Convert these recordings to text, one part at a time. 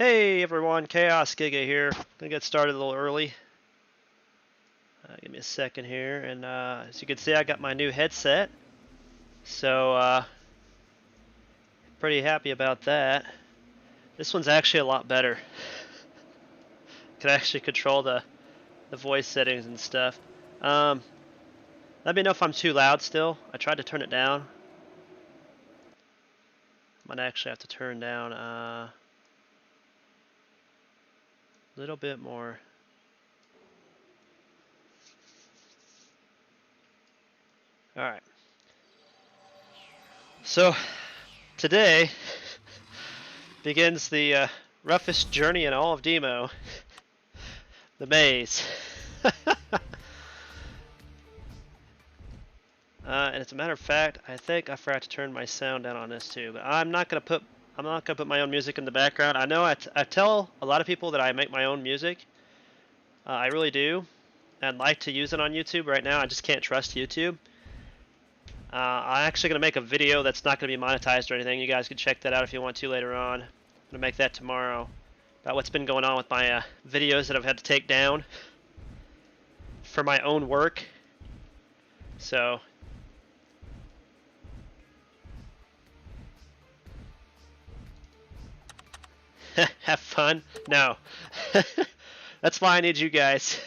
Hey everyone, Chaos Giga here. Gonna get started a little early. Give me a second here, and as you can see, I got my new headset. So pretty happy about that. This one's actually a lot better. Can actually control the voice settings and stuff. Let me know if I'm too loud still. I tried to turn it down. Might actually have to turn down a little bit more. Alright. So, today begins the roughest journey in all of DMO. The maze. And as a matter of fact, I think I forgot to turn my sound down on this too. But I'm not gonna put my own music in the background. I know I tell a lot of people that I make my own music. I really do, and like to use it on YouTube. Right now, I just can't trust YouTube. I'm actually gonna make a video that's not gonna be monetized or anything. You guys can check that out if you want to later on. I'm gonna make that tomorrow. About what's been going on with my videos that I've had to take down for my own work. So. Have fun? No. That's why I need you guys.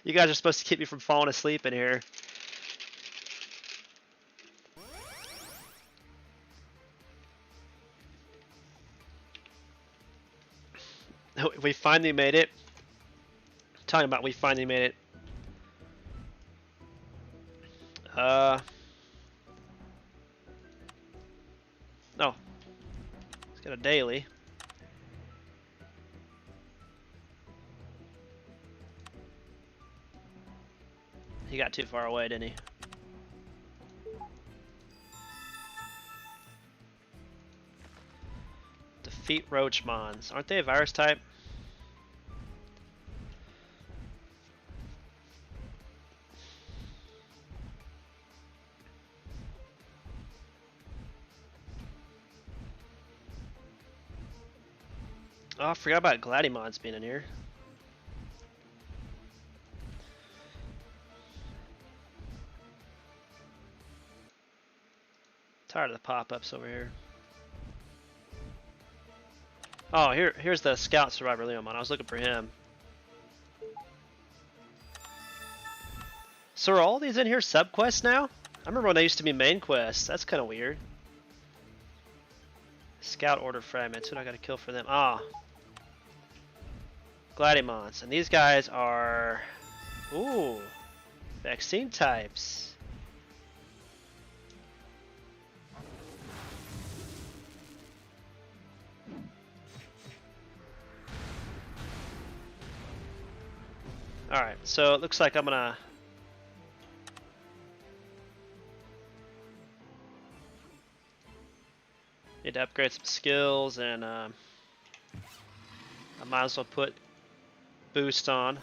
You guys are supposed to keep me from falling asleep in here. We finally made it. Talking about we finally made it. No. Let's get a daily. He got too far away, didn't he? Defeat Roachmons. Aren't they a virus type? Oh, I forgot about Gladimons being in here. Tired of the pop-ups over here. Oh, here's the Scout Survivor Leomon. I was looking for him. So are all these in here subquests now? I remember when they used to be main quests. That's kind of weird. Scout Order Fragments. Who do I gotta kill for them? Ah. Gladimons. And these guys are... Ooh. Vaccine types. Alright, so it looks like I'm gonna... Need to upgrade some skills, and I might as well put boost on.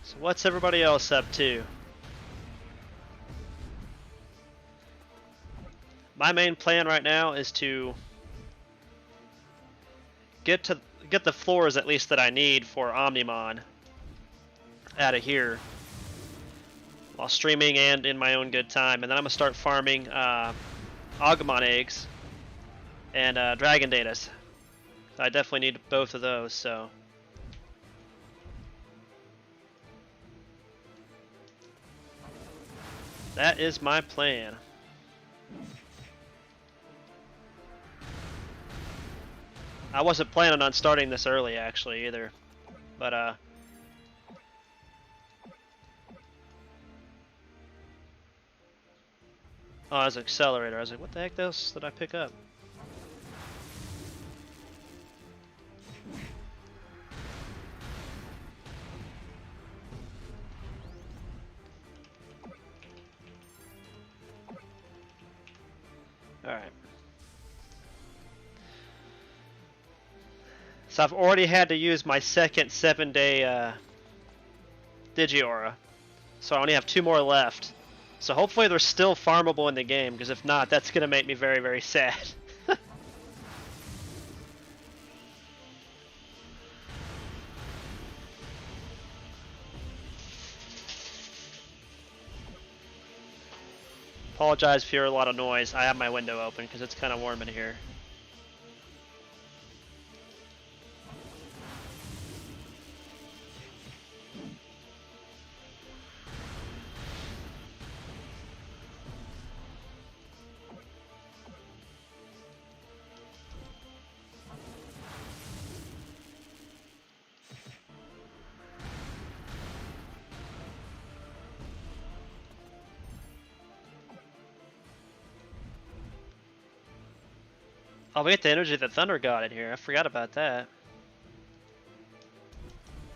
So what's everybody else up to? My main plan right now is to get the floors at least that I need for Omnimon out of here while streaming and in my own good time, and then I'm gonna start farming Omegamon eggs and dragon data. I definitely need both of those, so that is my plan. I wasn't planning on starting this early actually either, but oh, as an accelerator. I was like, what the heck else did I pick up? Alright. So I've already had to use my second 7-day Digiaura. So I only have 2 more left. So hopefully they're still farmable in the game, because if not, that's going to make me very, very sad. Apologize if you hear a lot of noise. I have my window open because it's kind of warm in here. Oh, we get the energy that Thunder got in here. I forgot about that.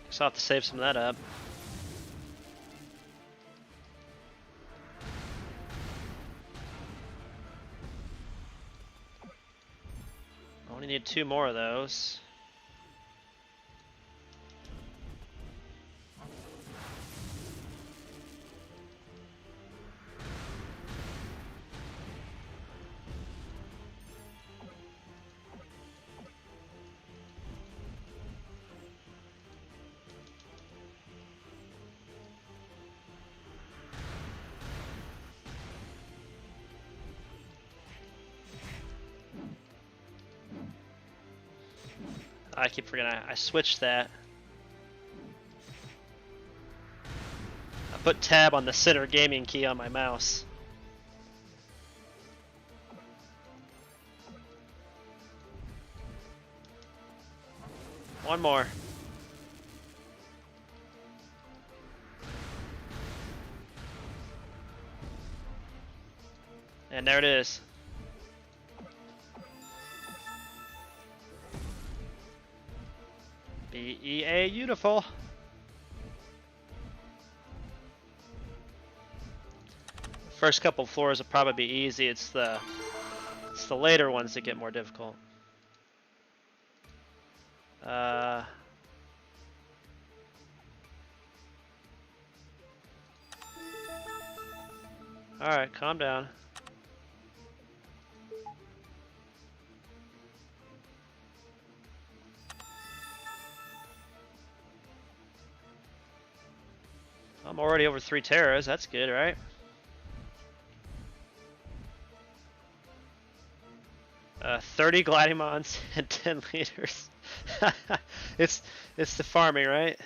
Guess I'll have to save some of that up. I only need 2 more of those. I keep forgetting I switched that. I put tab on the center gaming key on my mouse. One more. And there it is. BEA Beautiful. First couple floors will probably be easy. It's the later ones that get more difficult. All right, calm down. I'm already over 3 terras. That's good, right? 30 Gladiumons and 10 liters. it's the farming, right?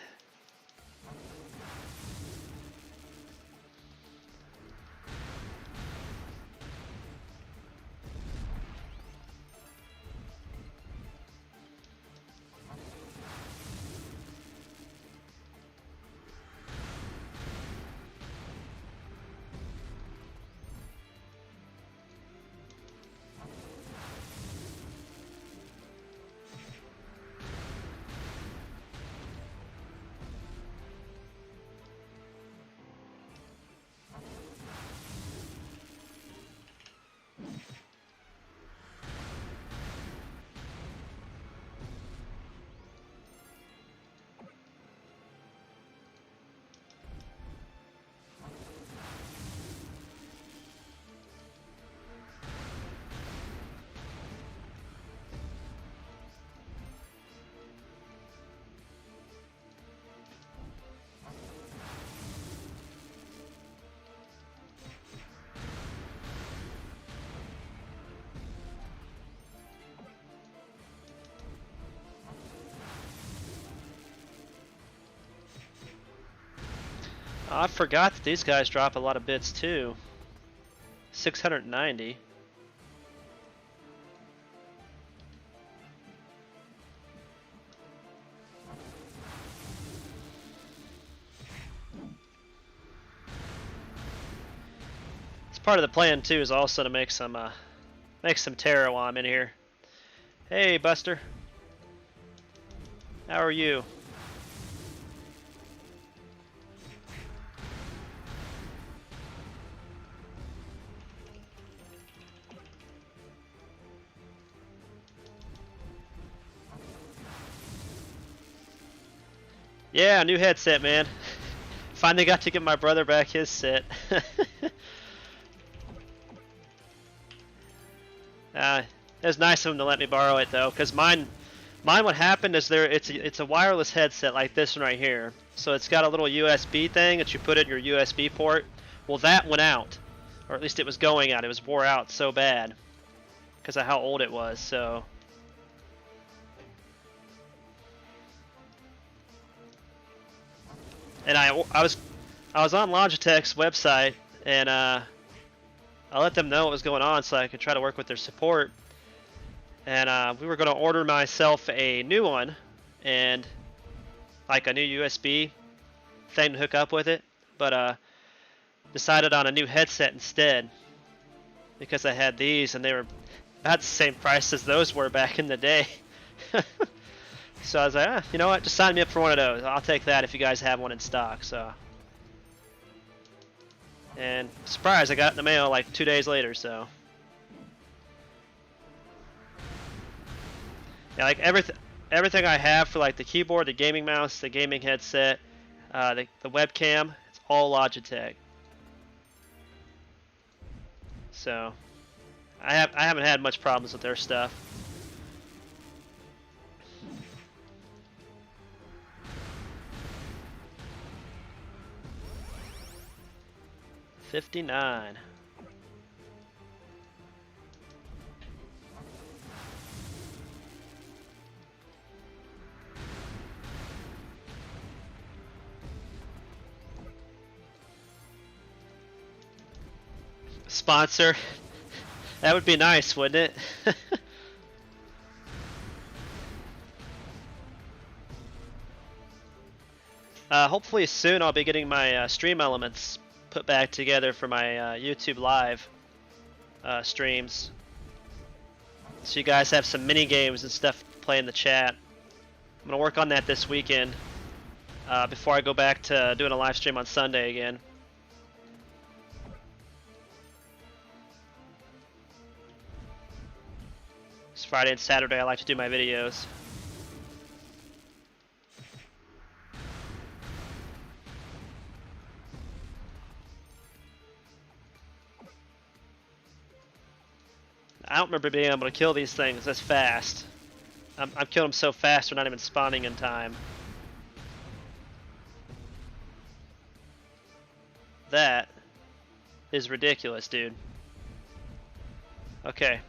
I forgot that these guys drop a lot of bits too. 690. It's part of the plan too, is also to make some terror while I'm in here. Hey, Buster. How are you? Yeah, new headset, man. finally got to give my brother back his set. It was nice of him to let me borrow it though, because mine what happened is it's a wireless headset like this one right here. So it's got a little USB thing that you put in your USB port. Well, that went out, or at least it was going out. It was wore out so bad because of how old it was. So. And I was on Logitech's website, and I let them know what was going on so I could try to work with their support. And we were going to order myself a new one, and like a new USB thing to hook up with it, but decided on a new headset instead because I had these, and they were about the same price as those were back in the day. So I was like, you know what, just sign me up for one of those. I'll take that if you guys have one in stock. So, and surprise, I got it in the mail like 2 days later. So, yeah, like everything I have for like the keyboard, the gaming mouse, the gaming headset, the webcam, it's all Logitech. So, I haven't had much problems with their stuff. $59. Sponsor. That would be nice, wouldn't it? Hopefully soon I'll be getting my stream elements put back together for my YouTube live streams. So you guys have some mini games and stuff to play in the chat. I'm gonna work on that this weekend before I go back to doing a live stream on Sunday again. It's Friday and Saturday I like to do my videos. I don't remember being able to kill these things this fast. I'm killing them so fast they're not even spawning in time. That is ridiculous, dude. Okay.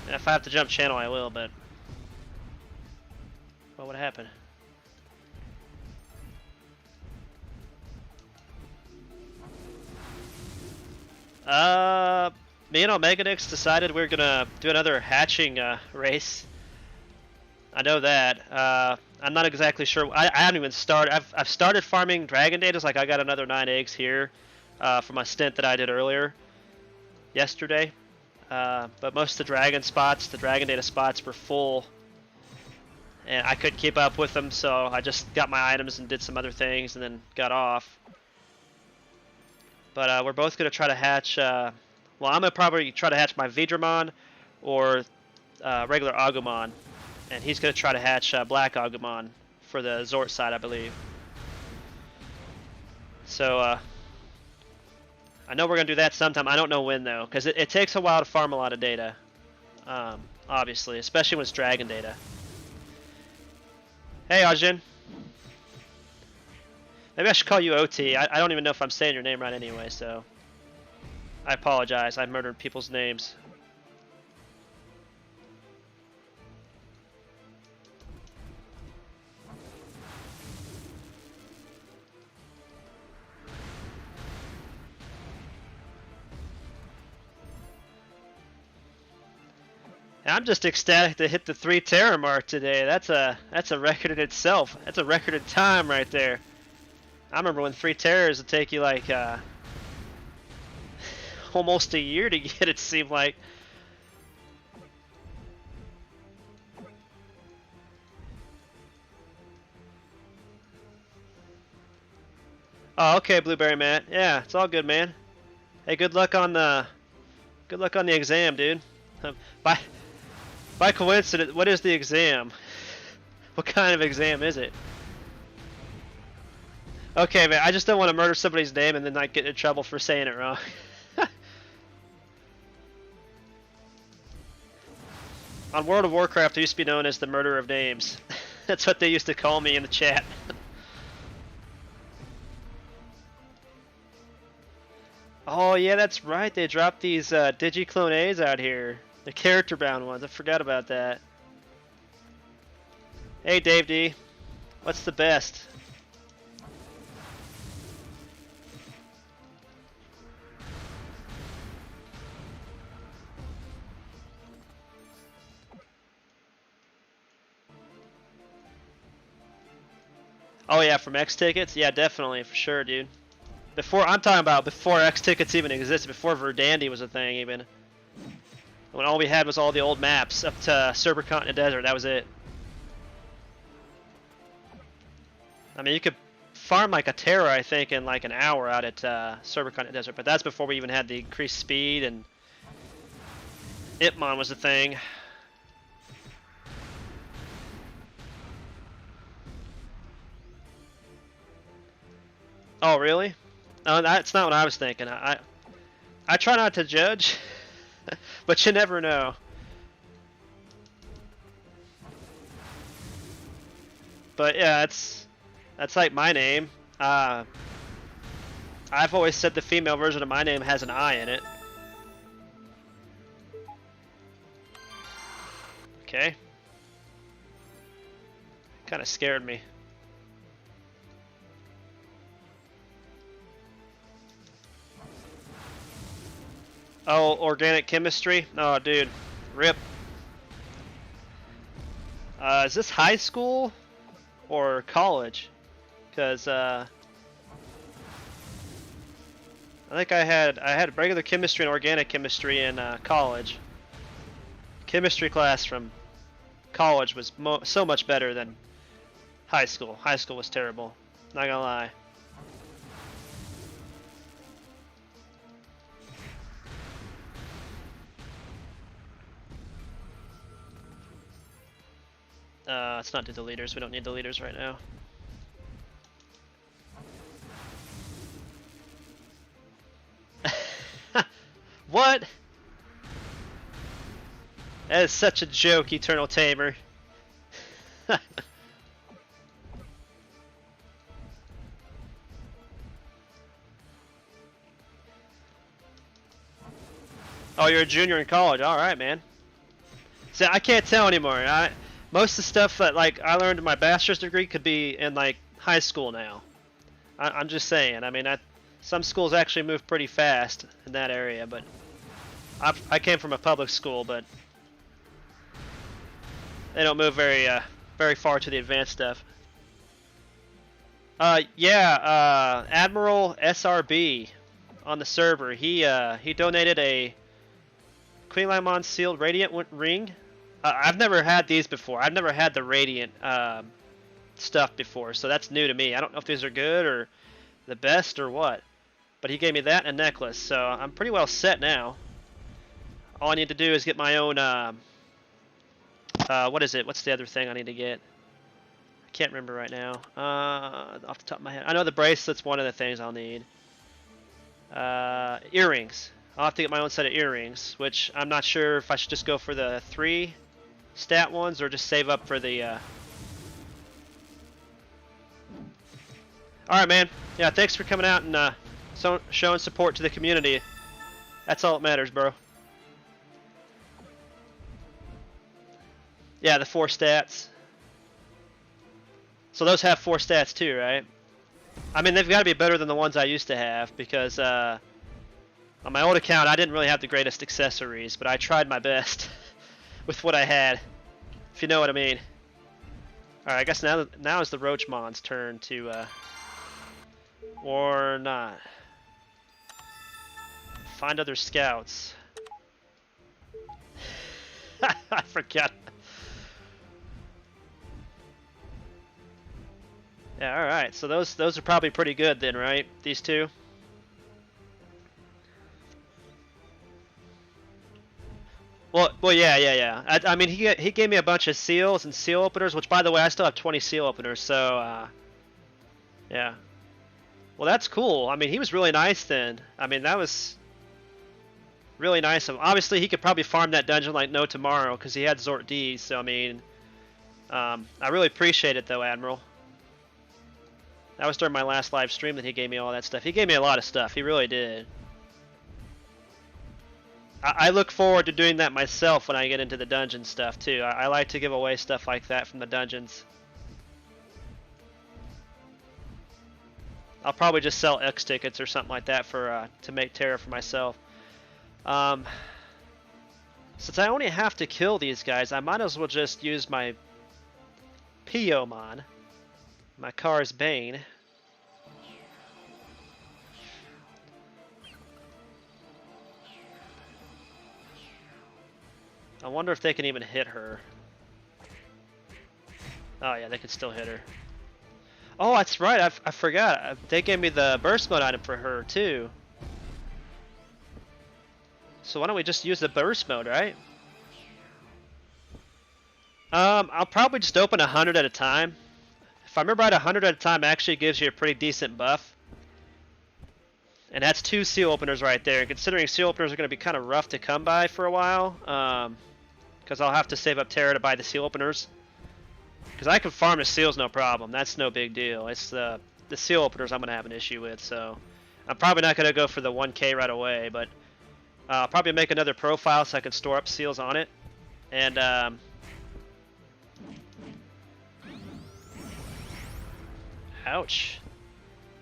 If I have to jump channel, I will, but what would happen? Me and Omegamon decided we were gonna do another hatching race. I know that. I'm not exactly sure. I haven't even started. I've started farming dragon data. Like I got another 9 eggs here for my stint that I did earlier yesterday. But most of the dragon data spots were full. And I couldn't keep up with them, so I just got my items and did some other things and then got off. But we're both going to try to hatch, well, I'm going to probably try to hatch my Digimon or regular Agumon. And he's going to try to hatch Black Agumon for the Zort side, I believe. So, I know we're going to do that sometime. I don't know when, though, because it takes a while to farm a lot of data. Obviously, especially when it's dragon data. Hey, Ajin. Maybe I should call you OT. I don't even know if I'm saying your name right anyway, so I apologize. I murdered people's names. I'm just ecstatic to hit the 3 Tamer mark today. That's a record in itself. That's a record in time right there. I remember when 3 Terrors would take you like almost a year to get, it seemed like. Oh, okay, Blueberry Matt. Yeah, it's all good, man. Hey, good luck on the Good luck on the exam, dude. By by coincidence, what is the exam? What kind of exam is it? Okay, man, I just don't want to murder somebody's name and then not get in trouble for saying it wrong. On World of Warcraft, I used to be known as the murderer of names. That's what they used to call me in the chat. Oh yeah, that's right. They dropped these Digiclone A's out here. The character-bound ones. I forgot about that. Hey, Dave D. What's the best? Oh yeah, from X tickets? Yeah, definitely, for sure, dude. I'm talking about before X tickets even existed, before Verdandi was a thing even. When all we had was all the old maps up to Supercontinent Desert, that was it. I mean, you could farm like a Terra, I think, in like an hour out at Supercontinent Desert, but that's before we even had the increased speed and Itmon was the thing. Oh, really? Oh, that's not what I was thinking. I try not to judge, but you never know. But yeah, that's like my name. I've always said the female version of my name has an I in it. Okay. Kind of scared me. Oh, organic chemistry? Oh, dude. RIP. Is this high school or college? Because I think I had regular chemistry and organic chemistry in college. Chemistry class from college was so much better than high school. High school was terrible. Not gonna lie. Let's not do the leaders. We don't need the leaders right now. What? That is such a joke, Eternal Tamer. Oh, you're a junior in college. All right, man. See, I can't tell anymore. Most of the stuff that like I learned in my bachelor's degree could be in like high school now. I'm just saying. I mean, some schools actually move pretty fast in that area, but I came from a public school, but they don't move very far to the advanced stuff. Yeah, Admiral SRB on the server. He donated a Queenlimon sealed Radiant ring. I've never had these before. I've never had the Radiant stuff before, so that's new to me. I don't know if these are good or the best or what, but he gave me that and a necklace, so I'm pretty well set now. All I need to do is get my own, what is it? What's the other thing I need to get? I can't remember right now. Off the top of my head. I know the bracelet's one of the things I'll need. Earrings. I'll have to get my own set of earrings, which I'm not sure if I should just go for the 3 stat ones or just save up for the, Alright, man. Yeah, thanks for coming out and showing support to the community. That's all that matters, bro. Yeah, the 4 stats. So those have 4 stats too, right? I mean, they've got to be better than the ones I used to have because on my old account, I didn't really have the greatest accessories, but I tried my best with what I had, if you know what I mean. Alright, I guess now is the Roachmon's turn to, or not. Find other scouts. I forgot. Yeah, alright, so those are probably pretty good then, right? These two? Well, yeah. I mean, he gave me a bunch of seals and seal openers, which, by the way, I still have 20 seal openers. So, yeah. Well, that's cool. I mean, he was really nice then. I mean, that was really nice of him. Obviously, he could probably farm that dungeon like no tomorrow because he had Zort D. So, I mean, I really appreciate it, though, Admiral. That was during my last live stream that he gave me all that stuff. He gave me a lot of stuff. He really did. I look forward to doing that myself when I get into the dungeon stuff, too. I like to give away stuff like that from the dungeons. I'll probably just sell X tickets or something like that for to make Terra for myself. Since I only have to kill these guys, I might as well just use my Piomon, my car's Bane. I wonder if they can even hit her. Oh yeah, they can still hit her. Oh, that's right. I forgot. They gave me the burst mode item for her too. So why don't we just use the burst mode, right? I'll probably just open 100 at a time. If I remember right, 100 at a time actually gives you a pretty decent buff. And that's 2 seal openers right there. And considering seal openers are going to be kind of rough to come by for a while, because I'll have to save up Terra to buy the seal openers. Because I can farm the seals no problem. That's no big deal. It's the seal openers I'm going to have an issue with. So I'm probably not going to go for the 1K right away. But I'll probably make another profile so I can store up seals on it. And ouch.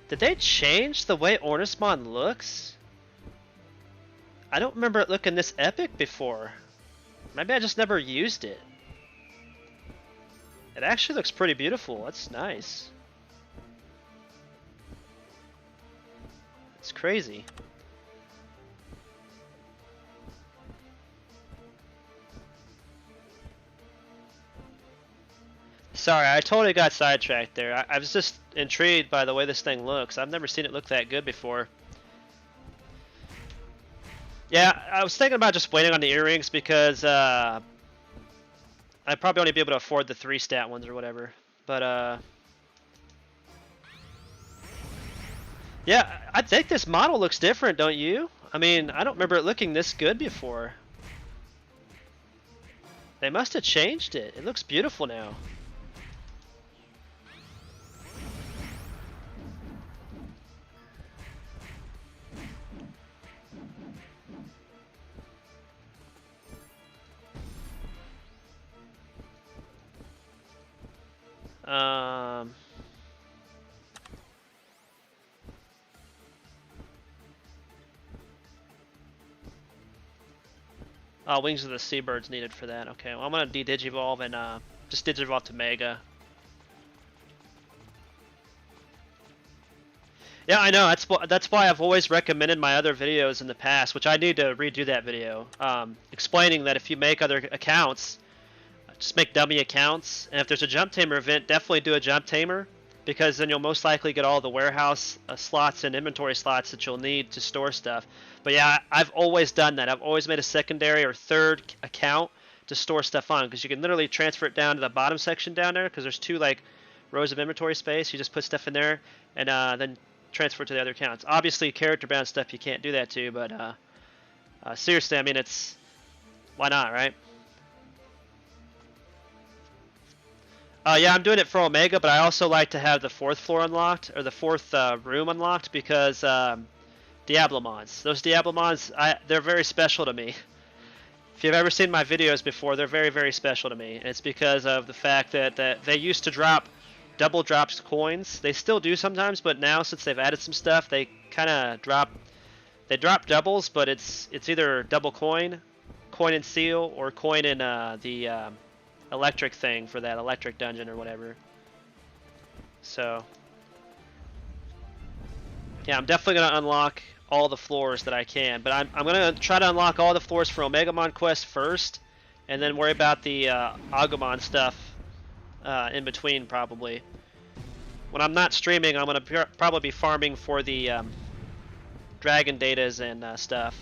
Did they change the way Ornismon looks? I don't remember it looking this epic before. Maybe I just never used it. It actually looks pretty beautiful. That's nice. It's crazy. Sorry, I totally got sidetracked there. I was just intrigued by the way this thing looks. I've never seen it look that good before. Yeah, I was thinking about just waiting on the earrings because I'd probably only be able to afford the 3-stat ones or whatever. But yeah, I think this model looks different, don't you? I mean, I don't remember it looking this good before. They must have changed it. It looks beautiful now. Oh, Wings of the Seabirds needed for that. Okay, well, I'm gonna de-digivolve and just digivolve to Mega. Yeah, I know. That's why I've always recommended my other videos in the past, which I need to redo that video, explaining that if you make other accounts, just make dummy accounts, and if there's a Jump Tamer event, definitely do a Jump Tamer, because then you'll most likely get all the warehouse slots and inventory slots that you'll need to store stuff. But yeah, I've always done that. I've always made a secondary or third account to store stuff on, because you can literally transfer it down to the bottom section down there, because there's 2 like rows of inventory space. You just put stuff in there, and then transfer it to the other accounts. Obviously, character bound stuff you can't do that to, but seriously, I mean, it's why not, right? Yeah, I'm doing it for Omega, but I also like to have the 4th floor unlocked, or the 4th room unlocked, because Diablomons. Those Diablomons, they're very special to me. If you've ever seen my videos before, they're very, very special to me. And it's because of the fact that they used to drop double drops coins. They still do sometimes, but now since they've added some stuff, they kind of drop doubles, but it's either double coin and seal, or coin in the electric thing for that electric dungeon or whatever. So yeah, I'm definitely going to unlock all the floors that I can, but I'm going to try to unlock all the floors for Omegamon quest first, and then worry about the Agumon stuff in between probably. When I'm not streaming, I'm going to probably be farming for the dragon datas and stuff.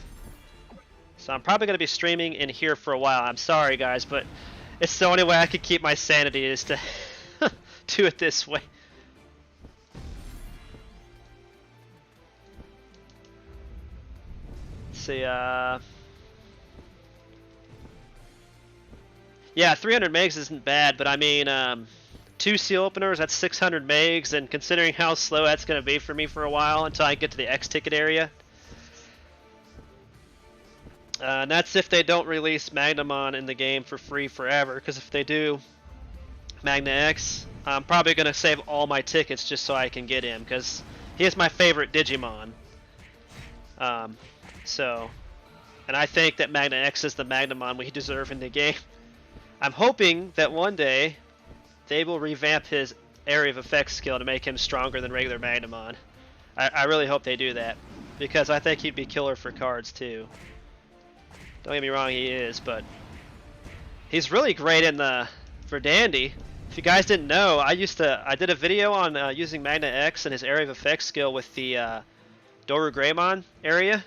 So I'm probably going to be streaming in here for a while. I'm sorry, guys, but it's the only way I could keep my sanity is to do it this way. Let's see, yeah, 300 megs isn't bad, but I mean, 2 seal openers, that's 600 megs, and considering how slow that's going to be for me for a while until I get to the X ticket area. And that's if they don't release Magnamon in the game for free forever, because if they do Magna X, I'm probably going to save all my tickets just so I can get him, because he is my favorite Digimon. And I think that Magna X is the Magnamon we deserve in the game. I'm hoping that one day they will revamp his area of effect skill to make him stronger than regular Magnamon. I really hope they do that, because I think he'd be killer for cards too. Don't get me wrong, he is, but he's really great in the Verdandi. If you guys didn't know, I did a video on using Magna X and his area of effect skill with the Doru Greymon area.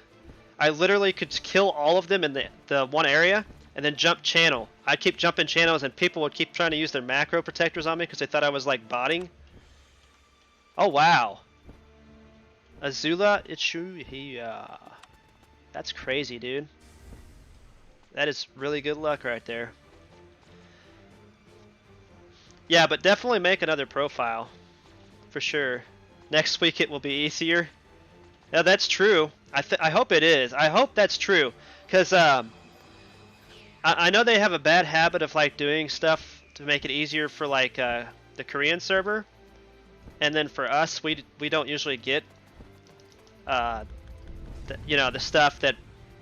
I literally could kill all of them in the one area and then jump channel. I'd keep jumping channels and people would keep trying to use their macro protectors on me because they thought I was like botting. Oh wow. Azula Ichuhiya. That's crazy, dude. That is really good luck right there. Yeah, but definitely make another profile. For sure. Next week it will be easier. Yeah, that's true. I hope it is. I hope that's true. Because I know they have a bad habit of like doing stuff to make it easier for like the Korean server. And then for us, we don't usually get the stuff that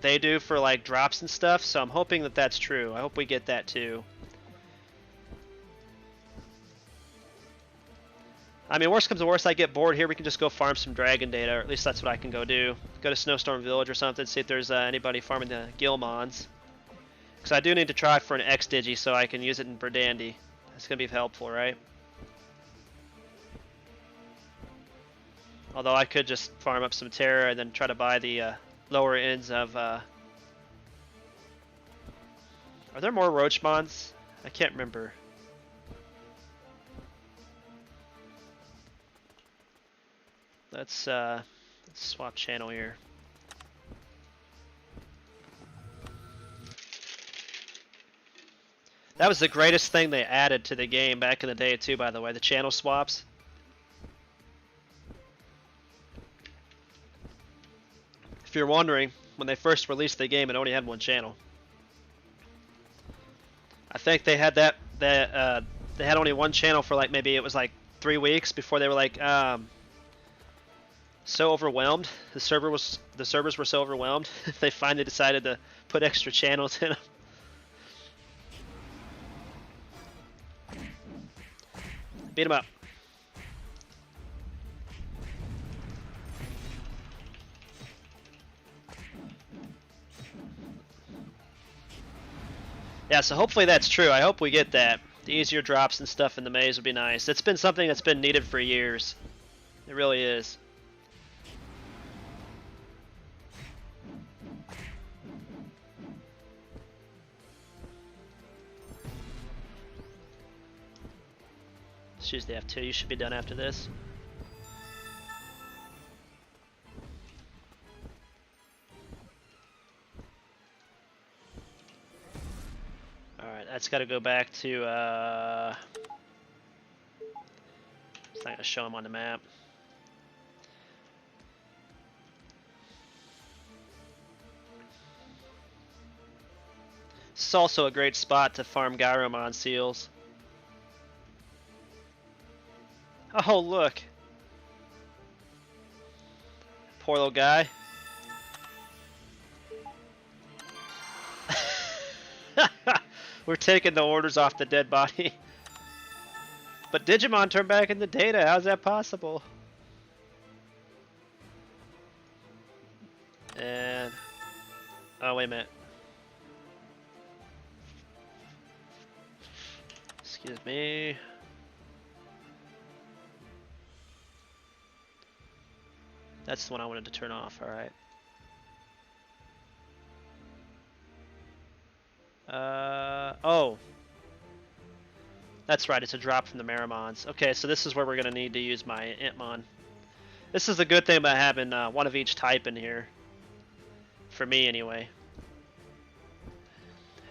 they do for like drops and stuff, so I'm hoping that that's true. I hope we get that too. I mean, worst comes to worst, I get bored here, we can just go farm some dragon data, or at least that's what I can go do. Go to Snowstorm Village or something, see if there's anybody farming the Gilmons. Because I do need to try for an X Digi so I can use it in Verdandi. That's going to be helpful, right? Although I could just farm up some Terra and then try to buy the lower ends of... Are there more Roachmons? I can't remember. Let's swap channel here. That was the greatest thing they added to the game back in the day too, by the way, the channel swaps. If you're wondering, when they first released the game, it only had one channel. I think they had they had only one channel for like maybe it was like 3 weeks before they were like so overwhelmed. The servers were so overwhelmed. They finally decided to put extra channels in them. Beat him up. Yeah, so hopefully that's true. I hope we get that. The easier drops and stuff in the maze would be nice. It's been something that's been needed for years. It really is. Let's choose the F2. You should be done after this. Alright, that's got to go back to, it's not going to show him on the map. This is also a great spot to farm Gyromon seals. Oh, look. Poor little guy. We're taking the orders off the dead body. But Digimon turned back into data. How's that possible? And... oh, wait a minute. Excuse me. That's the one I wanted to turn off, alright. Oh. That's right, it's a drop from the Marimons. Okay, so this is where we're going to need to use my Entmon. This is the good thing about having one of each type in here. For me, anyway.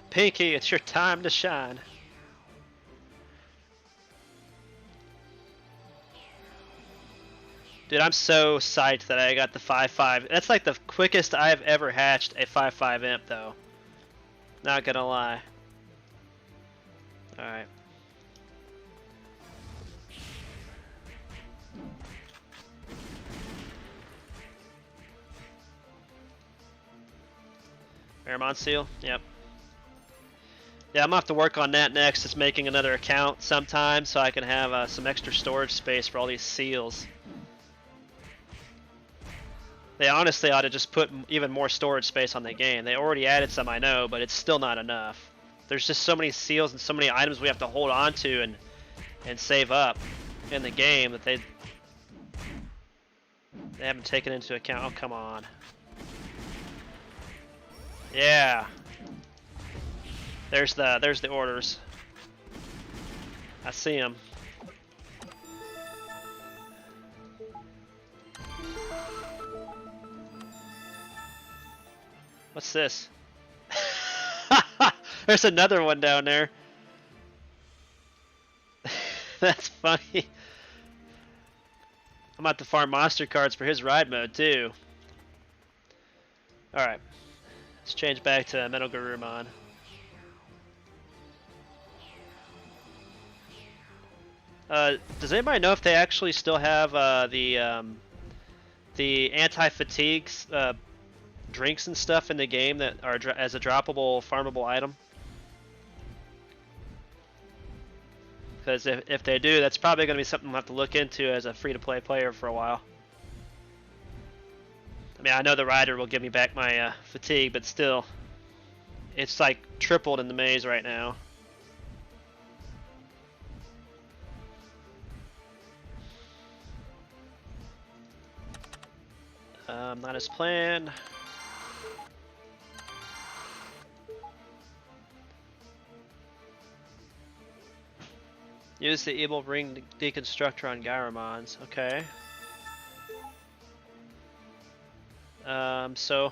Pinky, it's your time to shine. Dude, I'm so psyched that I got the 5-5. That's like the quickest I've ever hatched a 5-5 imp, though. Not gonna lie. Alright. Marimon seal? Yep. Yeah, I'm gonna have to work on that next. It's making another account sometime so I can have some extra storage space for all these seals. They honestly ought to just put even more storage space on the game. They already added some, I know, but it's still not enough. There's just so many seals and so many items we have to hold on to and save up in the game that they haven't taken into account. Oh, come on. Yeah. There's the orders. I see them. What's this? There's another one down there. That's funny. I'm about to farm monster cards for his ride mode too. Alright. Let's change back to Metal Garurumon. Does anybody know if they actually still have the anti-fatigue drinks and stuff in the game that are as a droppable, farmable item? Because if they do, that's probably going to be something we'll have to look into as a free-to-play player for a while. I mean, I know the rider will give me back my fatigue, but still, it's like tripled in the maze right now. Not as planned. Use the evil ring deconstructor on Gyromons. Okay. So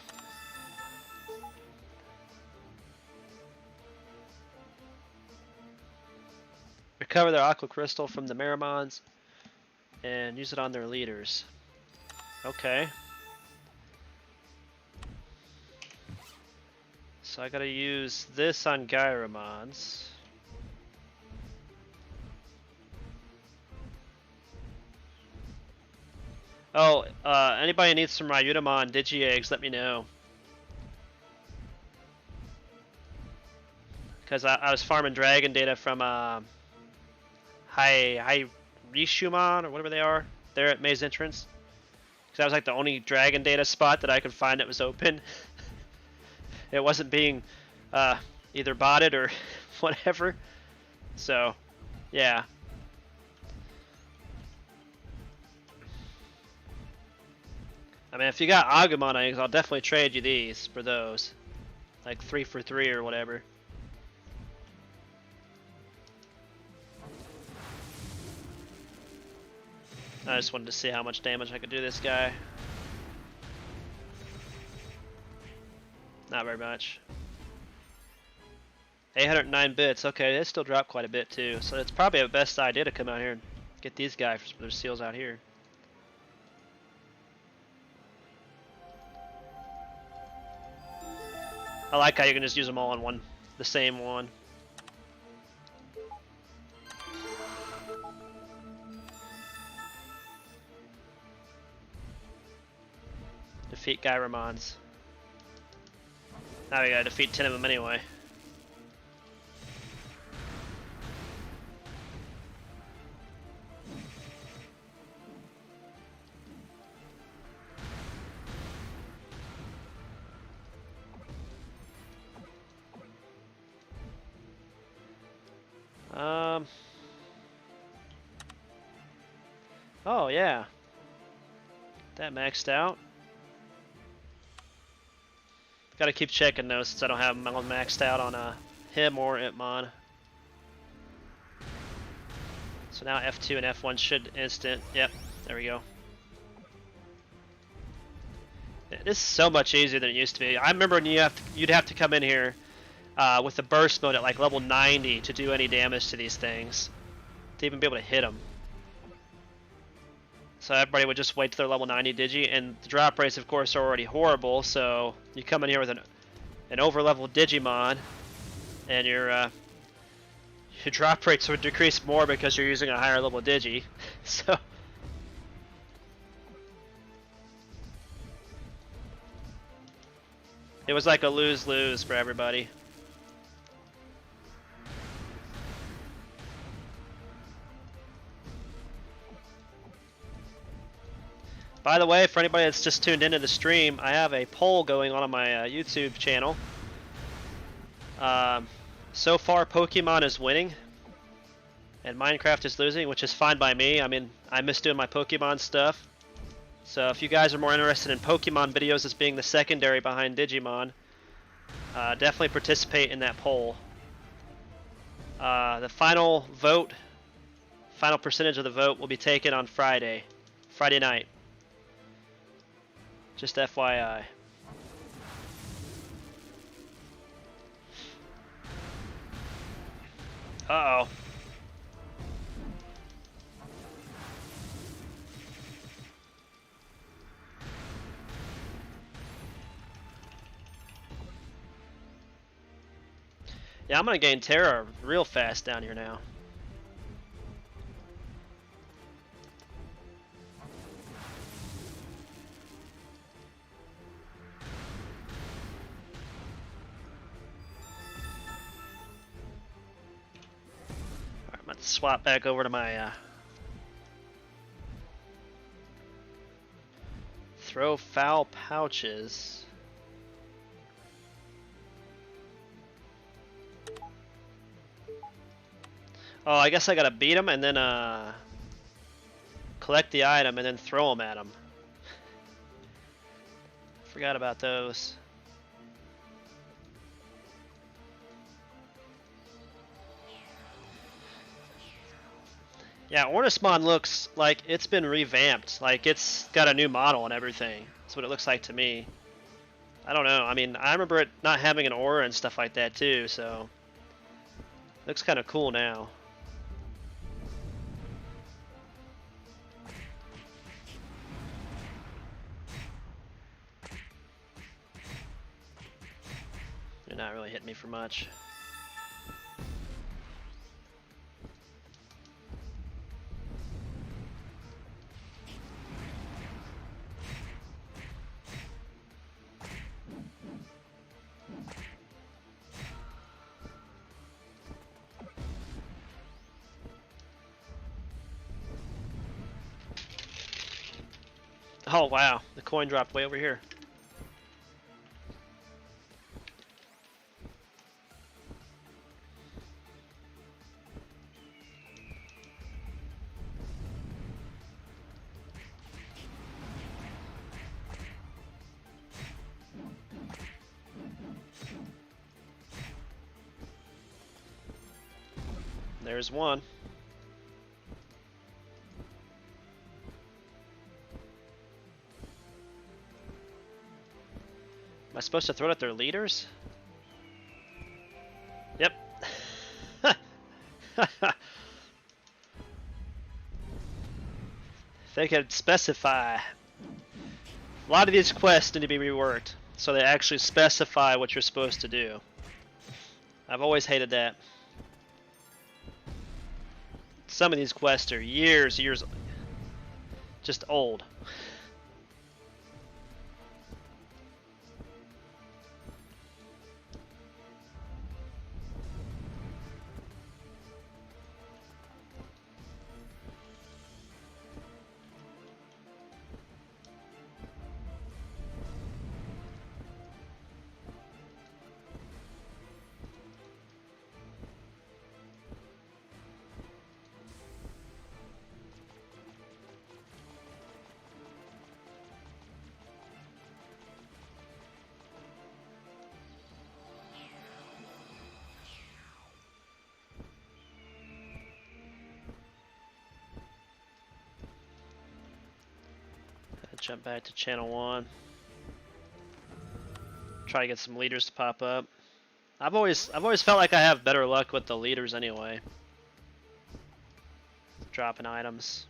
recover their aqua crystal from the Marimons and use it on their leaders. Okay. So I gotta use this on Gyromons. Oh, anybody needs some Ryutamon Digi eggs, let me know. Because I was farming dragon data from Rishumon or whatever they are. They're at Maze Entrance. Because that was like the only dragon data spot that I could find that was open. It wasn't being either botted or whatever. So, yeah. I mean, if you got Agumon eggs, I'll definitely trade you these for those. Like 3 for 3 or whatever. I just wanted to see how much damage I could do this guy. Not very much. 809 bits. Okay, they still dropped quite a bit too. So it's probably the best idea to come out here and get these guys for their seals out here. I like how you can just use them all in the same one. Defeat Gyromons. Now we gotta defeat 10 of them anyway. Oh yeah. That maxed out. Gotta keep checking those since I don't have them all maxed out on him or Itmon. So now F2 and F1 should instant. Yep, there we go. This is so much easier than it used to be. I remember when you'd have to come in here with the burst mode at like level 90 to do any damage to these things, to even be able to hit them. So everybody would just wait till their level 90 Digi, and the drop rates, of course, are already horrible. So you come in here with an over-leveled Digimon, and your drop rates would decrease more because you're using a higher level Digi. So it was like a lose-lose for everybody. By the way, for anybody that's just tuned into the stream, I have a poll going on my YouTube channel. So far, Pokemon is winning, and Minecraft is losing, which is fine by me. I mean, I miss doing my Pokemon stuff. So if you guys are more interested in Pokemon videos as being the secondary behind Digimon, definitely participate in that poll. The final percentage of the vote will be taken on Friday night. Just FYI. Uh-oh. Yeah, I'm gonna gain Terra real fast down here now. Alright, I'm gonna swap back over to my throw foul pouches. Oh, I guess I gotta beat him and then collect the item and then throw him at him. Forgot about those. Yeah, Ornismon looks like it's been revamped. Like it's got a new model and everything. That's what it looks like to me. I don't know. I mean, I remember it not having an aura and stuff like that too, so it looks kind of cool now. They're not really hitting me for much. Oh wow, the coin dropped way over here. There's one. Am I supposed to throw it at their leaders? Yep. If they could specify. A lot of these quests need to be reworked so they actually specify what you're supposed to do. I've always hated that. Some of these quests are years just old. Jump back to channel 1. Try to get some leaders to pop up. I've always felt like I have better luck with the leaders anyway. Dropping items.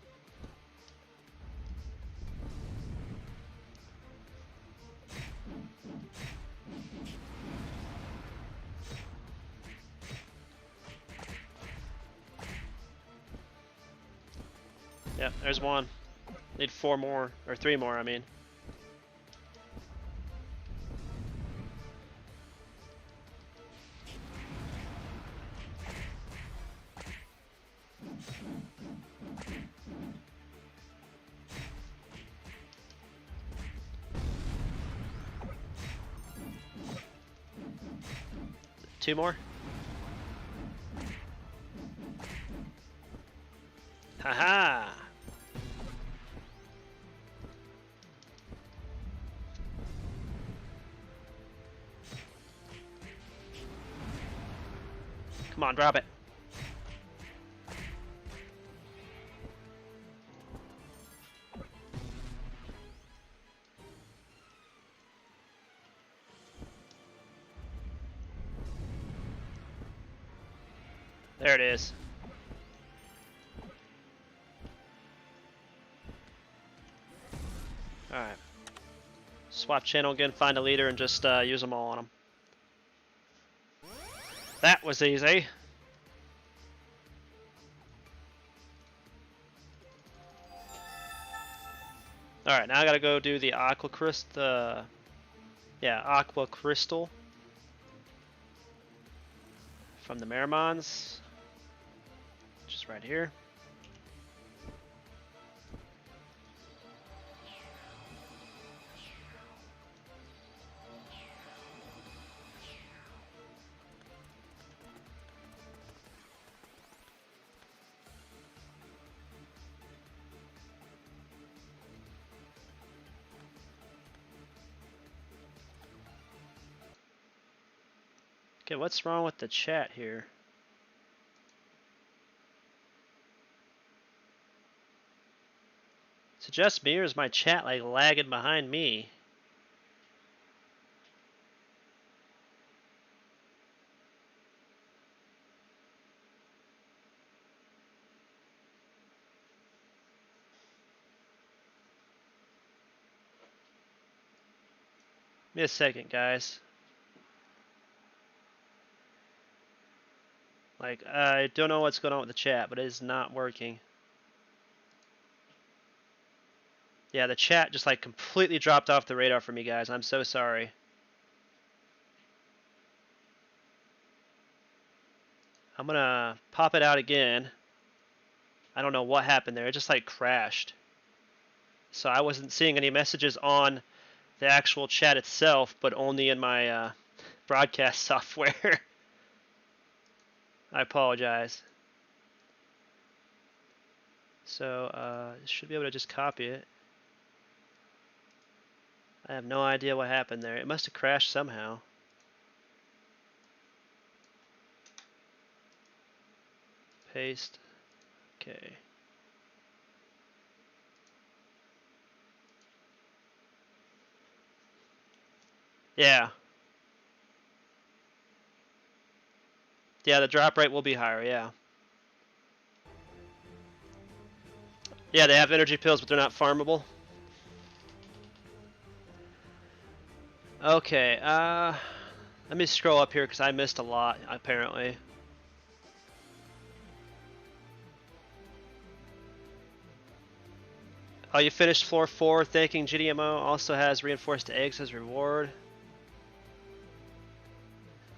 Yep, there's one. Need 4 more, or 3 more, I mean. Two more. Haha! Come on, drop it. There it is. Alright. Swap channel again, find a leader, and just use them all on them. That was easy. Alright, now I gotta go do the aqua crystal. Yeah, aqua crystal from the Meramons, which is right here. Okay, what's wrong with the chat here? Is it just me, or is my chat like lagging behind me? Give me a second, guys. Like, I don't know what's going on with the chat, but it is not working. Yeah, the chat just like completely dropped off the radar for me, guys. I'm so sorry. I'm gonna pop it out again. I don't know what happened there. It just like crashed. So I wasn't seeing any messages on the actual chat itself, but only in my broadcast software. I apologize. So should be able to just copy it. I have no idea what happened there. It must have crashed somehow. Paste. Okay. Yeah. Yeah, the drop rate will be higher, yeah. Yeah, they have energy pills, but they're not farmable. Okay, let me scroll up here because I missed a lot, apparently. Oh, you finished floor 4, thanking GDMO. Also has reinforced eggs as reward.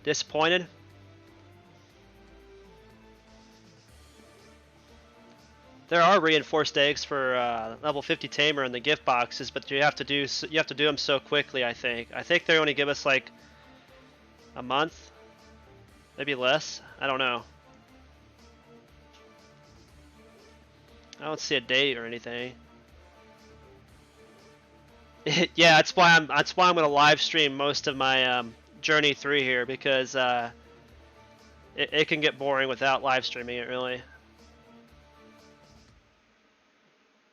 Disappointed? There are reinforced eggs for level 50 Tamer in the gift boxes, but you have to do them so quickly. I think they only give us like a month, maybe less. I don't know. I don't see a date or anything. Yeah, that's why I'm gonna live stream most of my journey through here, because it can get boring without live streaming it, really.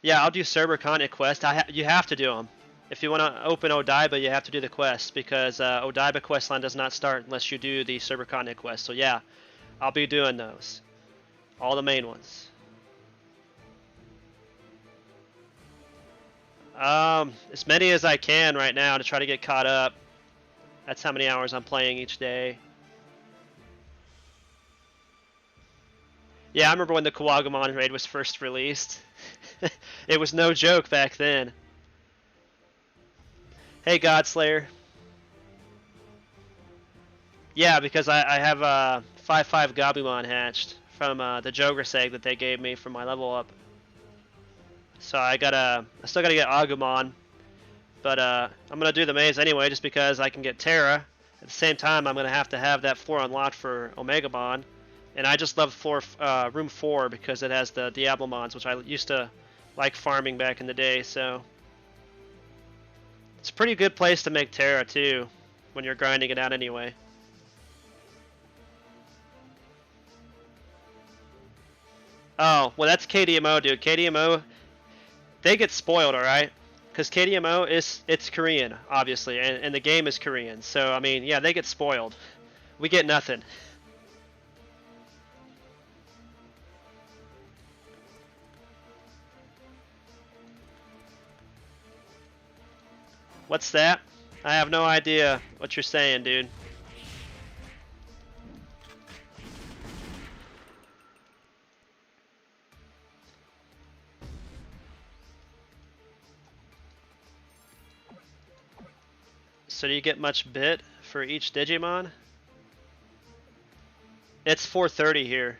Yeah, I'll do server content quest. You have to do them. If you want to open Odaiba, you have to do the quest because Odaiba questline does not start unless you do the server content quest. So yeah, I'll be doing those. All the main ones. As many as I can right now to try to get caught up. That's how many hours I'm playing each day. Yeah, I remember when the Kawagamon raid was first released. It was no joke back then. Hey, Godslayer. Yeah, because I have a 5-5 Gabumon hatched from the Jogres egg that they gave me for my level up. So I still gotta get Agumon, but I'm gonna do the maze anyway, just because I can get Terra. At the same time, I'm gonna have to have that floor unlocked for Omegamon, and I just love room 4 because it has the Diablomons, which I used to like farming back in the day. So it's a pretty good place to make Terra too, when you're grinding it out anyway. Oh, well that's KDMO, dude. KDMO, they get spoiled, alright? Because KDMO it's Korean, obviously, and the game is Korean. So, I mean, yeah, they get spoiled. We get nothing. What's that? I have no idea what you're saying, dude. So do you get much bit for each Digimon? It's 430 here.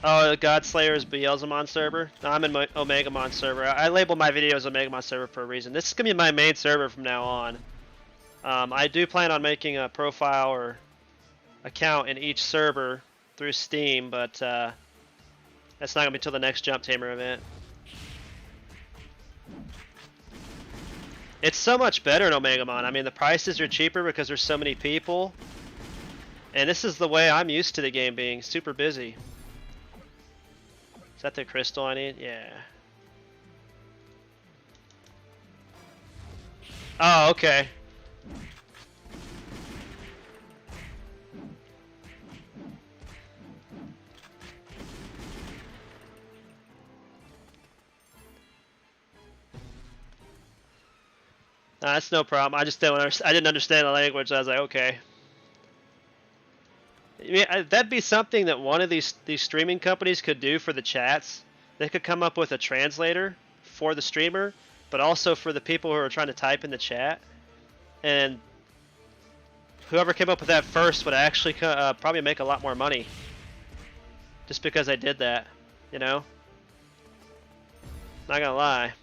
Oh, the Godslayer is Beelzemon server? No, I'm in my Omegamon server. I label my videos Omegamon server for a reason. This is going to be my main server from now on. I do plan on making a profile or account in each server through Steam, but that's not going to be until the next Jump Tamer event. It's so much better in Omegamon. I mean, the prices are cheaper because there's so many people. And this is the way I'm used to the game being super busy. Is that the crystal I need? Yeah. Oh, okay. That's no problem. I just I didn't understand the language. I was like, okay. Yeah, that'd be something that one of these streaming companies could do for the chats. They could come up with a translator for the streamer, but also for the people who are trying to type in the chat. And whoever came up with that first would actually probably make a lot more money. Just because I did that, you know? Not gonna lie.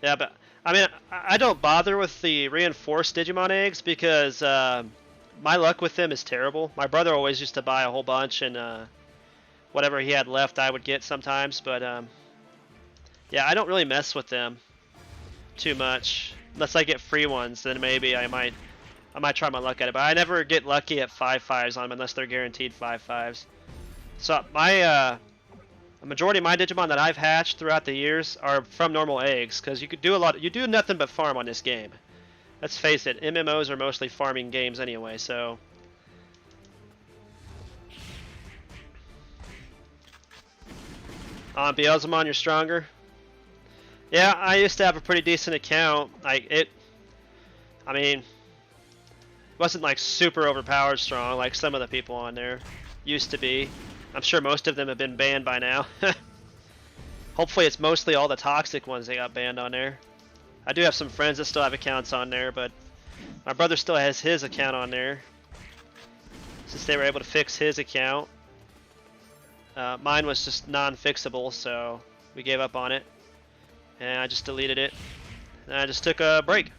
Yeah, but I mean, I don't bother with the reinforced Digimon eggs because my luck with them is terrible. My brother always used to buy a whole bunch, and whatever he had left, I would get sometimes. But yeah, I don't really mess with them too much unless I get free ones. Then maybe I might try my luck at it. But I never get lucky at 5/5s on them unless they're guaranteed 5/5s. So my a majority of my Digimon that I've hatched throughout the years are from normal eggs, because you could do you do nothing but farm on this game. Let's face it, MMOs are mostly farming games anyway, so. On Beelzemon, you're stronger? Yeah, I used to have a pretty decent account. I mean, it wasn't like super overpowered strong like some of the people on there used to be. I'm sure most of them have been banned by now. Hopefully it's mostly all the toxic ones that got banned on there. I do have some friends that still have accounts on there, but my brother still has his account on there. Since they were able to fix his account. Mine was just non-fixable, so we gave up on it. And I just deleted it. And I just took a break.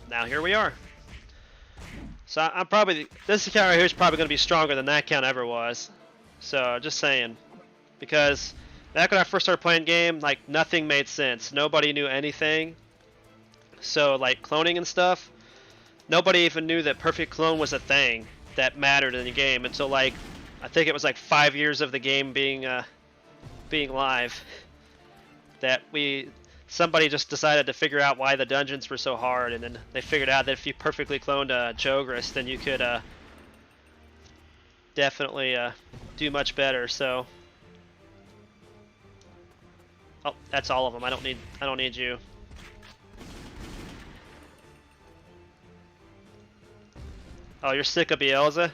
now here we are. So I'm probably, this account right here is probably going to be stronger than that account ever was. So just saying, because back when I first started playing game, like nothing made sense. Nobody knew anything. So like cloning and stuff, nobody even knew that perfect clone was a thing that mattered in the game until like, I think it was like 5 years of the game being live, that somebody just decided to figure out why the dungeons were so hard, and then they figured out that if you perfectly cloned a Jogress, then you could definitely do much better. So, oh, that's all of them. I don't need you. Oh, you're sick of Bielsa?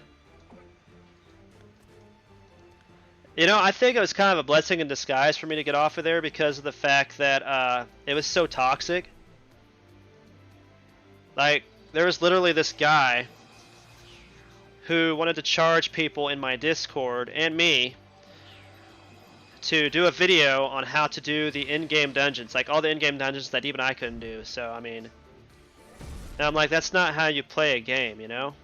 You know, I think it was kind of a blessing in disguise for me to get off of there because of the fact that it was so toxic. Like, there was literally this guy who wanted to charge people in my Discord and me to do a video on how to do the in-game dungeons, like all the in-game dungeons that even I couldn't do. So, I mean, and I'm like, that's not how you play a game, you know?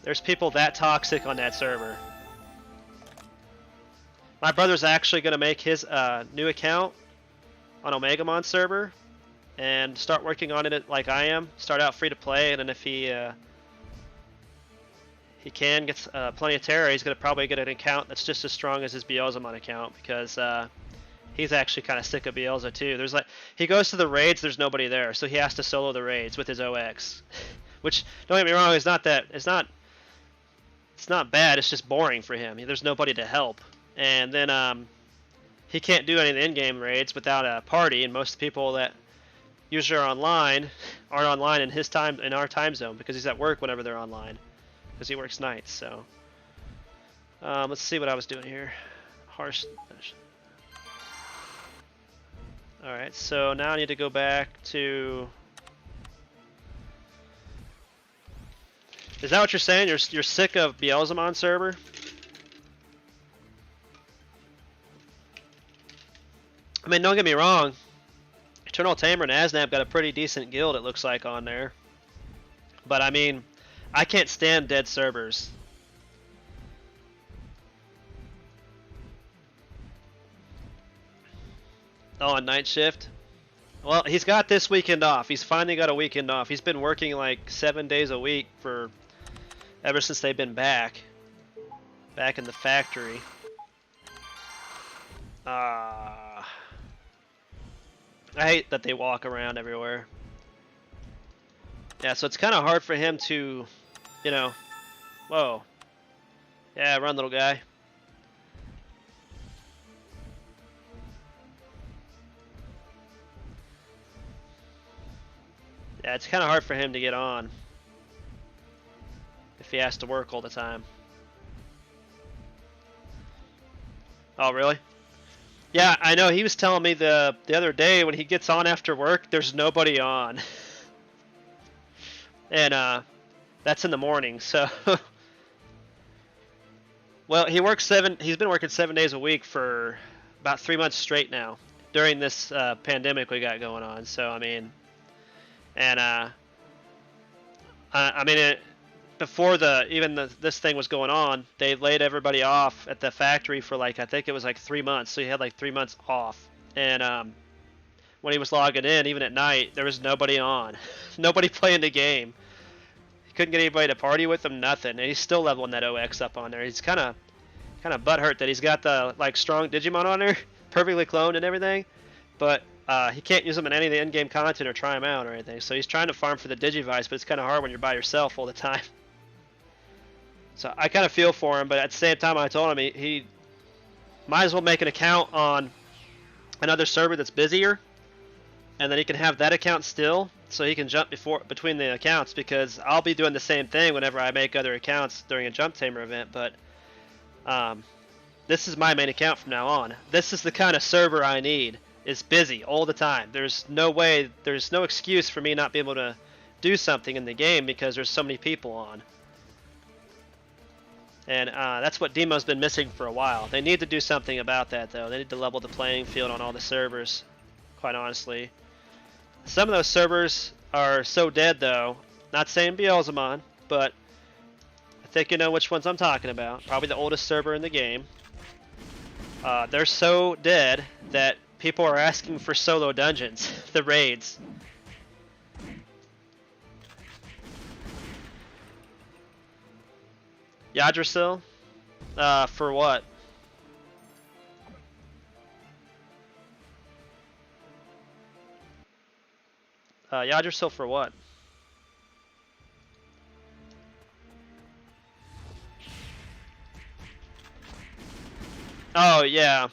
There's people that toxic on that server. My brother's actually going to make his new account on Omegamon server and start working on it like I am. Start out free to play, and then if he gets plenty of terror, he's going to probably get an account that's just as strong as his Beelzemon account, because he's actually kind of sick of Beelza too. There's like, he goes to the raids, there's nobody there, so he has to solo the raids with his OX, which, don't get me wrong, it's not bad. It's just boring for him. There's nobody to help. And then he can't do any of the in-game raids without a party, and most people that usually are online aren't online in our time zone, because he's at work whenever they're online, because he works nights. So let's see what I was doing here. Harsh. All right, so now I need to go back to. Is that what you're saying? You're sick of Beelzemon server? I mean, don't get me wrong. Eternal Tamer and Asnab got a pretty decent guild, it looks like, on there. But I mean, I can't stand dead servers. Oh, on night shift? Well, he's got this weekend off. He's finally got a weekend off. He's been working like 7 days a week ever since they've been back in the factory. I hate that they walk around everywhere. Yeah, so it's kind of hard for him to, you know, whoa. Yeah, run, little guy. Yeah, it's kind of hard for him to get on if he has to work all the time. Oh, really? Yeah, I know. He was telling me the other day when he gets on after work, there's nobody on. And that's in the morning, so well, he's been working 7 days a week for about 3 months straight now during this pandemic we got going on. So I mean, and I mean, before this thing was going on, they laid everybody off at the factory for like, I think it was like 3 months. So he had like 3 months off. And when he was logging in, even at night, there was nobody on, nobody playing the game. He couldn't get anybody to party with him, nothing. And he's still leveling that OX up on there. He's kind of butthurt that he's got the like strong Digimon on there, perfectly cloned and everything, but he can't use them in any of the in-game content or try them out or anything. So he's trying to farm for the Digivice, but it's kind of hard when you're by yourself all the time. So I kind of feel for him, but at the same time, I told him he might as well make an account on another server that's busier, and then he can have that account still, so he can jump between the accounts, because I'll be doing the same thing whenever I make other accounts during a Jump Tamer event. But this is my main account from now on. This is the kind of server I need. It's busy all the time. There's no excuse for me not being able to do something in the game because there's so many people on. And that's what DMO's been missing for a while. They need to do something about that, though. They need to level the playing field on all the servers, quite honestly. Some of those servers are so dead though. Not saying Beelzemon, but I think you know which ones I'm talking about. Probably the oldest server in the game. They're so dead that people are asking for solo dungeons, the raids. Yggdrasil? For what? Yggdrasil for what? Oh yeah,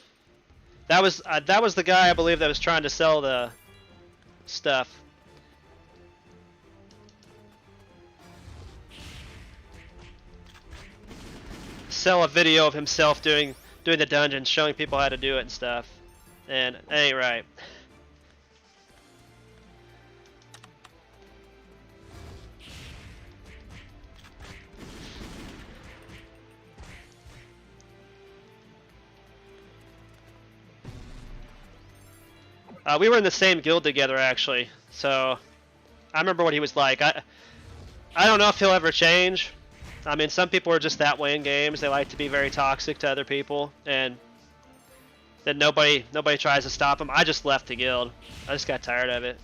that was the guy I believe that was trying to sell the stuff. Sell a video of himself doing the dungeons, showing people how to do it and stuff, and it ain't right. We were in the same guild together actually, so I remember what he was like. I don't know if he'll ever change. I mean, some people are just that way in games. They like to be very toxic to other people, and then nobody tries to stop him. I just left the guild. I just got tired of it.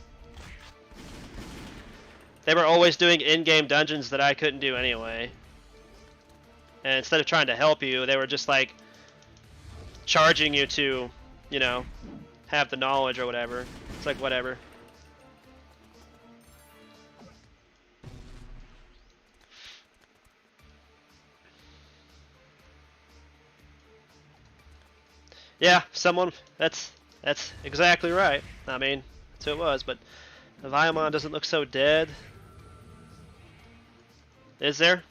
They were always doing in-game dungeons that I couldn't do anyway. And instead of trying to help you, they were just like charging you to, you know, have the knowledge or whatever. It's like whatever. Yeah, someone. That's exactly right. I mean, that's who it was. But the Viamon doesn't look so dead. Is there?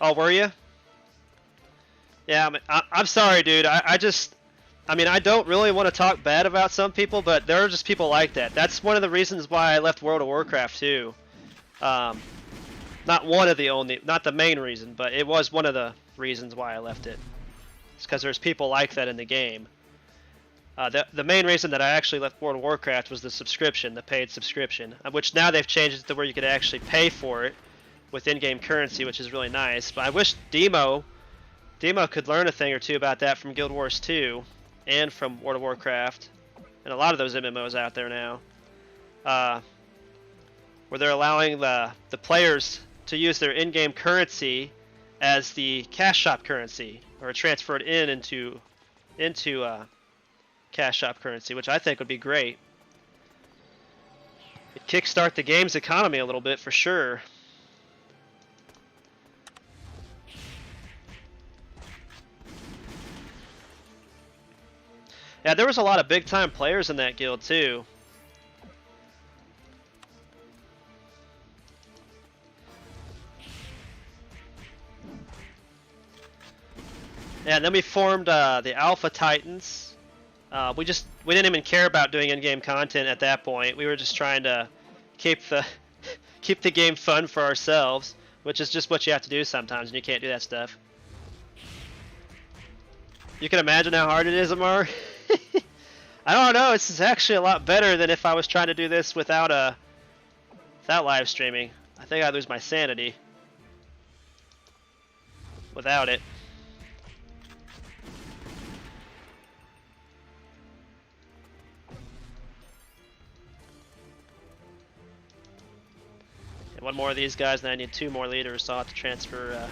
Oh, were you? Yeah, I'm sorry, dude. I mean, I don't really want to talk bad about some people, but there are just people like that. That's one of the reasons why I left World of Warcraft too. Not one of the only, not the main reason, but it was one of the reasons why I left it. It's because there's people like that in the game. The main reason that I actually left World of Warcraft was the subscription, the paid subscription, which now they've changed it to where you could actually pay for it with in-game currency, which is really nice. But I wish DMO could learn a thing or two about that from Guild Wars 2 and from World of Warcraft and a lot of those MMOs out there now, where they're allowing the players to use their in-game currency as the cash shop currency, or transfer it into cash shop currency, which I think would be great. It'd kickstart the game's economy a little bit for sure. Yeah, there was a lot of big-time players in that guild too. Yeah, and then we formed the Alpha Titans. We didn't even care about doing in-game content at that point. We were just trying to keep the game fun for ourselves, which is just what you have to do sometimes, and you can't do that stuff. You can imagine how hard it is, Amar. I don't know. This is actually a lot better than if I was trying to do this without live streaming. I think I'd lose my sanity without it. And one more of these guys, and I need 2 more leaders, so I'll have to transfer.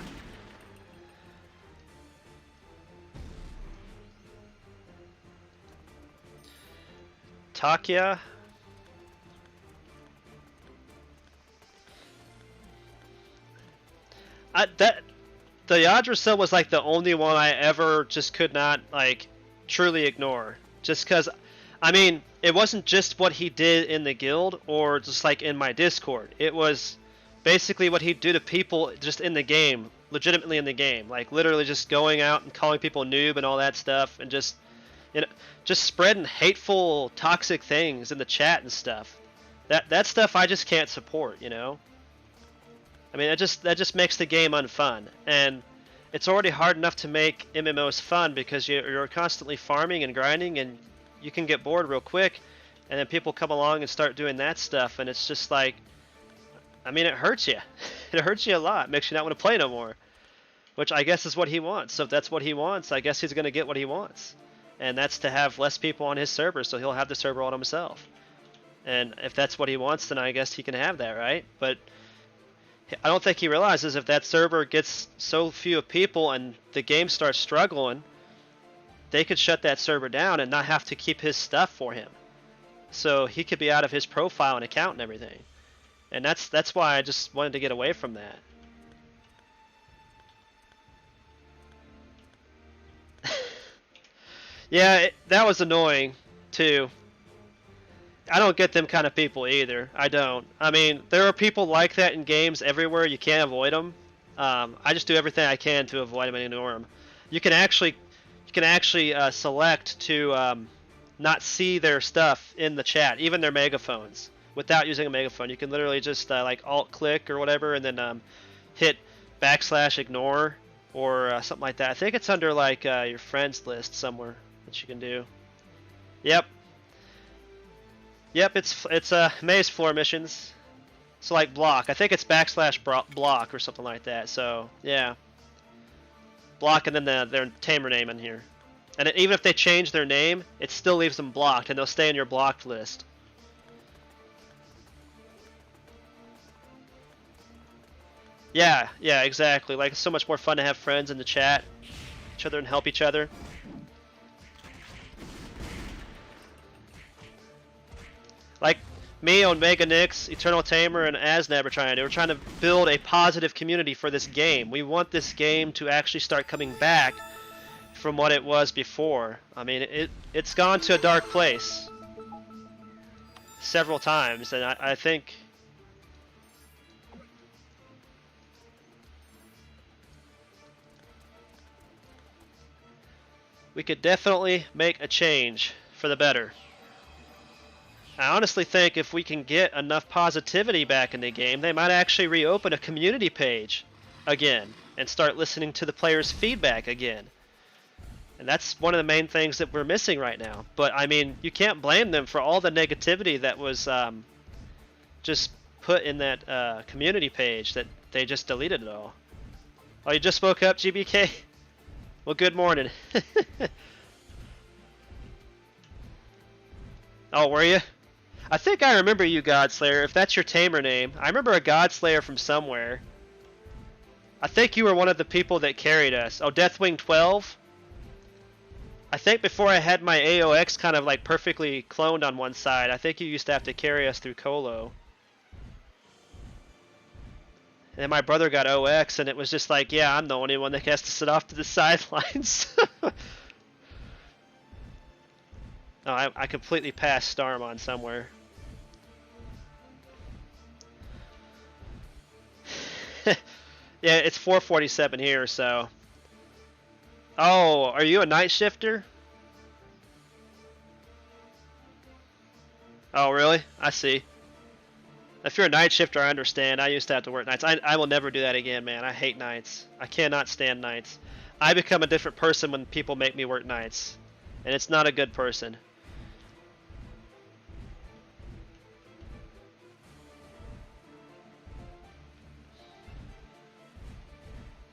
Takia. The Yggdrasil was like the only one I ever just could not like truly ignore. Just because, I mean, it wasn't just what he did in the guild or just like in my Discord. It was basically what he'd do to people just in the game, legitimately in the game. Like literally just going out and calling people noob and all that stuff, and just, you know, just spreading hateful, toxic things in the chat and stuff. That stuff I just can't support, you know. I mean, that just makes the game unfun. And it's already hard enough to make MMOs fun because you're constantly farming and grinding, and you can get bored real quick, and then people come along and start doing that stuff, and it's just like, I mean, it hurts you. It hurts you a lot. It makes you not want to play no more, which I guess is what he wants. So if that's what he wants, I guess he's going to get what he wants, and that's to have less people on his server, so he'll have the server all to himself. And if that's what he wants, then I guess he can have that, right? But I don't think he realizes if that server gets so few people and the game starts struggling, they could shut that server down and not have to keep his stuff for him. So he could be out of his profile and account and everything. And that's why I just wanted to get away from that. Yeah, that was annoying too. I don't get them kind of people either. I don't. I mean, there are people like that in games everywhere. You can't avoid them. I just do everything I can to avoid them and ignore them. You can actually select to not see their stuff in the chat, even their megaphones, without using a megaphone. You can literally just like alt-click or whatever, and then hit /ignore or something like that. I think it's under like your friends list somewhere that you can do. Yep. Yep, it's maze floor missions. So like block. I think it's /block or something like that. So yeah, block and then their Tamer name in here. And even if they change their name, it still leaves them blocked, and they'll stay in your blocked list. Yeah, exactly. Like, it's so much more fun to have friends in the chat, each other, and help each other. Like me, Omega Nyx, Eternal Tamer, and Asnab are trying to do. We're trying to build a positive community for this game. We want this game to actually start coming back from what it was before. I mean, it's gone to a dark place several times, and I think we could definitely make a change for the better. I honestly think if we can get enough positivity back in the game, they might actually reopen a community page again and start listening to the players' feedback again. And that's one of the main things that we're missing right now. But I mean, you can't blame them for all the negativity that was just put in that community page that they just deleted it all. Oh, you just spoke up, GBK? Well, good morning. Oh, were you? I think I remember you, Godslayer, if that's your Tamer name. I remember a Godslayer from somewhere. I think you were one of the people that carried us. Oh, Deathwing 12? I think before I had my AOX kind of like perfectly cloned on one side, I think you used to have to carry us through Colo. And then my brother got OX, and it was just like, yeah, I'm the only one that has to sit off to the sidelines. Oh, I completely passed Starmon somewhere. Yeah, it's 4:47 here, so. Oh, are you a night shifter? Oh, really? I see. If you're a night shifter, I understand. I used to have to work nights. I will never do that again, man. I hate nights. I cannot stand nights. I become a different person when people make me work nights. And it's not a good person.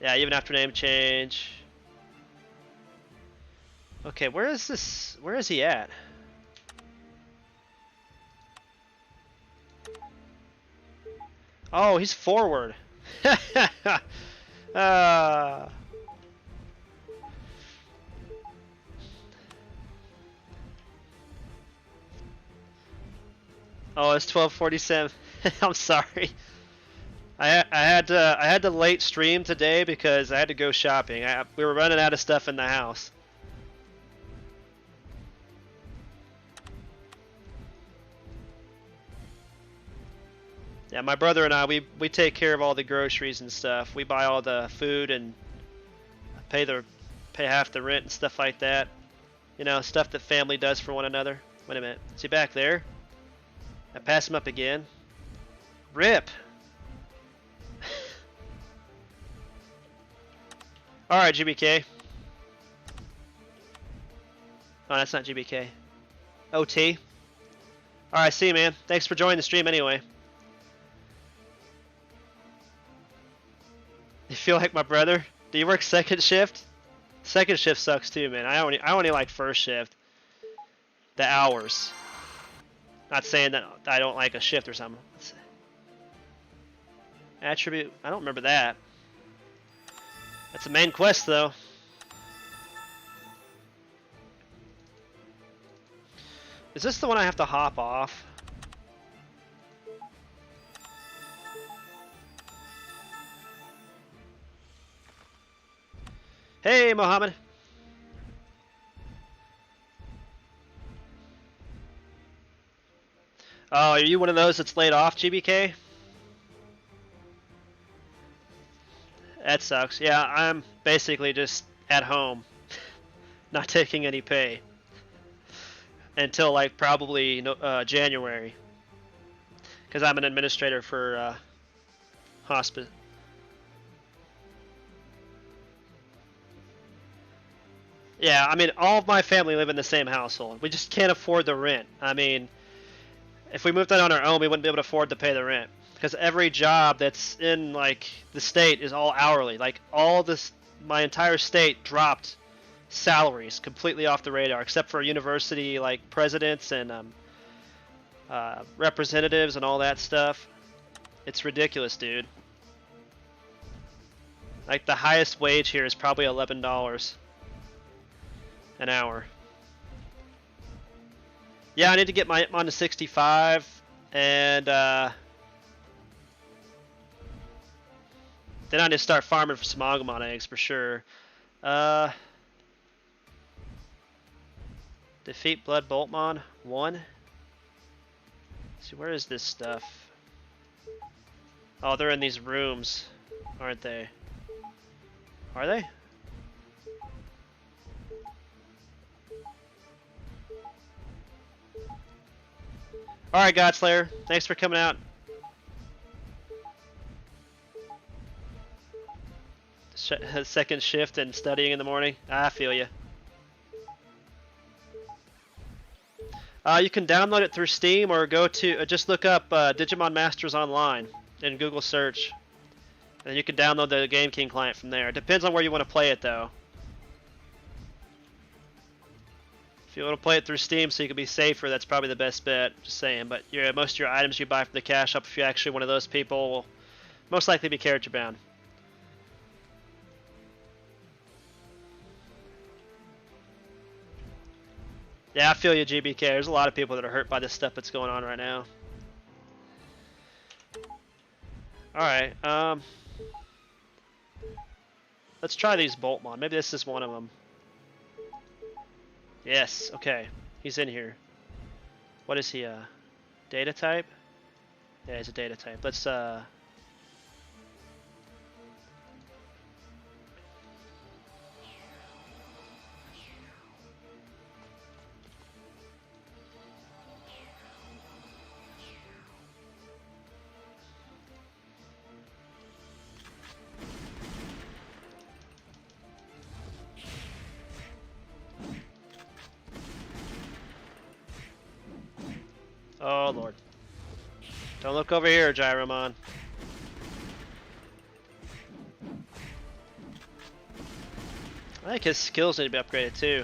Yeah, even after name change. Okay, where is this? Where is he at? Oh, he's forward. Oh, it's 12:47. I'm sorry. I had to late stream today because I had to go shopping. We were running out of stuff in the house. Yeah, my brother and I, we take care of all the groceries and stuff. We buy all the food and pay half the rent and stuff like that. You know, stuff that family does for one another. Wait a minute, is he back there? I pass him up again. RIP. All right, GBK. Oh, that's not GBK. OT. All right, see you, man. Thanks for joining the stream anyway. You feel like my brother? Do you work second shift? Second shift sucks too, man. I only like first shift. The hours. Not saying that I don't like a shift or something. Attribute. I don't remember that. That's a main quest though. Is this the one I have to hop off? Hey, Mohammed. Oh, are you one of those that's laid off, GBK? That sucks. Yeah, I'm basically just at home, not taking any pay until like probably January, because I'm an administrator for hospice. Yeah, I mean, all of my family live in the same household. We just can't afford the rent. I mean, if we moved out on our own, we wouldn't be able to afford to pay the rent. Because every job that's in, like, the state is all hourly. Like, all this, my entire state dropped salaries completely off the radar, except for university, like, presidents and representatives and all that stuff. It's ridiculous, dude. Like, the highest wage here is probably $11 an hour. Yeah, I need to get my on to 65, and then I need to start farming for some Omegamon eggs for sure. Defeat Blood Boltmon 1. Let's see, where is this stuff? Oh, they're in these rooms, aren't they? Are they? Alright, Godslayer. Thanks for coming out. Second shift and studying in the morning. I feel you. You can download it through Steam or go to just look up Digimon Masters Online in Google search, and you can download the Game King client from there. It depends on where you want to play it, though. If you want to play it through Steam so you can be safer, that's probably the best bet. Just saying. But most of your items you buy from the cash shop, if you're actually one of those people, will most likely be character bound. Yeah, I feel you, GBK. There's a lot of people that are hurt by this stuff that's going on right now. Alright, let's try these Boltmon. Maybe this is one of them. Yes, okay. He's in here. What is he, data type? Yeah, he's a data type. Let's, oh, Lord. Don't look over here, Gyromon. I think his skills need to be upgraded, too.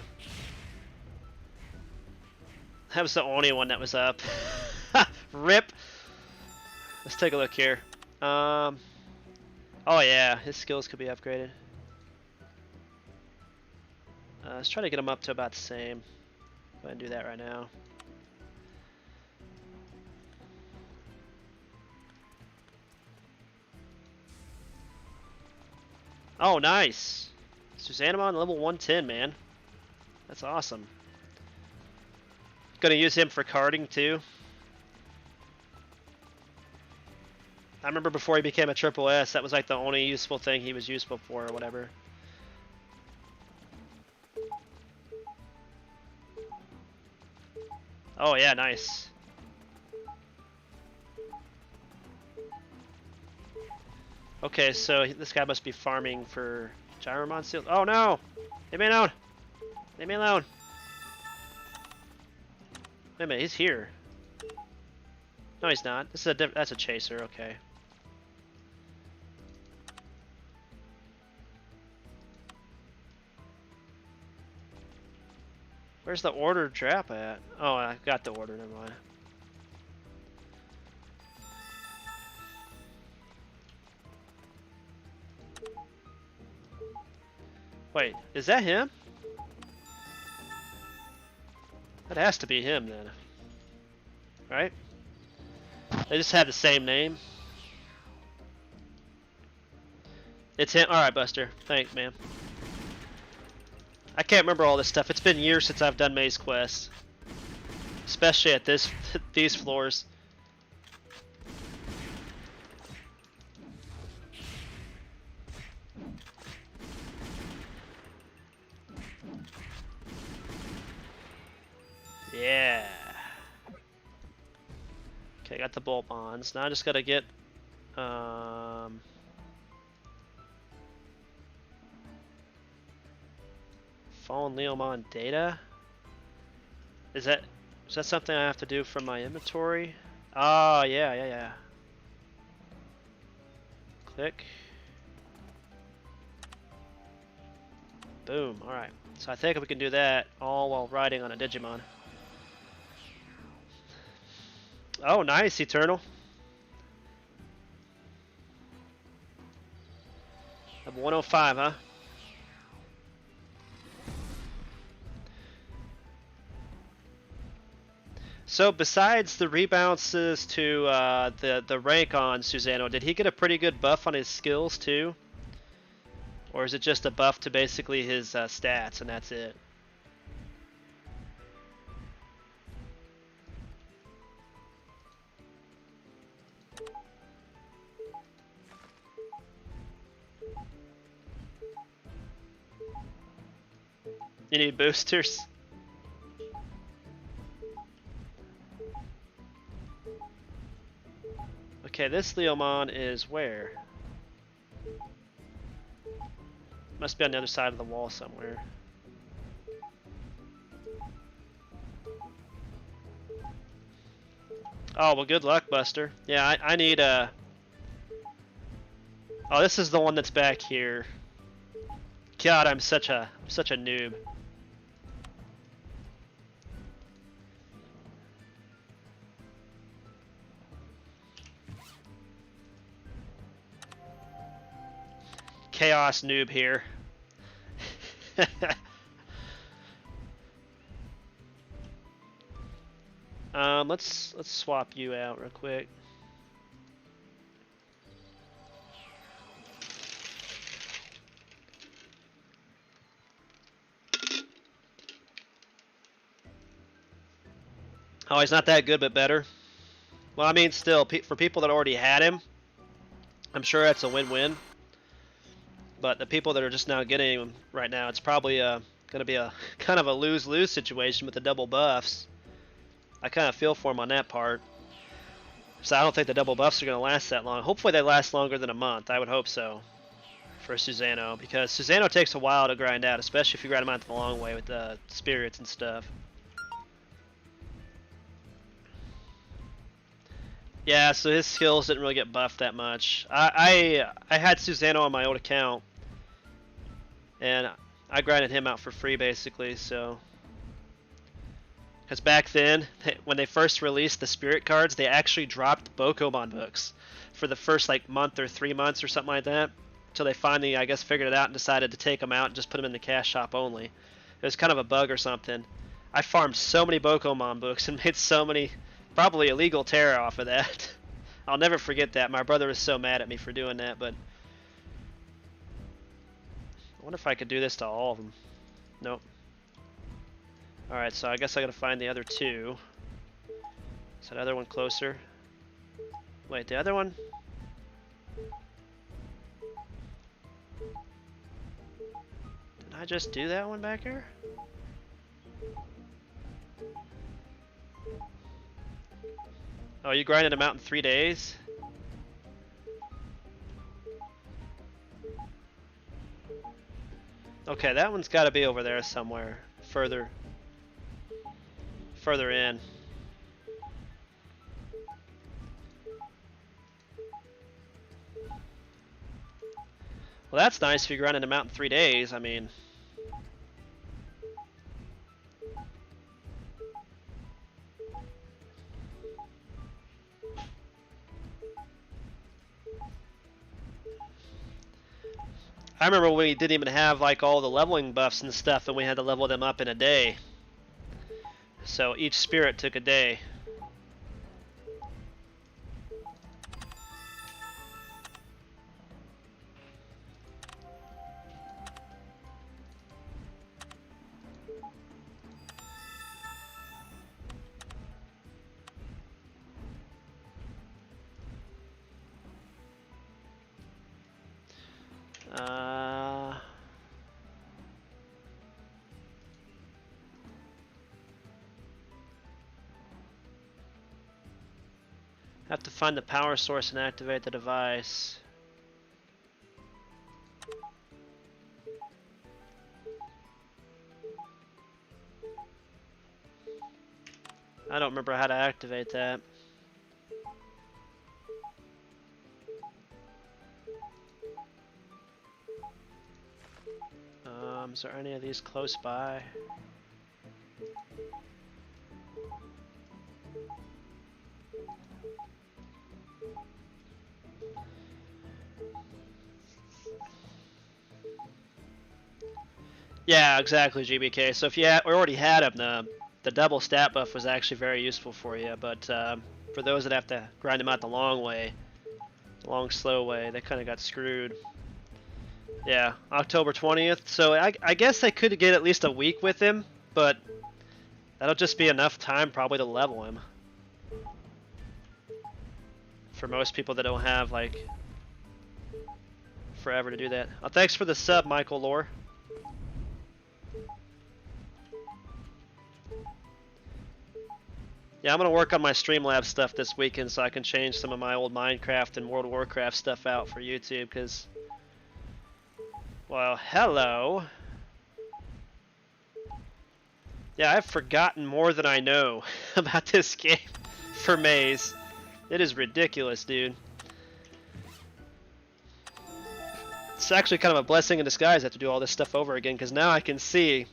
That was the only one that was up. RIP! Let's take a look here. Oh, yeah. His skills could be upgraded. Let's try to get him up to about the same. Go ahead and do that right now. Oh, nice! Susanamon level 110, man. That's awesome. Gonna use him for carding, too. I remember before he became a triple S, that was like the only useful thing he was useful for or whatever. Oh yeah, nice. Okay, so this guy must be farming for Gyromon sealed. Oh no! Leave me alone! Leave me alone! Wait a minute, he's here. No, he's not. This is that's a chaser. Okay. Where's the order trap at? Oh, I got the order. Never mind. Wait, is that him? That has to be him then. Right? They just have the same name. It's him. Alright, Buster. Thanks, man. I can't remember all this stuff. It's been years since I've done Maze Quest. Especially at these floors. Yeah. Okay, got the bolt bonds. Now I just gotta get fallen Leomon data. Is that something I have to do from my inventory? Oh yeah. Click. Boom. All right. So I think we can do that all while riding on a Digimon. Oh, nice, Eternal. Level 105, huh? So besides the rebounces to the rank on Susano, did he get a pretty good buff on his skills too? Or is it just a buff to basically his stats and that's it? You need boosters? Okay, this Leomon is where? Must be on the other side of the wall somewhere. Oh, well, good luck, Buster. Yeah, I need a... Oh, this is the one that's back here. God, I'm such a noob. Chaos noob here. Let's swap you out real quick. Oh, he's not that good, but better. Well, I mean, still, for people that already had him, I'm sure that's a win-win. But the people that are just now getting him right now, it's probably going to be a kind of a lose-lose situation with the double buffs. I kind of feel for him on that part. So I don't think the double buffs are going to last that long. Hopefully they last longer than a month. I would hope so for Susano, because Susano takes a while to grind out, especially if you grind him out the long way with the spirits and stuff. Yeah, so his skills didn't really get buffed that much. I had Susano on my old account, and I grinded him out for free basically. So, because back then, when they first released the spirit cards, they actually dropped Bokomon books for the first like month or 3 months or something like that, until they finally, I guess, figured it out and decided to take them out and just put them in the cash shop only. It was kind of a bug or something. I farmed so many Bokomon books and made so many, probably illegal terror off of that. I'll never forget that. My brother was so mad at me for doing that, but I wonder if I could do this to all of them. Nope. Alright, so I guess I gotta find the other two. Is that other one closer? Wait, the other one? Did I just do that one back here? Oh, you grinded them out in 3 days? Okay, that one's got to be over there somewhere, further in. Well, that's nice if you grind in the mountain 3 days. I mean, I remember when we didn't even have like all the leveling buffs and stuff, and we had to level them up in a day. So each spirit took a day. Have to find the power source and activate the device. I don't remember how to activate that. Is there any of these close by? Yeah, exactly, GBK. So if you already had them, the double stat buff was actually very useful for you. But for those that have to grind them out the long way, the long, slow way, they kind of got screwed. Yeah, October 20th. So I guess they could get at least a week with him, but that'll just be enough time probably to level him. For most people that don't have like forever to do that. Oh, thanks for the sub, Michael Lore. Yeah, I'm going to work on my Streamlabs stuff this weekend so I can change some of my old Minecraft and World of Warcraft stuff out for YouTube, because, well, hello. Yeah, I've forgotten more than I know about this game for Maze. It is ridiculous, dude. It's actually kind of a blessing in disguise I have to do all this stuff over again, because now I can see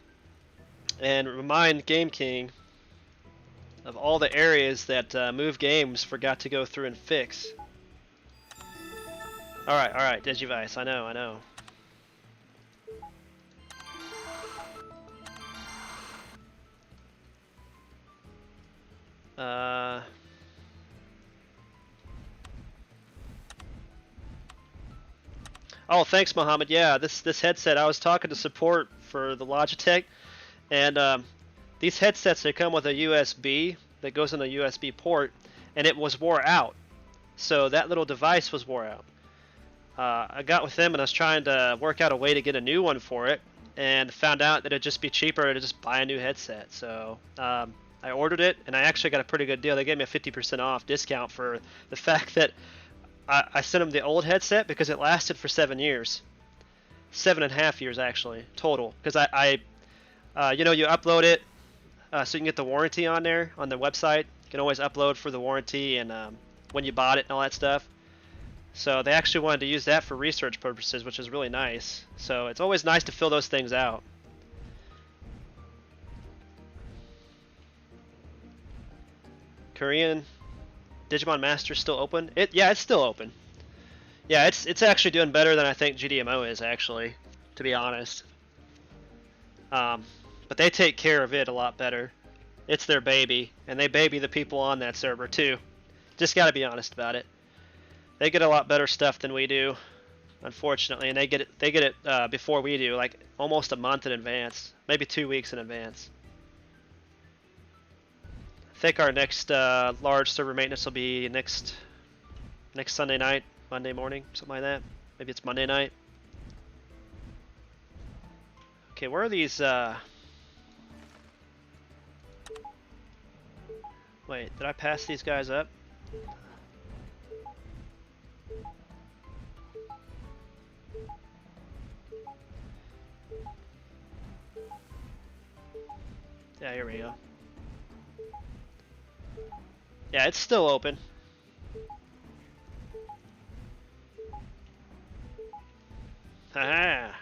and remind Game King of all the areas that Move Games forgot to go through and fix. Alright, Digivice, I know. Oh, thanks, Mohammed. Yeah, this headset, I was talking to support for the Logitech, and these headsets, they come with a USB that goes in a USB port, and it was wore out. So that little device was wore out. I got with them and I was trying to work out a way to get a new one for it, and found out that it'd just be cheaper to just buy a new headset. So I ordered it, and I actually got a pretty good deal. They gave me a 50% off discount for the fact that I sent them the old headset because it lasted for 7 years. 7.5 years actually, total. Because you know, you upload it so you can get the warranty on there, on the website. You can always upload for the warranty and when you bought it and all that stuff. So they actually wanted to use that for research purposes, which is really nice. So it's always nice to fill those things out. Korean Digimon Master still open? Yeah, it's still open. Yeah, it's actually doing better than I think GDMO is, actually, to be honest. But they take care of it a lot better. It's their baby, and they baby the people on that server too. Just gotta be honest about it. They get a lot better stuff than we do, unfortunately, and they get it before we do, like almost a month in advance, maybe 2 weeks in advance. I think our next large server maintenance will be next Sunday night, Monday morning, something like that. Maybe it's Monday night. Okay, where are these? Wait, did I pass these guys up? Yeah, here we go. Yeah, it's still open. Haha.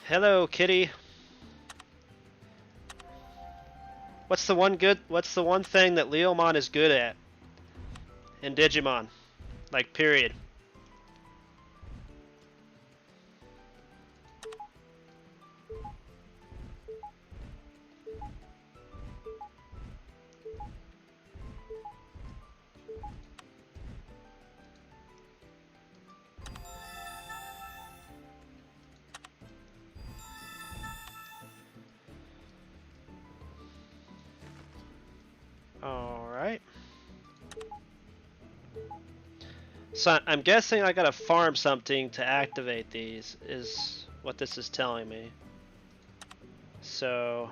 Hello, kitty. What's the one thing that Leomon is good at in Digimon? Like, period. Alright. So I'm guessing I gotta farm something to activate these, is what this is telling me. So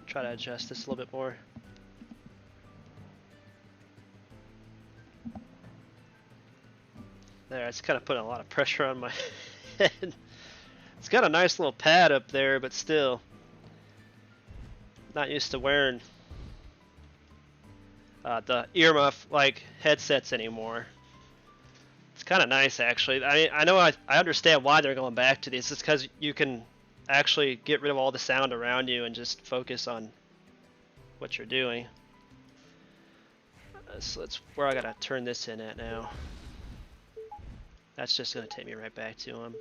try to adjust this a little bit more. There, it's kind of putting a lot of pressure on my head. It's got a nice little pad up there, but still not used to wearing the earmuff like headsets anymore. It's kind of nice, actually. I know I understand why they're going back to these. It's because you can actually get rid of all the sound around you and just focus on what you're doing. So that's where I gotta turn this in at now. That's just gonna take me right back to him.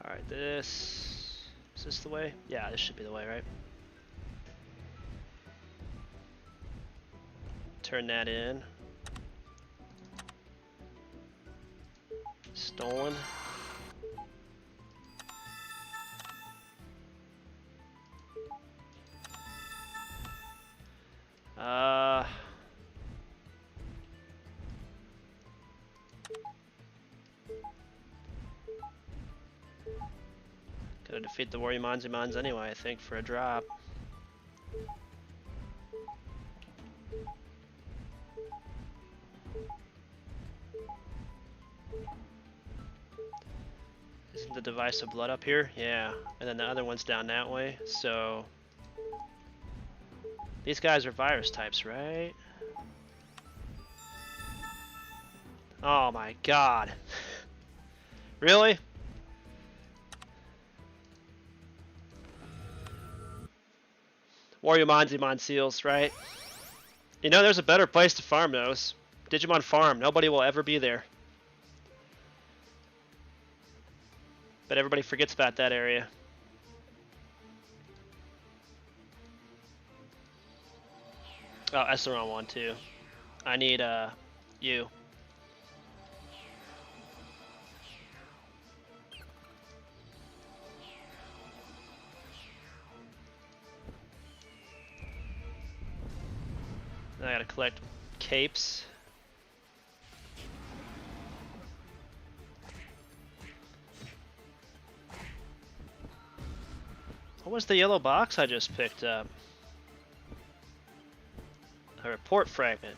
Alright, is this the way? Yeah, this should be the way, right? Turn that in. Stolen. Gotta defeat the Warrior-Monzimons anyway, I think, for a drop. Isn't the device of blood up here? Yeah, and then the other one's down that way, so... These guys are virus types, right? Oh my god. Really? Warrior-Monzimon seals, right? You know, there's a better place to farm those. Digimon Farm. Nobody will ever be there. But everybody forgets about that area. Oh, that's the wrong one too. I need you. I gotta collect capes. What was the yellow box I just picked up? A report fragment.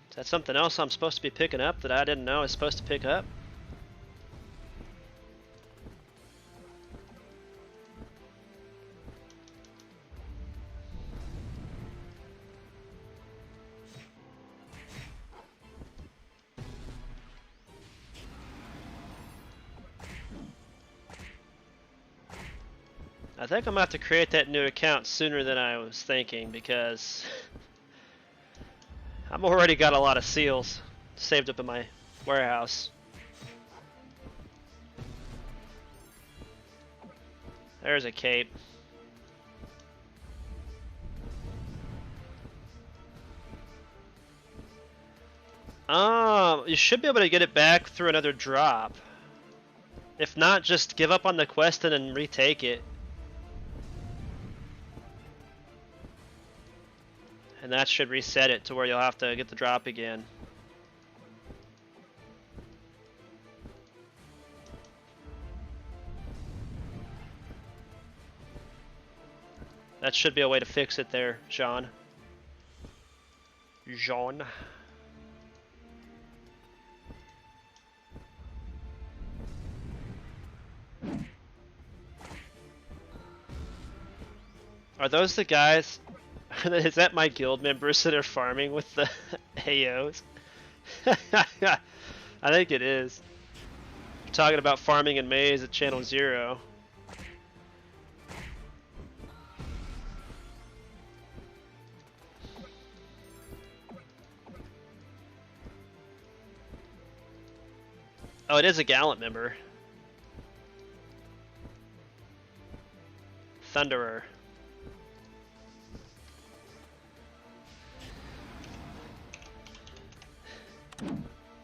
Is that something else I'm supposed to be picking up that I didn't know I was supposed to pick up? I think I'm gonna have to create that new account sooner than I was thinking because I've already got a lot of seals saved up in my warehouse. There's a cape. You should be able to get it back through another drop. If not, just give up on the quest and then retake it. And that should reset it to where you'll have to get the drop again. That should be a way to fix it there, Jean. Jean. Are those the guys? Is that my guild members that are farming with the AOs? I think it is. We're talking about farming in maize at channel 0. Oh, it is a gallant member. Thunderer.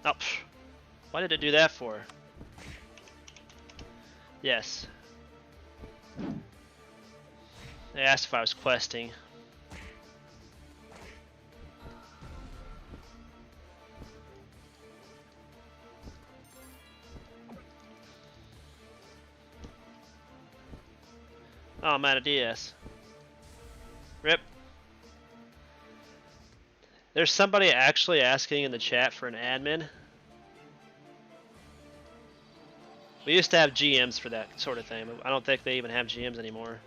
Oh, why did it do that for? Yes. They asked if I was questing. Oh, I'm out of DS. Rip. There's somebody actually asking in the chat for an admin. We used to have GMs for that sort of thing. I don't think they even have GMs anymore.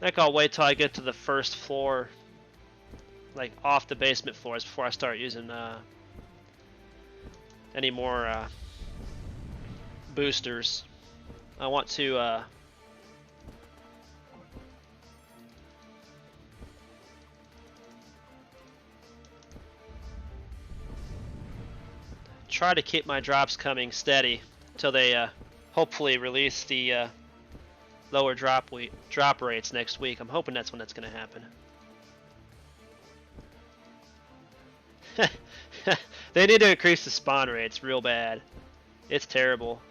I think I'll wait till I get to the first floor, like off the basement floors, before I start using any more boosters. I want to try to keep my drops coming steady until they hopefully release the lower drop rates next week. I'm hoping that's when that's going to happen. They need to increase the spawn rates real bad. It's terrible.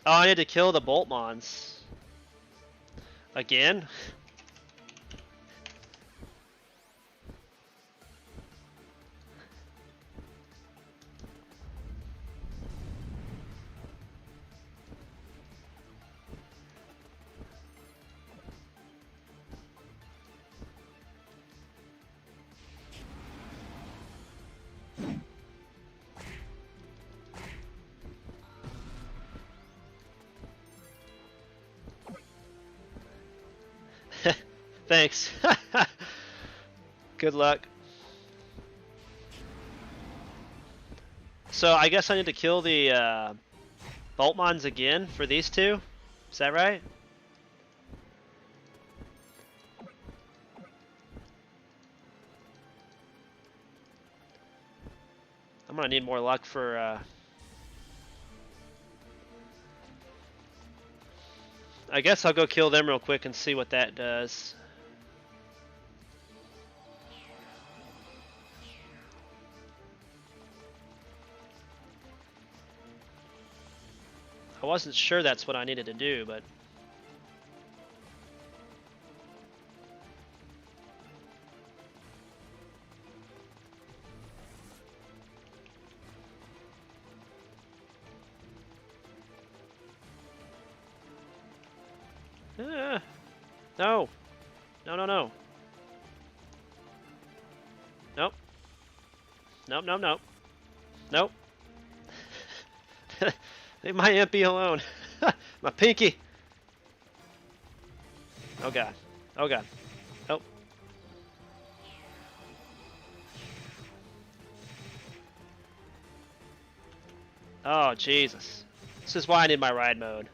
Oh, I need to kill the Boltmons. Again? Thanks. Good luck. So I guess I need to kill the Boltmons again for these two? Is that right? I'm gonna need more luck for I guess I'll go kill them real quick and see what that does. I wasn't sure that's what I needed to do, but No. No, no, no. Nope. Nope, nope, nope. Nope. Leave my MP alone. My pinky. Oh god. Oh god. Nope. Oh Jesus. This is why I need my ride mode.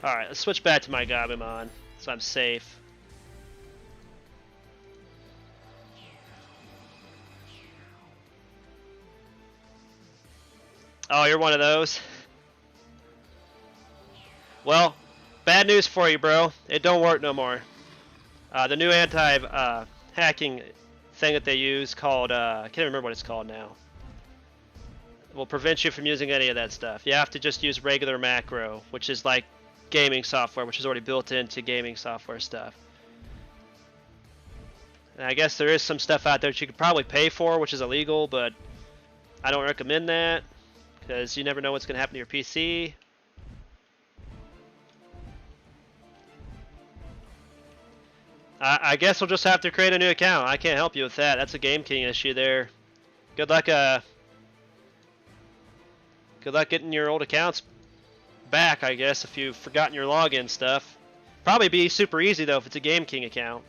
Alright, let's switch back to my Gabumon, so I'm safe. Oh, you're one of those? Well, bad news for you, bro. It don't work no more. The new anti-hacking thing that they use called, I can't remember what it's called now, will prevent you from using any of that stuff. You have to just use regular macro, which is like gaming software, which is already built into gaming software stuff. And I guess there is some stuff out there that you could probably pay for, which is illegal, but I don't recommend that because you never know what's going to happen to your PC. I guess we'll just have to create a new account. I can't help you with that. That's a Game King issue there. Good luck getting your old accounts back, I guess, if you've forgotten your login stuff. Probably be super easy though if it's a Game King account.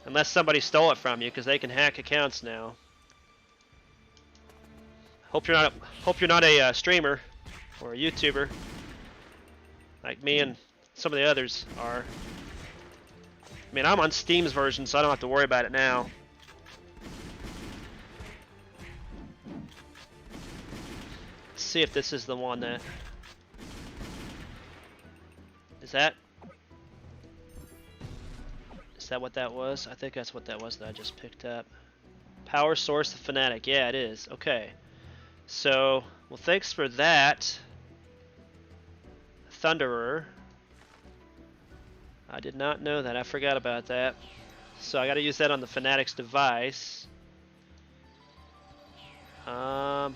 Unless somebody stole it from you, because they can hack accounts now. Hope you're not a streamer or a YouTuber like me and some of the others are. I mean, I'm on Steam's version, so I don't have to worry about it now. Let's see if this is the one that... Is that what that was? I think that's what that was that I just picked up. Power source, the Fanatic. Yeah, it is. Okay. So, well, thanks for that, Thunderer. I did not know that. I forgot about that. So I got to use that on the Fanatic's device. While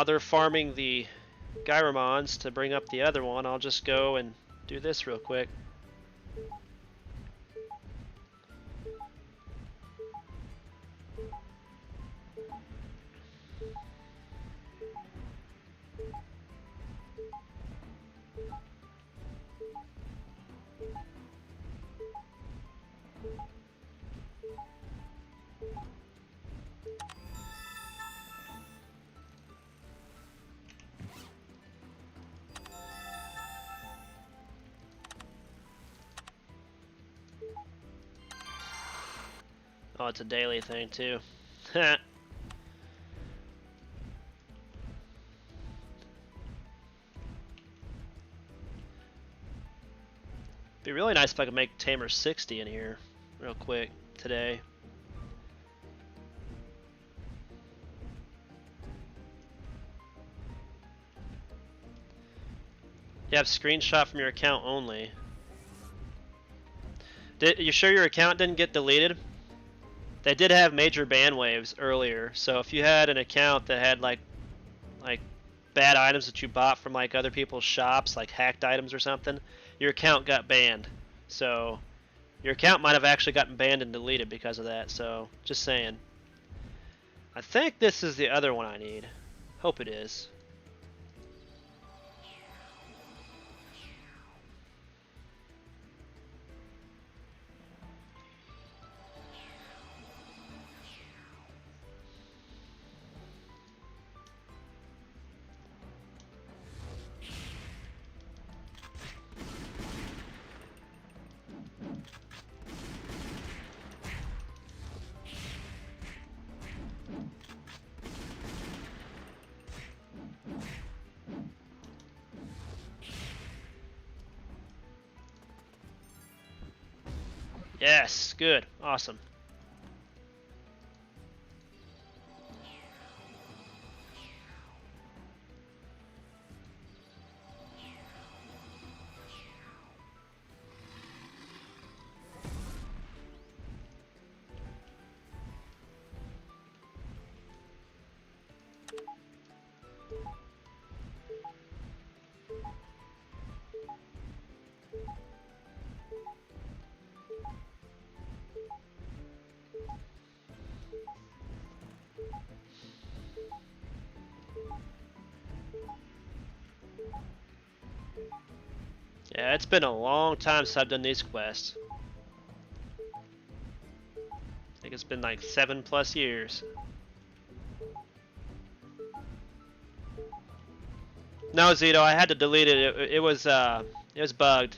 they're farming the Gyromons to bring up the other one, I'll just go and do this real quick. Oh, it's a daily thing too. Be really nice if I could make Tamer 60 in here real quick today. You have screenshot from your account only. You sure your account didn't get deleted? They did have major ban waves earlier, so if you had an account that had like bad items that you bought from like other people's shops, like hacked items or something, your account got banned. So your account might have actually gotten banned and deleted because of that. So just saying. I think this is the other one I need. Hope it is. Yes, good, awesome. Yeah, it's been a long time since I've done these quests. I think it's been like 7+ years. No, Zito, I had to delete it. It was bugged.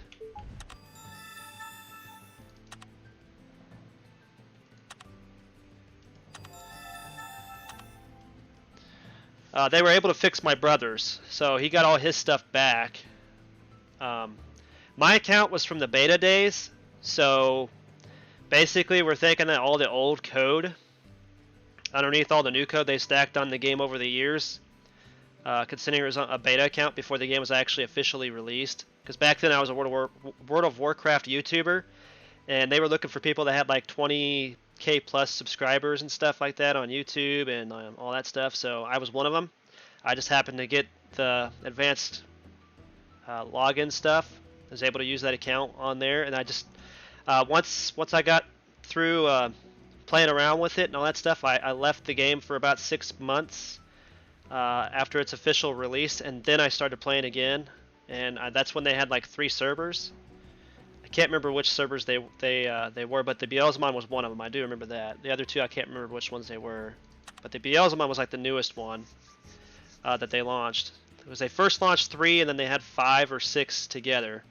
They were able to fix my brother's, so he got all his stuff back. My account was from the beta days, so basically we're thinking that all the old code underneath all the new code they stacked on the game over the years, considering it was a beta account before the game was actually officially released. Because back then I was a World of Warcraft YouTuber, and they were looking for people that had like 20K plus subscribers and stuff like that on YouTube and all that stuff. So I was one of them. I just happened to get the advanced login stuff. I was able to use that account on there, and I just once I got through playing around with it and all that stuff, I left the game for about 6 months after its official release, and then I started playing again, and that's when they had like 3 servers. I can't remember which servers they were, but the Beelzemon was one of them. I do remember that. The other 2, I can't remember which ones they were, but the Beelzemon was like the newest one that they launched. It was they first launched 3, and then they had 5 or 6 together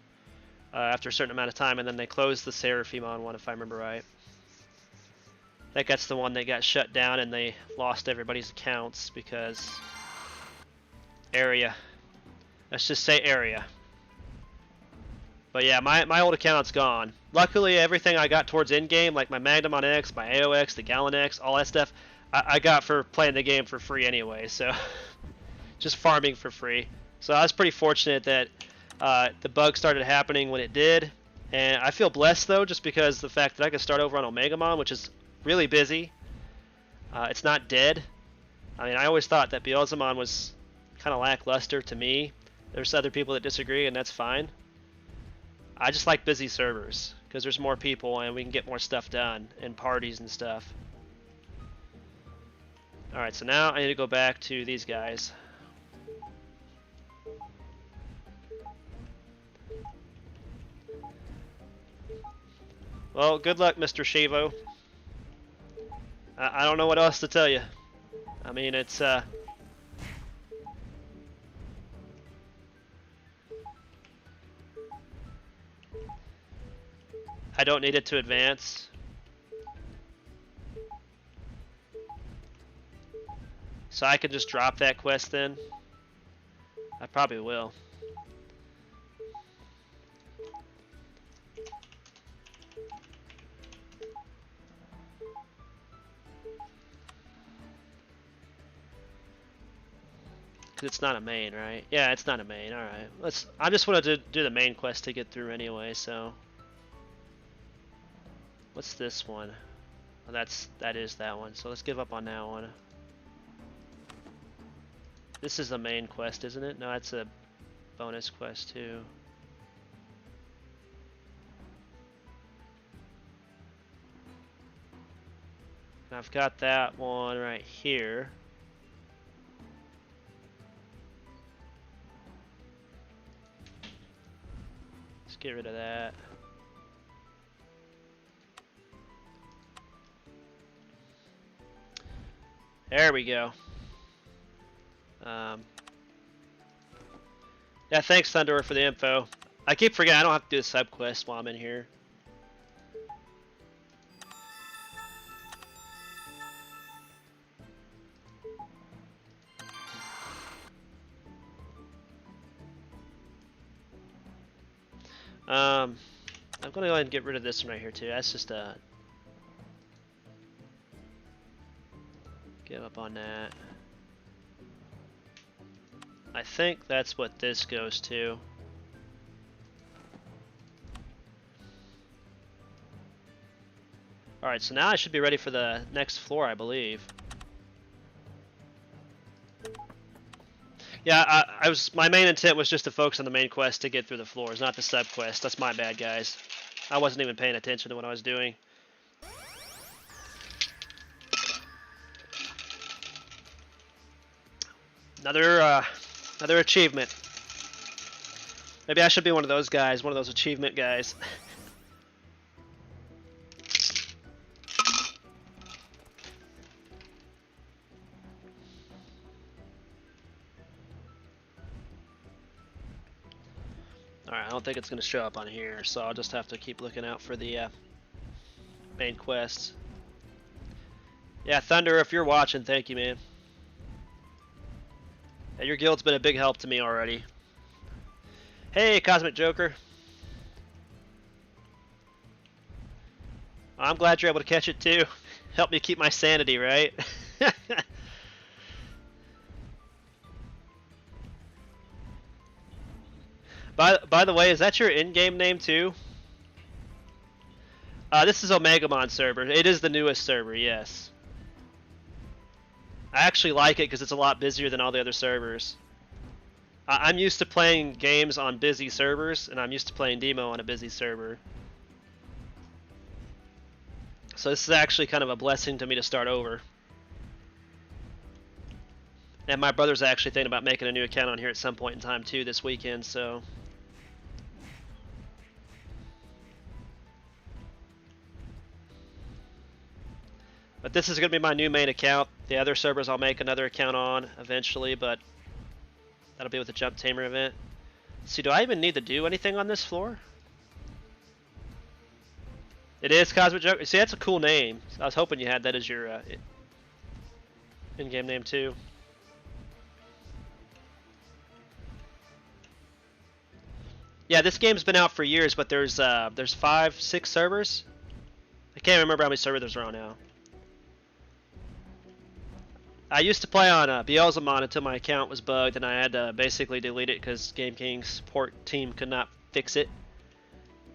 after a certain amount of time, and then they closed the Seraphimon one, if I remember right. I think that's the one that got shut down, and they lost everybody's accounts because area. Let's just say area. But yeah, my old account's gone. Luckily, everything I got towards in-game, like my Magnumon X, my AOX, the Gallon X, all that stuff, I got for playing the game for free anyway, so just farming for free. So I was pretty fortunate that the bug started happening when it did, and I feel blessed though, just because the fact that I could start over on Omegamon, which is really busy. It's not dead. I mean, I always thought that Beelzemon was kind of lackluster to me. There's other people that disagree, and that's fine. I just like busy servers because there's more people and we can get more stuff done and parties and stuff. Alright, so now I need to go back to these guys. Well, good luck, Mr. Shivo. I don't know what else to tell you. I mean, it's I don't need it to advance. So I could just drop that quest then. I probably will. Cause it's not a main, right? Yeah, it's not a main. All right. I just wanted to do the main quest to get through anyway. So, what's this one? Well, that is that one. So let's give up on that one. This is the main quest, isn't it? No, it's a bonus quest too. And I've got that one right here. Let's get rid of that. There we go. Yeah, thanks Thunder for the info. I keep forgetting I don't have to do the sub quest while I'm in here. I'm gonna go ahead and get rid of this one right here too. That's just a give up on that. I think that's what this goes to. Alright, so now I should be ready for the next floor, I believe. Yeah, my main intent was just to focus on the main quest to get through the floors, not the sub quest. That's my bad, guys. I wasn't even paying attention to what I was doing. Another achievement. Maybe I should be one of those guys, one of those achievement guys. Alright, I don't think it's going to show up on here, so I'll just have to keep looking out for the main quests. Yeah, Thunder, if you're watching, thank you, man. Yeah, your guild's been a big help to me already. Hey, Cosmic Joker. I'm glad you're able to catch it too. Help me keep my sanity, right? By the way, is that your in-game name too? This is Omegamon server. It is the newest server, yes. I actually like it because it's a lot busier than all the other servers. I'm used to playing games on busy servers, and I'm used to playing DMO on a busy server. So this is actually kind of a blessing to me to start over. And my brother's actually thinking about making a new account on here at some point in time too this weekend, so... But this is going to be my new main account. The other servers I'll make another account on eventually, but that'll be with the Jump Tamer event. See, do I even need to do anything on this floor? It is Cosmic Joker. See, that's a cool name. I was hoping you had that as your in-game name too. Yeah, this game's been out for years, but there's 5, 6 servers. I can't remember how many servers there's around now. I used to play on Beelzemon until my account was bugged, and I had to basically delete it because Game King's support team could not fix it.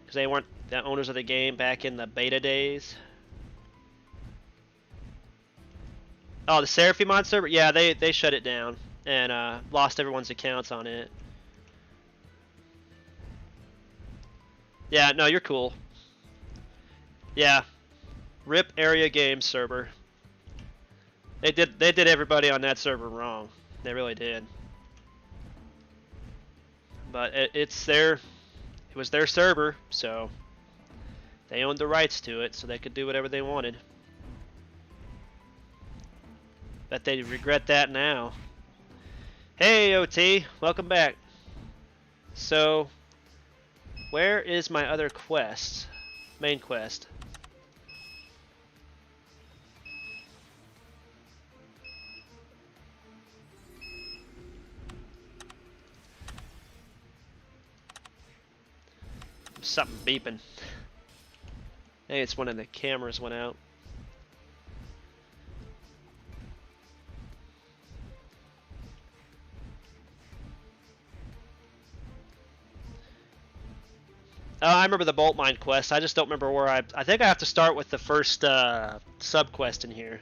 Because they weren't the owners of the game back in the beta days. Oh, the Seraphimon server? Yeah, they shut it down and lost everyone's accounts on it. Yeah, no, you're cool. Yeah. RIP Area Games server. They did everybody on that server wrong. They really did. But it was their server, so they owned the rights to it, so they could do whatever they wanted. Bet they regret that now. Hey OT, welcome back. So, where is my other quest? Main quest. Something beeping. Hey, it's one of the cameras went out. I remember the Bolt Mine quest. I just don't remember where I think I have to start with the first sub quest in here.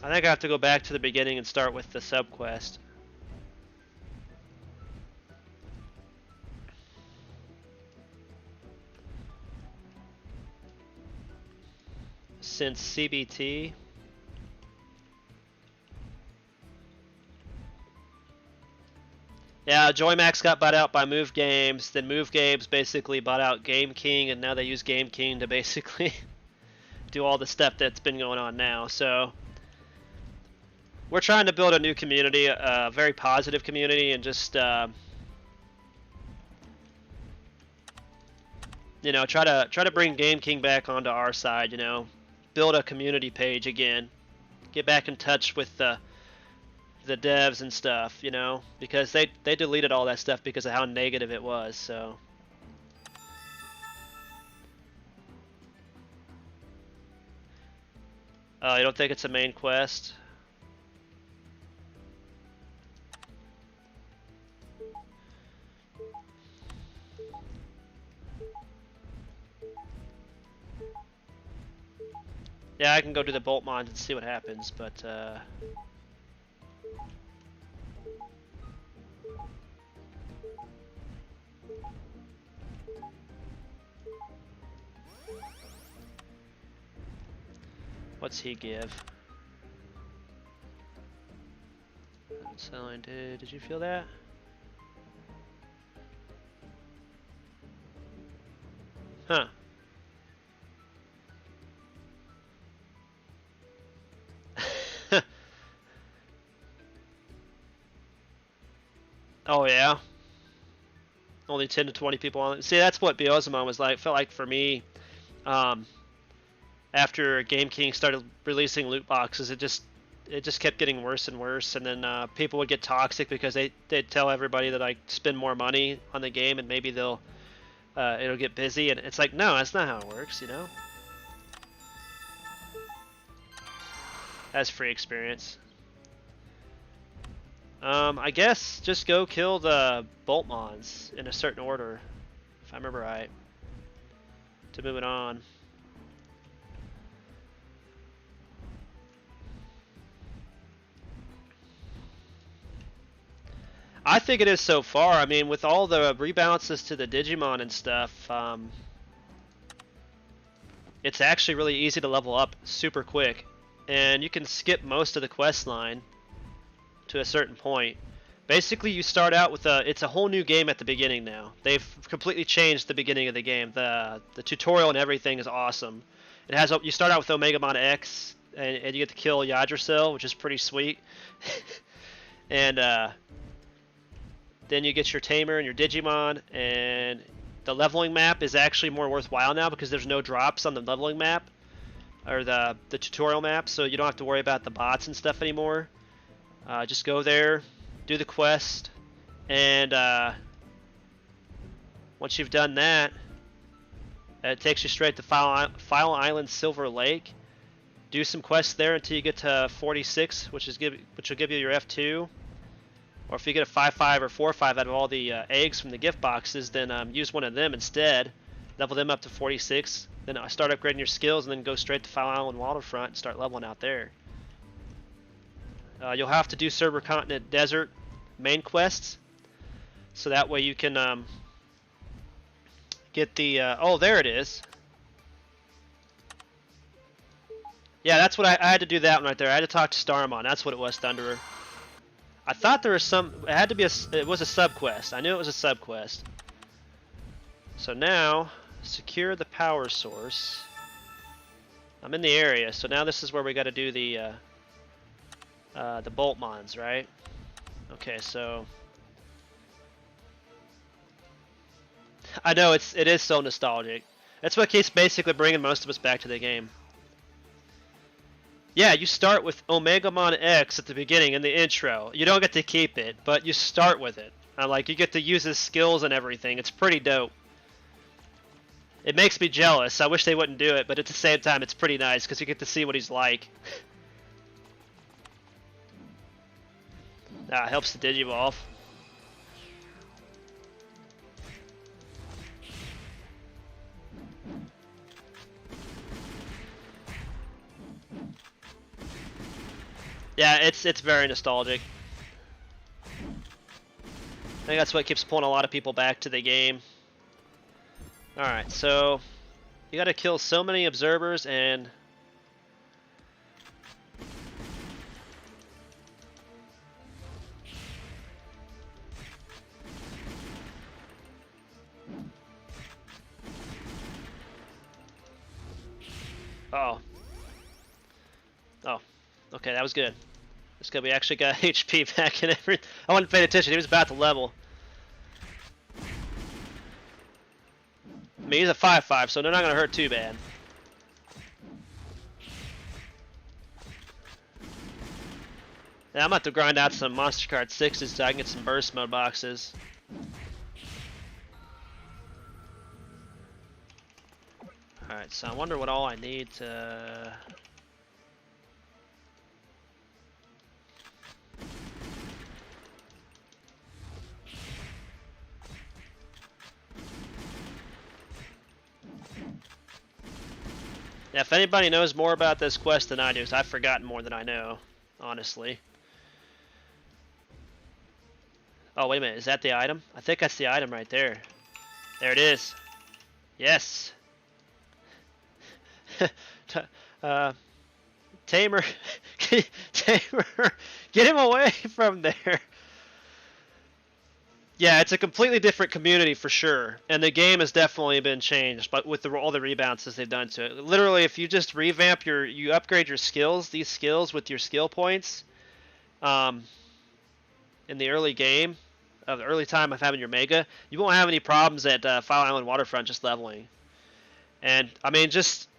I think I have to go back to the beginning and start with the sub quest. Since CBT. Yeah, Joymax got bought out by Move Games, then Move Games basically bought out Game King, and now they use Game King to basically do all the stuff that's been going on now. So we're trying to build a new community, a very positive community, and just you know, try to bring Game King back onto our side. You know, build a community page again, get back in touch with the devs and stuff, you know, because they deleted all that stuff because of how negative it was. So you don't think it's a main quest? Yeah, I can go to the Bolt Mines and see what happens, but what's he give? So, did you feel that? Huh. Oh yeah. Only 10 to 20 people on it. See, that's what Omegamon was like. Felt like for me, um, after Game King started releasing loot boxes, it just kept getting worse and worse. And then people would get toxic because they'd tell everybody that I spend more money on the game and maybe it'll get busy. And it's like, no, that's not how it works, you know. That's free experience. I guess just go kill the Boltmons in a certain order, if I remember right, to move it on. I think it is so far. I mean, with all the rebalances to the Digimon and stuff, it's actually really easy to level up super quick. And you can skip most of the quest line to a certain point. Basically, you start out with it's a whole new game at the beginning now. They've completely changed the beginning of the game. The tutorial and everything is awesome. It has you start out with Omegamon X, and you get to kill Yggdrasil, which is pretty sweet. And then you get your Tamer and your Digimon, and the leveling map is actually more worthwhile now because there's no drops on the leveling map or the tutorial map, so you don't have to worry about the bots and stuff anymore. Just go there, do the quest, and once you've done that, it takes you straight to File Island Silver Lake. Do some quests there until you get to 46, which will give you your F2. Or if you get a 5-5 or 4-5 out of all the eggs from the gift boxes, then use one of them instead. Level them up to 46. Then start upgrading your skills, and then go straight to File Island Waterfront and start leveling out there. You'll have to do Server Continent Desert main quests, so that way you can get the... oh, there it is. Yeah, that's what I had to do that one right there. I had to talk to Starmon. That's what it was, Thunderer. I thought there was some... It had to be it was a sub-quest. I knew it was a sub-quest. So now, secure the power source. I'm in the area, so now this is where we got to do the Boltmons, right? Okay, so... I know, it is so nostalgic. That's what keeps basically bringing most of us back to the game. Yeah, you start with Omegamon X at the beginning in the intro. You don't get to keep it, but you start with it. Like, you get to use his skills and everything. It's pretty dope. It makes me jealous. I wish they wouldn't do it, but at the same time, it's pretty nice because you get to see what he's like. Helps the Digivolve. Yeah, it's very nostalgic. I think that's what keeps pulling a lot of people back to the game. Alright, so you gotta kill so many observers and... Uh-oh. Oh. Okay, that was good. It's good. We actually got HP back and everything. I wasn't paying attention. He was about to level. I mean, he's a 5-5, so they're not going to hurt too bad. Yeah, I'm about to grind out some Monster Card 6s so I can get some Burst Mode boxes. Alright, so I wonder what all I need to... Yeah, if anybody knows more about this quest than I do, because I've forgotten more than I know, honestly. Oh, wait a minute. Is that the item? I think that's the item right there. There it is. Yes. Tamer. Tamer. Get him away from there. Yeah, it's a completely different community for sure, and the game has definitely been changed. But with all the rebounces they've done to it, literally, if you just revamp you upgrade your skills, these skills with your skill points, um, in the early game, of the early time of having your mega, you won't have any problems at File Island Waterfront just leveling. And I mean, just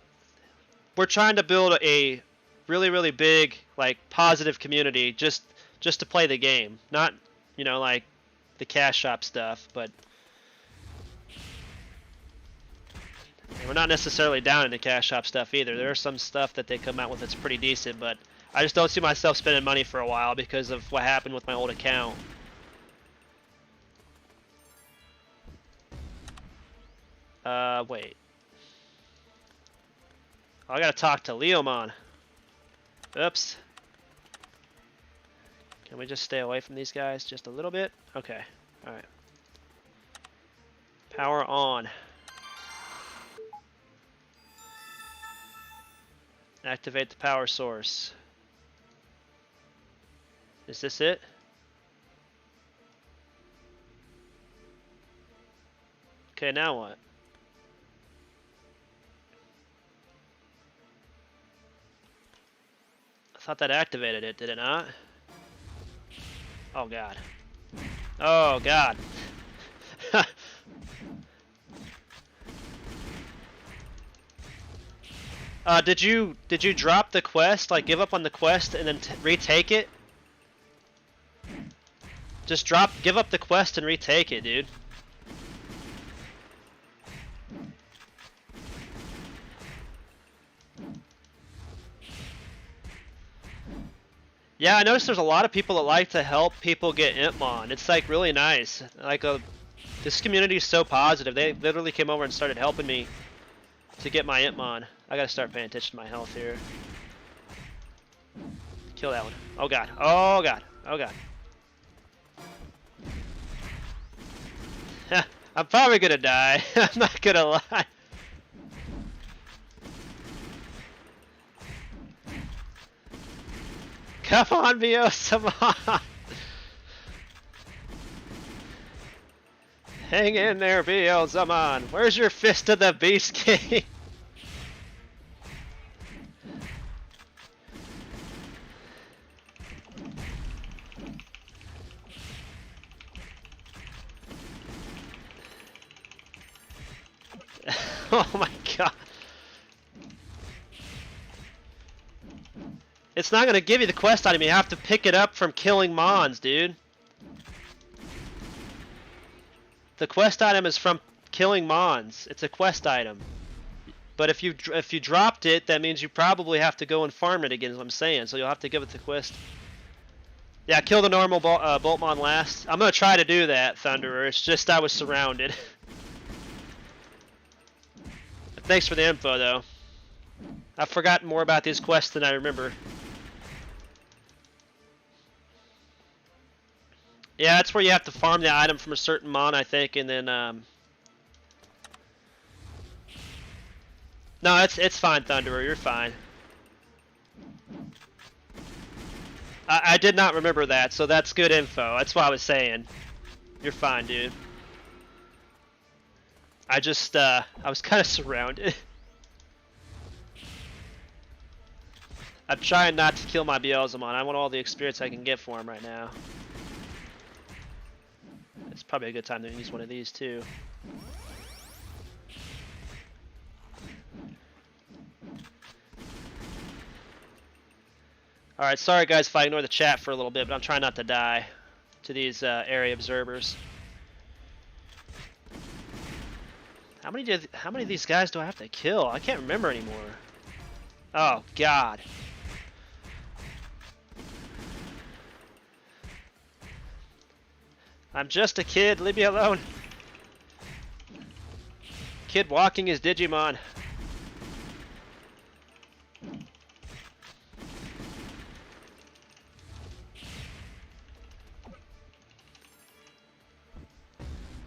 we're trying to build a really big like positive community just to play the game, not like the cash shop stuff, but we're not necessarily down in the cash shop stuff either. There's some stuff that they come out with that's pretty decent, but I just don't see myself spending money for a while because of what happened with my old account. Wait. Oh, I gotta talk to Leomon. Oops. Can we just stay away from these guys just a little bit? Okay. Alright. Power on. Activate the power source. Is this it? Okay, now what? I thought that activated it, did it not? Oh god. Oh god. Did you drop the quest? Like give up on the quest and then retake it? Just give up the quest and retake it, dude. Yeah, I noticed there's a lot of people that like to help people get Impmon. It's like really nice. Like this community is so positive. They literally came over and started helping me to get my Impmon. I gotta start paying attention to my health here. Kill that one. Oh god. Oh god. Oh god. I'm probably gonna die. I'm not gonna lie. Come on, Bios, come on. Hang in there, Beelzemon. Where's your Fist of the Beast King? Oh my god. It's not going to give you the quest item. You have to pick it up from killing Mons, dude. The quest item is from killing Mons. It's a quest item. But if you dropped it, that means you probably have to go and farm it again, is what I'm saying. So you'll have to give it the quest. Yeah, kill the normal Boltmon last. I'm going to try to do that, Thunderer. It's just I was surrounded. Thanks for the info, though. I've forgotten more about these quests than I remember. Yeah, that's where you have to farm the item from a certain mon, I think, and then no, it's fine, Thunderer. You're fine. I did not remember that, so that's good info. That's what I was saying. You're fine, dude. I just I was kind of surrounded. I'm trying not to kill my Beelzemon. I want all the experience I can get for him right now. It's probably a good time to use one of these too. Alright, sorry guys if I ignore the chat for a little bit, but I'm trying not to die to these area observers. How many of these guys do I have to kill? I can't remember anymore. Oh god. I'm just a kid, leave me alone. Kid walking his Digimon.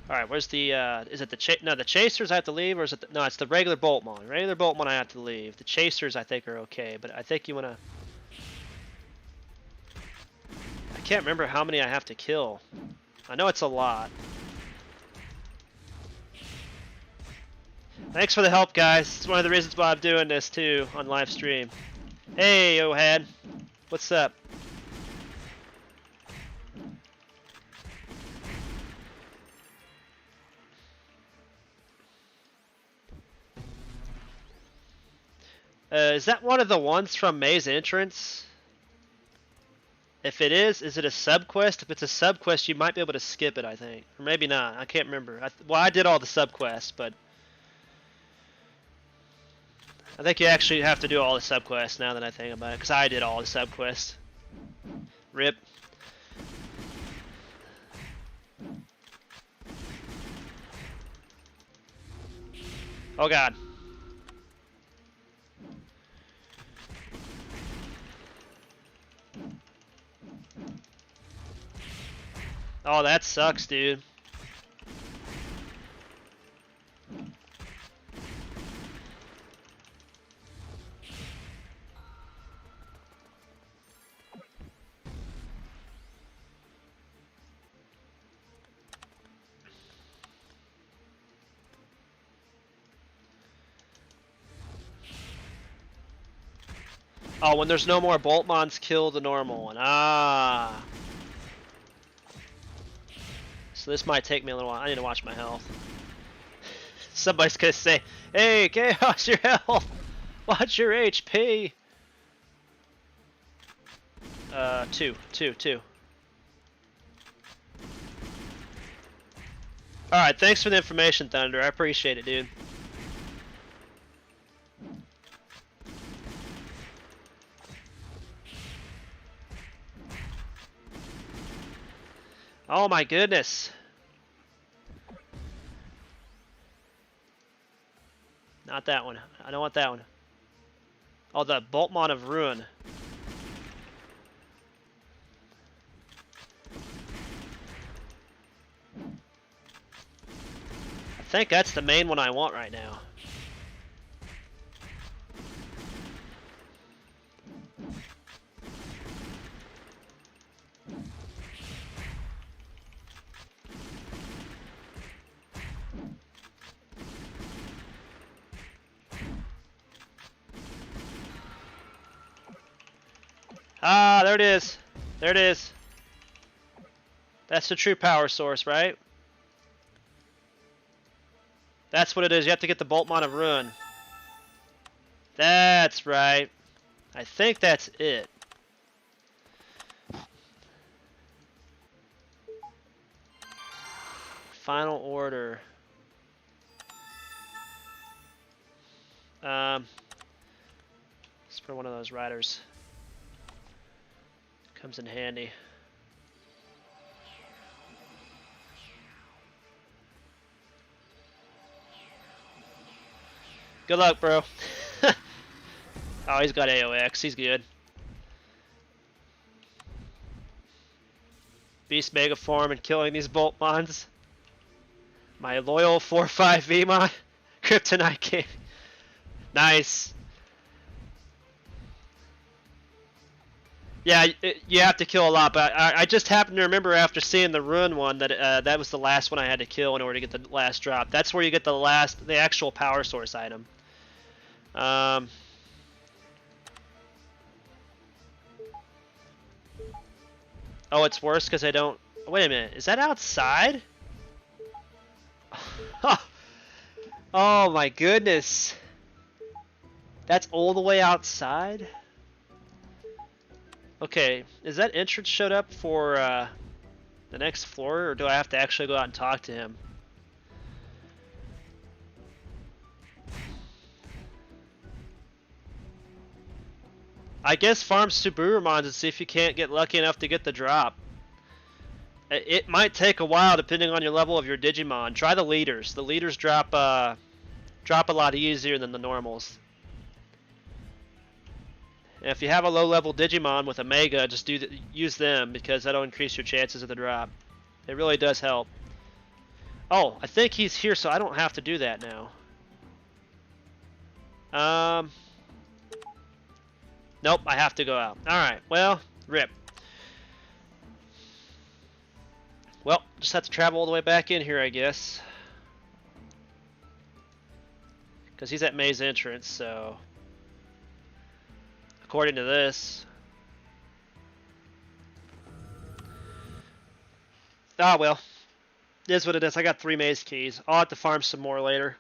Alright, where's the, is it the no, the Chasers I have to leave, or is it, no, it's the regular Boltmon. Regular Boltmon I have to leave. The Chasers I think are okay, but I think you wanna... I can't remember how many I have to kill. I know it's a lot. Thanks for the help, guys. It's one of the reasons why I'm doing this too on live stream. Hey, Ohad. What's up? Is that one of the ones from May's entrance? If it is it a sub-quest? If it's a sub-quest, you might be able to skip it, I think. Or maybe not. I can't remember. Well, I did all the sub-quests, but I think you actually have to do all the sub-quests now that I think about it, because I did all the sub-quests. RIP. Oh god. Oh, that sucks, dude. Oh, when there's no more Boltmons, kill the normal one. Ah. So this might take me a little while. I need to watch my health. Somebody's gonna say, "Hey, Chaos, your health. Watch your HP." Two. All right, thanks for the information, Thunder. I appreciate it, dude. Oh my goodness. Not that one. I don't want that one. Oh, the Boltmon of Ruin. I think that's the main one I want right now. Ah, there it is. There it is. That's the true power source, right? That's what it is. You have to get the Boltmon of Ruin. That's right. I think that's it. Final order. It's for one of those riders. Comes in handy. Good luck, bro. Oh, he's got AOX. He's good. Beast Mega Form and killing these Boltmons. My loyal 4-5 VMon. Kryptonite King. Nice. Yeah, you have to kill a lot, but I just happened to remember after seeing the Ruin one that that was the last one I had to kill in order to get the last drop. That's where you get the actual power source item. Oh, it's worse because I don't... Wait a minute, is that outside? Oh my goodness. That's all the way outside? Okay, is that entrance showed up for the next floor, or do I have to actually go out and talk to him? I guess farm Suburumons and see if you can't get lucky enough to get the drop. It might take a while depending on your level of your Digimon. Try the leaders. The leaders drop a lot easier than the normals. And if you have a low-level Digimon with a Mega, just use them because that'll increase your chances of the drop. It really does help. Oh, I think he's here, so I don't have to do that now. Nope, I have to go out. Alright, well, rip. Well, just have to travel all the way back in here, I guess. Because he's at May's entrance, so... According to this... Ah, well. It is what it is. I got 3 maze keys. I'll have to farm some more later.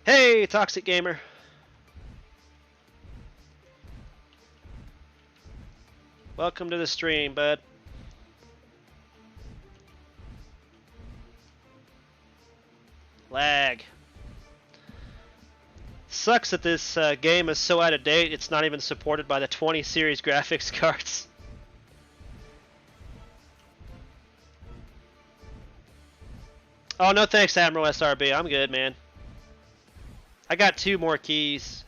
Hey, Toxic Gamer. Welcome to the stream, bud. Lag. Sucks that this game is so out of date, it's not even supported by the 20 series graphics cards. Oh, no thanks, Admiral SRB. I'm good, man. I got 2 more keys.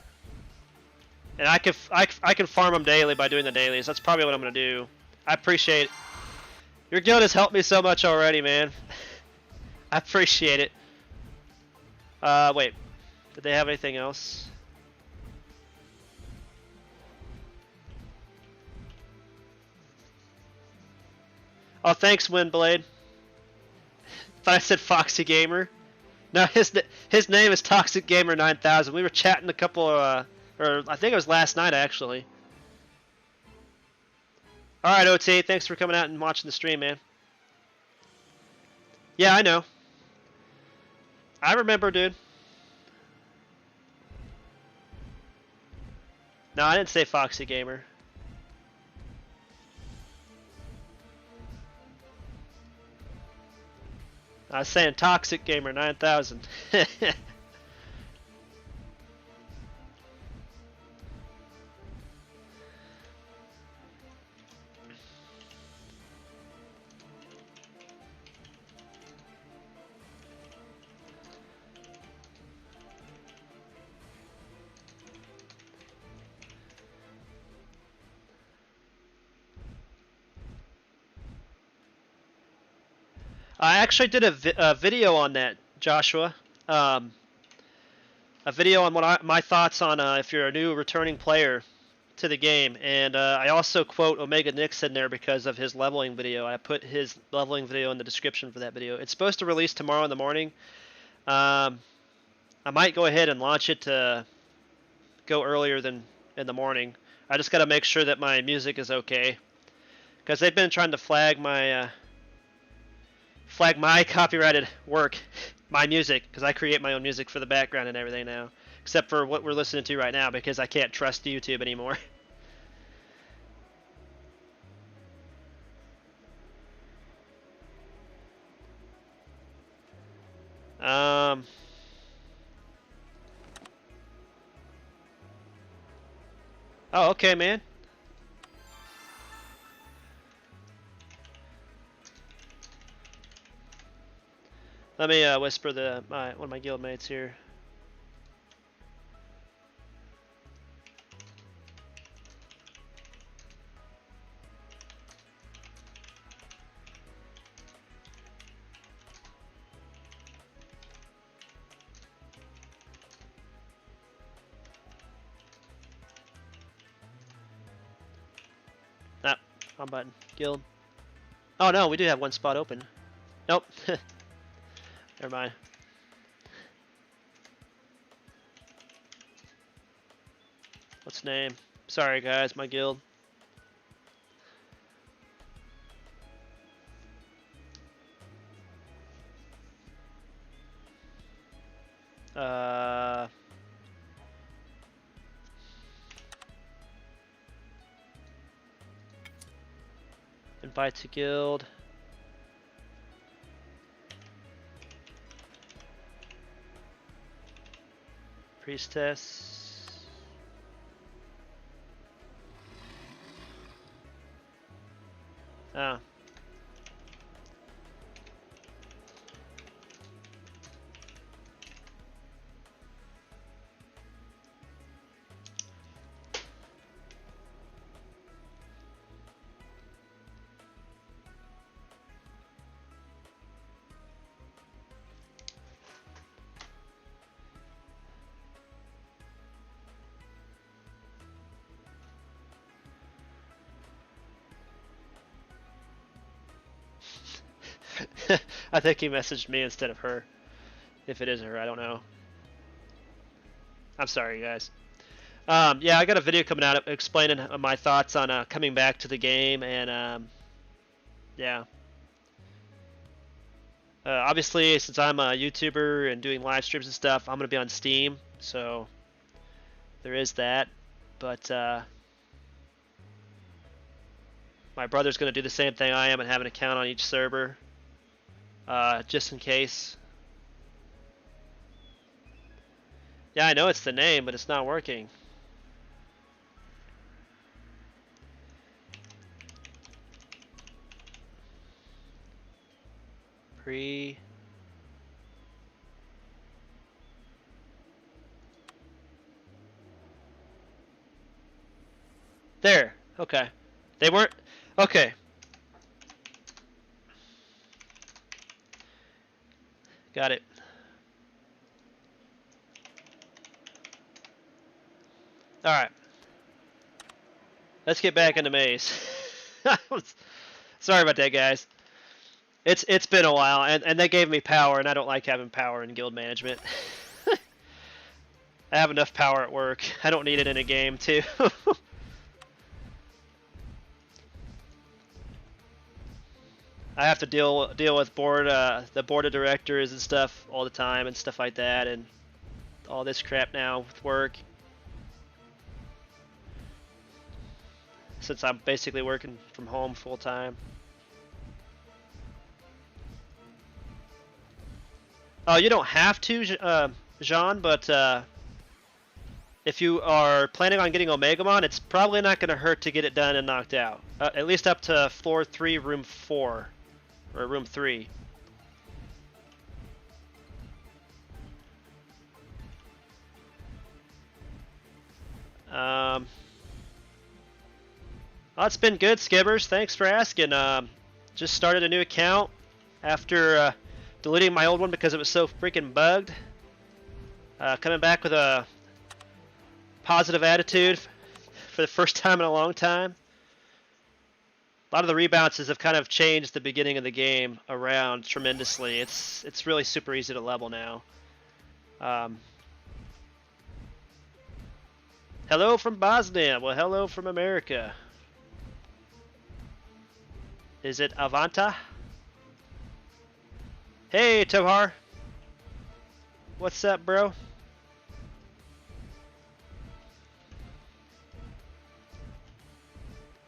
And I can farm them daily by doing the dailies. That's probably what I'm going to do. I appreciate it. Your guild has helped me so much already, man. I appreciate it. Wait. Did they have anything else? Oh, thanks, Windblade. Thought I said Foxy Gamer. No, his name is Toxic Gamer 9000. We were chatting a couple of, or I think it was last night actually. All right, OT. Thanks for coming out and watching the stream, man. Yeah, I know. I remember, dude. No, I didn't say Foxy Gamer. I was saying Toxic Gamer 9000. I actually did a video on that, Joshua. A video on my thoughts on if you're a new returning player to the game, and I also quote Omega Nyx in there because of his leveling video. I put his leveling video in the description for that video. It's supposed to release tomorrow in the morning. I might go ahead and launch it to go earlier than in the morning. I just got to make sure that my music is okay, because they've been trying to flag my copyrighted work, my music, because I create my own music for the background and everything now, except for what we're listening to right now, because I can't trust YouTube anymore. Oh, okay, man. Let me whisper one of my guild mates here. Ah, wrong button. Guild. Oh no, we do have one spot open. Nope. Never mind. What's name? Sorry guys, my guild. Invite to guild. Priestess. Ah. I think he messaged me instead of her. If it is her, I don't know. I'm sorry, guys. Yeah, I got a video coming out explaining my thoughts on coming back to the game, and yeah. Obviously, since I'm a YouTuber and doing live streams and stuff, I'm gonna be on Steam, so there is that. But my brother's gonna do the same thing I am and have an account on each server, just in case. Yeah, I know it's the name, but it's not working. Pre. There. Okay. They weren't. Okay. Got it. All right. Let's get back into Maze. Sorry about that, guys. It's been a while, and they gave me power, and I don't like having power in guild management. I have enough power at work. I don't need it in a game, too. I have to deal with the board of directors and stuff all the time and stuff like that, and all this crap now with work. Since I'm basically working from home full time. Oh, you don't have to, Jean, but if you are planning on getting Omegamon, it's probably not going to hurt to get it done and knocked out. At least up to floor 3, room 4, or room 3. Well, it's been good, Skibbers. Thanks for asking. Just started a new account after deleting my old one because it was so freaking bugged. Coming back with a positive attitude for the first time in a long time. A lot of the rebounces have kind of changed the beginning of the game around tremendously. It's really super easy to level now. Hello from Bosnia. Well, hello from America. Is it Avanta? Hey, Tohar. What's up, bro?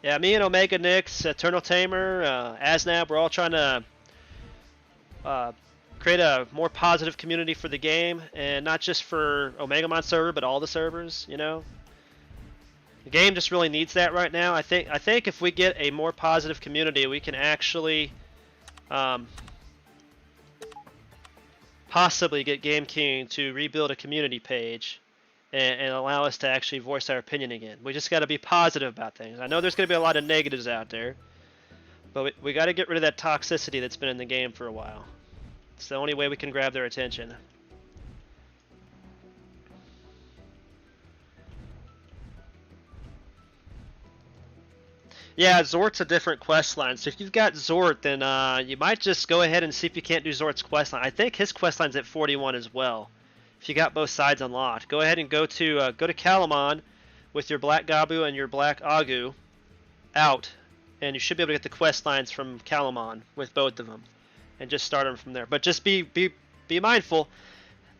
Yeah, me and Omega Nix, Eternal Tamer, Asnab, we're all trying to create a more positive community for the game, and not just for Omegamon server, but all the servers, you know? The game just really needs that right now. I think if we get a more positive community, we can actually possibly get Game King to rebuild a community page and allow us to actually voice our opinion again. We just got to be positive about things. I know there's going to be a lot of negatives out there, but we got to get rid of that toxicity that's been in the game for a while. It's the only way we can grab their attention. Yeah, Zort's a different quest line. So if you've got Zort, then you might just go ahead and see if you can't do Zort's quest line. I think his quest line's at 41 as well. If you got both sides unlocked, go ahead and go to Calamon with your Black Gabu and your Black Agu out, and you should be able to get the quest lines from Calamon with both of them, and just start them from there. But just be mindful.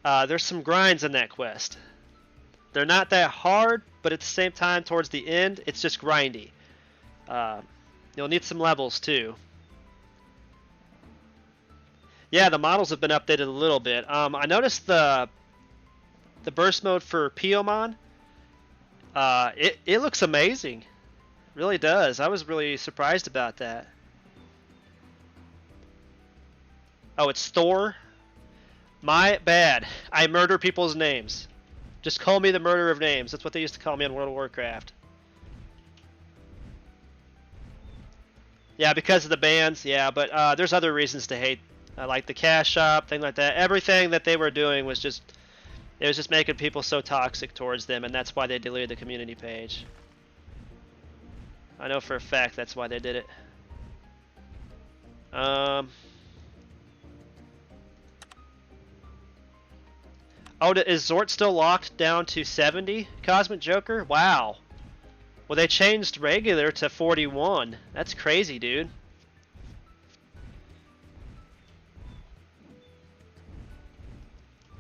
There's some grinds in that quest. They're not that hard, but at the same time, towards the end, it's just grindy. You'll need some levels too. Yeah, the models have been updated a little bit. I noticed the burst mode for Piomon. It looks amazing. It really does. I was really surprised about that. Oh, it's Thor. My bad. I murder people's names. Just call me the murderer of names. That's what they used to call me on World of Warcraft. Yeah, because of the bans, yeah, but there's other reasons to hate, like the cash shop, thing like that. Everything that they were doing was just, it was just making people so toxic towards them, and that's why they deleted the community page. I know for a fact that's why they did it. Oh, is Zort still locked down to 70? Cosmic Joker? Wow. Well, they changed regular to 41. That's crazy, dude.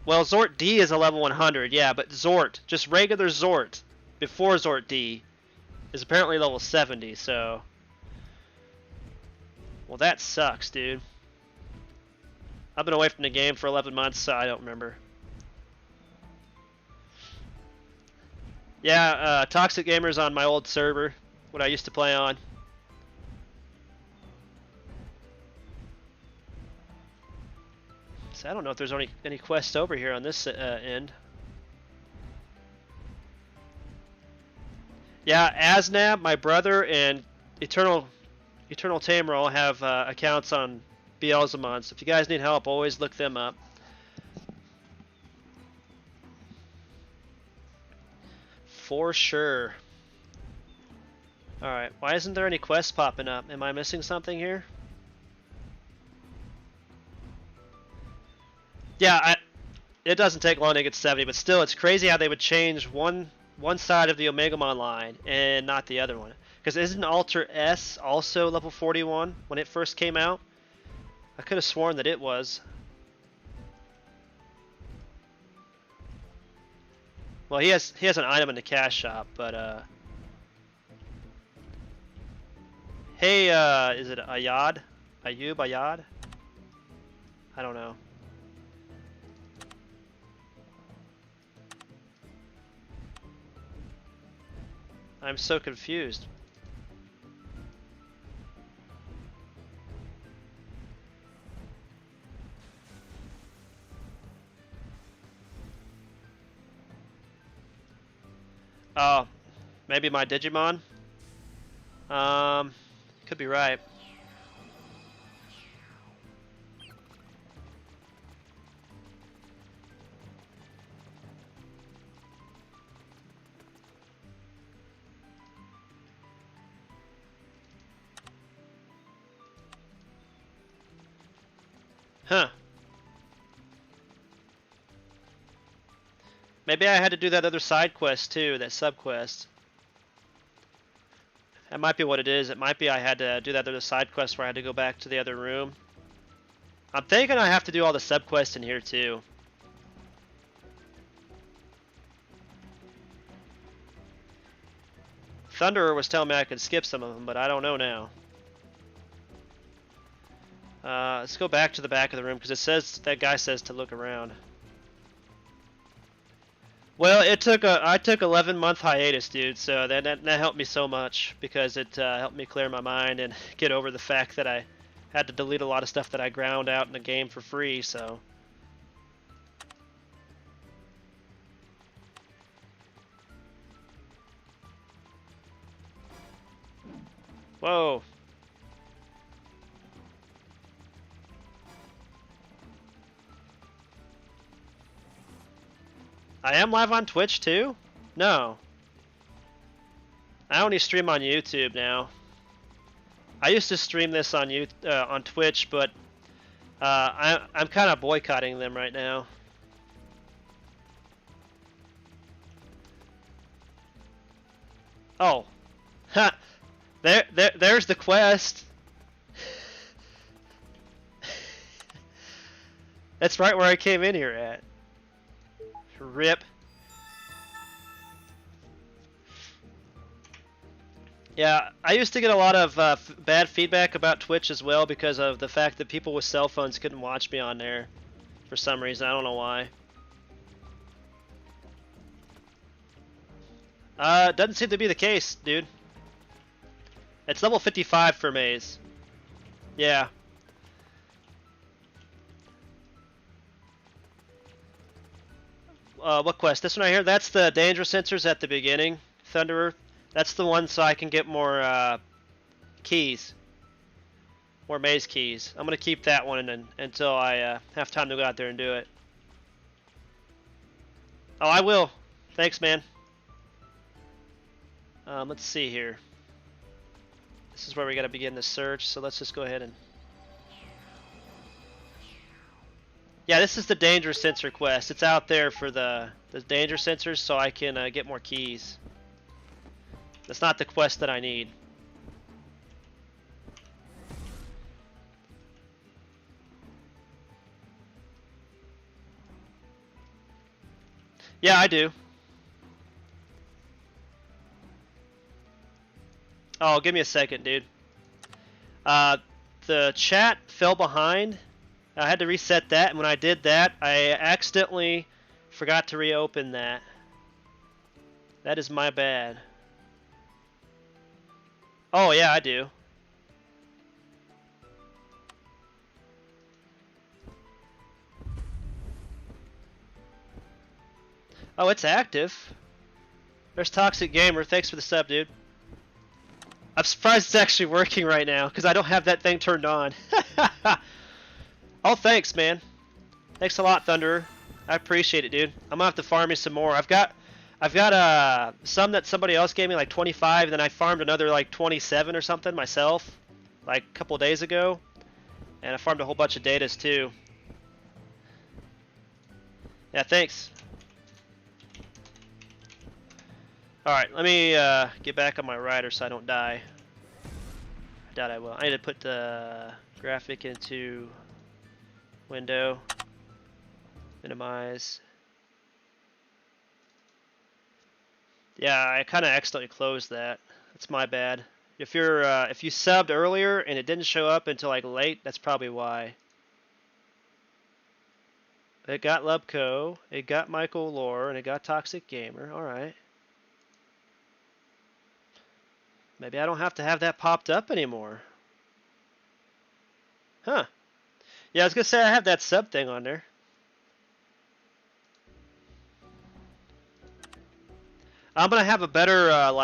Well, Zort D is a level 100, yeah, but Zort, just regular Zort, before Zort D, is apparently level 70, so... Well, that sucks, dude. I've been away from the game for 11 months, so I don't remember. Yeah, Toxic Gamer's on my old server, what I used to play on. So I don't know if there's any quests over here on this end. Yeah, Asnab, my brother, and Eternal Tamer all have accounts on Beelzemon, so if you guys need help, always look them up. For sure. Alright, why isn't there any quests popping up? Am I missing something here? Yeah, it doesn't take long to get 70, but still, it's crazy how they would change one side of the Omegamon line and not the other one. Because isn't Alter S also level 41 when it first came out? I could have sworn that it was. Well, he has an item in the cash shop, but hey, is it Ayad? Ayad? I don't know. I'm so confused. Oh, maybe my Digimon? Could be right. Huh. Maybe I had to do that other side quest too, that sub quest. That might be what it is. It might be I had to do that other side quest where I had to go back to the other room. I'm thinking I have to do all the sub quests in here too. Thunderer was telling me I could skip some of them, but I don't know now. Let's go back to the back of the room because it says that guy says to look around. Well, I took 11-month hiatus, dude. So that helped me so much because it helped me clear my mind and get over the fact that I had to delete a lot of stuff that I ground out in the game for free. So. Whoa. I am live on Twitch too? No. I only stream on YouTube now. I used to stream this on on Twitch, but I'm kind of boycotting them right now. Oh. Ha! There's the quest. That's right where I came in here at. Rip. Yeah, I used to get a lot of bad feedback about Twitch as well because of the fact that people with cell phones couldn't watch me on there for some reason. I don't know why. Doesn't seem to be the case, dude. It's level 55 for Maze. Yeah. What quest? This one right here? That's the danger sensors at the beginning, Thunderer. That's the one so I can get more keys. More maze keys. I'm going to keep that one until I have time to go out there and do it. Oh, I will. Thanks, man. Let's see here. This is where we got to begin the search, so let's just go ahead and... Yeah, this is the danger sensor quest. It's out there for the danger sensors so I can get more keys. That's not the quest that I need. Yeah, I do. Oh, give me a second, dude. Uh, the chat fell behind. I had to reset that, and when I did that, I accidentally forgot to reopen that. That is my bad. Oh, yeah, I do. Oh, it's active. There's Toxic Gamer. Thanks for the sub, dude. I'm surprised it's actually working right now, because I don't have that thing turned on. Oh, thanks, man. Thanks a lot, Thunderer. I appreciate it, dude. I'm gonna have to farm you some more. I've got some that somebody else gave me, like 25, and then I farmed another like 27 or something myself, like a couple days ago. And I farmed a whole bunch of datas too. Yeah, thanks. Alright, let me get back on my rider so I don't die. I doubt I will. I need to put the graphic into window. Minimize. Yeah, I kind of accidentally closed that. That's my bad. If you subbed earlier and it didn't show up until like late, that's probably why. It got Lubco, it got Michael Lore, and it got Toxic Gamer. All right. Maybe I don't have to have that popped up anymore. Huh. Yeah, I was gonna say I have that sub thing on there. I'm gonna have a better I'm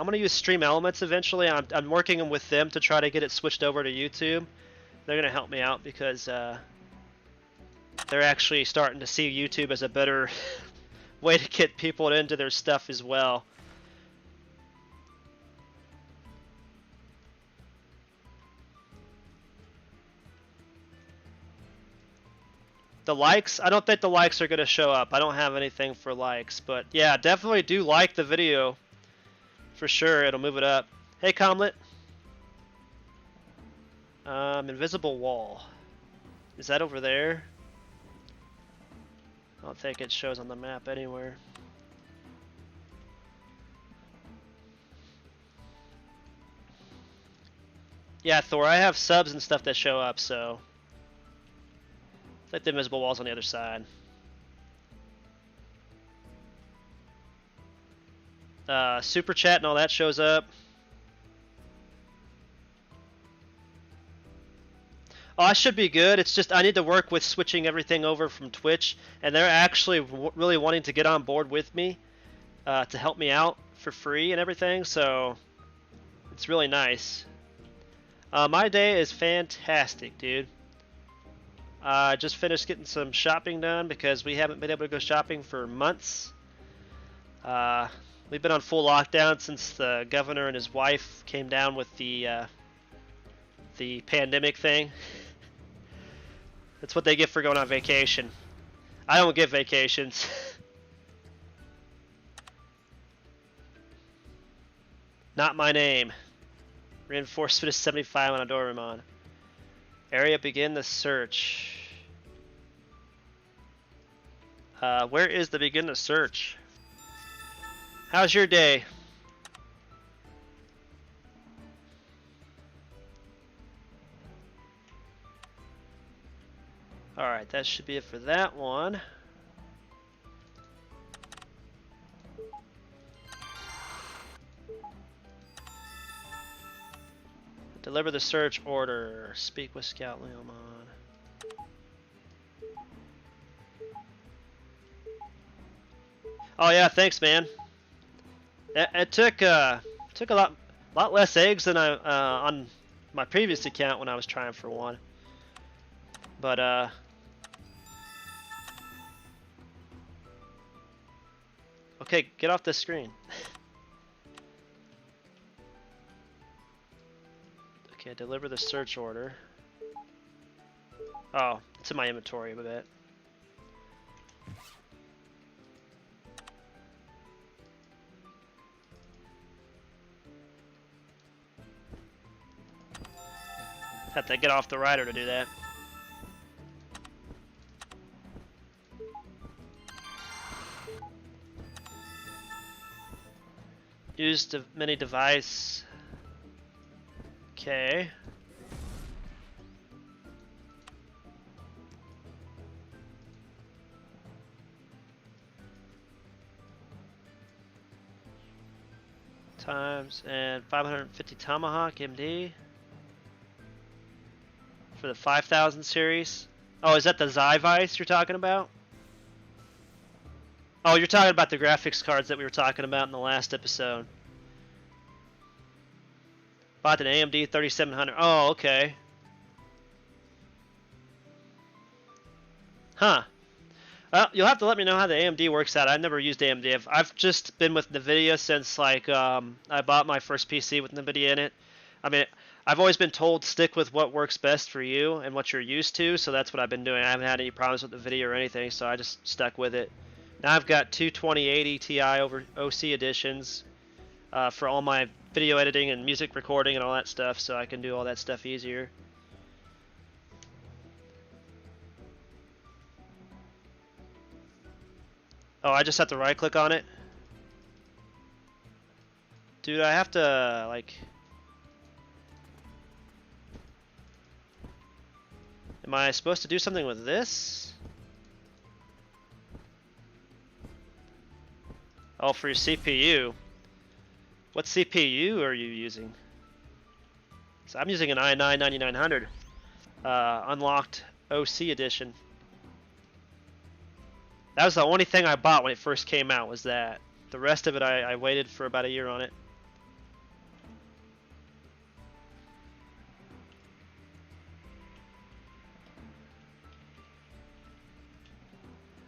gonna use Stream Elements eventually. I'm working with them to try to get it switched over to YouTube. They're gonna help me out because they're actually starting to see YouTube as a better way to get people into their stuff as well. The likes, I don't think the likes are going to show up. I don't have anything for likes, but yeah, definitely do like the video. For sure, it'll move it up. Hey, Comlet. Invisible wall. Is that over there? I don't think it shows on the map anywhere. Yeah, Thor, I have subs and stuff that show up, so I think the invisible wall's on the other side. Super chat and all that shows up. Oh, I should be good. It's just I need to work with switching everything over from Twitch, and they're actually really wanting to get on board with me to help me out for free and everything, so it's really nice. My day is fantastic, dude. I just finished getting some shopping done because we haven't been able to go shopping for months. We've been on full lockdown since the governor and his wife came down with the pandemic thing. That's what they get for going on vacation. I don't get vacations. Not my name. Reinforcement is 75 on Adoramon. Area begin the search. Where is the begin the search? How's your day? Alright, that should be it for that one. Deliver the search order. Speak with Scout Leomon. Oh yeah, thanks, man. It took a lot less eggs than I on my previous account when I was trying for one. But okay, get off the screen. Okay, deliver the search order. Oh, it's in my inventory a bit. Have to get off the rider to do that. Use the mini device. Okay. Times and 550 Tomahawk MD for the 5000 series. Oh, is that the Zyvice you're talking about? Oh, you're talking about the graphics cards that we were talking about in the last episode. Bought an AMD 3700. Oh, okay. Huh. You'll have to let me know how the AMD works out. I've never used AMD. I've just been with NVIDIA since like I bought my first PC with NVIDIA in it. I mean, I've always been told stick with what works best for you and what you're used to, so that's what I've been doing. I haven't had any problems with NVIDIA or anything, so I just stuck with it. Now I've got two 2080 Ti over OC editions for all my video editing and music recording and all that stuff, so I can do all that stuff easier. Oh, I just have to right click on it? Dude, I have to, like... Am I supposed to do something with this? Oh, for your CPU. What CPU are you using? So I'm using an i9-9900. Unlocked OC edition. That was the only thing I bought when it first came out, was that. The rest of it, I waited for about a year on it.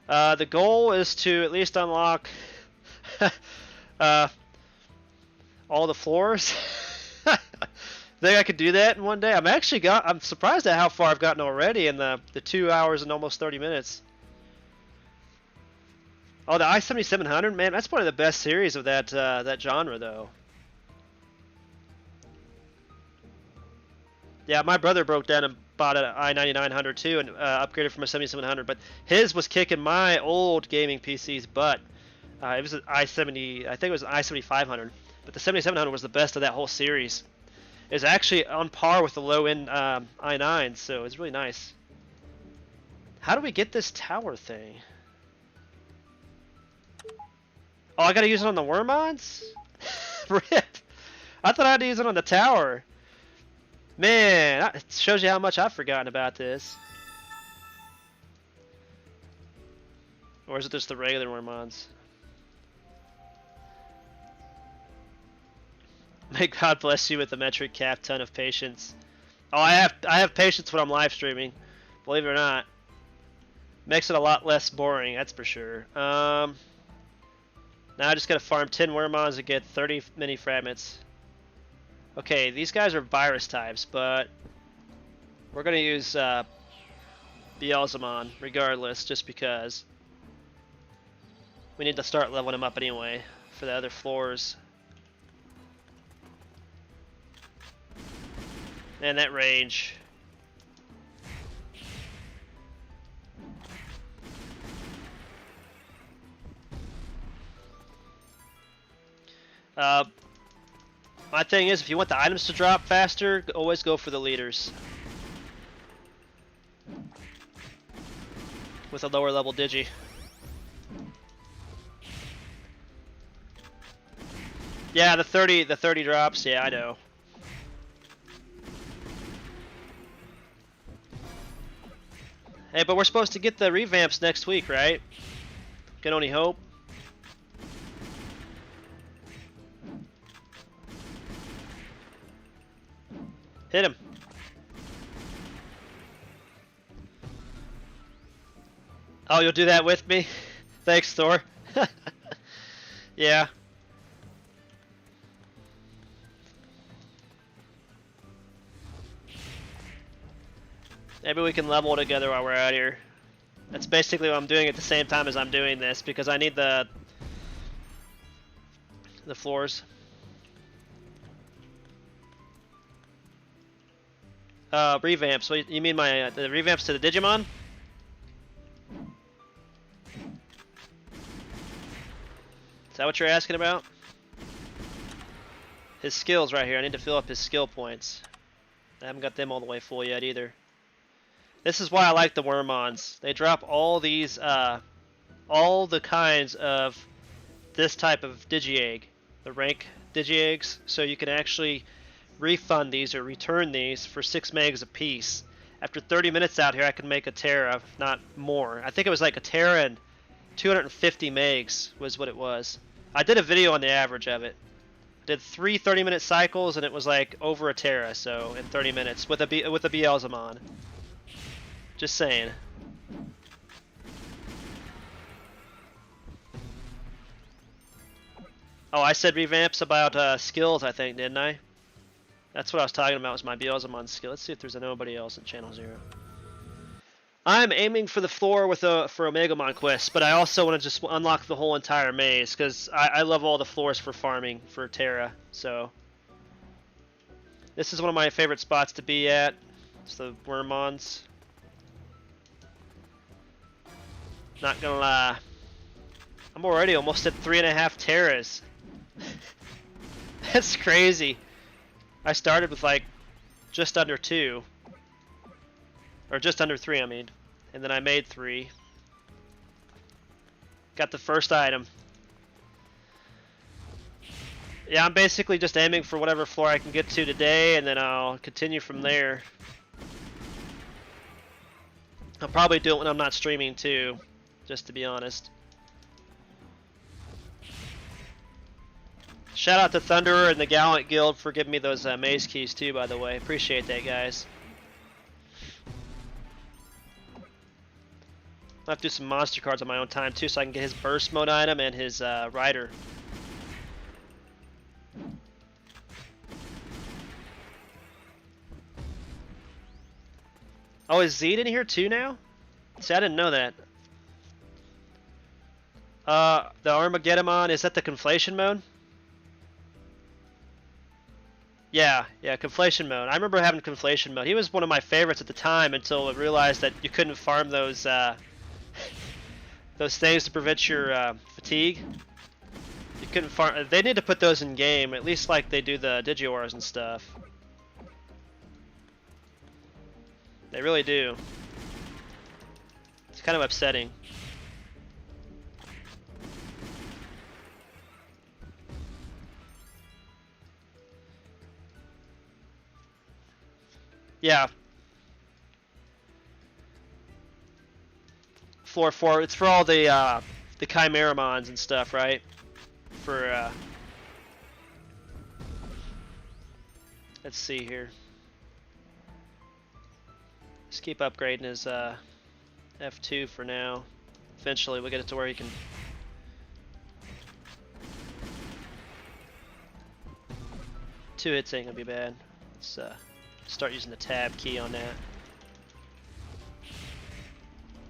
The goal is to at least unlock all the floors. Think I could do that in one day? I'm surprised at how far I've gotten already in the 2 hours and almost 30 minutes. Oh, the i7700, man, that's one of the best series of that that genre, though. Yeah, my brother broke down and bought an i9900 too and upgraded from a 7700, but his was kicking my old gaming PC's butt. It was an i70, I think it was an i7500, but the 7700 was the best of that whole series. It's actually on par with the low-end i9, so it's really nice. How do we get this tower thing? Oh, I gotta use it on the Wormons? Rip! I thought I had to use it on the tower. Man, it shows you how much I've forgotten about this. Or is it just the regular Wormons? May God bless you with the metric calf ton of patience. Oh, I have patience when I'm live streaming. Believe it or not. Makes it a lot less boring, that's for sure. Now I just gotta farm 10 Wormons to get 30 mini fragments. Okay, these guys are virus types, but we're gonna use Beelzemon regardless, just because we need to start leveling them up anyway for the other floors. And that range. My thing is, if you want the items to drop faster, always go for the leaders. With a lower level Digi. Yeah, the 30 drops, yeah, I know. Hey, but we're supposed to get the revamps next week, right? Can only hope. Hit him. Oh, you'll do that with me? Thanks, Thor. Yeah. Maybe we can level together while we're out here. That's basically what I'm doing at the same time as I'm doing this, because I need the floors. Revamps. What, you mean my the revamps to the Digimon? Is that what you're asking about? His skills right here. I need to fill up his skill points. I haven't got them all the way full yet either. This is why I like the Wormons. They drop all these, all the kinds of this type of Digi-Egg, the rank Digi-Eggs, so you can actually refund these or return these for 6 megs a piece. After 30 minutes out here, I can make a Terra, if not more. I think it was like a Terra and 250 megs was what it was. I did a video on the average of it. Did 3 30-minute cycles, and it was like over a Terra, so in 30 minutes with a Beelzemon. Just saying. Oh, I said revamps about skills, I think, didn't I? That's what I was talking about, was my Beelzemon skill. Let's see if there's nobody else in Channel 0. I'm aiming for the floor with for Omegamon quests, but I also want to just unlock the whole entire maze, because I love all the floors for farming for Terra, so... This is one of my favorite spots to be at. It's the Wormons. Not gonna lie. I'm already almost at 3.5 Terras. That's crazy. I started with like just under 2. Or just under 3, I mean. And then I made 3. Got the first item. Yeah, I'm basically just aiming for whatever floor I can get to today, and then I'll continue from there. I'll probably do it when I'm not streaming too, just to be honest. Shout out to Thunderer and the Gallant Guild for giving me those maze keys too, by the way. Appreciate that, guys. I'll have to do some monster cards on my own time too, so I can get his burst mode item and his rider. Oh, is Zed in here too now? See, I didn't know that. The Armageddon, is that the conflation mode? Yeah, conflation mode. I remember having conflation mode. He was one of my favorites at the time until I realized that you couldn't farm those those things to prevent your fatigue. You couldn't farm. They need to put those in game, at least like they do the Digiauras and stuff. They really do. It's kind of upsetting. Yeah. Floor 4. It's for all the Chimeramons and stuff, right? For let's see here. Just keep upgrading his F2 for now. Eventually we'll get it to where he can... Two hits ain't gonna be bad. Let's start using the tab key on that.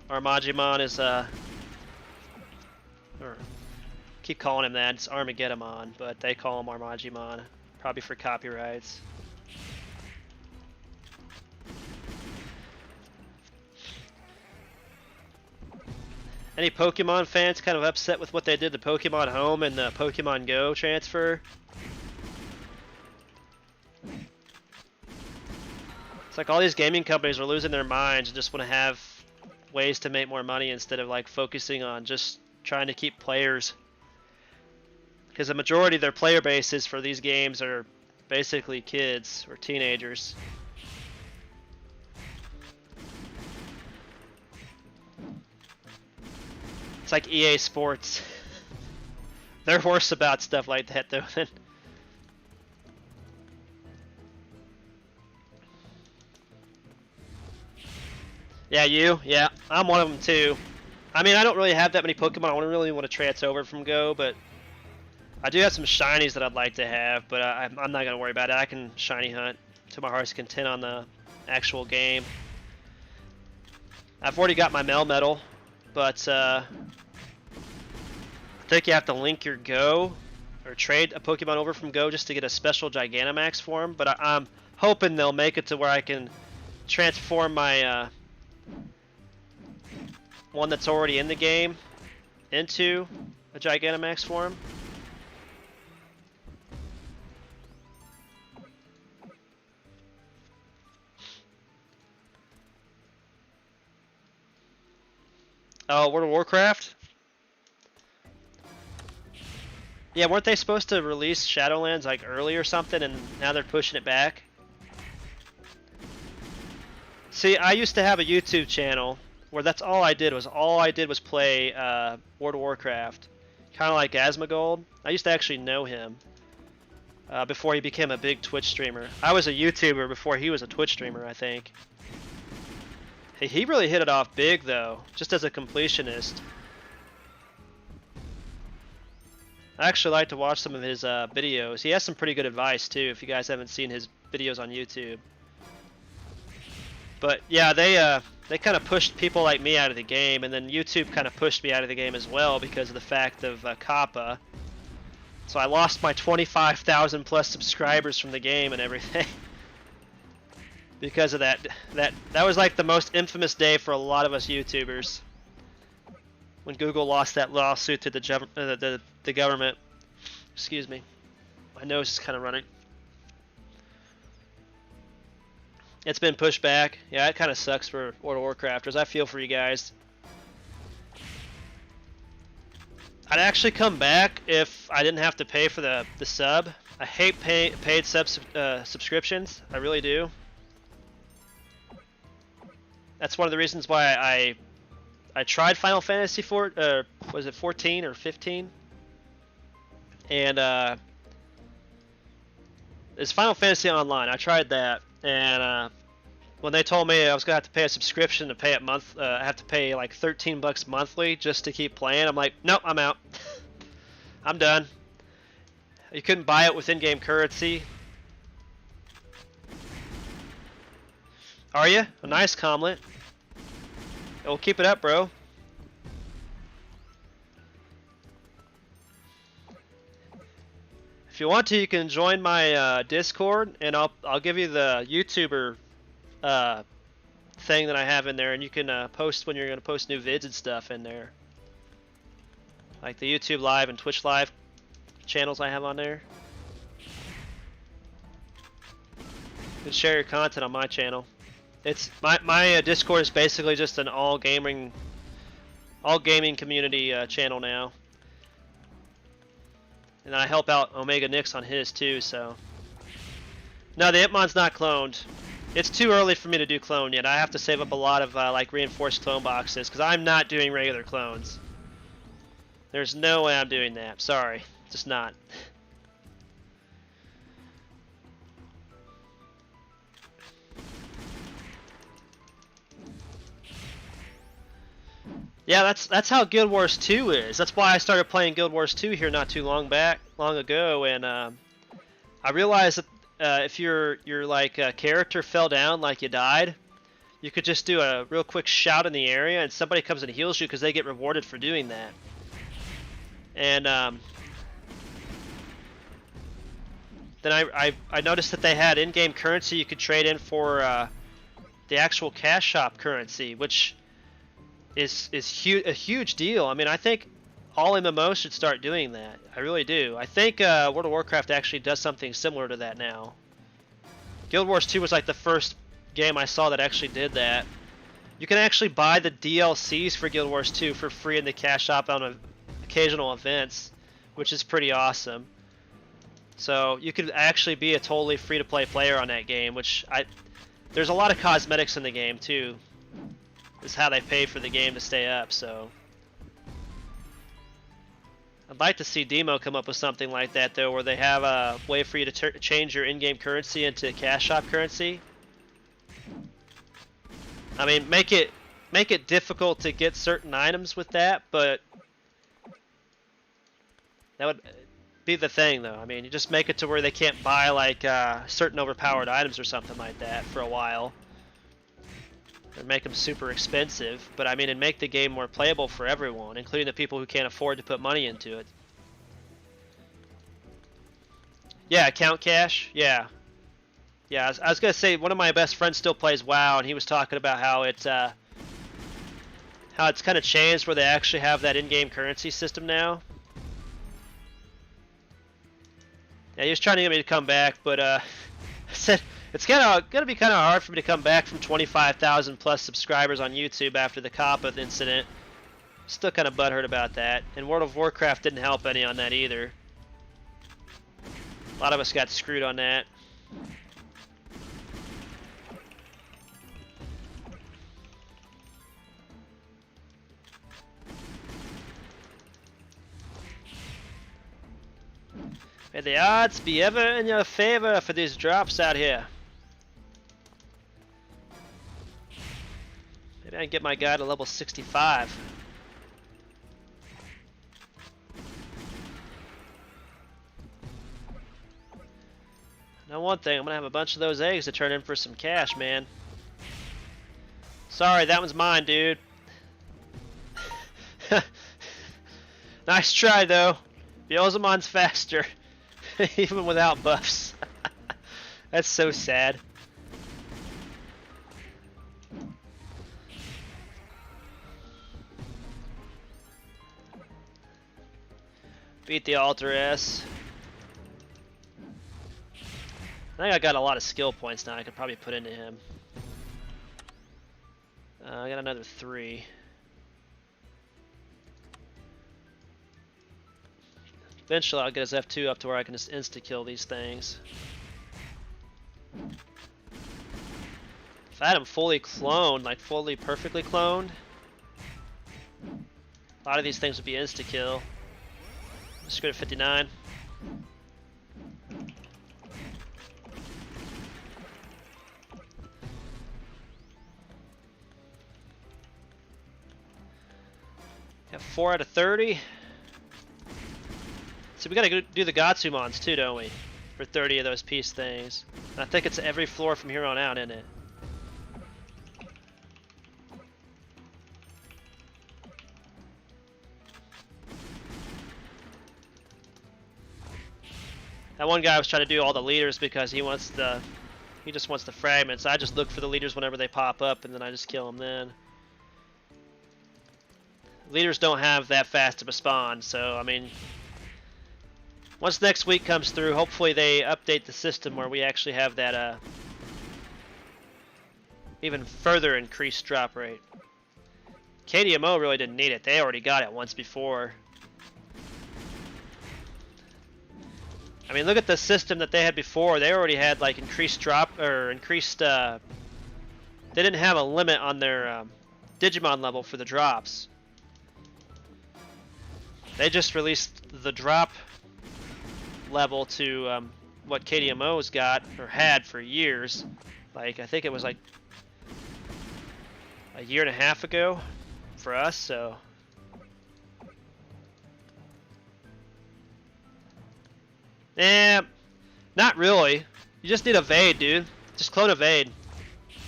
Omegamon is or keep calling him that, it's Armageddon, but they call him Omegamon, probably for copyrights. Any Pokemon fans kind of upset with what they did to Pokemon Home and the Pokemon Go transfer? It's like all these gaming companies are losing their minds and just want to have ways to make more money instead of like focusing on just trying to keep players. Because the majority of their player bases for these games are basically kids or teenagers. It's like EA Sports. They're worse about stuff like that though than... Yeah, you? Yeah, I'm one of them too. I mean, I don't really have that many Pokemon I really want to transfer over from Go, but I do have some shinies that I'd like to have, but I'm not going to worry about it. I can shiny hunt to my heart's content on the actual game. I've already got my Melmetal, but I think you have to link your Go or trade a Pokemon over from Go just to get a special Gigantamax for him, but I'm hoping they'll make it to where I can transform my one that's already in the game into a Gigantamax form. Oh, World of Warcraft? Yeah, weren't they supposed to release Shadowlands like early or something, and now they're pushing it back? See, I used to have a YouTube channel where that's all I did was play World of Warcraft, kind of like Asmongold. I used to actually know him before he became a big Twitch streamer. I was a YouTuber before he was a Twitch streamer, I think. He really hit it off big though, just as a completionist. I actually like to watch some of his videos. He has some pretty good advice too, if you guys haven't seen his videos on YouTube. But yeah, they kind of pushed people like me out of the game, and then YouTube kind of pushed me out of the game as well because of the fact of Kappa. So I lost my 25,000 plus subscribers from the game and everything. Because of that. That was like the most infamous day for a lot of us YouTubers. When Google lost that lawsuit to the government. Excuse me. My nose is kind of running. It's been pushed back. Yeah, it kind of sucks for World of Warcrafters. I feel for you guys. I'd actually come back if I didn't have to pay for the sub. I hate paid subscriptions. I really do. That's one of the reasons why I tried Final Fantasy was it 14 or 15? And it's Final Fantasy Online. I tried that, and when they told me I was gonna have to pay a subscription to pay it I have to pay like $13 monthly just to keep playing. I'm like, nope, I'm out. I'm done. You couldn't buy it with in-game currency. Are you? A nice Comlet. We'll keep it up, bro. If you want to, you can join my Discord, and I'll give you the YouTuber thing that I have in there, and you can post when you're going to post new vids and stuff in there, like the YouTube Live and Twitch Live channels I have on there. You can share your content on my channel. It's my Discord is basically just an all gaming community channel now, and I help out Omega Nix on his too. So no, the Hitmon's not cloned. It's too early for me to do clone yet. I have to save up a lot of like reinforced clone boxes because I'm not doing regular clones. There's no way I'm doing that. Sorry, just not. Yeah, that's how Guild Wars 2 is. That's why I started playing Guild Wars 2 here not too long ago, and I realized that if your like character fell down, like you died, you could just do a real quick shout in the area, and somebody comes and heals you because they get rewarded for doing that. And then I noticed that they had in-game currency you could trade in for the actual cash shop currency, which is a huge deal. I mean, I think all MMOs should start doing that. I really do. I think World of Warcraft actually does something similar to that now. Guild Wars 2 was like the first game I saw that actually did that. You can actually buy the DLCs for Guild Wars 2 for free in the cash shop on occasional events, which is pretty awesome. So you could actually be a totally free-to-play player on that game, which there's a lot of cosmetics in the game too. Is how they pay for the game to stay up, so I'd like to see DMO come up with something like that though, where they have a way for you to change your in-game currency into cash shop currency. I mean, make it difficult to get certain items with that, but that would be the thing though. I mean, you just make it to where they can't buy like certain overpowered items or something like that for a while. Or make them super expensive, but I mean, and make the game more playable for everyone, including the people who can't afford to put money into it. Yeah, account cash, yeah. Yeah, I was gonna say one of my best friends still plays WoW, and he was talking about how it's kind of changed where they actually have that in-game currency system now. Yeah, he was trying to get me to come back, but I said it's gonna be kind of hard for me to come back from 25,000 plus subscribers on YouTube after the Kappa incident. Still kind of butthurt about that, and World of Warcraft didn't help any on that either. A lot of us got screwed on that. May the odds be ever in your favor for these drops out here. Maybe I can get my guy to level 65. Now one thing, I'm gonna have a bunch of those eggs to turn in for some cash, man. Sorry, that one's mine, dude. Nice try, though. Omegamon's faster, even without buffs. That's so sad. Beat the Alter S. I think I got a lot of skill points now I could probably put into him. I got another 3. Eventually I'll get his F2 up to where I can just insta-kill these things. If I had him fully cloned, like fully perfectly cloned, a lot of these things would be insta-kill. Let's go to 59. Got 4 out of 30. So we gotta do the Gatsumons too, don't we? For 30 of those piece things. And I think it's every floor from here on out, isn't it? That one guy was trying to do all the leaders because he just wants the fragments. I just look for the leaders whenever they pop up, and then I just kill them then. Leaders don't have that fast of a spawn, so I mean, once next week comes through, hopefully they update the system where we actually have that even further increased drop rate. KDMO really didn't need it. They already got it once before. I mean, look at the system that they had before. They already had like increased drop or increased. They didn't have a limit on their Digimon level for the drops. They just released the drop level to what KDMO's got or had for years. Like I think it was like a year and a half ago for us. So. Eh, not really. You just need evade, dude. Just clone evade.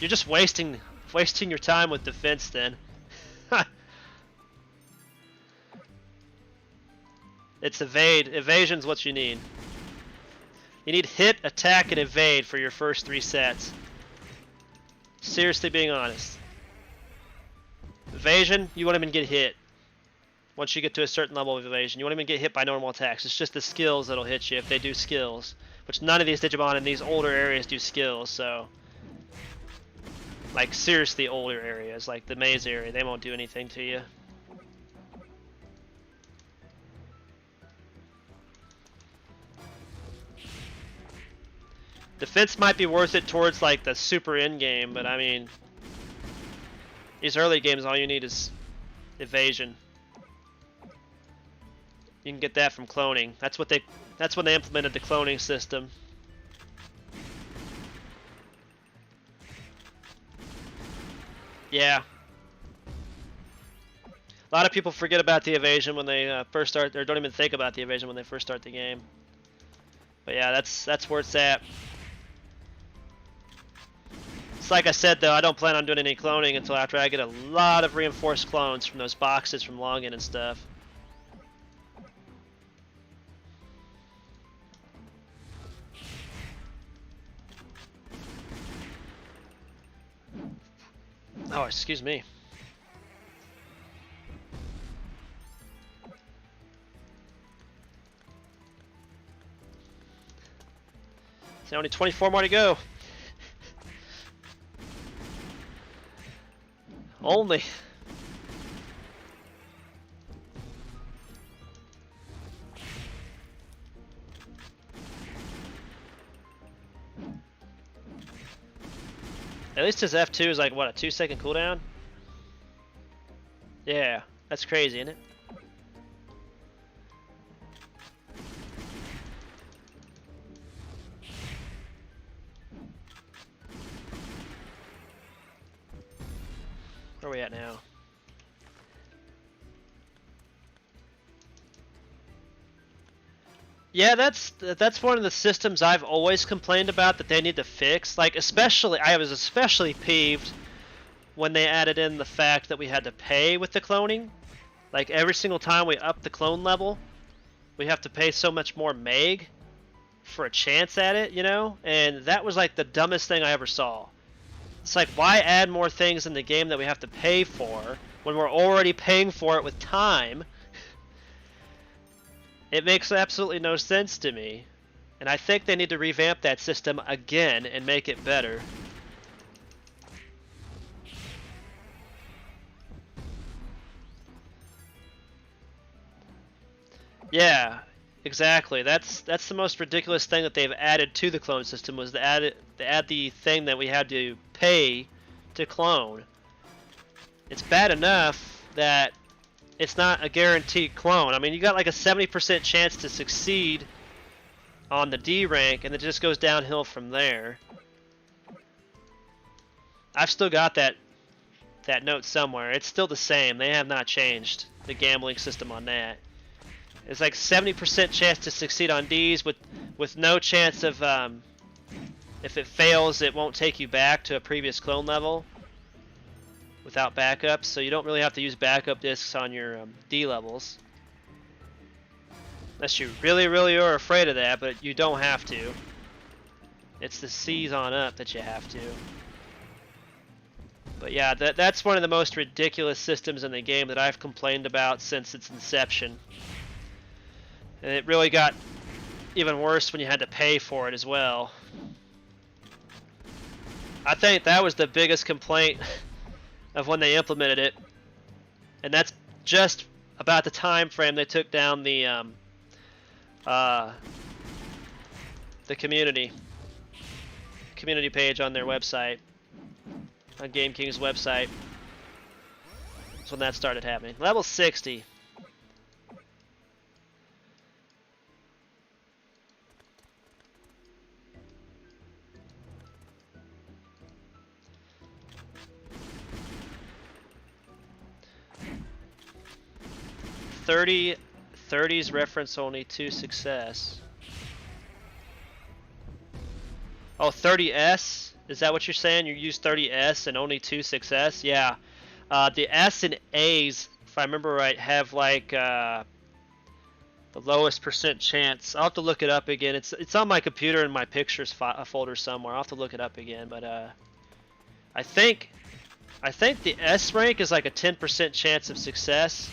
You're just wasting your time with defense then. It's evade. Evasion's what you need. You need hit, attack, and evade for your first 3 sets. Seriously being honest. Evasion, you won't even get hit. Once you get to a certain level of evasion, you won't even get hit by normal attacks. It's just the skills that'll hit you if they do skills. Which none of these Digimon in these older areas do skills, so... Like, seriously older areas, like the maze area, they won't do anything to you. Defense might be worth it towards, like, the super end-game, but I mean... These early games, all you need is evasion. You can get that from cloning. That's when they implemented the cloning system. Yeah. A lot of people forget about the evasion when they first start, or don't even think about the evasion when they first start the game. But yeah, that's where it's at. It's like I said though, I don't plan on doing any cloning until after I get a lot of reinforced clones from those boxes from Login and stuff. Oh, excuse me. There's only 24 more to go. Only. At least his F2 is like, what, a 2-second cooldown? Yeah, that's crazy, isn't it? Where are we at now? Yeah, that's one of the systems I've always complained about that they need to fix. Like, I was especially peeved when they added in the fact that we had to pay with the cloning. Like, every single time we up the clone level, we have to pay so much more meg for a chance at it, you know? And that was like the dumbest thing I ever saw. It's like, why add more things in the game that we have to pay for when we're already paying for it with time? It makes absolutely no sense to me. And I think they need to revamp that system again and make it better. Yeah, exactly. That's the most ridiculous thing that they've added to the clone system was to add the thing that we had to pay to clone. It's bad enough that it's not a guaranteed clone. I mean, you got like a 70% chance to succeed on the D rank, and it just goes downhill from there. I've still got that note somewhere. It's still the same. They have not changed the gambling system on that. It's like 70% chance to succeed on Ds with no chance of if it fails, it won't take you back to a previous clone level without backups, so you don't really have to use backup discs on your D levels. Unless you really, really are afraid of that, but you don't have to. It's the C's on up that you have to. But yeah, that's one of the most ridiculous systems in the game that I've complained about since its inception. And it really got even worse when you had to pay for it as well. I think that was the biggest complaint of when they implemented it, and that's just about the time frame they took down the community page on their website, on Game King's website. That's when that started happening. Level 60. Thirties reference only to success. Oh, 30S? Is that what you're saying? You use 30S and only 2 success? Yeah. The S and A's, if I remember right, have like the lowest percent chance. I'll have to look it up again. It's on my computer in my pictures folder somewhere. I'll have to look it up again. But I think the S rank is like a 10% chance of success.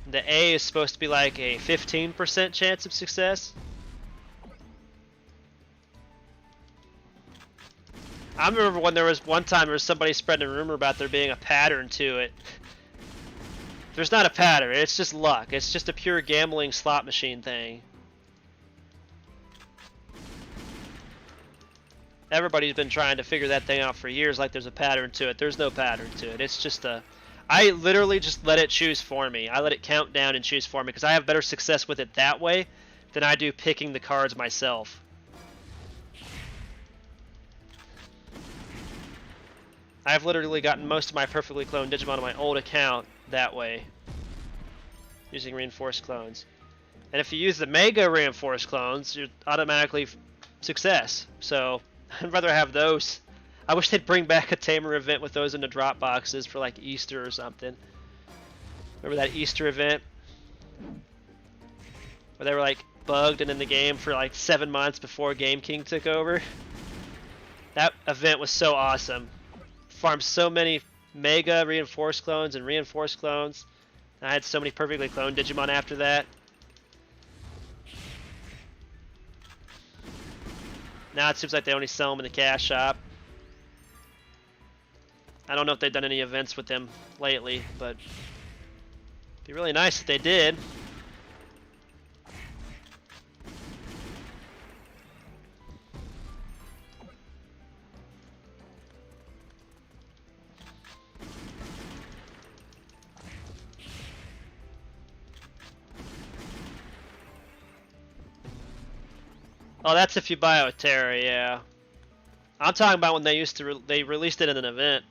The A is supposed to be like a 15% chance of success. I remember when there was one time there was somebody spreading a rumor about there being a pattern to it. There's not a pattern, it's just luck. It's just a pure gambling slot machine thing. Everybody's been trying to figure that thing out for years like there's a pattern to it. There's no pattern to it. It's just I literally just let it choose for me. I let it count down and choose for me because I have better success with it that way than I do picking the cards myself. I've literally gotten most of my perfectly cloned Digimon on my old account that way, using reinforced clones. And if you use the Mega reinforced clones, you're automatically success. So I'd rather have those. I wish they'd bring back a Tamer event with those in the drop boxes for like Easter or something. Remember that Easter event? Where they were like bugged and in the game for like 7 months before Game King took over? That event was so awesome. farmed so many Mega reinforced clones and reinforced clones. I had so many perfectly cloned Digimon after that. Now it seems like they only sell them in the cash shop. I don't know if they've done any events with them lately, but it'd be really nice if they did. Oh, that's if you buy it with Terra, yeah. I'm talking about when they used to they released it in an event,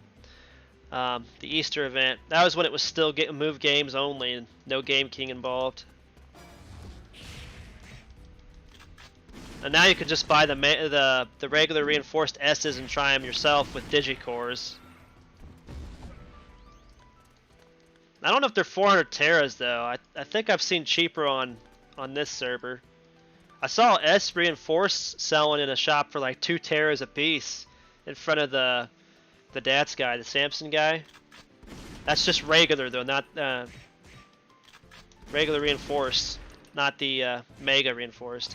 the Easter event. That was when it was still move games only and no Game King involved. And now you can just buy the regular reinforced S's and try them yourself with Digicores. I don't know if they're 400 Terras though. I think I've seen cheaper on this server. I saw S reinforced selling in a shop for like 2 Terras a piece in front of the Dats guy, the Samson guy. That's just regular though, not regular reinforced, not the Mega reinforced.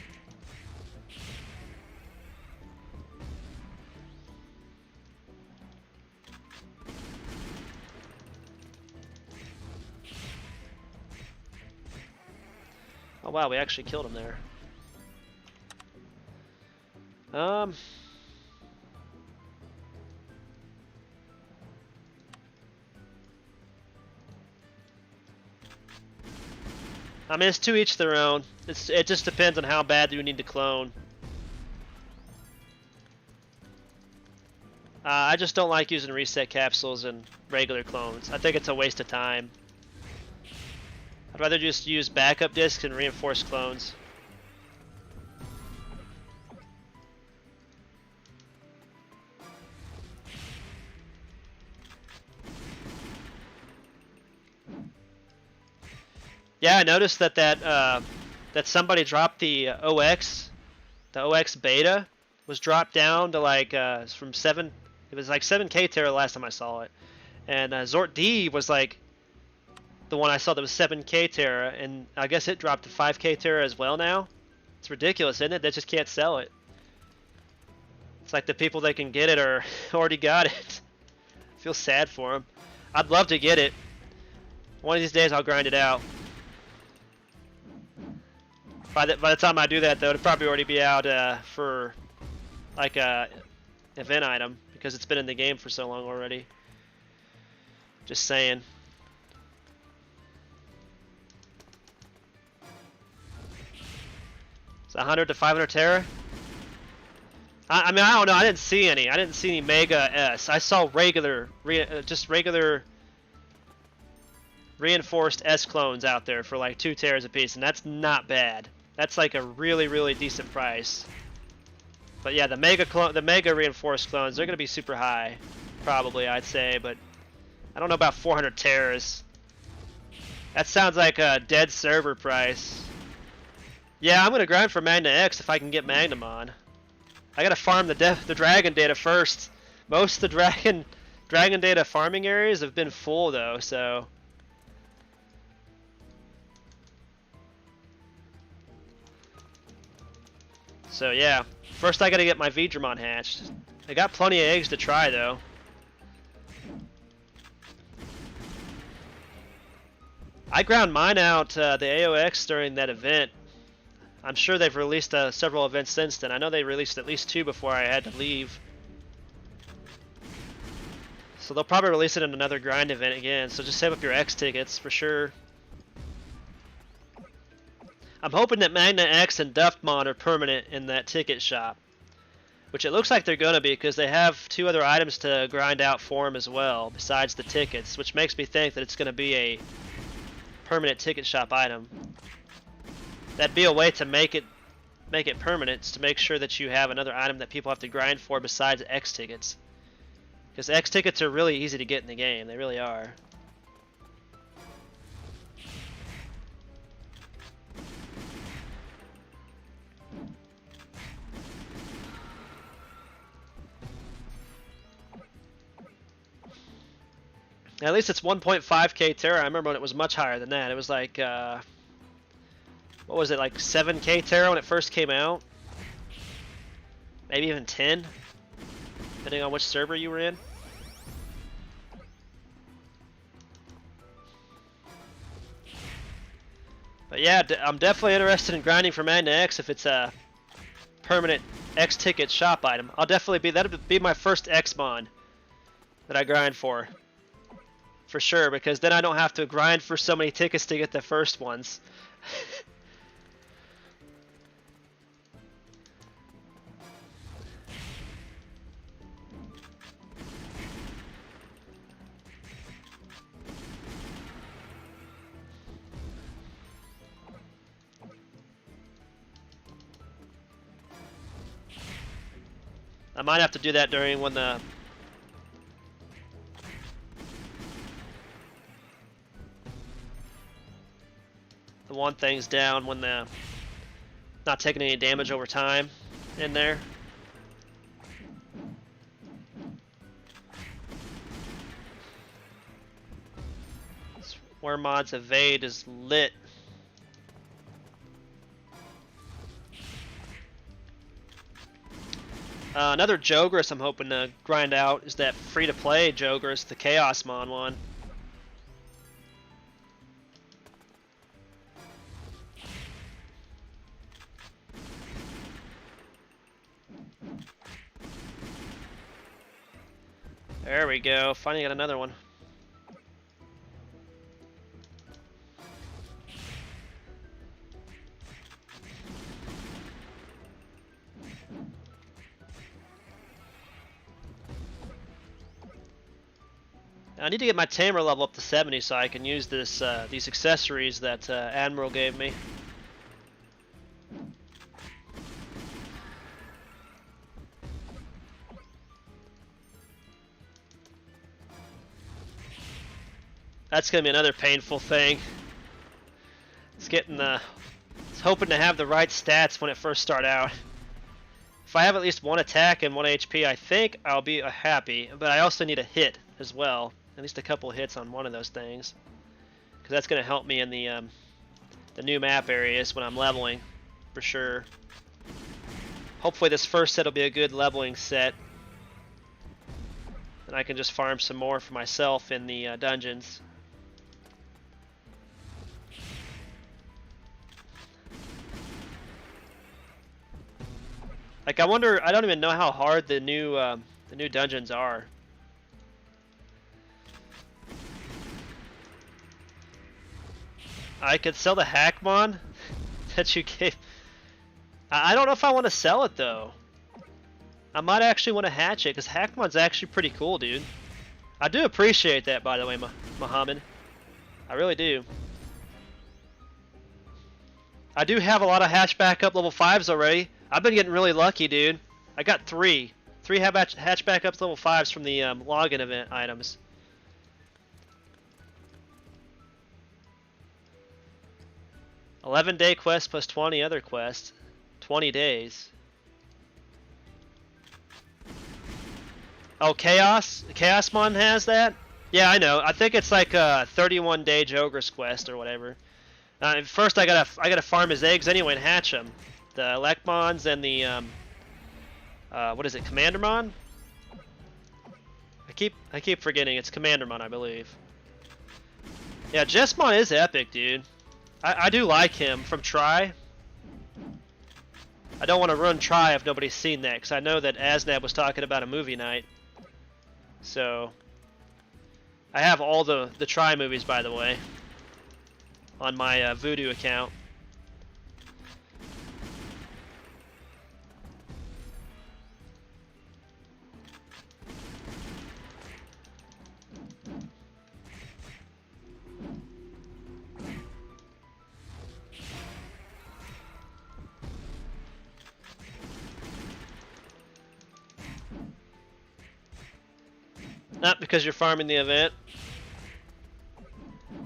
Oh wow, we actually killed him there. I mean, it's to each their own. It just depends on how bad you need to clone. I just don't like using reset capsules and regular clones. I think it's a waste of time. I'd rather just use backup discs and reinforced clones. Yeah, I noticed that somebody dropped the OX beta was dropped down to like from 7. It was like 7K Terra last time I saw it, and Zort D was like the one I saw that was 7K Terra, and I guess it dropped to 5K Terra as well now. It's ridiculous, isn't it? They just can't sell it. It's like the people that can get it are already got it. I feel sad for them. I'd love to get it. One of these days I'll grind it out. By the time I do that, though, it'll probably already be out for like a event item because it's been in the game for so long already. Just saying. It's 100 to 500 Terra. I mean, I don't know. I didn't see any. I didn't see any Mega S. I saw just regular reinforced S clones out there for like 2 Terras a piece, and that's not bad. That's like a really, really decent price. But yeah, the Mega reinforced clones, they're gonna be super high, probably I'd say. But I don't know about 400 Terras. That sounds like a dead server price. Yeah, I'm gonna grind for Magna X if I can get Magnamon. I gotta farm the dragon data first. Most of the dragon data farming areas have been full though, so. So yeah, first I gotta get my Digimon hatched. I got plenty of eggs to try though. I ground mine out the AOX during that event. I'm sure they've released several events since then. I know they released at least 2 before I had to leave. So they'll probably release it in another grind event again, so just save up your X tickets for sure. I'm hoping that Magna X and Duftmon are permanent in that ticket shop. Which it looks like they're going to be because they have 2 other items to grind out for them as well, besides the tickets, which makes me think that it's going to be a permanent ticket shop item. That'd be a way to make it permanent, to make sure that you have another item that people have to grind for besides X tickets. Because X tickets are really easy to get in the game, they really are. At least it's 1.5k Terra. I remember when it was much higher than that. It was like, what was it, like 7k Terra when it first came out? Maybe even 10, depending on which server you were in. But yeah, I'm definitely interested in grinding for Magna X if it's a permanent X ticket shop item. I'll definitely be, that'll be my first X mod that I grind for sure, because then I don't have to grind for so many tickets to get the first ones. I might have to do that during when the one thing's down, when the not taking any damage over time in there. Where mods evade is lit. Another Jogress I'm hoping to grind out is that free-to-play Jogress, the Chaosmon one. There we go, finally got another one. I need to get my Tamer level up to 70 so I can use this these accessories that Admiral gave me. That's gonna be another painful thing. It's getting it's hoping to have the right stats when it first start out. If I have at least one attack and 1 HP, I think I'll be happy. But I also need a hit as well. At least a couple hits on one of those things, because that's going to help me in the new map areas when I'm leveling, for sure. Hopefully this first set will be a good leveling set, and I can just farm some more for myself in the dungeons. Like, I wonder, I don't even know how hard the new dungeons are. I could sell the Hackmon that you gave. I don't know if I want to sell it though. I might actually want to hatch it, because Hackmon's actually pretty cool, dude. I do appreciate that, by the way, Muhammad. I really do. I do have a lot of hatchback up level 5s already. I've been getting really lucky, dude. I got three hatchback up level 5s from the login event items. $11-day quest plus 20 other quests. 20 days. Oh, Chaosmon has that? Yeah, I know. I think it's like a 31-day Jogress quest or whatever. First, I gotta farm his eggs anyway and hatch them. The Elecmons and the what is it, Commandermon? I keep forgetting it's Commandermon, I believe. Yeah, Jessmon is epic, dude. I do like him from Try. I don't want to run Try if nobody's seen that, because I know that Asnab was talking about a movie night. So I have all the Try movies, by the way, on my Voodoo account. Not because you're farming the event.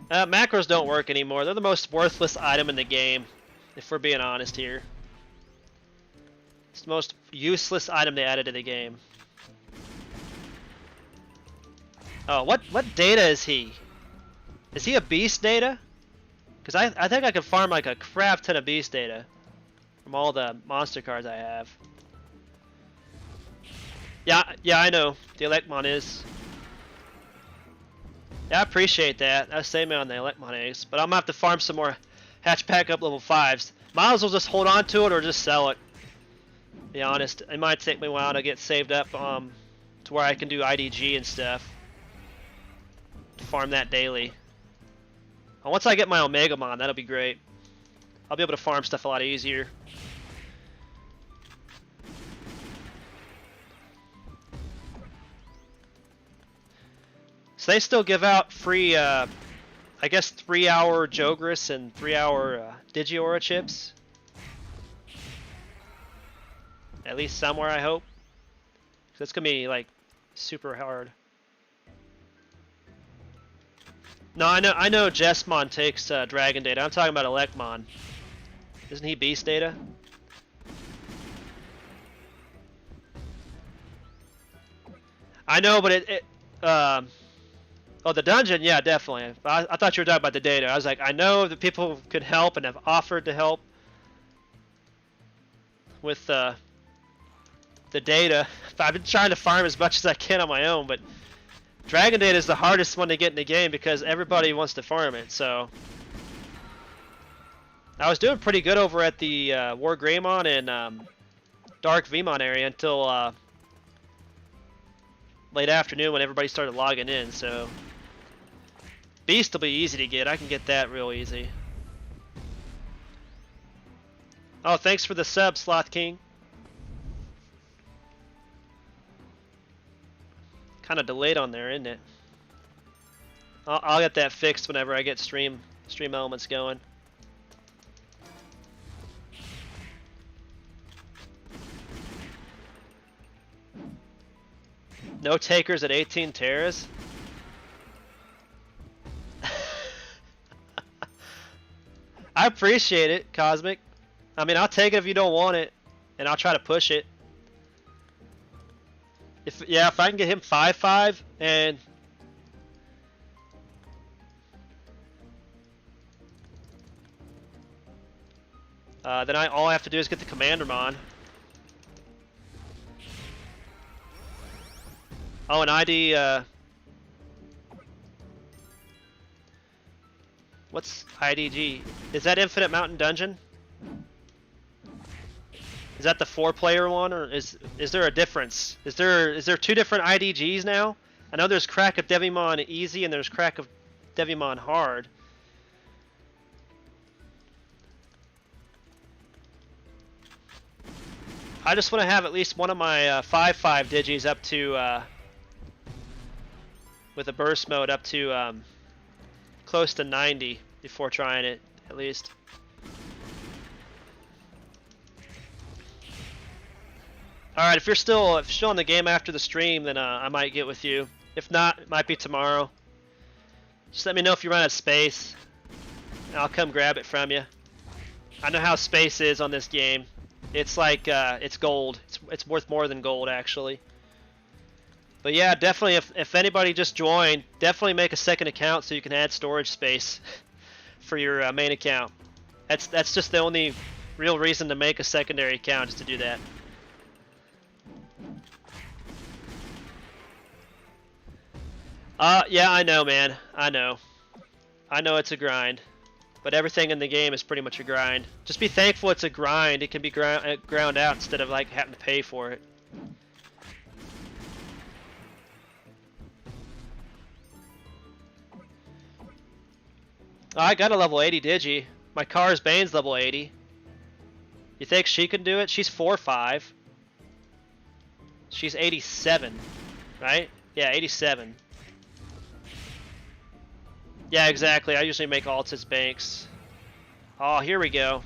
Macros don't work anymore. They're the most worthless item in the game, if we're being honest here. It's the most useless item they added to the game. Oh, what data is he? Is he a beast data? Because I think I could farm like a crap ton of beast data from all the monster cards I have. Yeah, I know. The Elecmon is. Yeah, I appreciate that. That's saved me on the Elecmon eggs. But I'm gonna have to farm some more hatch pack up level 5s. Might as well just hold on to it or just sell it. To be honest, it might take me a while to get saved up to where I can do IDG and stuff. Farm that daily. And once I get my Omegamon, that'll be great. I'll be able to farm stuff a lot easier. So they still give out free, I guess 3-hour Jogris and 3-hour Digiaura chips. At least somewhere, I hope. So it's gonna be like super hard. No, I know Jesmon takes Dragon Data. I'm talking about Elecmon. Isn't he Beast Data? I know, but oh, the dungeon, yeah, definitely. I thought you were talking about the data. I was like, I know that people could help and have offered to help with the data. I've been trying to farm as much as I can on my own, but Dragon Data is the hardest one to get in the game because everybody wants to farm it. So I was doing pretty good over at the War Greymon and Dark Vmon area until late afternoon when everybody started logging in. So Beast will be easy to get. I can get that real easy. Oh, thanks for the sub, Sloth King. Kind of delayed on there, isn't it? I'll get that fixed whenever I get stream elements going. No takers at 18 Terras? I appreciate it, Cosmic. I mean, I'll take it if you don't want it, and I'll try to push it. If I can get him 5/5 and then all I have to do is get the Commandermon. Oh, an ID. What's IDG? Is that Infinite Mountain Dungeon? Is that the 4-player one, or is there a difference? Is there 2 different IDGs now? I know there's Crack of Devimon Easy and there's Crack of Devimon Hard. I just want to have at least one of my 5/5 Digis up to with a burst mode up to close to 90 before trying it, at least. Alright, if you're still in the game after the stream, then I might get with you. If not, it might be tomorrow. Just let me know if you run out of space, and I'll come grab it from you. I know how space is on this game. It's like, it's gold. It's worth more than gold, actually. But yeah, definitely, if anybody just joined, definitely make a second account so you can add storage space for your main account. That's just the only real reason to make a secondary account, is to do that. Yeah, I know, man. I know it's a grind. But everything in the game is pretty much a grind. Just be thankful it's a grind. It can be ground out instead of like having to pay for it. Oh, I got a level 80 Digi. My Cars Bane's level 80. You think she can do it? She's 4/5. She's 87, right? Yeah, 87. Yeah, exactly. I usually make alts as banks. Oh, here we go.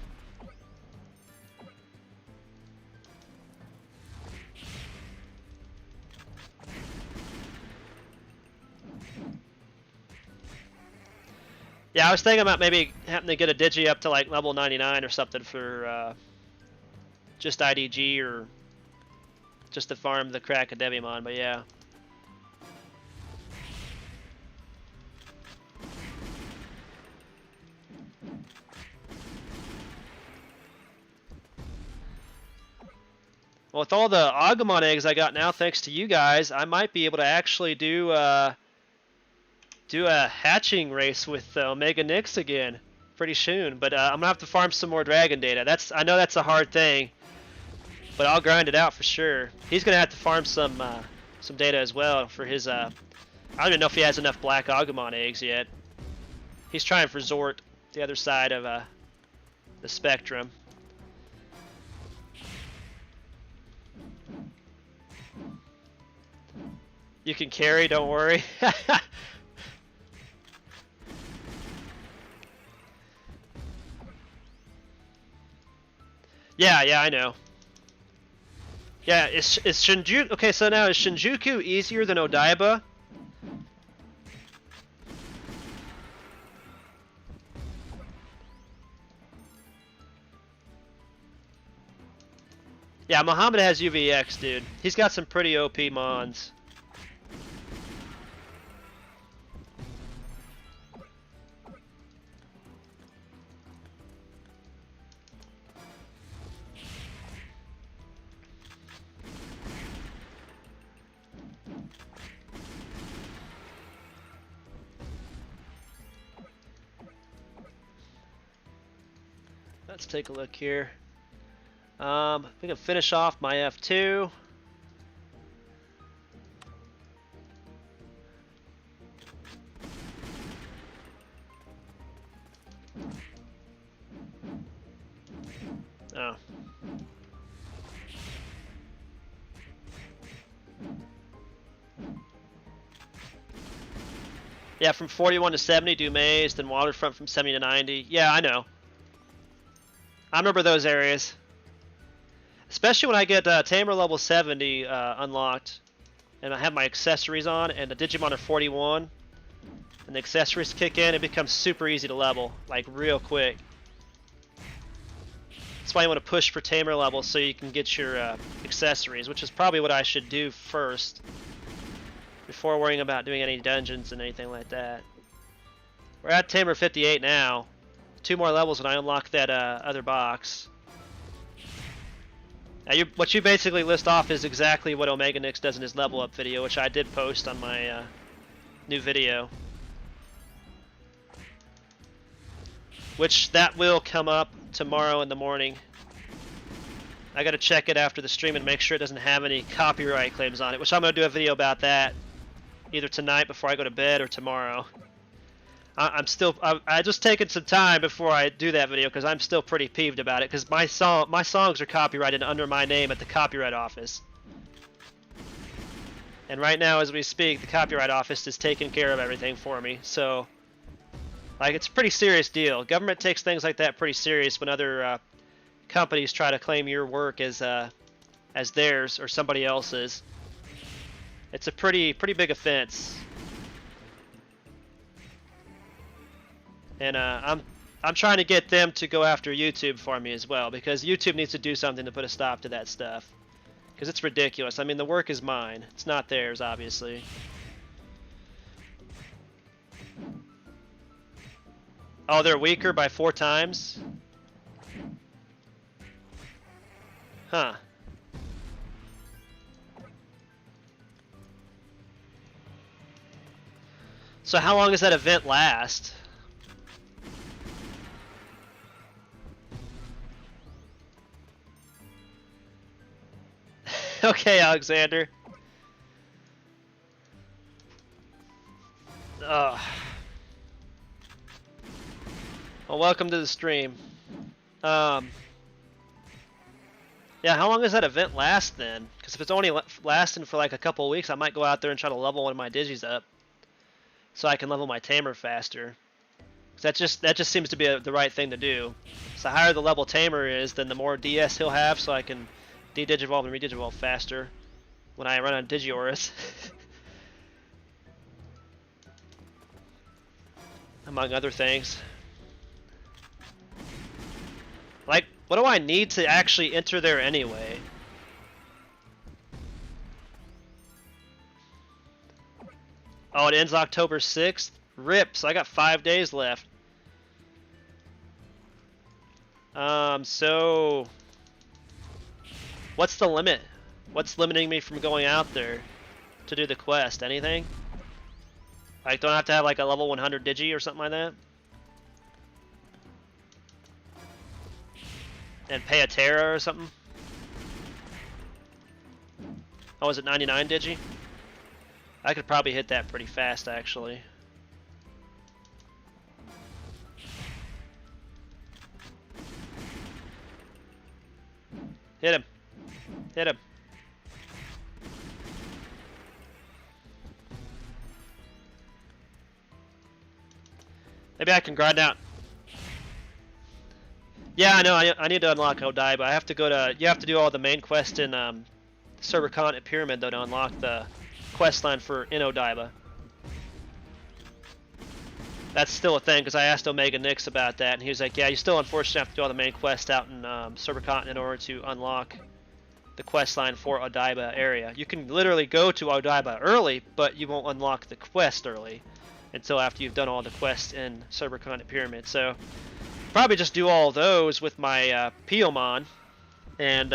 Yeah, I was thinking about maybe having to get a Digi up to like level 99 or something for just IDG or just to farm the Crack of Devimon, but yeah. Well, with all the Omegamon eggs I got now, thanks to you guys, I might be able to actually do a hatching race with Omega Nyx again pretty soon. But I'm gonna have to farm some more dragon data. I know that's a hard thing, but I'll grind it out for sure. He's gonna have to farm some data as well for his. I don't even know if he has enough black Omegamon eggs yet. He's trying for Zort, the other side of the spectrum. You can carry, don't worry. Yeah, I know. Yeah, is Shinjuku... Okay, so now is Shinjuku easier than Odaiba? Yeah, Muhammad has UVX, dude. He's got some pretty OP mons. Let's take a look here. We can finish off my F2. Oh. Yeah, from 41 to 70, do Maze, then Waterfront from 70 to 90. Yeah, I know. I remember those areas. Especially when I get Tamer level 70 unlocked, and I have my accessories on, and the Digimon are 41, and the accessories kick in, it becomes super easy to level, like real quick. That's why you want to push for Tamer level so you can get your accessories, which is probably what I should do first, before worrying about doing any dungeons and anything like that. We're at Tamer 58 now. 2 more levels when I unlock that other box. Now what you basically list off is exactly what Omega Nyx does in his level up video, which I did post on my new video. Which that will come up tomorrow in the morning. I gotta check it after the stream and make sure it doesn't have any copyright claims on it, which I'm gonna do a video about that either tonight before I go to bed or tomorrow. I just taken some time before I do that video because I'm still pretty peeved about it because my songs are copyrighted under my name at the Copyright Office. And right now as we speak, the Copyright Office is taking care of everything for me. So like it's a pretty serious deal. Government takes things like that pretty serious when other companies try to claim your work as theirs or somebody else's. It's a pretty big offense. And I'm trying to get them to go after YouTube for me as well, because YouTube needs to do something to put a stop to that stuff. Because it's ridiculous. I mean, the work is mine. It's not theirs, obviously. Oh, they're weaker by 4 times? Huh. So how long does that event last? Okay, Alexander. Well, welcome to the stream. Yeah, how long does that event last then? Because if it's only lasting for like a couple of weeks, I might go out there and try to level one of my digis up, so I can level my Tamer faster. That just seems to be the right thing to do. So the higher the level Tamer is, then the more DS he'll have, so I can de-digivolve and re-digivolve faster when I run on Digiorus. Among other things. Like, what do I need to actually enter there anyway? Oh, it ends October 6th? RIP, so I got 5 days left. So... What's the limit? What's limiting me from going out there to do the quest? Anything? Like, don't I have to have like a level 100 Digi or something like that? And pay a Terra or something? Oh, is it 99 Digi? I could probably hit that pretty fast, actually. Hit him. Hit him. Maybe I can grind out. Yeah, I know. I need to unlock Odaiba. I have to go to. You have to do all the main quest in Server Continent Pyramid though to unlock the quest line for in Odaiba. That's still a thing because I asked Omega Nyx about that, and he was like, "Yeah, you still unfortunately have to do all the main quest out in Server Continent in order to unlock the quest line for Odaiba area. You can literally go to Odaiba early, but you won't unlock the quest early until after you've done all the quests in Server Continent Pyramid." So probably just do all those with my Piomon and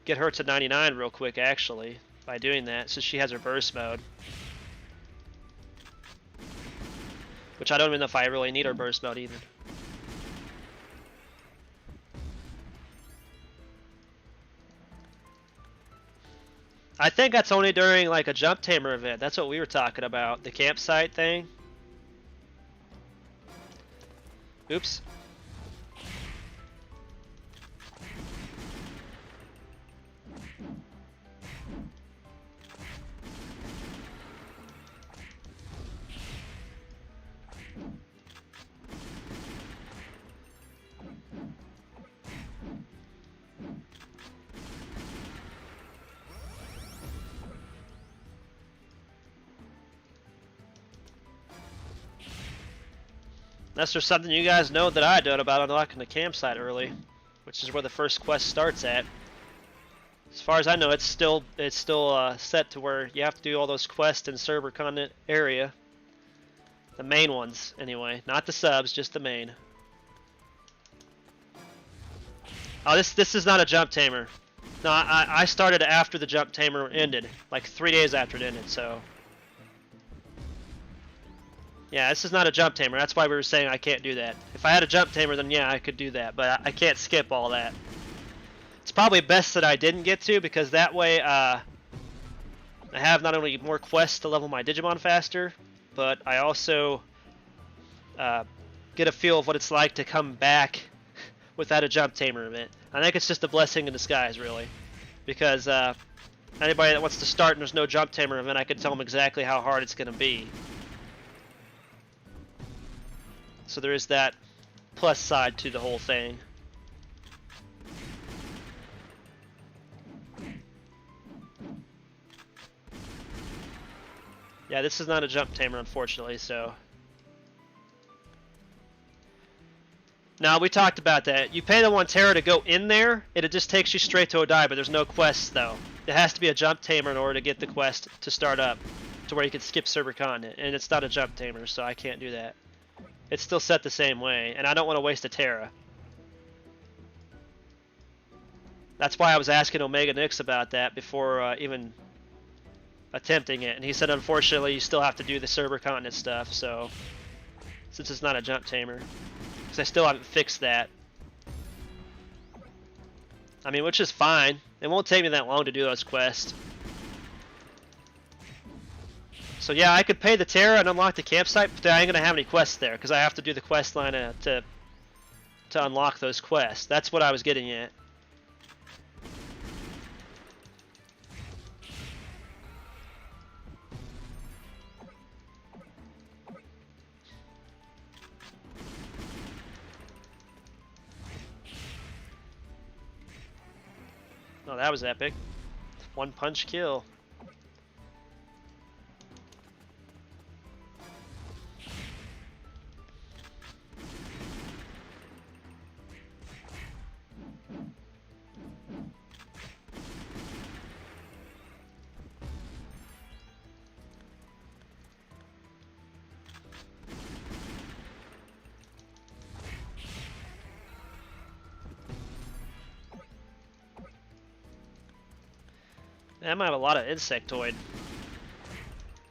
get her to 99 real quick actually by doing that, so she has her burst mode. Which I don't even know if I really need her burst mode either. I think that's only during like a jump tamer event. That's what we were talking about, the campsite thing. Oops. Unless there's something you guys know that I don't about unlocking the campsite early, which is where the first quest starts at. As far as I know, it's still set to where you have to do all those quests in Server Continent area. The main ones, anyway. Not the subs, just the main. Oh, this is not a jump tamer. No, I started after the jump tamer ended, like 3 days after it ended, so... Yeah, this is not a jump tamer. That's why we were saying I can't do that. If I had a jump tamer, then yeah, I could do that, but I can't skip all that. It's probably best that I didn't get to, because that way I have not only more quests to level my Digimon faster, but I also get a feel of what it's like to come back without a jump tamer event. I think it's just a blessing in disguise, really, because anybody that wants to start and there's no jump tamer event, I can tell them exactly how hard it's going to be. So there is that plus side to the whole thing. Yeah, this is not a jump tamer, unfortunately, so... Now, we talked about that. You pay the 1 Terra to go in there, it just takes you straight to Odaiba. There's no quests, though. It has to be a jump tamer in order to get the quest to start up, to where you can skip Server Continent. And it's not a jump tamer, so I can't do that. It's still set the same way, and I don't want to waste a Terra. That's why I was asking Omega Nyx about that before even attempting it, and he said unfortunately you still have to do the Server Continent stuff, so since it's not a jump tamer, because I still haven't fixed that. I mean, which is fine. It won't take me that long to do those quests. So yeah, I could pay the Terra and unlock the campsite, but I ain't gonna have any quests there because I have to do the quest line to unlock those quests. That's what I was getting at. Oh, that was epic. 1 punch kill. I might have a lot of insectoid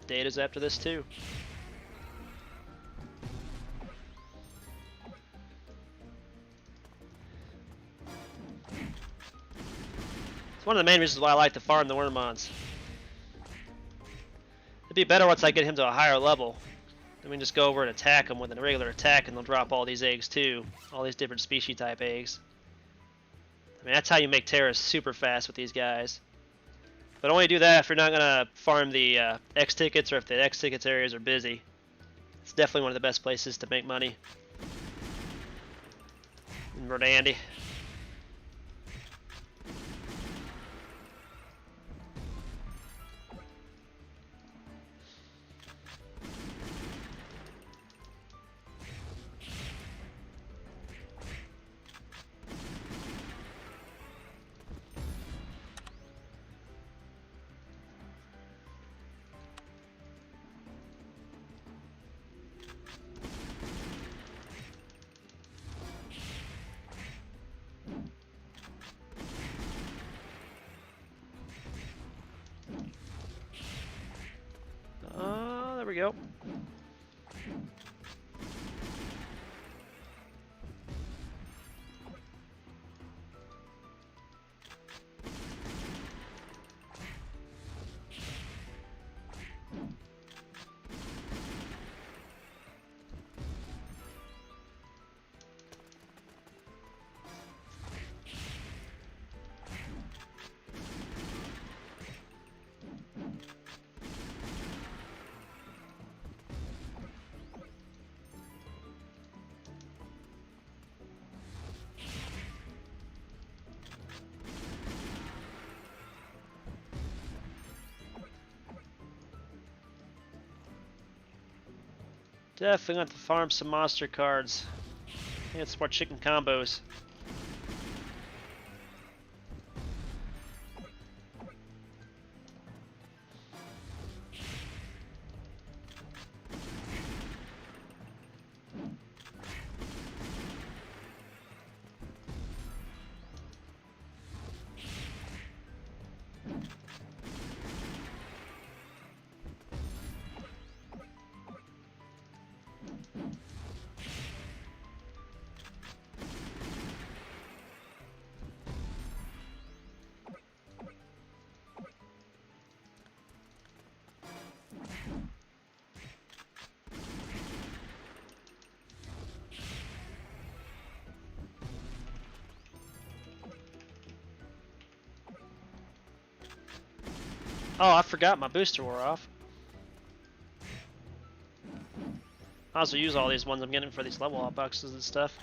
datas after this too. It's one of the main reasons why I like to farm the Wormmons. It'd be better once I get him to a higher level. Then we can just go over and attack him with a regular attack and they'll drop all these eggs too. All these different species type eggs. I mean, that's how you make terras super fast with these guys. But only do that if you're not going to farm the X tickets or if the X tickets areas are busy. It's definitely one of the best places to make money in Verdandi. There we go. Definitely want to farm some monster cards. Get some more chicken combos. Oh, I forgot my booster wore off. I also use all these ones I'm getting for these level up boxes and stuff.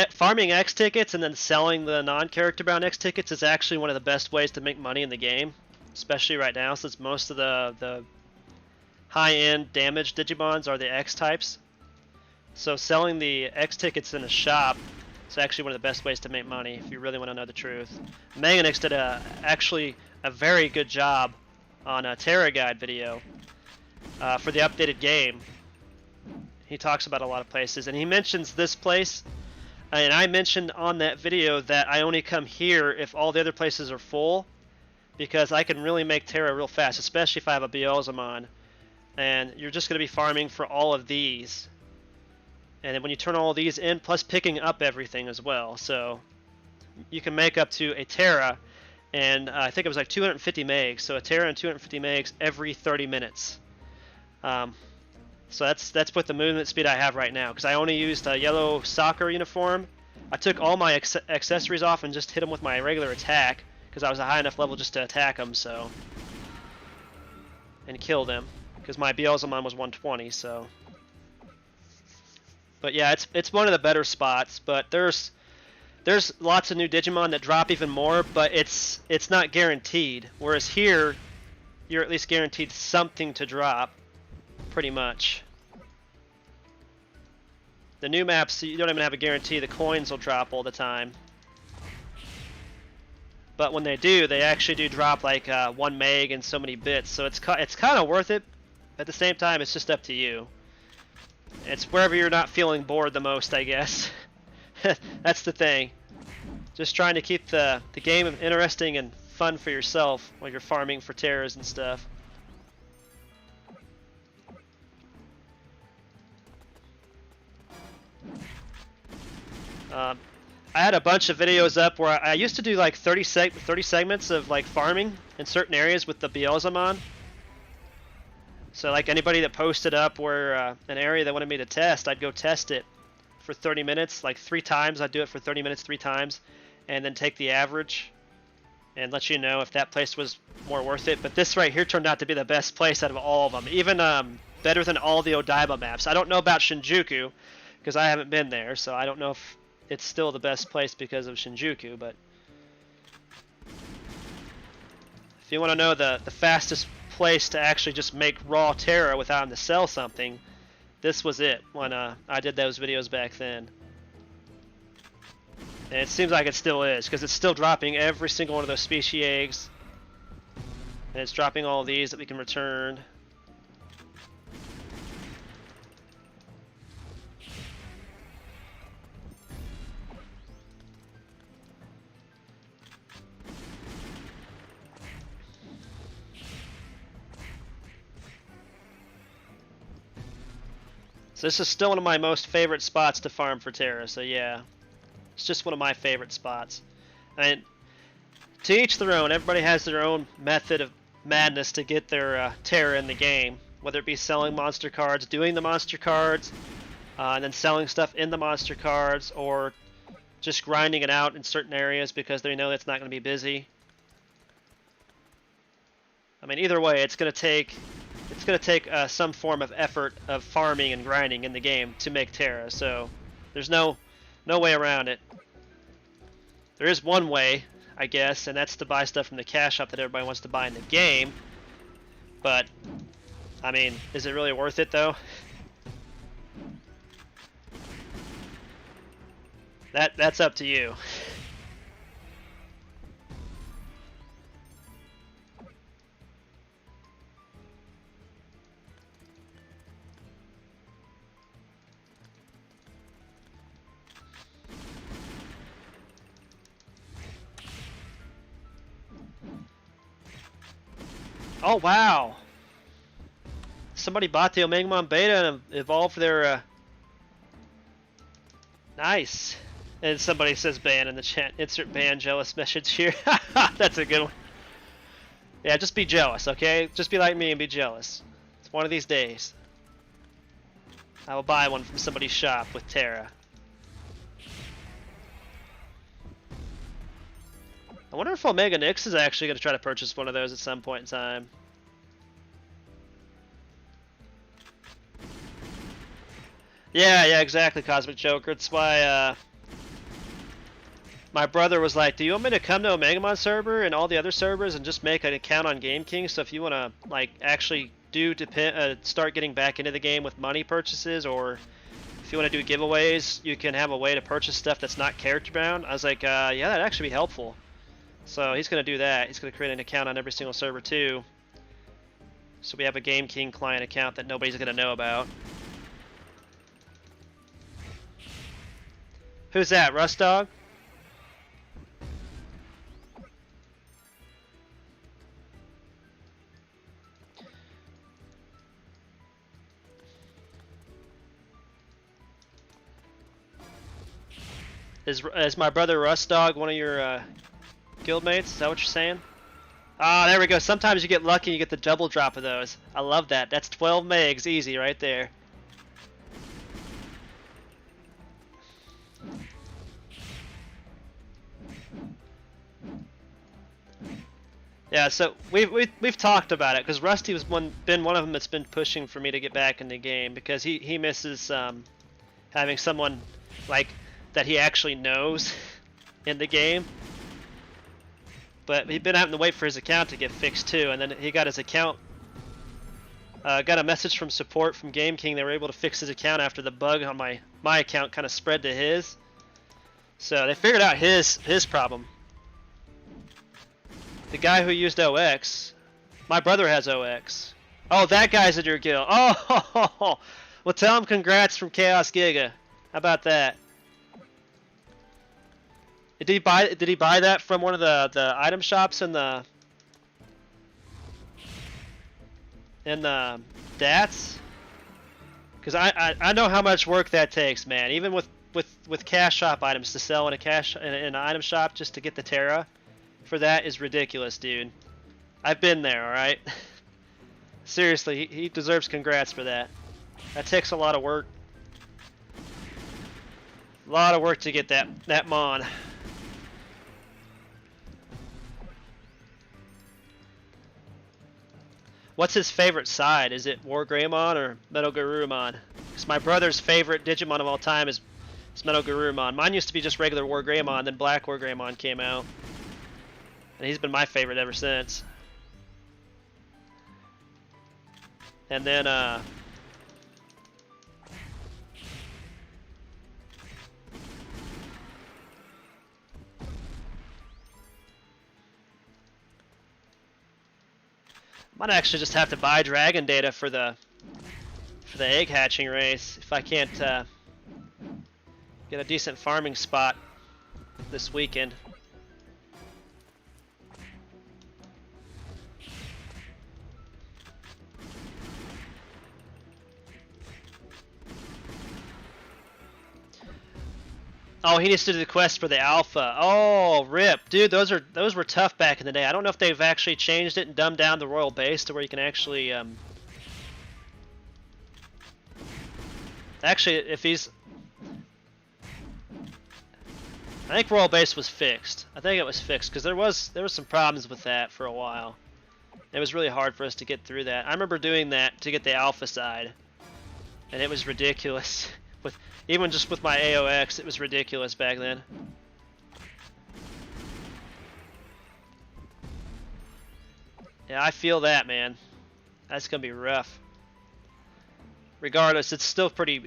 Farming X tickets and then selling the non-character bound X tickets is actually one of the best ways to make money in the game, especially right now since most of the high-end damaged Digimons are the X types. So selling the X tickets in a shop is actually one of the best ways to make money if you really want to know the truth. Meganix did actually a very good job on a Terra Guide video for the updated game. He talks about a lot of places, and he mentions this place. And I mentioned on that video that I only come here if all the other places are full, because I can really make Terra real fast, especially if I have a Beelzemon. And you're just going to be farming for all of these. And then when you turn all of these in, plus picking up everything as well. So you can make up to a Terra, and I think it was like 250 megs. So a Terra and 250 megs every 30 minutes. So that's with the movement speed I have right now, because I only used a yellow soccer uniform. I took all my accessories off and just hit them with my regular attack, because I was a high enough level just to attack them, so. And kill them, because my Beelzemon was 120, so. But yeah, it's one of the better spots, but there's lots of new Digimon that drop even more, but it's not guaranteed. Whereas here, you're at least guaranteed something to drop. Pretty much. The new maps, you don't even have a guarantee the coins will drop all the time. But when they do, they actually do drop like 1 meg and so many bits. So it's kind of worth it. At the same time, it's just up to you. It's wherever you're not feeling bored the most, I guess. That's the thing. Just trying to keep the game interesting and fun for yourself while you're farming for terrors and stuff. I had a bunch of videos up where I used to do like 30 segments of like farming in certain areas with the Beelzemon. So like anybody that posted up where an area they wanted me to test, I'd go test it for 30 minutes, like 3 times. I'd do it for 30 minutes 3 times, and then take the average and let you know if that place was more worth it. But this right here turned out to be the best place out of all of them, even better than all the Odaiba maps. I don't know about Shinjuku because I haven't been there, so I don't know if it's still the best place because of Shinjuku. But if you want to know the fastest place to actually just make raw Terra without having to sell something, this was it when I did those videos back then. And it seems like it still is, because it's still dropping every single one of those species eggs. And it's dropping all of these that we can return. So this is still one of my most favorite spots to farm for Terra, so yeah. It's just one of my favorite spots. And to each their own, everybody has their own method of madness to get their Terra in the game. Whether it be selling monster cards, doing the monster cards, and then selling stuff in the monster cards, or just grinding it out in certain areas because they know it's not going to be busy. I mean, either way, it's going to take some form of effort of farming and grinding in the game to make Terra. So there's no way around it. There is one way, I guess, and that's to buy stuff from the cash shop that everybody wants to buy in the game. But I mean, is it really worth it though? That's up to you. Oh wow! Somebody bought the Omegamon beta and evolved their nice. And somebody says ban in the chat. Insert ban jealous message here. That's a good one. Yeah, just be jealous, okay? Just be like me and be jealous. It's one of these days. I will buy one from somebody's shop with Terra. I wonder if Omega Nyx is actually going to try to purchase one of those at some point in time. Yeah, exactly, Cosmic Joker. That's why my brother was like, do you want me to come to Omegamon server and all the other servers and just make an account on Game King? So if you want to like actually start getting back into the game with money purchases, or if you want to do giveaways, you can have a way to purchase stuff that's not character bound. I was like, yeah, that'd actually be helpful. So he's going to do that. He's going to create an account on every single server too. So we have a Game King client account that nobody's going to know about. Who's that, Rust Dog? Is my brother Rust Dog one of your guildmates? Is that what you're saying? Ah, there we go. Sometimes you get lucky and you get the double drop of those. I love that. That's 12 megs easy right there. Yeah, so we've talked about it because Rusty was been one of them that's been pushing for me to get back in the game because he misses having someone like that he actually knows in the game. But he'd been having to wait for his account to get fixed too, and then he got his account Got a message from support from Game King. They were able to fix his account after the bug on my account kind of spread to his. So they figured out his problem. The guy who used OX, my brother has OX. Oh, that guy's in your guild. Oh, well, tell him congrats from Chaos Giga. How about that? Did he buy that from one of the item shops in the DATs? Because I know how much work that takes, man. Even with cash shop items to sell in an item shop just to get the Terra for that is ridiculous, dude. I've been there, all right. Seriously, he deserves congrats for that. That takes a lot of work. A lot of work to get that mon. What's his favorite side? Is it War Greymon or Metal Garurumon? Because my brother's favorite Digimon of all time is Metal Garurumon. Mine used to be just regular War Greymon, then Black War Greymon came out. And he's been my favorite ever since. And then, might actually just have to buy dragon data for the egg hatching race if I can't get a decent farming spot this weekend. Oh, he needs to do the quest for the alpha. Oh, rip. Dude, those were tough back in the day. I don't know if they've actually changed it and dumbed down the royal base to where you can actually actually, if he's, I think royal base was fixed. I think it was fixed because there was some problems with that for a while. It was really hard for us to get through that. I remember doing that to get the alpha side, and it was ridiculous. Even just with my AOX, it was ridiculous back then. Yeah, I feel that, man. That's gonna be rough. Regardless, it's still pretty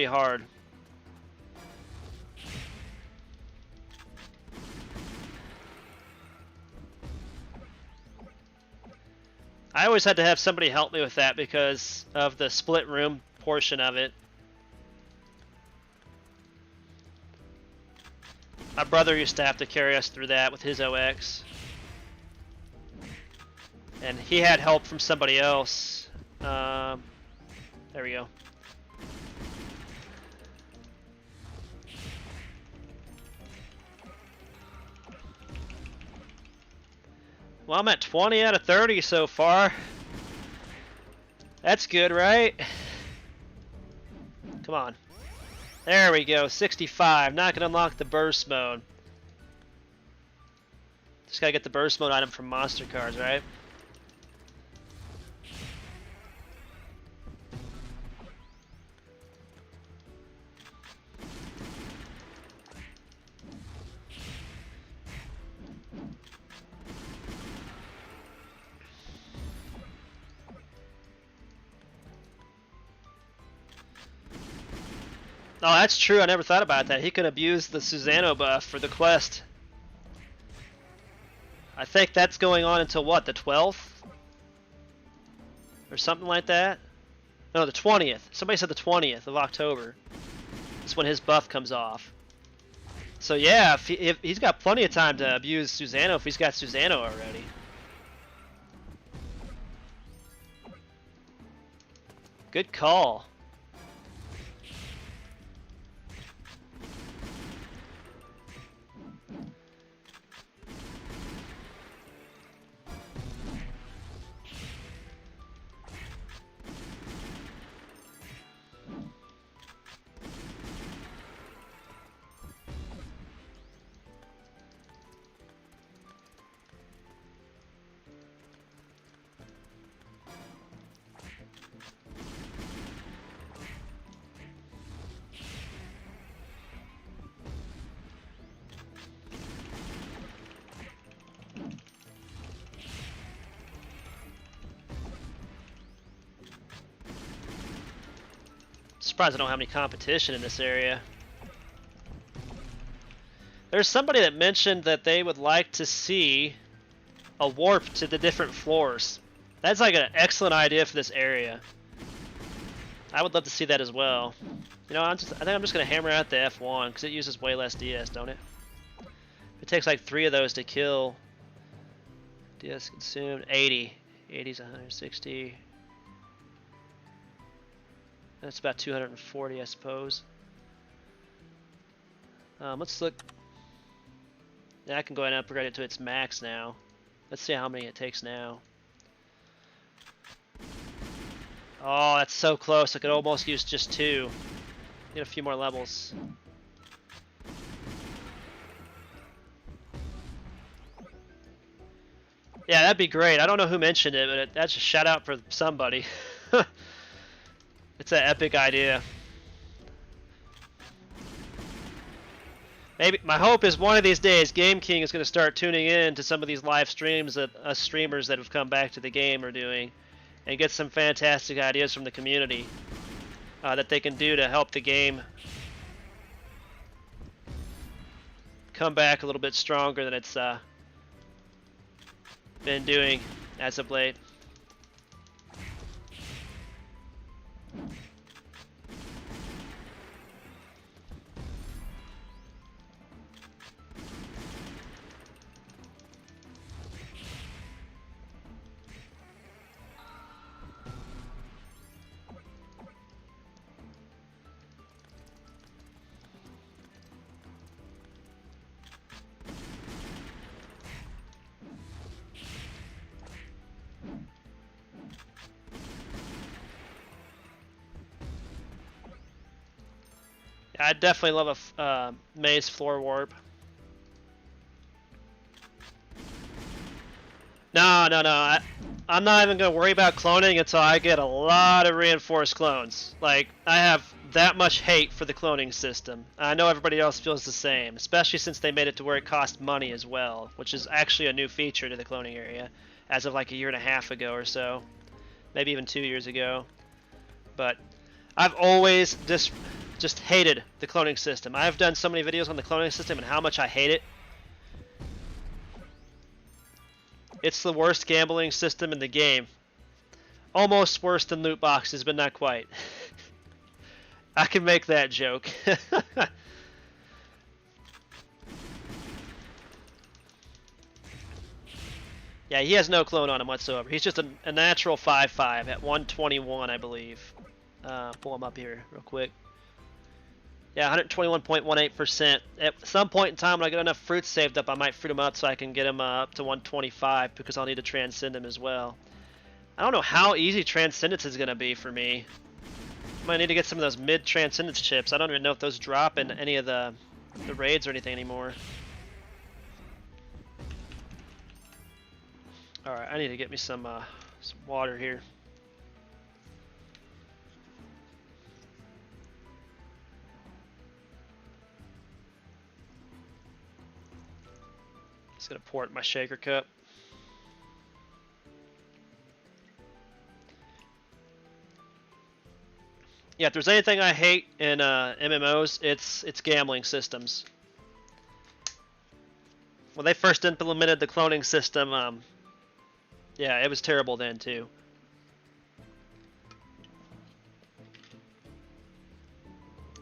hard. I always had to have somebody help me with that because of the split room portion of it. My brother used to have to carry us through that with his OX. And he had help from somebody else. There we go. Well, I'm at 20 out of 30 so far. That's good, right? Come on. There we go, 65. Not gonna unlock the burst mode. Just gotta get the burst mode item from monster cards, right? Oh, that's true. I never thought about that. He could abuse the Susano buff for the quest. I think that's going on until what, the 12th? Or something like that? No, the 20th. Somebody said the 20th of October. That's when his buff comes off. So yeah, if he's got plenty of time to abuse Susano if he's got Susano already. Good call. surprised I don't have any competition in this area. There's somebody that mentioned that they would like to see a warp to the different floors. That's like an excellent idea for this area. I would love to see that as well. You know, I think I'm just gonna hammer out the F1 because it uses way less DS, don't it? It takes like 3 of those to kill. DS consumed 80. 80's 160. That's about 240, I suppose. Let's look. Yeah, I can go ahead and upgrade it to its max now. Let's see how many it takes now. Oh, that's so close. I could almost use just 2. Get a few more levels. Yeah, that'd be great. I don't know who mentioned it, but that's a shout out for somebody. It's an epic idea. Maybe my hope is one of these days Game King is going to start tuning in to some of these live streams that us streamers that have come back to the game are doing and get some fantastic ideas from the community that they can do to help the game come back a little bit stronger than it's been doing as of late. I definitely love a maze floor warp. No. I'm not even going to worry about cloning until I get a lot of reinforced clones. Like, I have that much hate for the cloning system. I know everybody else feels the same, especially since they made it to where it costs money as well, which is actually a new feature to the cloning area as of like a year and a half ago or so. Maybe even 2 years ago. But I've always just hated the cloning system. I've done so many videos on the cloning system and how much I hate it. It's the worst gambling system in the game. Almost worse than loot boxes, but not quite. I can make that joke. Yeah, he has no clone on him whatsoever. He's just a natural 5/5 at 121, I believe. Pull him up here real quick. Yeah, 121.18%. At some point in time when I get enough fruits saved up, I might fruit him up so I can get him up to 125 because I'll need to transcend him as well. I don't know how easy transcendence is going to be for me. I might need to get some of those mid-transcendence chips. I don't even know if those drop in any of the raids or anything anymore. Alright, I need to get me some water here. Just gonna pour it in my shaker cup. Yeah, if there's anything I hate in MMOs, it's gambling systems. When they first implemented the cloning system, yeah, it was terrible then too.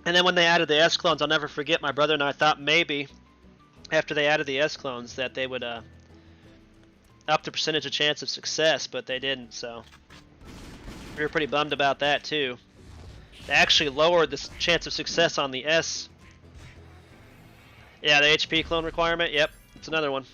And then when they added the S clones, I'll never forget. My brother and I thought maybe after they added the S clones that they would up the percentage of chance of success, but they didn't. So we were pretty bummed about that too. They actually lowered the chance of success on the S. Yeah, the HP clone requirement. Yep, it's another one.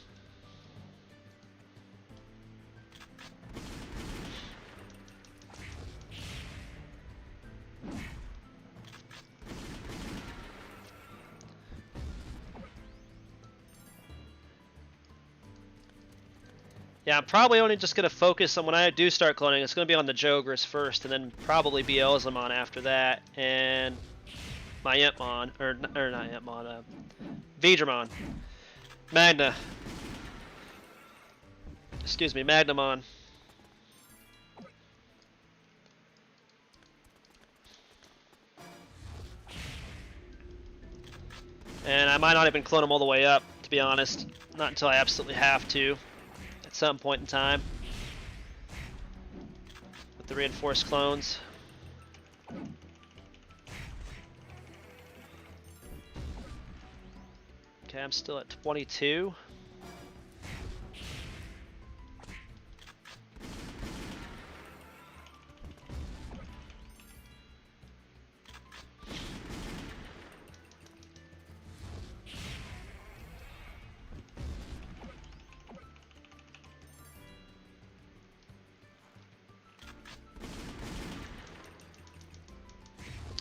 Yeah, I'm probably only just going to focus on, when I do start cloning, it's going to be on the Jogris first, and then probably Beelzemon after that, and my Entmon, or not Entmon, Vidramon. Magnamon. And I might not even clone them all the way up, to be honest. Not until I absolutely have to, at some point in time. With the reinforced clones. Okay, I'm still at 22.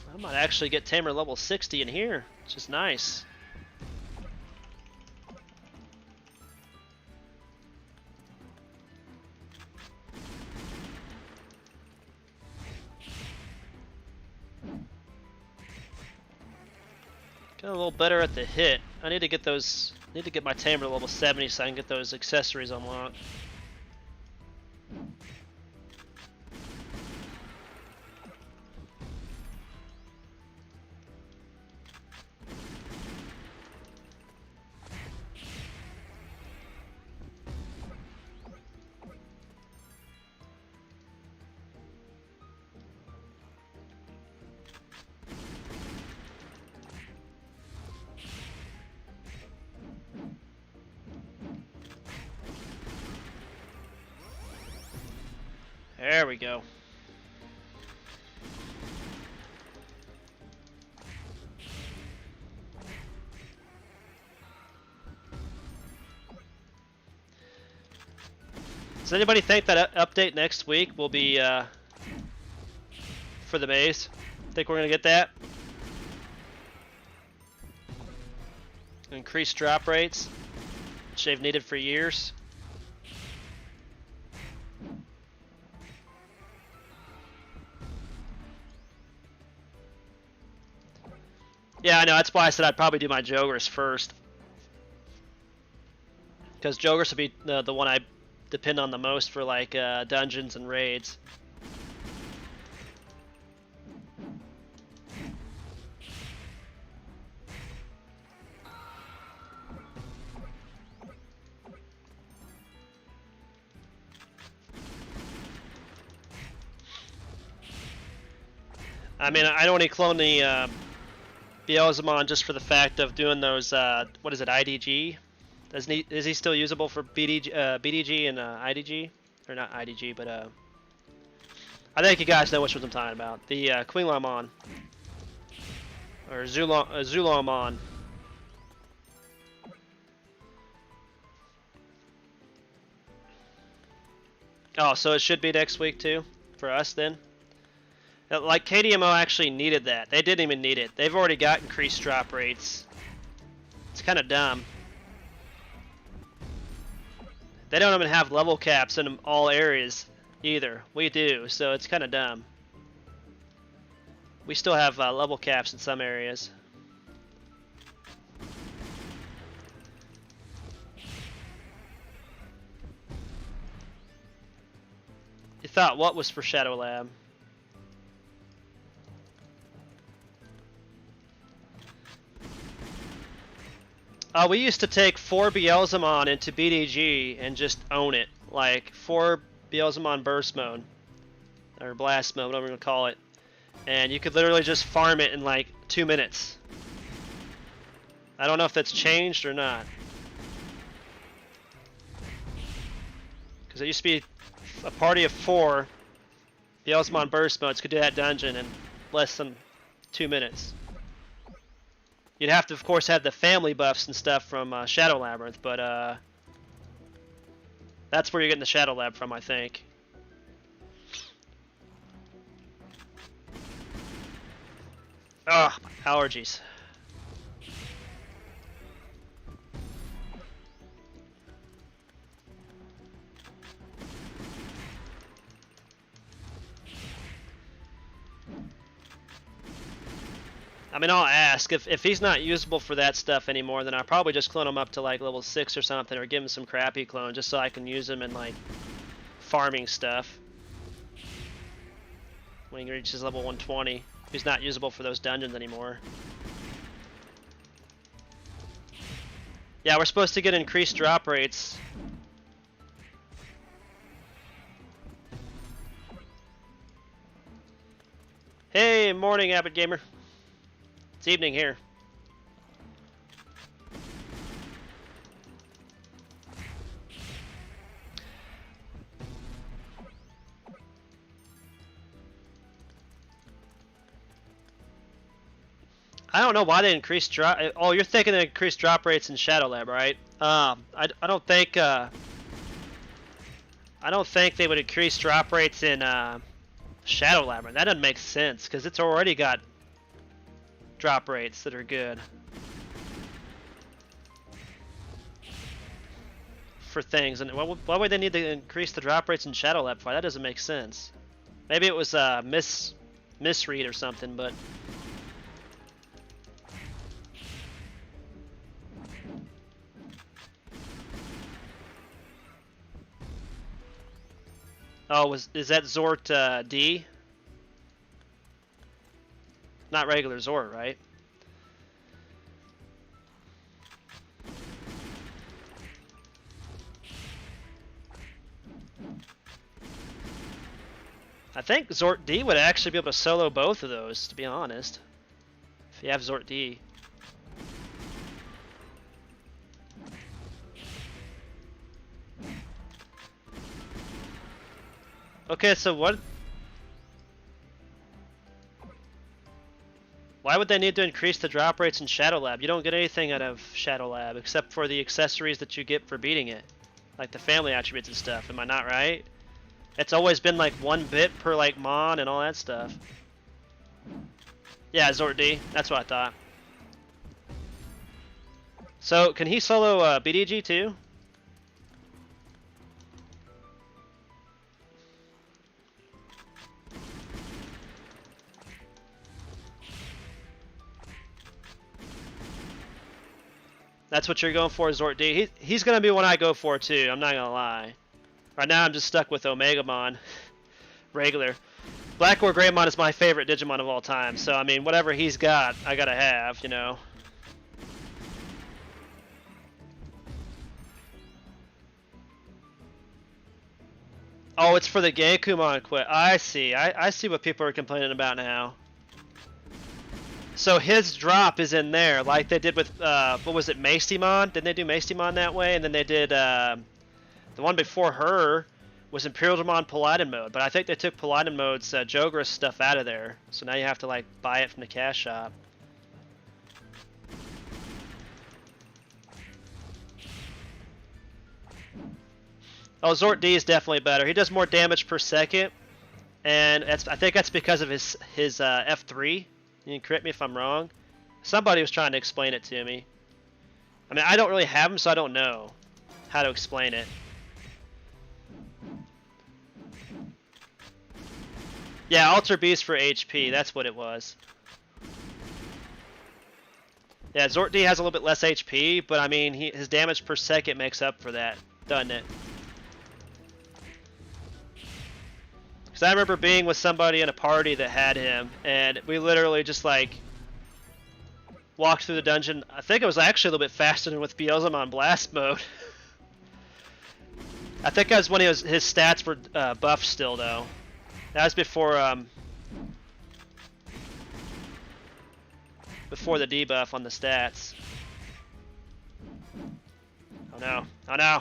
I might actually get Tamer level 60 in here, which is nice. Got a little better at the hit. I need to get those. Need to get my Tamer to level 70 so I can get those accessories unlocked. There we go. Does anybody think that update next week will be for the base? Think we're gonna get that? Increased drop rates, which they've needed for years. Yeah, I know. That's why I said I'd probably do my Jogers first. Because Jogers would be the one I depend on the most for like dungeons and raids. I mean, I only clone the Beelzemon just for the fact of doing those, what is it, IDG? Is he still usable for BDG and IDG? Or not IDG, but I think you guys know which ones I'm talking about. The Quinglamon. Or Zulomon. Oh, so it should be next week too? For us then? Like, KDMO actually needed that. They didn't even need it. They've already got increased drop rates. It's kind of dumb. They don't even have level caps in all areas either. We do, so it's kind of dumb. We still have level caps in some areas. You thought what was for Shadow Lab? We used to take 4 Beelzemon into BDG and just own it. Like 4 Beelzemon burst mode. Or blast mode, whatever you want to call it. And you could literally just farm it in like 2 minutes. I don't know if that's changed or not. Because it used to be a party of 4 Beelzemon burst modes could do that dungeon in less than 2 minutes. You'd have to, of course, have the family buffs and stuff from Shadow Labyrinth, but that's where you're getting the Shadow Lab from, I think. Ugh, allergies. I mean, I'll ask. If he's not usable for that stuff anymore, then I'll probably just clone him up to like level 6 or something, or give him some crappy clone just so I can use him in like farming stuff. When he reaches level 120, he's not usable for those dungeons anymore. Yeah, we're supposed to get increased drop rates. Hey, morning, Avid Gamer. It's evening here. I don't know why they increased drop. Oh, you're thinking they increased drop rates in Shadow Lab, right? I don't think they would increase drop rates in Shadow Lab. That doesn't make sense because it's already got drop rates that are good for things. And why would they need to increase the drop rates in Shadow Lab for? That doesn't make sense. Maybe it was a misread or something, but. Oh, is that Zort D? Not regular Zort, right? I think Zort D would actually be able to solo both of those, to be honest. If you have Zort D. Okay, so what? Why would they need to increase the drop rates in Shadow Lab? You don't get anything out of Shadow Lab except for the accessories that you get for beating it. Like the family attributes and stuff, am I not right? It's always been like 1 bit per like Mon and all that stuff. Yeah, Zort D, that's what I thought. So, can he solo BDG too? That's what you're going for, Zort D. He's going to be one I go for too, I'm not going to lie. Right now I'm just stuck with Omegamon. Regular. Black or Greymon is my favorite Digimon of all time, so I mean, whatever he's got, I gotta have, you know. Oh, it's for the Genkumon quit. I see. I see what people are complaining about now. So his drop is in there, like they did with, what was it, Mastemon? Didn't they do Mastemon that way? And then they did, the one before her was Imperialdemon Paladin mode, but I think they took Paladin mode's Jogris stuff out of there. So now you have to, like, buy it from the cash shop. Oh, Zort D is definitely better. He does more damage per second, and I think that's because of his F3. You can correct me if I'm wrong. Somebody was trying to explain it to me. I mean, I don't really have him, so I don't know how to explain it. Yeah, Alter Beast for HP, that's what it was. Yeah, Zort D has a little bit less HP, but I mean, his damage per second makes up for that, doesn't it? Because I remember being with somebody in a party that had him, and we literally just like walked through the dungeon. I think it was actually a little bit faster than with Beelzemon Blast mode. I think that was when his stats were buffed still, though. That was before the debuff on the stats. Oh no! Oh no!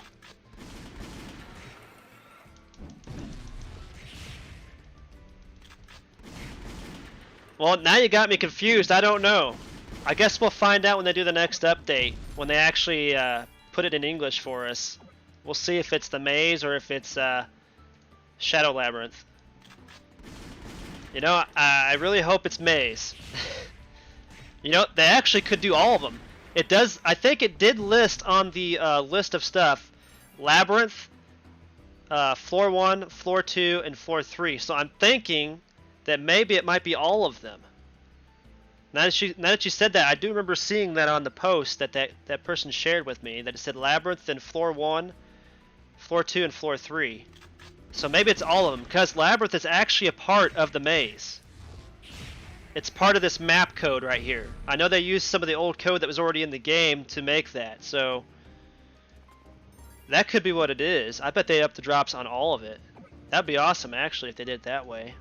Well, now you got me confused. I don't know. I guess we'll find out when they do the next update, when they actually put it in English for us. We'll see if it's the maze or if it's Shadow Labyrinth. You know, I really hope it's maze. You know, they actually could do all of them. It does. I think it did list on the list of stuff, Labyrinth, Floor 1, Floor 2, and Floor 3. So I'm thinking that maybe it might be all of them. Now that you said that, I do remember seeing that on the post that person shared with me, that it said Labyrinth and Floor 1, Floor 2, and Floor 3. So maybe it's all of them, because Labyrinth is actually a part of the maze. It's part of this map code right here. I know they used some of the old code that was already in the game to make that, so That could be what it is. I bet they up the drops on all of it. That'd be awesome, actually, if they did it that way.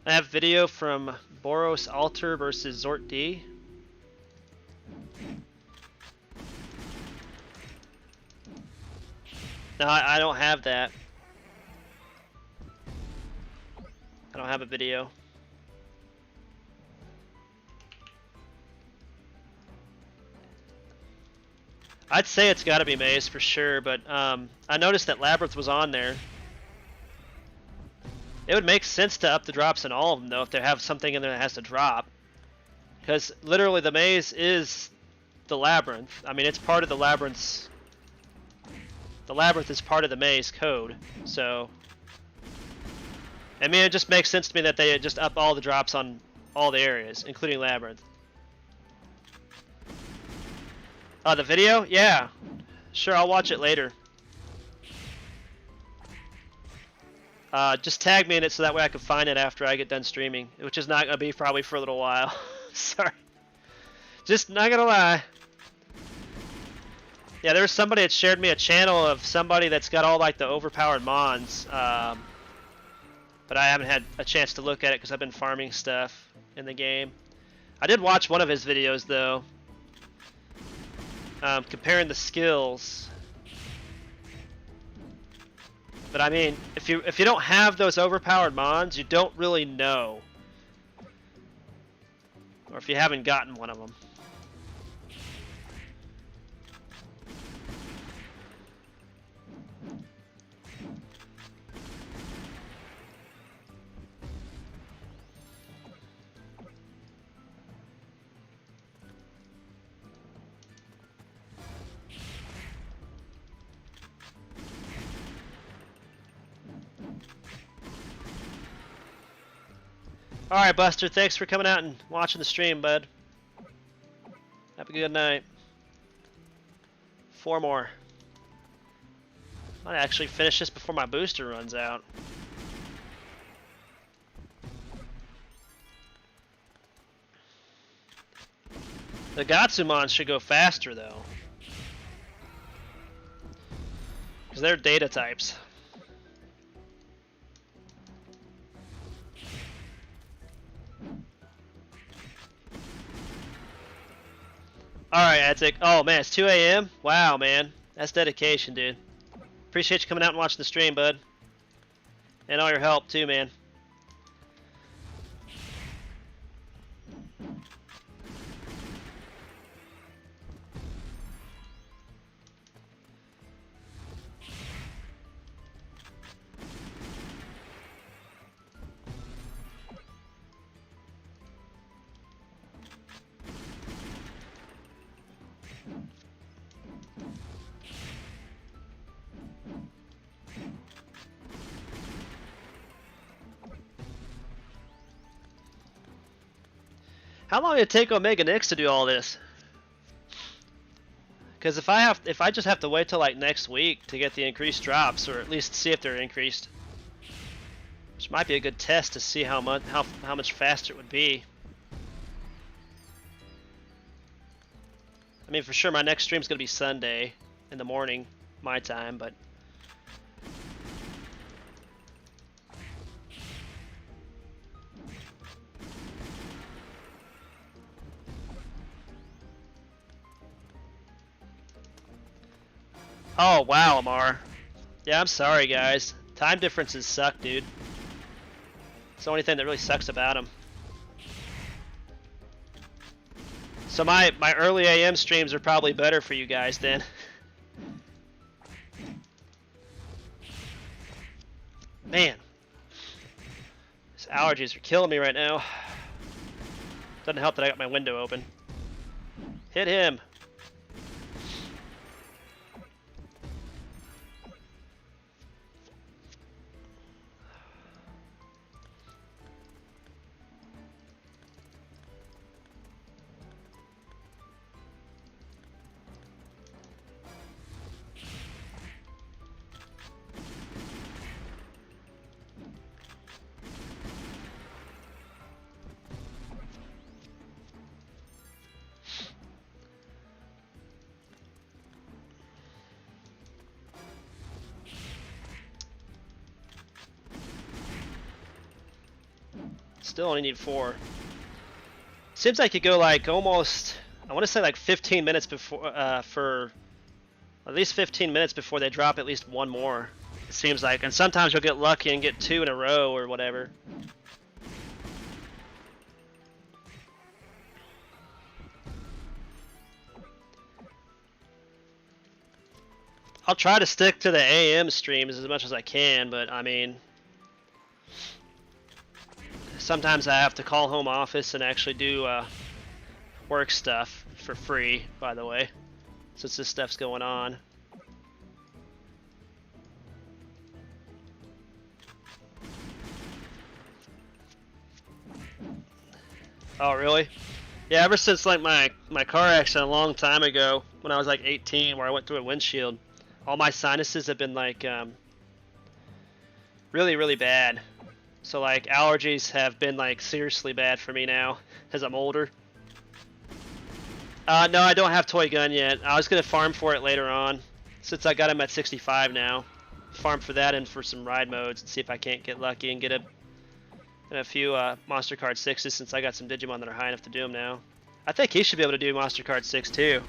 I have video from Boros Alter versus Zort D. No, I don't have that. I don't have a video. I'd say it's got to be Maze for sure, but I noticed that Labyrinth was on there. It would make sense to up the drops in all of them, though, if they have something in there that has to drop. Because literally the Maze is the Labyrinth. I mean, it's part of the Labyrinth's... The Labyrinth is part of the Maze code, so... I mean, it just makes sense to me that they just up all the drops on all the areas, including Labyrinth. The video? Yeah. Sure, I'll watch it later. Just tag me in it so that way I can find it after I get done streaming, which is not going to be probably for a little while. Sorry. Just not going to lie. Yeah, there was somebody that shared me a channel of somebody that's got all like the overpowered mons, but I haven't had a chance to look at it because I've been farming stuff in the game. I did watch one of his videos though, comparing the skills. But I mean, if you don't have those overpowered mons, you don't really know, or if you haven't gotten one of them. Alright, Buster, thanks for coming out and watching the stream, bud. Have a good night. 4 more. Might actually finish this before my booster runs out. The Gatsumon should go faster, though. Because they're data types. Alright, Adzik. Oh, man, it's 2 a.m.? Wow, man. That's dedication, dude. Appreciate you coming out and watching the stream, bud. And all your help, too, man. How long did it take Omega Nix to do all this? Because if I just have to wait till like next week to get the increased drops, or at least see if they're increased, which might be a good test to see how much faster it would be. I mean, for sure, my next stream's gonna be Sunday in the morning, my time, but. Oh, wow, Amar. Yeah, I'm sorry, guys. Time differences suck, dude. It's the only thing that really sucks about them. So my early AM streams are probably better for you guys then. Man. These allergies are killing me right now. Doesn't help that I got my window open. Hit him. Still only need 4. Seems like you go like almost, I want to say like 15 minutes before, for at least 15 minutes before they drop at least 1 more. It seems like, and sometimes you'll get lucky and get 2 in a row or whatever. I'll try to stick to the AM streams as much as I can, but I mean, sometimes I have to call home office and actually do work stuff for free, by the way, since this stuff's going on. Oh, really? Yeah, ever since like my car accident a long time ago, when I was like 18, where I went through a windshield, all my sinuses have been like really, really bad. So like allergies have been like seriously bad for me now as I'm older. No, I don't have Toy Gun yet. I was gonna farm for it later on, since I got him at 65 now. Farm for that and for some ride modes and see if I can't get lucky and get a few Monster Card 6s, since I got some Digimon that are high enough to do them now. I think he should be able to do Monster Card 6 too.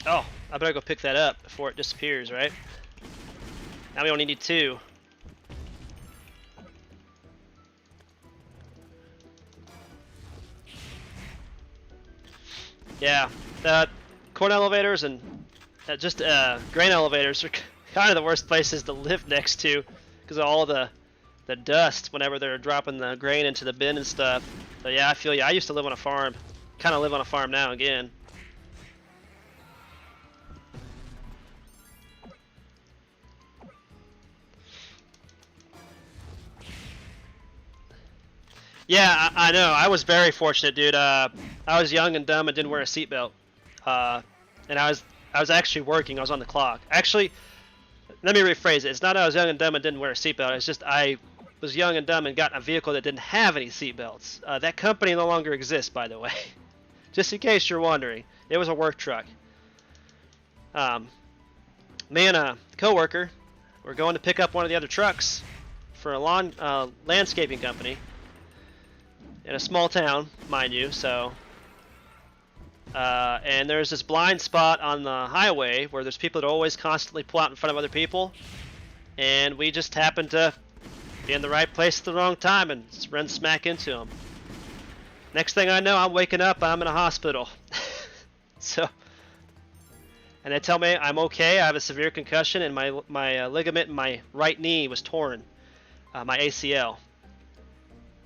Oh, I better go pick that up before it disappears, right? Now we only need 2. Yeah, the corn elevators and just grain elevators are kind of the worst places to live next to, because of all the dust whenever they're dropping the grain into the bin and stuff. So yeah, I feel you. I used to live on a farm. Kind of live on a farm now again. Yeah, I know. I was very fortunate, dude. I was young and dumb and didn't wear a seatbelt. And I was actually working. I was on the clock. Actually, let me rephrase it. It's not I was young and dumb and didn't wear a seatbelt. It's just I was young and dumb and got in a vehicle that didn't have any seatbelts. That company no longer exists, by the way. Just in case you're wondering. It was a work truck. Me and a coworker were going to pick up one of the other trucks for a landscaping company. In a small town, mind you, so and there's this blind spot on the highway where there's people that always constantly pull out in front of other people, and we just happened to be in the right place at the wrong time and run smack into them. Next thing I know, I'm waking up, I'm in a hospital. So, and they tell me I'm okay, I have a severe concussion, and my ligament in my right knee was torn, my ACL.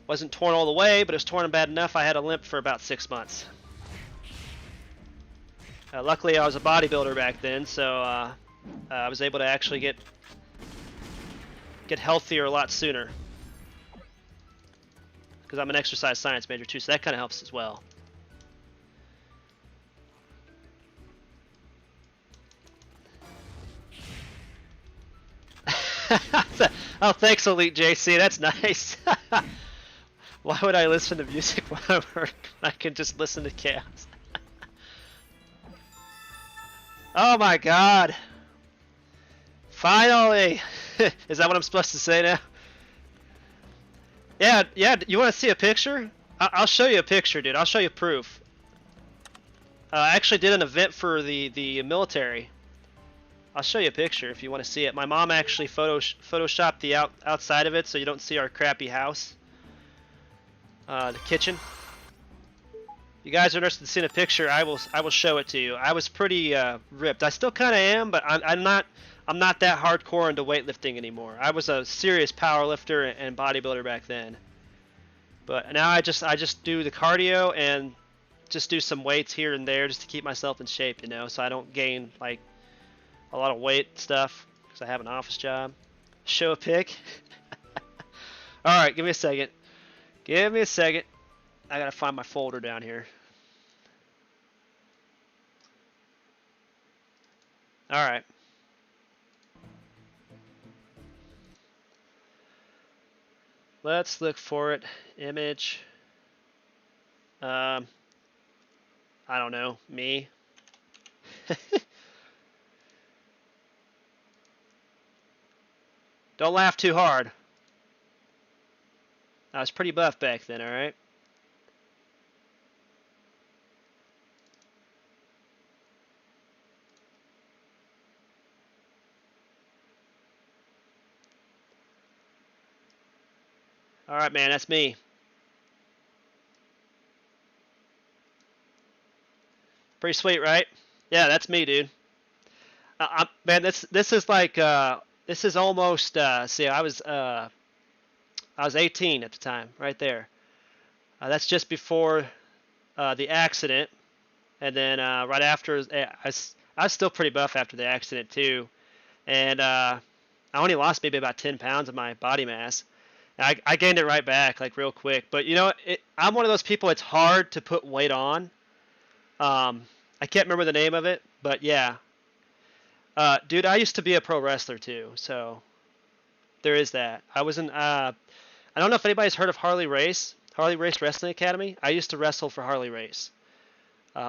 Wasn't torn all the way, but it was torn bad enough I had a limp for about 6 months. Luckily, I was a bodybuilder back then, so I was able to actually get healthier a lot sooner. Because I'm an exercise science major too, so that kind of helps as well. Oh, thanks, Elite JC. That's nice. Why would I listen to music while I work? I can just listen to chaos. Oh my god. Finally. Is that what I'm supposed to say now? Yeah, you want to see a picture? I'll show you a picture, dude. I'll show you proof. I actually did an event for the military. I'll show you a picture if you want to see it. My mom actually photoshopped the outside of it so you don't see our crappy house. The kitchen. If you guys are interested in seeing a picture, I will show it to you. I was pretty ripped. I still kind of am, but I'm not that hardcore into weightlifting anymore. I was a serious power lifter and bodybuilder back then. But now I just do the cardio and just do some weights here and there just to keep myself in shape, you know, so I don't gain like a lot of weight stuff because I have an office job. Show a pic. All right, give me a second. Give me a second. I gotta find my folder down here. All right. Let's look for it. Image. I don't know. Me. Don't laugh too hard. I was pretty buff back then, alright? Alright, man, that's me. Pretty sweet, right? Yeah, that's me, dude. Man, this is like this is almost see, I was 18 at the time, right there. That's just before the accident, and then right after, I was still pretty buff after the accident too, and I only lost maybe about 10 pounds of my body mass. I gained it right back like real quick, but you know, I'm one of those people. It's hard to put weight on. I can't remember the name of it, but yeah, dude, I used to be a pro wrestler too, so there is that. I was in. I don't know if anybody's heard of Harley Race Wrestling Academy. I used to wrestle for Harley Race.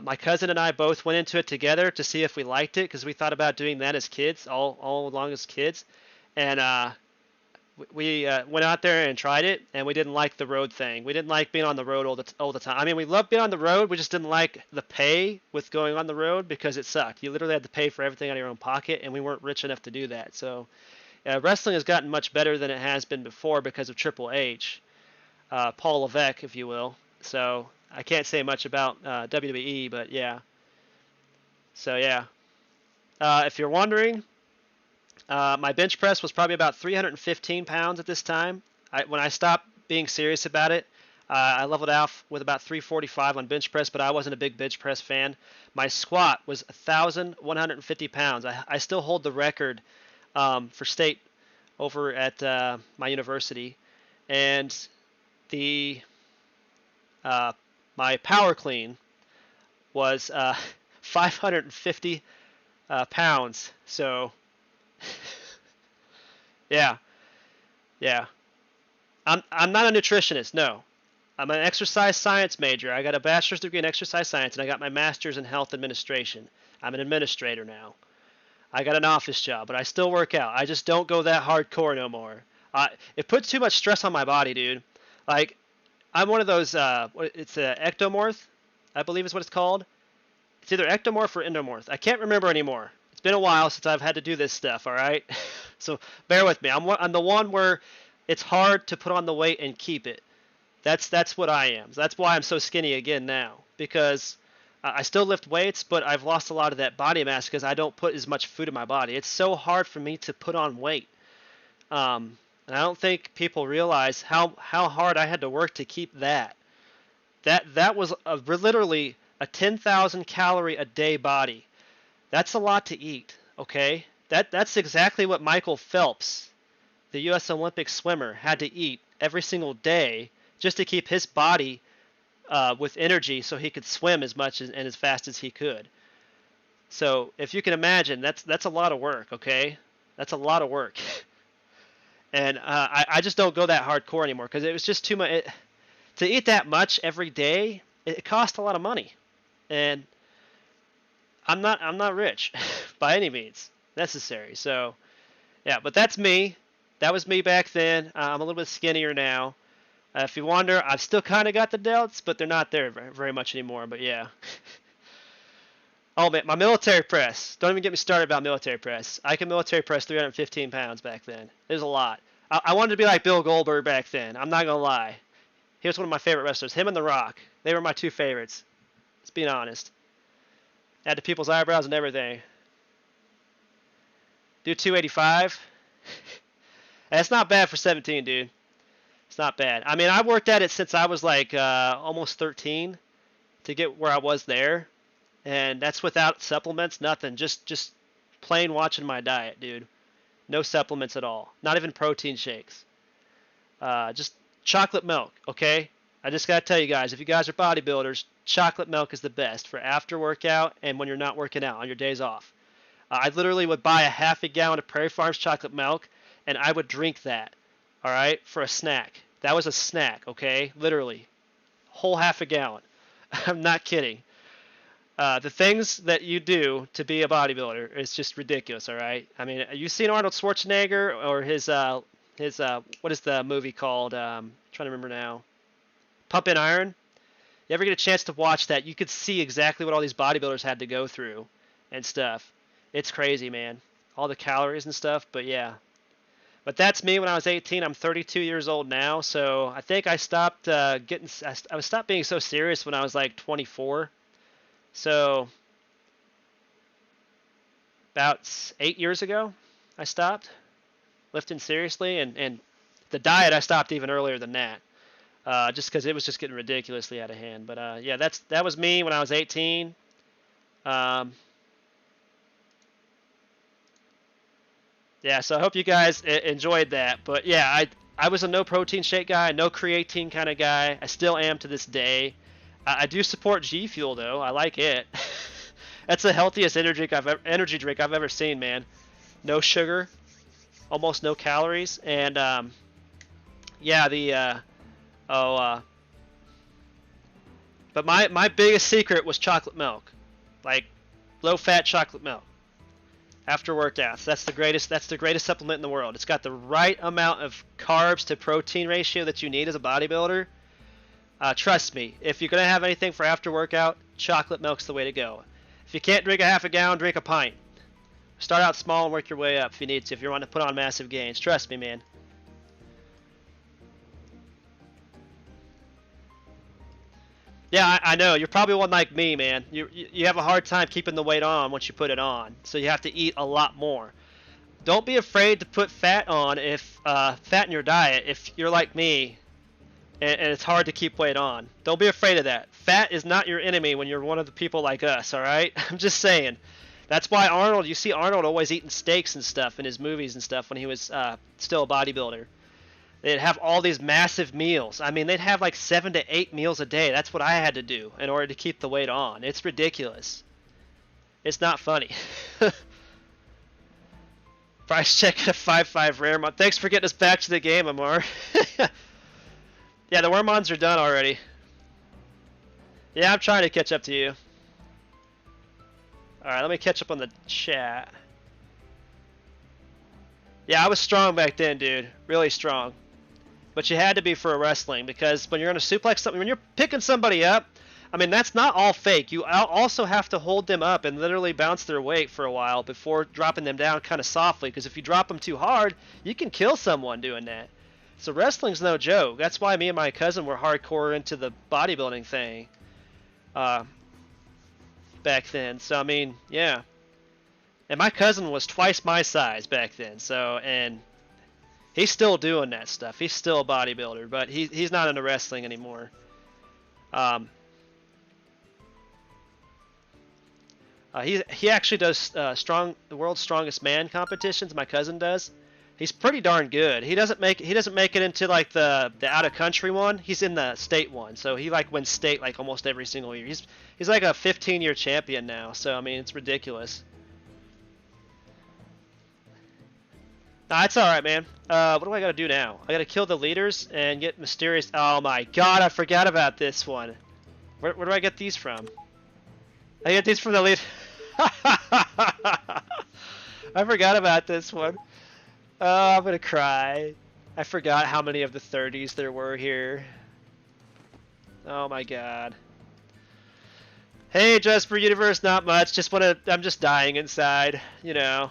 My cousin and I both went into it together to see if we liked it because we thought about doing that as kids, all along as kids, and we went out there and tried it, and we didn't like the road thing. We didn't like being on the road all the time. I mean, we loved being on the road. We just didn't like the pay with going on the road because it sucked. You literally had to pay for everything out of your own pocket, and we weren't rich enough to do that. So wrestling has gotten much better than it has been before because of Triple H, Paul Levesque, if you will. So I can't say much about WWE, but yeah. So yeah. If you're wondering, my bench press was probably about 315 pounds at this time. When I stopped being serious about it, I leveled out with about 345 on bench press, but I wasn't a big bench press fan. My squat was 1,150 pounds. I still hold the record for state over at my university, and the my power clean was 550 pounds. So yeah, yeah. I'm not a nutritionist. No, I'm an exercise science major. I got a bachelor's degree in exercise science, and I got my master's in health administration. I'm an administrator now. I got an office job, but I still work out. I just don't go that hardcore no more. It puts too much stress on my body, dude. Like, I'm one of those, it's a ectomorph, I believe is what it's called. It's either ectomorph or endomorph. I can't remember anymore. It's been a while since I've had to do this stuff, all right? So bear with me. I'm the one where it's hard to put on the weight and keep it. That's what I am. That's why I'm so skinny again now, because I still lift weights, but I've lost a lot of that body mass because I don't put as much food in my body. It's so hard for me to put on weight. And I don't think people realize how hard I had to work to keep that. That was literally a 10,000 calorie a day body. That's a lot to eat, okay? That's exactly what Michael Phelps, the U.S. Olympic swimmer, had to eat every single day just to keep his body with energy so he could swim as much and as fast as he could. So if you can imagine, that's a lot of work, okay? That's a lot of work. And I just don't go that hardcore anymore because it was just too much. To eat that much every day, it costs a lot of money. And I'm not rich by any means necessary. So yeah, but that's me. That was me back then. I'm a little bit skinnier now. If you wonder, I've still kind of got the delts, but they're not there very much anymore. But yeah. Oh man, my military press. Don't even get me started about military press. I can military press 315 pounds back then. There's a lot. I wanted to be like Bill Goldberg back then. I'm not gonna lie. He was one of my favorite wrestlers. Him and The Rock. They were my two favorites. Let's be honest. Add to people's eyebrows and everything. Do 285. That's not bad for 17, dude. It's not bad. I mean, I worked at it since I was like almost 13 to get where I was there. And that's without supplements, nothing. Just plain watching my diet, dude. No supplements at all. Not even protein shakes. Just chocolate milk, okay? I just got to tell you guys, if you guys are bodybuilders, chocolate milk is the best for after workout and when you're not working out on your days off. I literally would buy a half a gallon of Prairie Farms chocolate milk, and I would drink that, all right, for a snack. That was a snack, okay? Literally. Whole half a gallon. I'm not kidding. The things that you do to be a bodybuilder is just ridiculous. All right. I mean, you seen Arnold Schwarzenegger or his what is the movie called? Trying to remember now. Pumping Iron. You ever get a chance to watch that? You could see exactly what all these bodybuilders had to go through and stuff. It's crazy, man. All the calories and stuff. But yeah. But that's me when I was 18. I'm 32 years old now, so I think I stopped I stopped being so serious when I was like 24. So about 8 years ago, I stopped lifting seriously, and the diet I stopped even earlier than that, just because it was just getting ridiculously out of hand. But yeah, that was me when I was 18. Yeah, so I hope you guys enjoyed that. But yeah, I was a no protein shake guy, no creatine kind of guy. I still am to this day. I do support G Fuel though. I like it. That's the healthiest energy drink I've ever seen, man. No sugar, almost no calories, and yeah, but my biggest secret was chocolate milk, like low fat chocolate milk after workouts. That's the greatest supplement in the world. It's got the right amount of carbs to protein ratio that you need as a bodybuilder. Trust me, if you're gonna have anything for after workout, chocolate milk's the way to go. If you can't drink a half a gallon, drink a pint. Start out small and work your way up if you need to, if you want to put on massive gains. Trust me, man. Yeah, I know. You're probably one like me, man. You have a hard time keeping the weight on once you put it on, so you have to eat a lot more. Don't be afraid to put fat on fat in your diet if you're like me and it's hard to keep weight on. Don't be afraid of that. Fat is not your enemy when you're one of the people like us, all right? I'm just saying. That's why you see Arnold always eating steaks and stuff in his movies and stuff when he was still a bodybuilder. They'd have all these massive meals. I mean, they'd have like 7 to 8 meals a day. That's what I had to do in order to keep the weight on. It's ridiculous. It's not funny. Price check at a 5.5 rare mod. Thanks for getting us back to the game, Amar. Yeah, the Wormons are done already. Yeah, I'm trying to catch up to you. Alright, let me catch up on the chat. Yeah, I was strong back then, dude. Really strong. But you had to be for a wrestling, because when you're going to suplex something, when you're picking somebody up, I mean, that's not all fake. You also have to hold them up and literally bounce their weight for a while before dropping them down kind of softly, because if you drop them too hard, you can kill someone doing that. So wrestling's no joke. That's why me and my cousin were hardcore into the bodybuilding thing back then. So, I mean, yeah. And my cousin was twice my size back then, so, and he's still doing that stuff. He's still a bodybuilder, but he's not into wrestling anymore. He actually does the world's strongest man competitions. My cousin does. He's pretty darn good. He doesn't make it into like the out of country one. He's in the state one, so he like wins state like almost every single year. He's like a 15-year champion now. So I mean, it's ridiculous. Nah, it's all right, man. What do I gotta do now? I gotta kill the leaders and get mysterious. Oh my God, I forgot about this one. Where do I get these from? I get these from the lead. I forgot about this one. Oh, I'm gonna cry. I forgot how many of the 30s there were here. Oh my God. Hey, just for Universe, not much. I'm just dying inside, you know.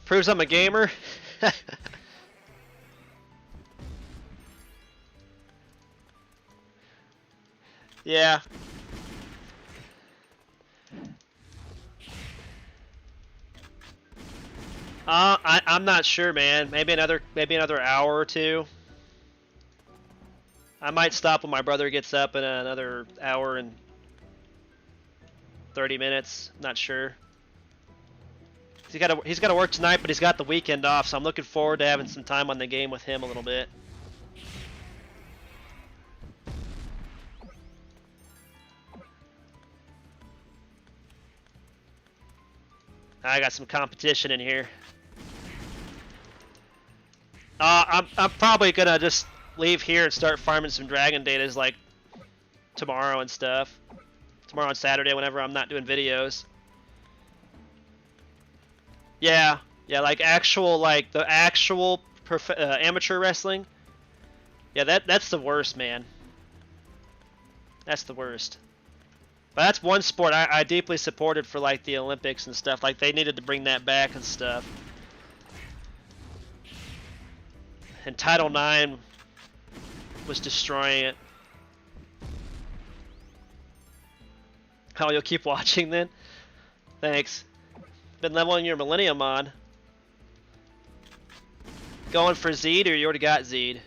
Proves I'm a gamer. Yeah. I'm not sure, man. Maybe another hour or two. I might stop when my brother gets up in another hour and 30 minutes. Not sure. He's got to work tonight, but he's got the weekend off, so I'm looking forward to having some time on the game with him a little bit. I got some competition in here. I'm probably gonna just leave here and start farming some dragon datas like tomorrow and stuff. Tomorrow and Saturday, whenever I'm not doing videos. Yeah, yeah, like actual, like the actual amateur wrestling. Yeah, that's the worst, man. That's the worst. But that's one sport I deeply supported for like the Olympics and stuff. Like they needed to bring that back and stuff. And Title IX was destroying it. Oh, you'll keep watching then? Thanks. Been leveling your Millennium mod. Going for Zed, or you already got Zed?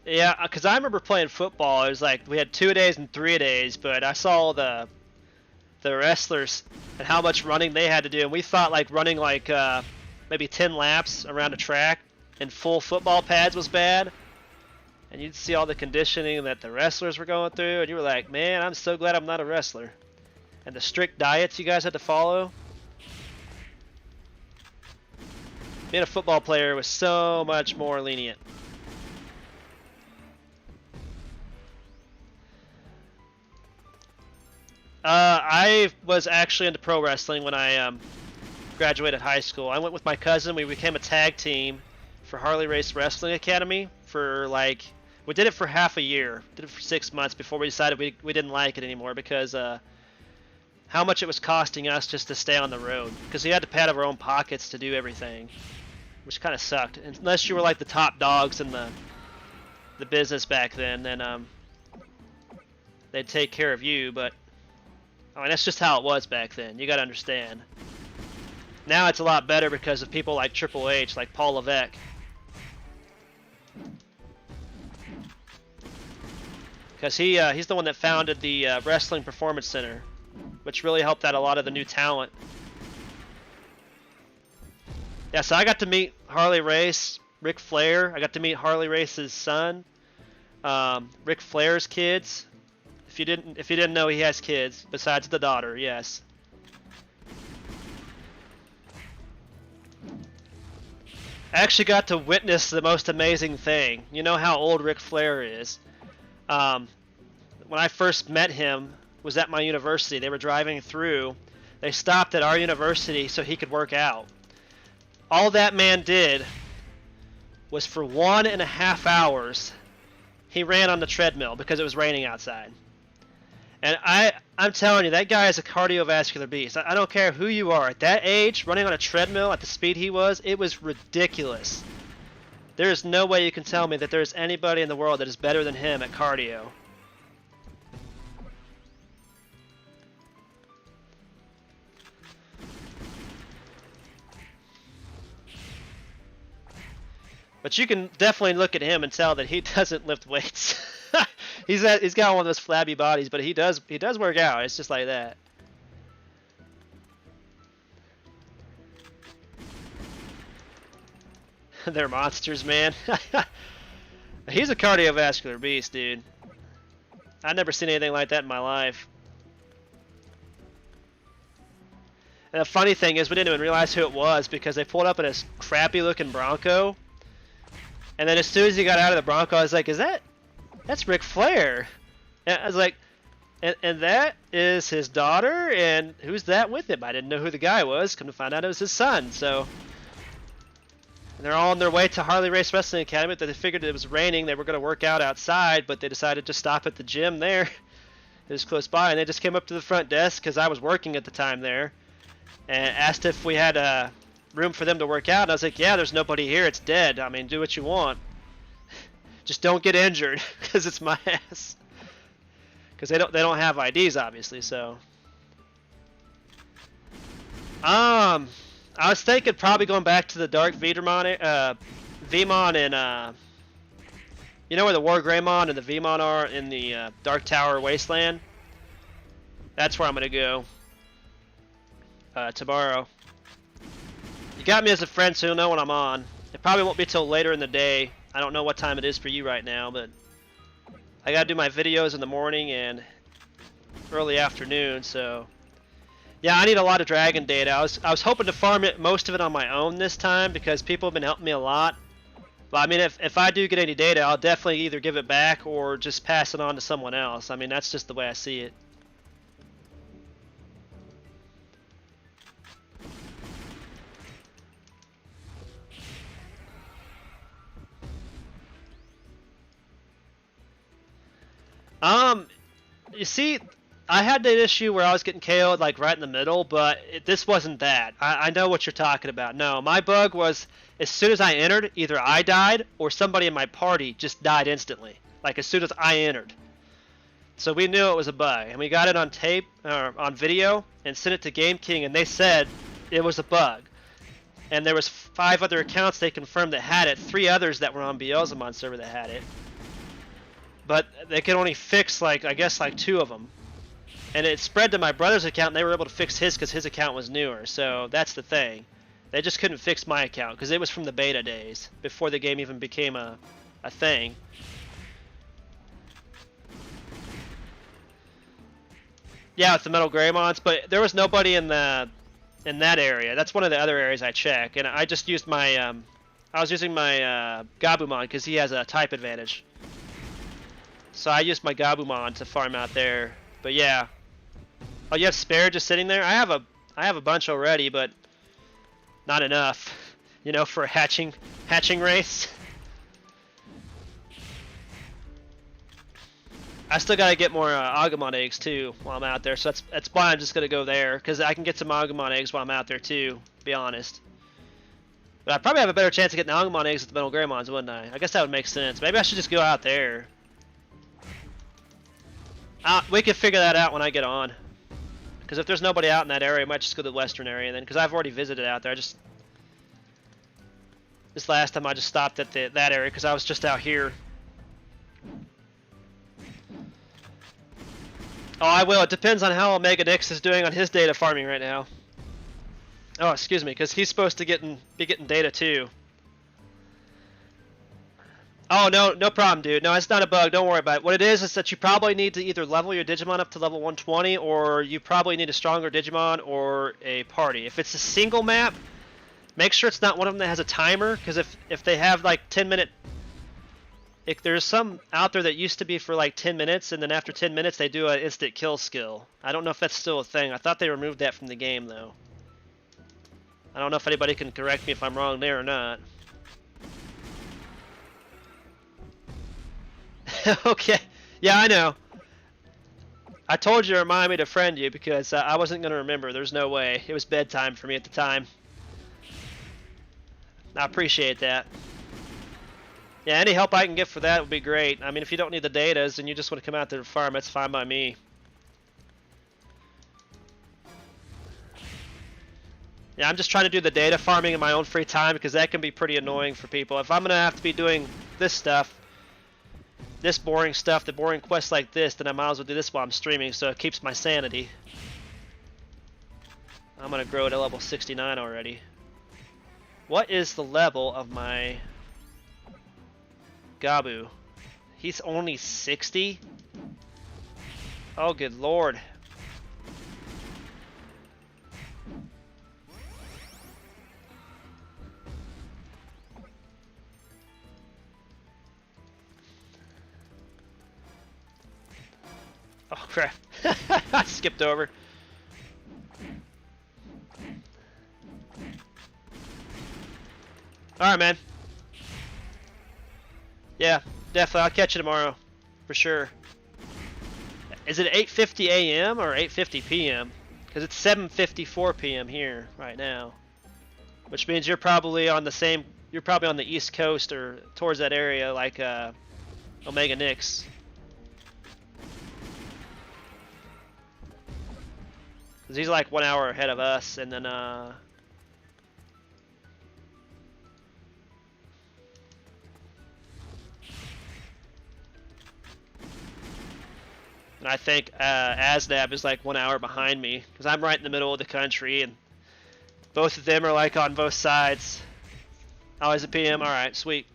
Yeah, because I remember playing football. It was like we had 2-a-days and 3-a-days, but I saw the wrestlers and how much running they had to do, and we thought like running like maybe 10 laps around a track in full football pads was bad. And you'd see all the conditioning that the wrestlers were going through, and you were like, man, I'm so glad I'm not a wrestler. And the strict diets you guys had to follow. Being a football player was so much more lenient. I was actually into pro wrestling when I graduated high school. I went with my cousin. We became a tag team for Harley Race Wrestling Academy for like, we did it for half a year. Did it for 6 months before we decided we didn't like it anymore because how much it was costing us just to stay on the road. Because we had to pay out of our own pockets to do everything, which kind of sucked. Unless you were like the top dogs in the business back then they'd take care of you, but I mean, that's just how it was back then. You got to understand. Now it's a lot better because of people like Triple H, like Paul Levesque. Because he's the one that founded the Wrestling Performance Center, which really helped out a lot of the new talent. Yeah, so I got to meet Harley Race, Ric Flair. I got to meet Harley Race's son, Ric Flair's kids. If you didn't know, he has kids besides the daughter. Yes. I actually got to witness the most amazing thing. You know how old Ric Flair is. When I first met him, was at my university. They were driving through. They stopped at our university so he could work out. All that man did was for 1.5 hours, he ran on the treadmill because it was raining outside. And I'm telling you, that guy is a cardiovascular beast. I don't care who you are. At that age, running on a treadmill at the speed he was, it was ridiculous. There is no way you can tell me that there is anybody in the world that is better than him at cardio. But you can definitely look at him and tell that he doesn't lift weights. He's got one of those flabby bodies, but he does work out. It's just like that. They're monsters, man. He's a cardiovascular beast, dude. I've never seen anything like that in my life. And the funny thing is, we didn't even realize who it was because they pulled up in this crappy-looking Bronco. And then as soon as he got out of the Bronco, I was like, that's Ric Flair. And I was like, and that is his daughter, and who's that with him? I didn't know who the guy was. Come to find out it was his son. So, and they're all on their way to Harley Race Wrestling Academy. They figured it was raining. They were going to work out outside, but they decided to stop at the gym there. It was close by, and they just came up to the front desk because I was working at the time there, and asked if we had room for them to work out. And I was like, yeah, there's nobody here. It's dead. I mean, do what you want. Just don't get injured, because it's my ass. Because they don't have IDs, obviously. So, I was thinking probably going back to the Dark Vmon, and you know where the War Greymon and the Vmon are in the Dark Tower Wasteland. That's where I'm gonna go. tomorrow. You got me as a friend, so you'll know when I'm on. It probably won't be till later in the day. I don't know what time it is for you right now, but I gotta do my videos in the morning and early afternoon, so yeah, I need a lot of dragon data. I was hoping to farm most of it on my own this time because people have been helping me a lot. But I mean, if I do get any data, I'll definitely either give it back or just pass it on to someone else. I mean, that's just the way I see it. You see, I had that issue where I was getting KO'd like right in the middle, but this wasn't that. I know what you're talking about. No, my bug was as soon as I entered, either I died or somebody in my party just died instantly. Like as soon as I entered. So we knew it was a bug, and we got it on tape, or on video, and sent it to Game King, and they said it was a bug. And there was 5 other accounts they confirmed that had it, 3 others that were on Omegamon server that had it. But they could only fix like, I guess like 2 of them. And it spread to my brother's account, and they were able to fix his because his account was newer. So that's the thing. They just couldn't fix my account because it was from the beta days, before the game even became a thing. Yeah, with the Metal Greymons, but there was nobody in that area. That's one of the other areas I check, and I just used my I was using my Gabumon because he has a type advantage. So I used my Gabumon to farm out there. But yeah. Oh, you have spare just sitting there? I have a bunch already, but not enough, you know, for a hatching race. I still gotta get more Omegamon eggs too while I'm out there, so that's why I'm just gonna go there because I can get some Omegamon eggs while I'm out there too. To be honest, but I probably have a better chance of getting Omegamon eggs with the Metal Greymons, wouldn't I? I guess that would make sense. Maybe I should just go out there. We can figure that out when I get on. Because if there's nobody out in that area, I might just go to the western area then. Because I've already visited out there. This last time I just stopped at that area because I was just out here. Oh, I will. It depends on how Omega Nix is doing on his data farming right now. Oh, excuse me, because he's supposed to be getting data too. Oh, no problem, dude. No, it's not a bug. Don't worry about it. What it is that you probably need to either level your Digimon up to level 120, or you probably need a stronger Digimon or a party. If it's a single map, make sure it's not one of them that has a timer, because if they have like 10-minute... There's some out there that used to be for like 10 minutes, and then after 10 minutes they do an instant kill skill. I don't know if that's still a thing. I thought they removed that from the game, though. I don't know if anybody can correct me if I'm wrong there or not. Okay. Yeah, I know. I told you to remind me to friend you because I wasn't going to remember. There's no way. It was bedtime for me at the time. I appreciate that. Yeah, any help I can get for that would be great. I mean, if you don't need the datas and you just want to come out there to farm, that's fine by me. Yeah, I'm just trying to do the data farming in my own free time because that can be pretty annoying for people. If I'm going to have to be doing this stuff, this boring stuff, the boring quests like this, then I might as well do this while I'm streaming so it keeps my sanity. I'm going to grow to level 69 already. What is the level of my Gabu? He's only 60? Oh, good lord. Oh crap. I skipped over. Alright, man. Yeah, definitely. I'll catch you tomorrow. For sure. Is it 8:50 a.m. or 8:50 p.m.? Because it's 7:54 p.m. here right now. Which means you're probably on the same... You're probably on the East Coast or towards that area like Omega Nix. Because he's like 1 hour ahead of us, and then and I think Asnab is like 1 hour behind me because I'm right in the middle of the country, and both of them are like on both sides. Oh, is it PM? All right, sweet.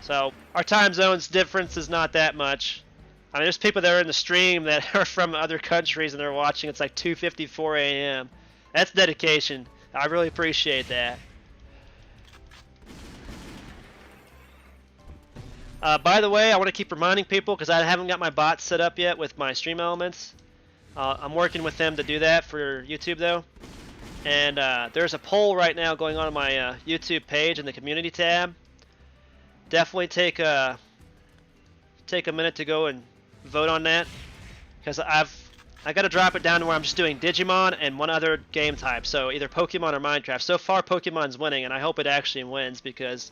So our time zones difference is not that much. I mean, there's people that are in the stream that are from other countries and they're watching. It's like 2:54 a.m. That's dedication. I really appreciate that. By the way, I want to keep reminding people because I haven't got my bots set up yet with my stream elements. I'm working with them to do that for YouTube though. And there's a poll right now going on my YouTube page in the community tab. Definitely take a minute to go and vote on that, because I got to drop it down to where I'm just doing Digimon and one other game type, so either Pokemon or Minecraft. So far Pokemon's winning, and I hope it actually wins, because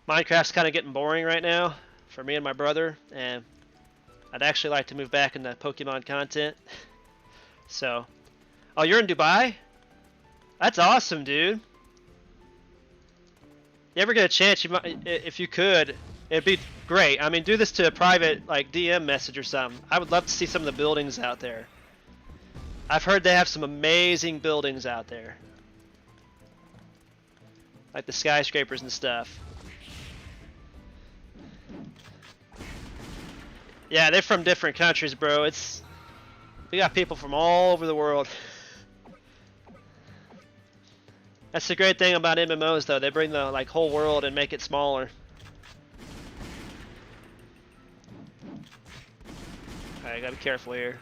Minecraft's kind of getting boring right now for me and my brother, and I'd actually like to move back into Pokemon content. So, oh, you're in Dubai? That's awesome, dude. You ever get a chance, you might, if you could, it'd be great. I mean, do this to a private like DM message or something. I would love to see some of the buildings out there. I've heard they have some amazing buildings out there, like the skyscrapers and stuff. Yeah, they're from different countries, bro. We got people from all over the world. That's the great thing about MMOs, though. They bring the like whole world and make it smaller. Alright, gotta be careful here.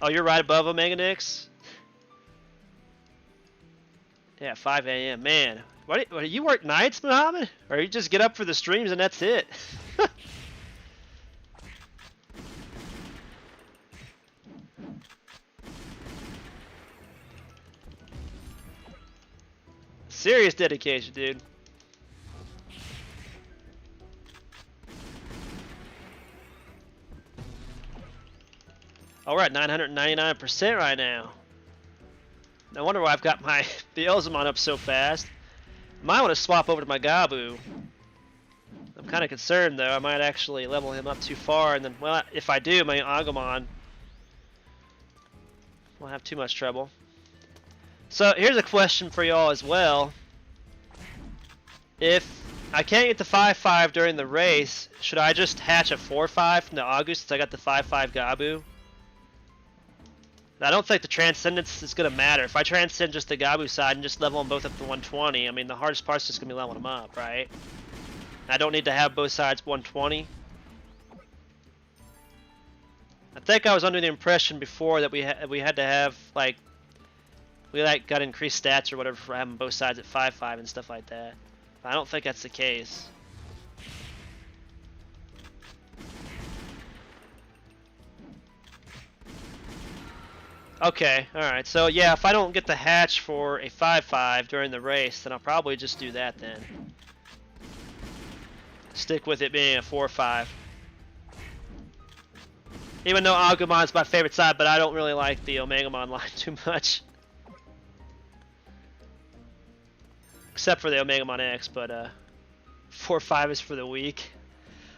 Oh, you're right above Omeganix? Yeah, 5 a.m. Man, what do you work nights, Muhammad? Or you just get up for the streams and that's it? Serious dedication, dude. Oh, we're at 999% right now. No wonder why I've got my Beelzemon up so fast. I might want to swap over to my Gabu. I'm kind of concerned though. I might actually level him up too far, and then, well, if I do, my Omegamon won't have too much trouble. So here's a question for y'all as well. If I can't get the 5-5 during the race, should I just hatch a 4-5 from the August since I got the 5-5 Gabu? I don't think the Transcendence is going to matter. If I transcend just the Gabu side and just level them both up to 120, I mean, the hardest part's just going to be leveling them up, right? I don't need to have both sides 120. I think I was under the impression before that we had to have, like, we like got increased stats or whatever for having both sides at 5-5 and stuff like that. But I don't think that's the case. Okay, alright, so yeah, if I don't get the hatch for a 5-5 during the race, then I'll probably just do that then. Stick with it being a 4-5. Even though Agumon's my favorite side, but I don't really like the Omegamon line too much. Except for the Omegamon X, but 4-5 is for the weak.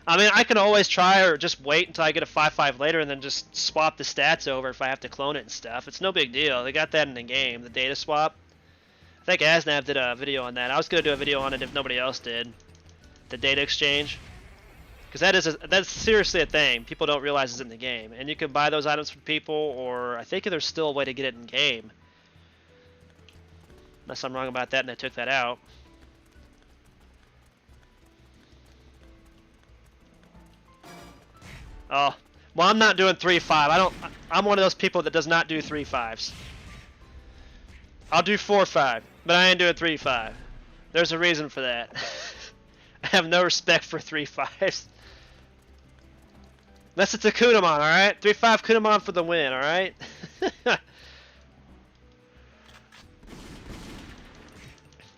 I mean, I can always try or just wait until I get a 5-5 later and then just swap the stats over if I have to clone it and stuff. It's no big deal. They got that in the game, the data swap. I think Asnav did a video on that. I was going to do a video on it if nobody else did. The data exchange. Because that's seriously a thing. People don't realize it's in the game. And you can buy those items from people, or I think there's still a way to get it in game. Unless I'm wrong about that and I took that out. Oh, well, I'm not doing 3-5. I'm one of those people that does not do 3-5s. I'll do 4-5, but I ain't doing 3-5. There's a reason for that. I have no respect for 3-5s. Unless it's a Kunamon, alright? 3-5 Kunamon for the win, alright?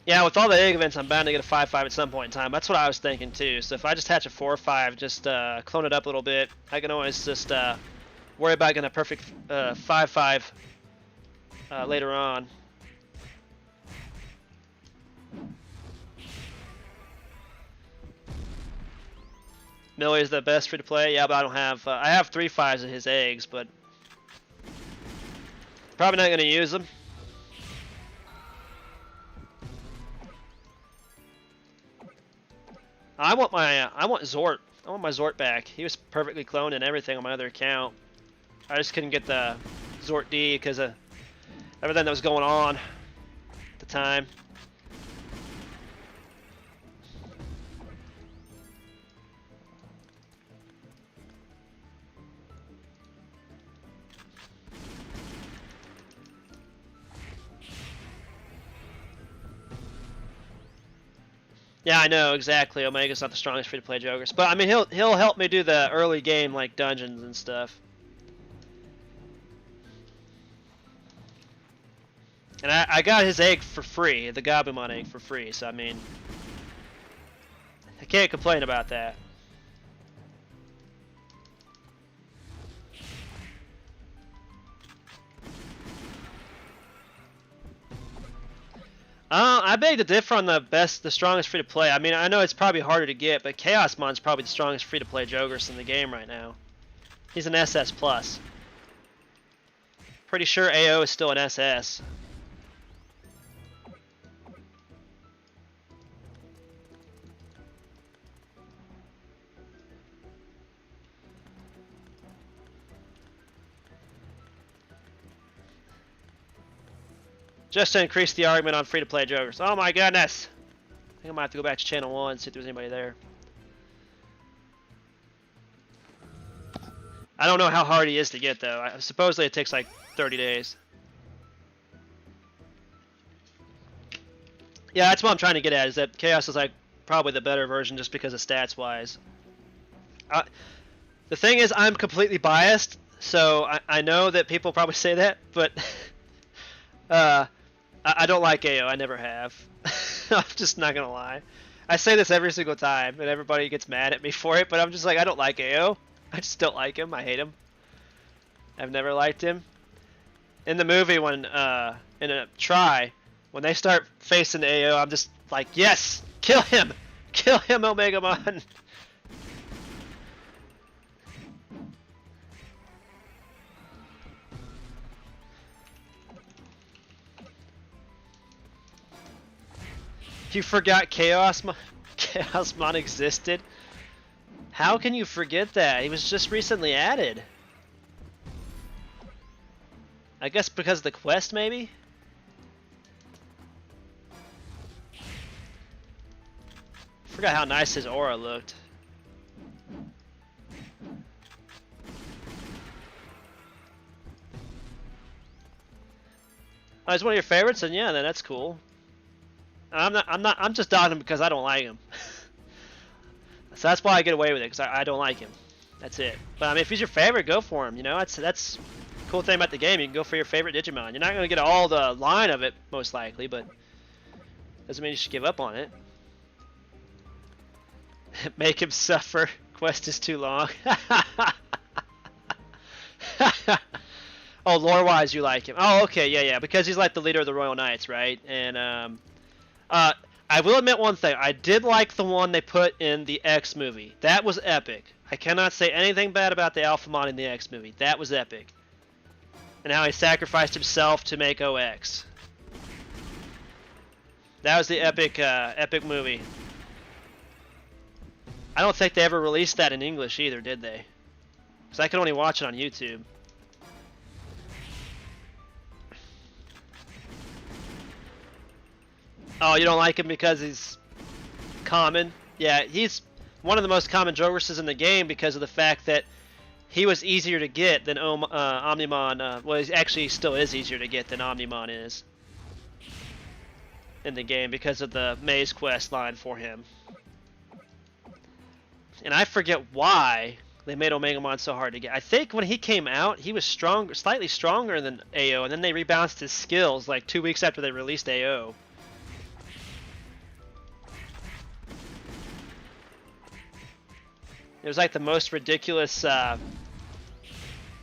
Yeah, with all the egg events, I'm bound to get a 5-5 at some point in time. That's what I was thinking too. So if I just hatch a 4-5, just clone it up a little bit, I can always just worry about getting a perfect 5-5 later on. Millie is the best free to play. Yeah, but I don't have. I have 3-5s of his eggs, but probably not going to use them. I want Zort. I want my Zort back. He was perfectly cloned and everything on my other account. I just couldn't get the Zort D because of everything that was going on at the time. Yeah, I know exactly. Omega's not the strongest free-to-play jokers, but I mean he'll help me do the early game like dungeons and stuff. And I got his egg for free, the Gabumon egg for free. So I mean, I can't complain about that. I beg to differ on the strongest free to play. I mean, I know it's probably harder to get, but Chaosmon's probably the strongest free to play Jogurus in the game right now. He's an SS plus. Pretty sure AO is still an SS. Just to increase the argument on free-to-play jokers. Oh my goodness! I think I might have to go back to channel 1 and see if there's anybody there. I don't know how hard he is to get though. Supposedly it takes like 30 days. Yeah, that's what I'm trying to get at, is that Chaos is like probably the better version just because of stats wise. The thing is, I'm completely biased, so I know that people probably say that, but I don't like AO. I never have. I'm just not gonna lie. I say this every single time, and everybody gets mad at me for it. But I'm just like, I don't like AO. I just don't like him. I hate him. I've never liked him. In the movie, when in a try, when they start facing AO, I'm just like, yes, kill him, Omegamon. You forgot Chaosmon existed? How can you forget that? He was just recently added. I guess because of the quest, maybe? Forgot how nice his aura looked. Oh, he's one of your favorites, and yeah, then that's cool. I'm just dogging him because I don't like him. So that's why I get away with it, because I don't like him. That's it. But I mean, if he's your favorite, go for him. You know, that's the cool thing about the game. You can go for your favorite Digimon. You're not going to get all the line of it, most likely, but doesn't mean you should give up on it. Make him suffer. Quest is too long. Oh, lore-wise, you like him. Oh, okay, yeah, because he's like the leader of the Royal Knights, right? And I will admit one thing. I did like the one they put in the X movie. That was epic. I cannot say anything bad about the Alphamon in the X movie. That was epic. And how he sacrificed himself to make OX. That was the epic movie. I don't think they ever released that in English either, did they? Because I could only watch it on YouTube. Oh, you don't like him because he's common? Yeah, he's one of the most common Joguruses in the game because of the fact that he was easier to get than Omnimon. Well, he actually still is easier to get than Omnimon is in the game because of the Maze quest line for him. And I forget why they made Omegamon so hard to get. I think when he came out, he was slightly stronger than AO, and then they rebalanced his skills like 2 weeks after they released AO. It was like the most ridiculous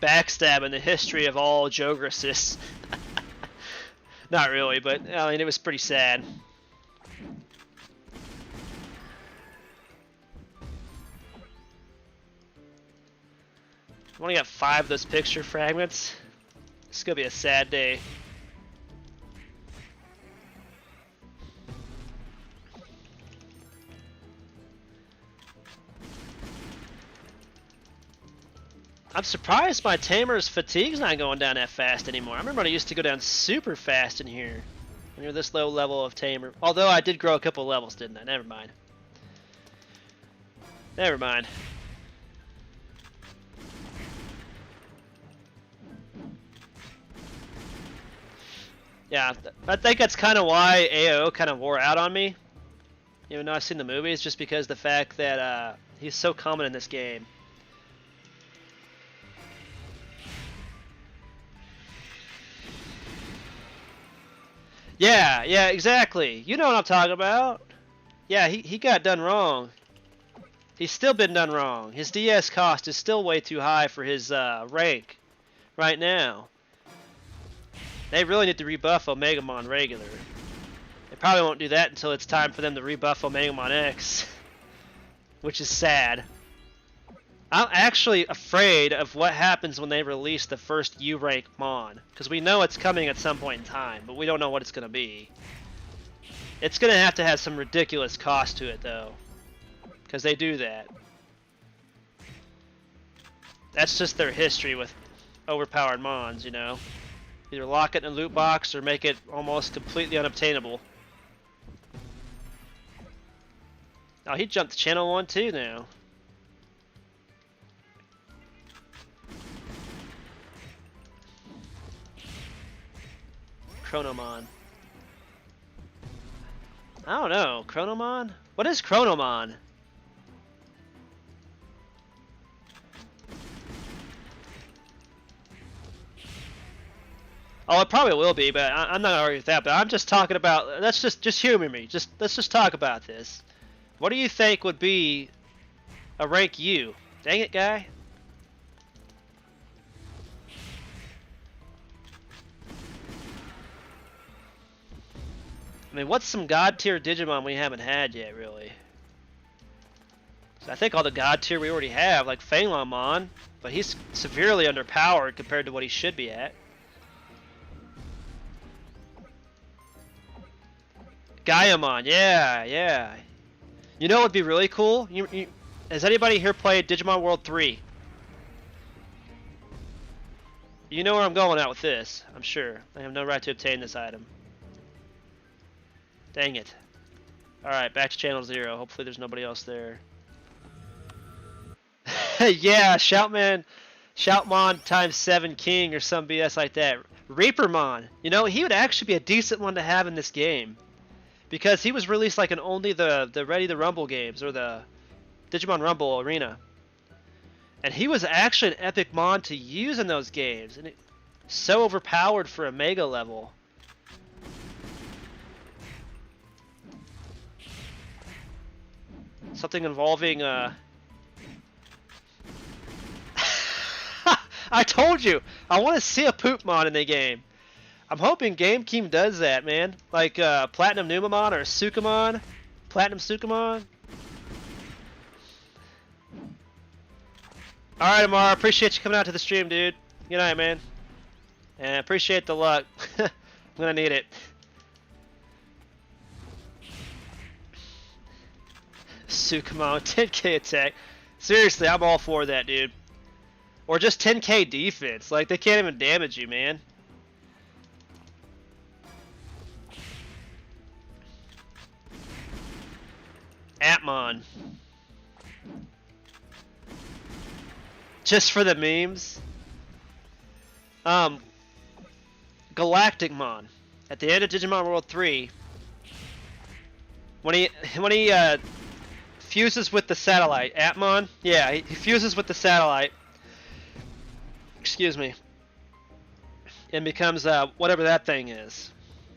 backstab in the history of all Jogresses. Not really, but I mean, it was pretty sad. I only got 5 of those picture fragments. It's gonna be a sad day. I'm surprised my Tamer's fatigue's not going down that fast anymore. I remember when it used to go down super fast in here when you're this low level of Tamer. Although I did grow a couple levels, didn't I? Never mind. Never mind. Yeah, I think that's kind of why AO kind of wore out on me. Even though I've seen the movies, just because the fact that he's so common in this game. Yeah, yeah, exactly. You know what I'm talking about. Yeah, he got done wrong. He's still been done wrong. His DS cost is still way too high for his rank right now. They really need to rebuff Omegamon regular. They probably won't do that until it's time for them to rebuff Omegamon X, which is sad. I'm actually afraid of what happens when they release the first U-rank Mon, because we know it's coming at some point in time, but we don't know what it's going to be. It's going to have some ridiculous cost to it, though, because they do that. That's just their history with overpowered Mons, you know. Either lock it in a loot box or make it almost completely unobtainable. Oh, he jumped to channel 1 too now. Chronomon. I don't know. Chronomon? What is Chronomon? Oh, it probably will be, but I'm not gonna argue with that. But I'm just talking about. Let's just humor me. Let's just talk about this. What do you think would be a rank U? Dang it, guy. I mean, what's some god tier Digimon we haven't had yet, really? So I think all the god tier we already have, like Phalanmon, but he's severely underpowered compared to what he should be at. Gaiamon, yeah, yeah. You know what would be really cool? Has anybody here played Digimon World 3? You know where I'm going at with this, I'm sure. I have no right to obtain this item. Dang it. Alright, back to channel 0. Hopefully there's nobody else there. Yeah, Shoutmon times 7 King or some BS like that. Reapermon. You know, he would actually be a decent one to have in this game. Because he was released like in only the Ready to Rumble games, or the Digimon Rumble Arena. And he was actually an epic mon to use in those games. And so overpowered for a Mega level. Something involving I told you! I want to see a Poopmon in the game. I'm hoping GameKeem does that, man. Like Platinum Numamon or Sukamon. Platinum Sukamon. Alright, Amara. Appreciate you coming out to the stream, dude. Good night, man. And appreciate the luck. I'm gonna need it. Sukamon, 10k attack. Seriously, I'm all for that, dude. Or just 10k defense. Like, they can't even damage you, man. Atmon. Just for the memes. Galacticmon. At the end of Digimon World 3, when he fuses with the satellite, Atmon, yeah, he fuses with the satellite. Excuse me. And becomes whatever that thing is.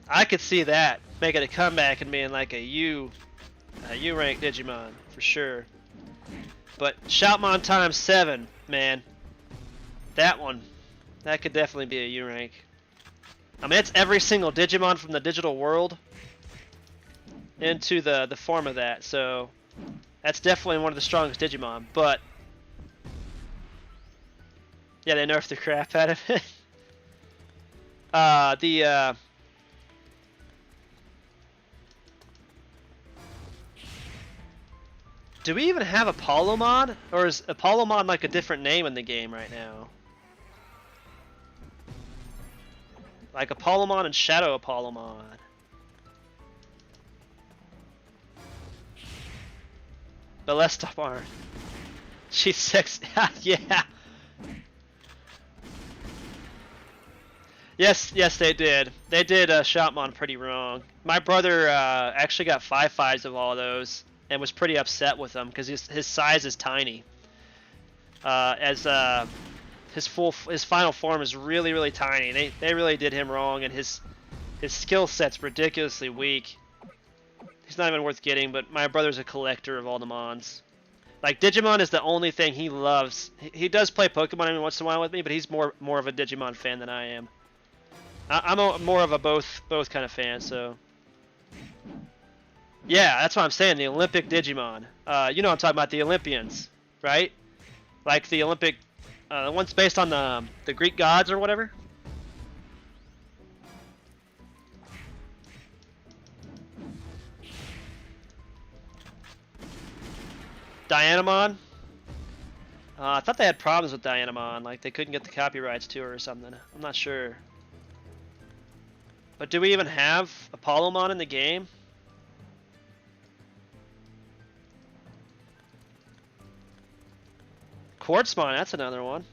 I could see that making a comeback and being like a U rank Digimon for sure. But Shoutmon times 7, man. That one. That could definitely be a U rank. I mean, it's every single Digimon from the digital world into the form of that, so that's definitely one of the strongest Digimon, but yeah, they nerfed the crap out of it. Do we even have Apollomon? Or is Apollomon like a different name in the game right now? Like Apollomon and Shadow Apollomon. But let's stop on her. She's sexy. Yeah. Yes, they did. They did Shoutmon pretty wrong. My brother actually got 5/5s of all of those and was pretty upset with them because his size is tiny. His final form is really tiny. They really did him wrong, and his skill set's ridiculously weak. He's not even worth getting, but my brother's a collector of all the mons. Like, Digimon is the only thing he loves. He does play Pokemon every once in a while with me, but he's more of a Digimon fan than I am. I'm more of a both kind of fan, so. Yeah, that's what I'm saying, the Olympic Digimon. You know what I'm talking about, the Olympians, right? Like the Olympic, the ones based on the Greek gods or whatever. Dianamon. I thought they had problems with Dianamon, like they couldn't get the copyrights to her or something. I'm not sure. But do we even have Apollomon in the game? Quartzmon, that's another one.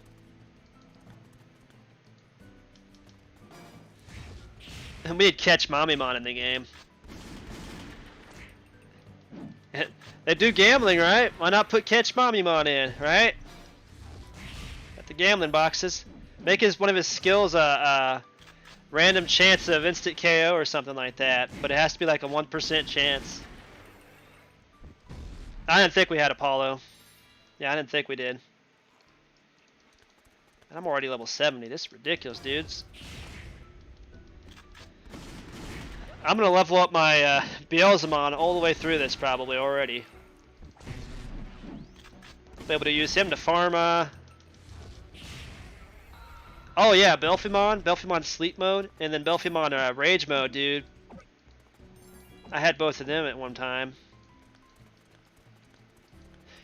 And we had Catch Mamimon in the game. They do gambling, right? Why not put Catch Mamimon in, right? Got the gambling boxes. Make one of his skills a random chance of instant KO or something like that, but it has to be like a 1% chance. I didn't think we had Apollo. Yeah, I didn't think we did. I'm already level 70. This is ridiculous, dudes. I'm gonna level up my Beelzemon all the way through this probably already. Be able to use him to farm. Oh yeah, Belphimon sleep mode, and then Belphimon rage mode, dude. I had both of them at one time.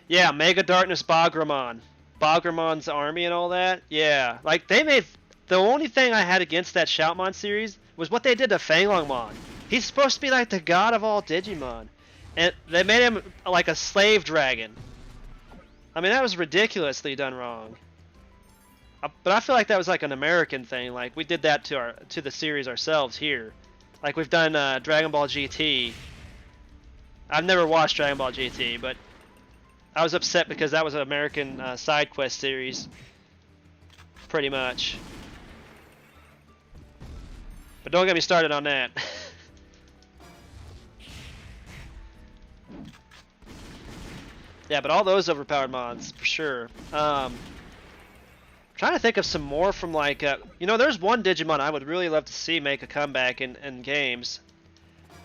Yeah, Mega Darkness Bagramon. Bagramon's army and all that. Yeah, like they made the only thing I had against that Shoutmon series was what they did to Fanglongmon. He's supposed to be like the god of all Digimon, and they made him like a slave dragon. I mean, that was ridiculously done wrong. But I feel like that was like an American thing. Like we did that to the series ourselves here. Like we've done Dragon Ball GT. I've never watched Dragon Ball GT, but I was upset because that was an American side quest series, pretty much. But don't get me started on that. Yeah, but all those overpowered mods for sure. Trying to think of some more from like, you know, there's one Digimon I would really love to see make a comeback in games.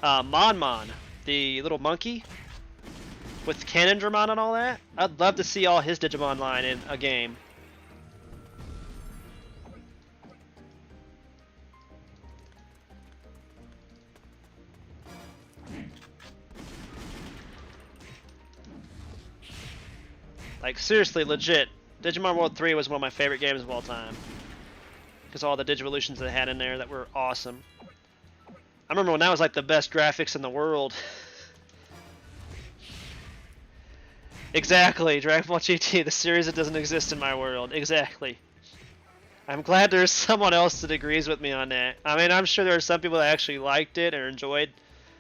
Monmon, the little monkey with Cannondramon and all that. I'd love to see all his Digimon line in a game. Like seriously, legit. Digimon World 3 was one of my favorite games of all time. Because all the Digivolutions they had in there that were awesome. I remember when that was like the best graphics in the world. Exactly, Dragon Ball GT, the series that doesn't exist in my world. Exactly. I'm glad there's someone else that agrees with me on that. I mean, I'm sure there are some people that actually liked it or enjoyed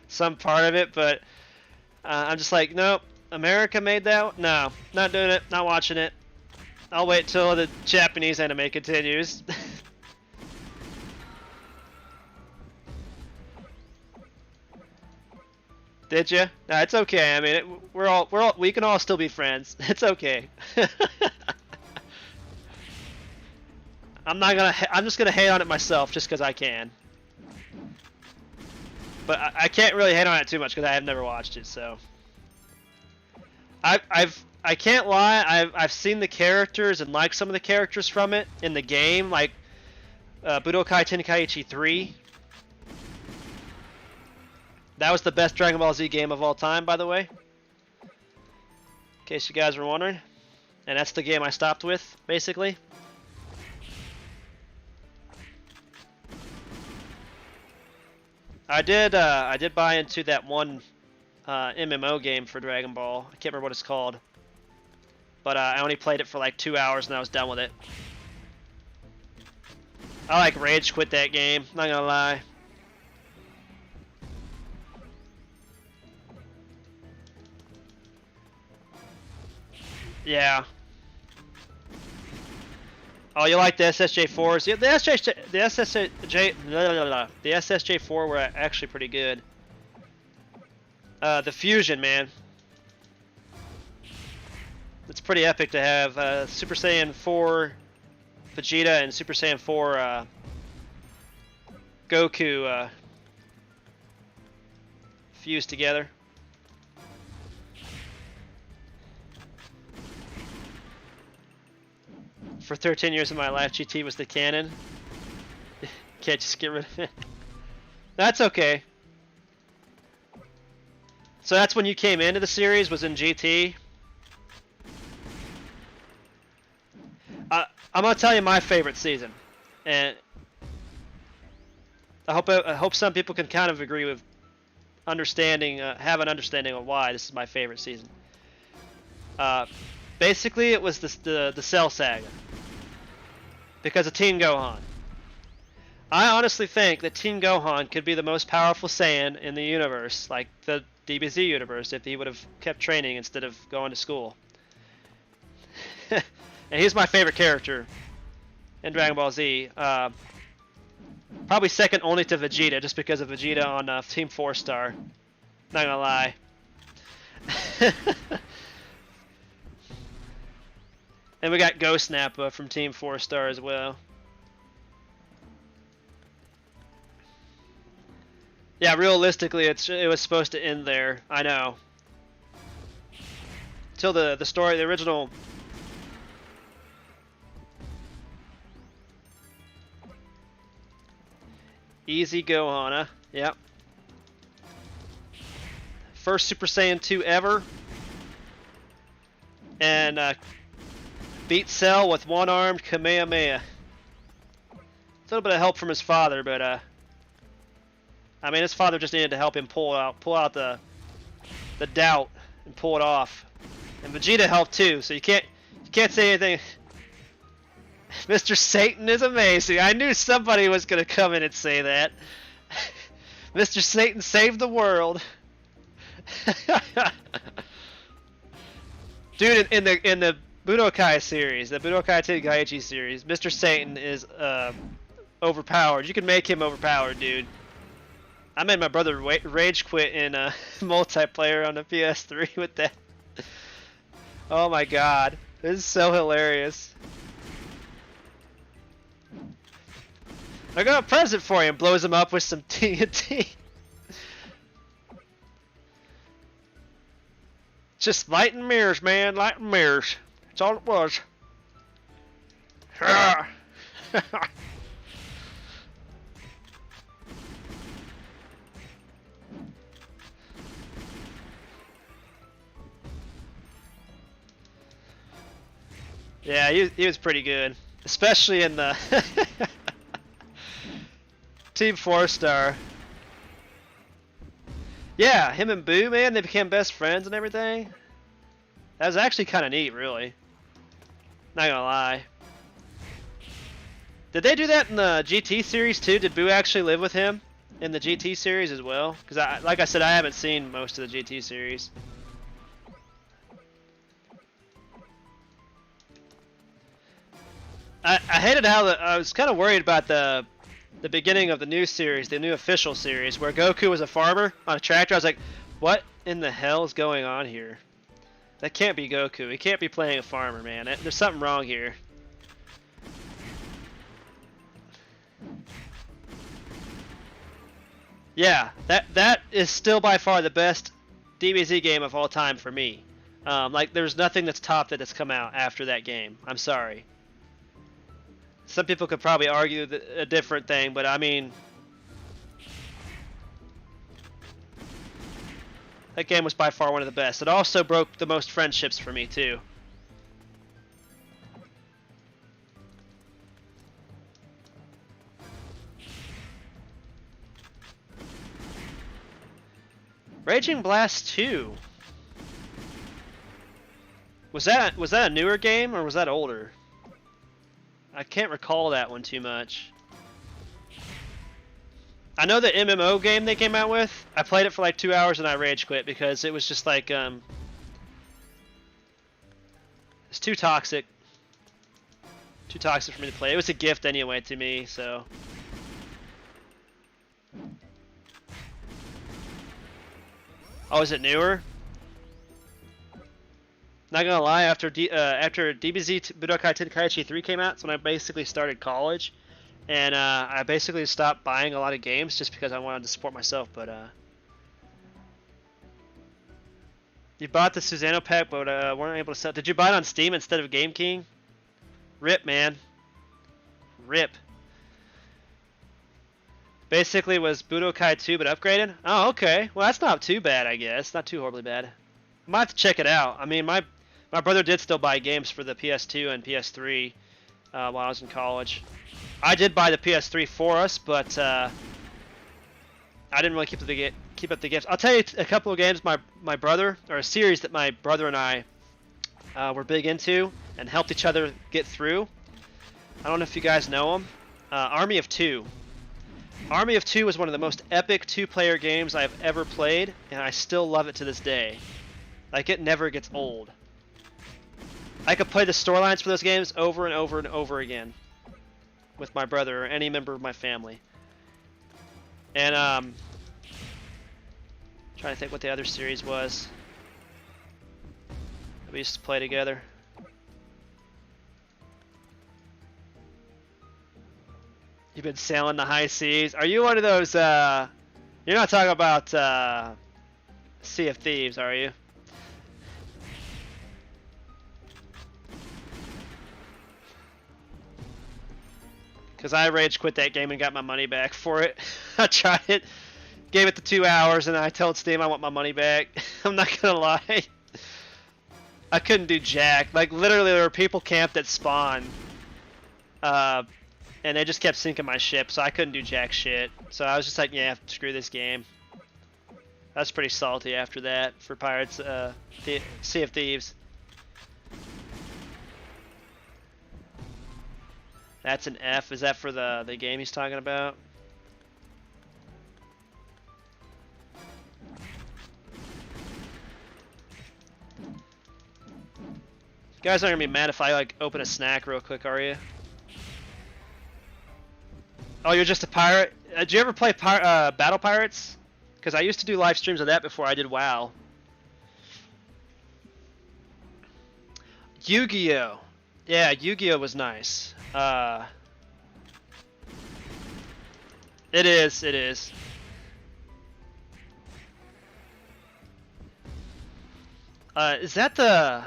some part of it, but I'm just like, nope. America made that? No, not doing it, not watching it. I'll wait till the Japanese anime continues. Did you? No, it's okay. I mean, we can all still be friends. It's okay. I'm just gonna hate on it myself just because I can. But I can't really hate on it too much because I have never watched it. So I can't lie. I've seen the characters and liked some of the characters from it in the game, like Budokai Tenkaichi 3. That was the best Dragon Ball Z game of all time, by the way. In case you guys were wondering. And that's the game I stopped with, basically. I did buy into that one MMO game for Dragon Ball. I can't remember what it's called. But I only played it for like 2 hours and I was done with it. I like rage quit that game, not gonna lie. Yeah. Oh, you like the SSJ4s? Yeah, the SSJ4 were actually pretty good. The fusion, man. It's pretty epic to have Super Saiyan 4 Vegeta and Super Saiyan 4 Goku fused together. For 13 years of my life, GT was the canon. Can't just get rid of it. That's okay. So that's when you came into the series, was in GT. I'm gonna tell you my favorite season, and I hope some people can kind of agree with understanding, have an understanding of why this is my favorite season. Basically, it was the Cell Saga. Because of Teen Gohan. I honestly think that Teen Gohan could be the most powerful Saiyan in the universe, like the DBZ universe, if he would have kept training instead of going to school. And he's my favorite character in Dragon Ball Z. Probably second only to Vegeta, just because of Vegeta on Team 4 Star. Not gonna lie. And we got Ghost Nappa from Team 4 Star as well. Yeah, realistically, it was supposed to end there. I know. Till the story, the original. Easy Gohan, huh? Yep. First Super Saiyan 2 ever. And beat Cell with one-armed Kamehameha. A little bit of help from his father, but I mean, his father just needed to help him pull out the doubt and pull it off. And Vegeta helped too, so you can't say anything. Mr. Satan is amazing. I knew somebody was gonna come in and say that. Mr. Satan saved the world. Dude, in the Budokai series, the Budokai Tenkaichi series, Mr. Satan is overpowered. You can make him overpowered, dude. I made my brother rage quit in multiplayer on the PS3 with that. Oh my god, this is so hilarious. I got a present for you and blows him up with some TNT. Just light and mirrors, man, light and mirrors. That's all it was. Yeah, he was pretty good, especially in the Team 4 Star. Yeah, him and Boo, man, they became best friends and everything. That was actually kind of neat, really. Not gonna lie. Did they do that in the GT series too? Did Boo actually live with him in the GT series as well? Because, like I said, I haven't seen most of the GT series. I hated how I was kind of worried about the beginning of the new series, the new official series, where Goku was a farmer on a tractor. I was like, What in the hell is going on here? That can't be Goku. He can't be playing a farmer, man. There's something wrong here. Yeah, that is still by far the best DBZ game of all time for me. Like, there's nothing that's topped that's come out after that game. I'm sorry. Some people could probably argue a different thing, but I mean, that game was by far one of the best. It also broke the most friendships for me, too. Raging Blast 2. Was that a newer game or was that older? I can't recall that one too much. I know the MMO game they came out with. I played it for like 2 hours and I rage quit because it was just like it's too toxic. Too toxic for me to play. It was a gift anyway to me, so. Oh, is it newer? Not gonna lie, after DBZ Budokai Tenkaichi 3 came out, that's when I basically started college, and I basically stopped buying a lot of games just because I wanted to support myself. But you bought the Susano pack, but weren't able to sell. Did you buy it on Steam instead of Game King? Rip, man. Rip. Basically was Budokai 2 but upgraded? Oh, okay. Well, that's not too bad, I guess. Not too horribly bad. I might have to check it out. I mean, my brother did still buy games for the PS2 and PS3 while I was in college. I did buy the PS3 for us, but I didn't really keep up the games. I'll tell you a couple of games my brother, or a series that my brother and I were big into and helped each other get through. I don't know if you guys know them. Army of Two. Army of Two was one of the most epic two-player games I've ever played, and I still love it to this day. Like, it never gets old. I could play the storylines for those games over and over and over again with my brother or any member of my family. And trying to think what the other series was that we used to play together. You've been sailing the high seas. Are you one of those, you're not talking about Sea of Thieves, are you? Because I rage quit that game and got my money back for it. I tried it, gave it the 2 hours, and I told Steam I want my money back. I'm not gonna lie. I couldn't do jack. Like, literally, there were people camped at spawn. And they just kept sinking my ship, so I couldn't do jack shit. So I was just like, yeah, screw this game. I was pretty salty after that for Pirates, Sea of Thieves. That's an F. Is that for the game he's talking about? You guys aren't gonna be mad if I like open a snack real quick, are you? Oh, you're just a pirate? Did you ever play Battle Pirates? Because I used to do live streams of that before I did WoW. Yu-Gi-Oh! Yeah, Yu-Gi-Oh! Was nice. It is, it is. Is that the...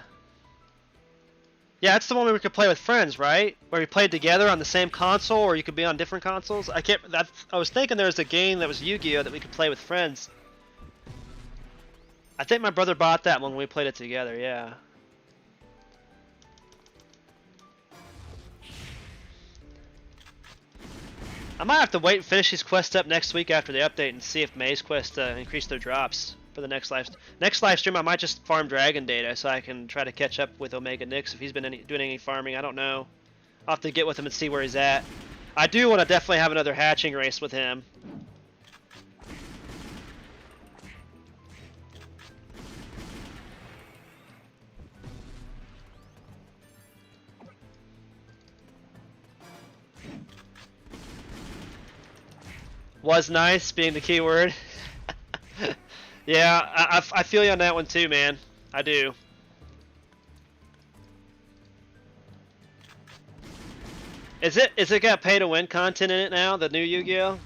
Yeah, that's the one where we could play with friends, right? Where we played together on the same console, or you could be on different consoles. I was thinking there was a game that was Yu-Gi-Oh! That we could play with friends. I think my brother bought that when we played it together, yeah. I might have to wait and finish these quests up next week after the update and see if May's quests increase their drops for the next live stream. I might just farm dragon data so I can try to catch up with Omega Nyx if he's been doing any farming. I don't know. I'll have to get with him and see where he's at. I do want to definitely have another hatching race with him. Was nice being the key word. Yeah, I feel you on that one too, man. I do. Is it got pay to win content in it now? The new Yu-Gi-Oh?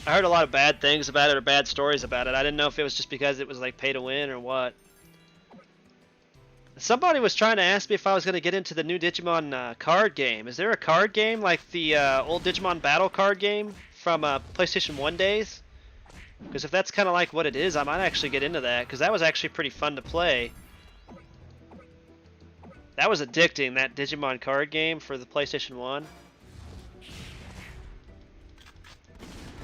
I heard a lot of bad things about it or bad stories about it. I didn't know if it was just because it was like pay to win or what. Somebody was trying to ask me if I was going to get into the new Digimon card game. Is there a card game like the old Digimon Battle card game from PlayStation 1 days? Because if that's kind of like what it is, I might actually get into that, because that was actually pretty fun to play. That was addicting, that Digimon card game for the PlayStation 1.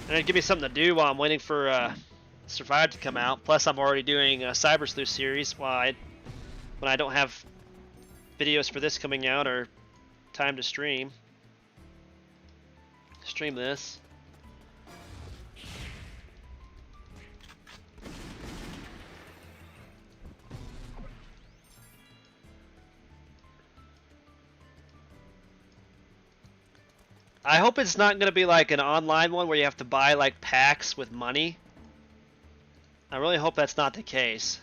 And it'd give me something to do while I'm waiting for Survive to come out. Plus, I'm already doing a Cyber Sleuth series when I don't have videos for this coming out or time to stream this. I hope it's not going to be like an online one where you have to buy like packs with money. I really hope that's not the case.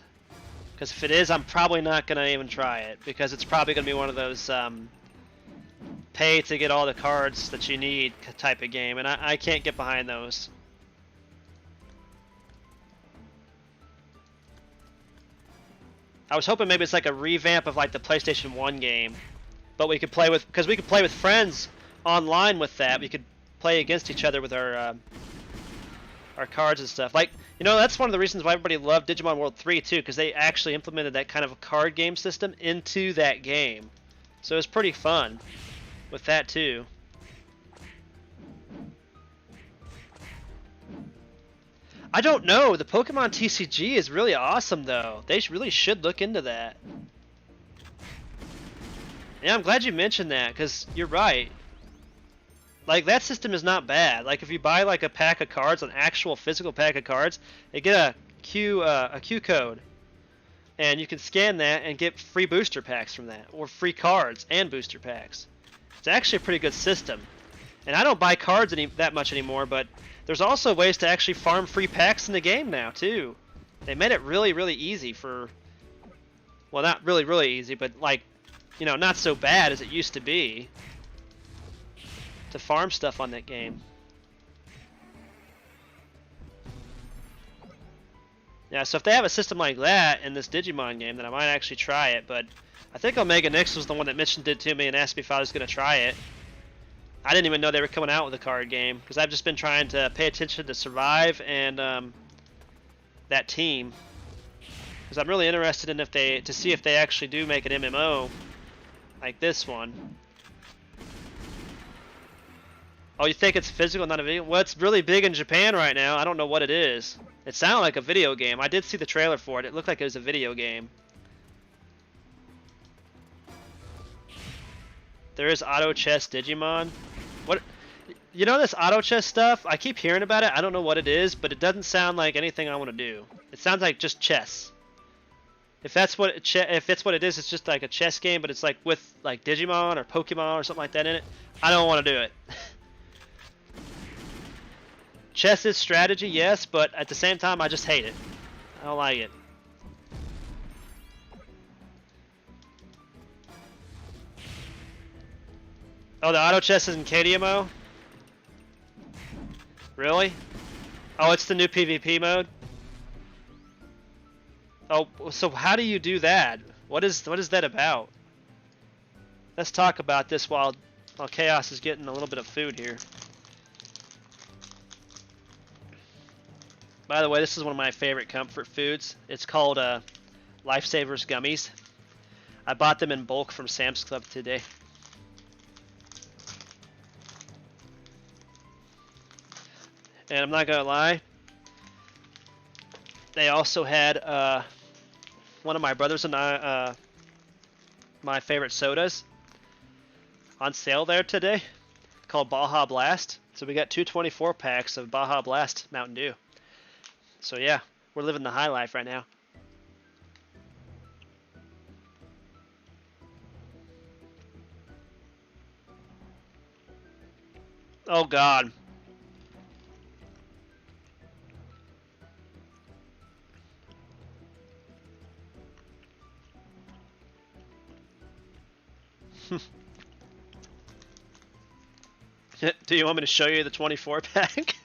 Because if it is, I'm probably not going to even try it. Because it's probably going to be one of those pay to get all the cards that you need type of game. And I can't get behind those. I was hoping maybe it's like a revamp of like the PlayStation 1 game. But we could play with, because we could play with friends online with that. We could play against each other with our cards and stuff. Like, you know, that's one of the reasons why everybody loved Digimon World 3 too, because they actually implemented that kind of a card game system into that game. So it was pretty fun with that too. I don't know. The Pokemon TCG is really awesome though. They really should look into that. Yeah, I'm glad you mentioned that, because you're right. Like, that system is not bad. Like, if you buy like a pack of cards, an actual physical pack of cards, they get a Q code, and you can scan that and get free booster packs from that, or free cards and booster packs. It's actually a pretty good system. And I don't buy cards that much anymore, but there's also ways to actually farm free packs in the game now too. They made it really, really easy for, well, not really, really easy, but like, you know, not so bad as it used to be to farm stuff on that game. Yeah, so if they have a system like that in this Digimon game, then I might actually try it, but I think Omega Nyx was the one that mentioned it to me and asked me if I was going to try it. I didn't even know they were coming out with a card game, because I've just been trying to pay attention to Survive and that team. Because I'm really interested in to see if they actually do make an MMO like this one. Oh, you think it's physical, not a video? Well, it's really big in Japan right now. I don't know what it is. It sounded like a video game. I did see the trailer for it. It looked like it was a video game. There is auto chess Digimon. What? You know this auto chess stuff? I keep hearing about it. I don't know what it is, but it doesn't sound like anything I want to do. It sounds like just chess. If that's what it is, it's just like a chess game, but it's like with like Digimon or Pokemon or something like that in it. I don't want to do it. Chess is strategy, yes, but at the same time, I just hate it. I don't like it. Oh, the auto chess is in KDMO? Really? Oh, it's the new PvP mode? Oh, so how do you do that? What is that about? Let's talk about this while Chaos is getting a little bit of food here. By the way, this is one of my favorite comfort foods. It's called Lifesavers Gummies. I bought them in bulk from Sam's Club today. And I'm not gonna lie, they also had one of my brothers and I, my favorite sodas on sale there today, called Baja Blast. So we got 224 packs of Baja Blast Mountain Dew. So yeah, we're living the high life right now. Oh God. Do you want me to show you the 24 pack?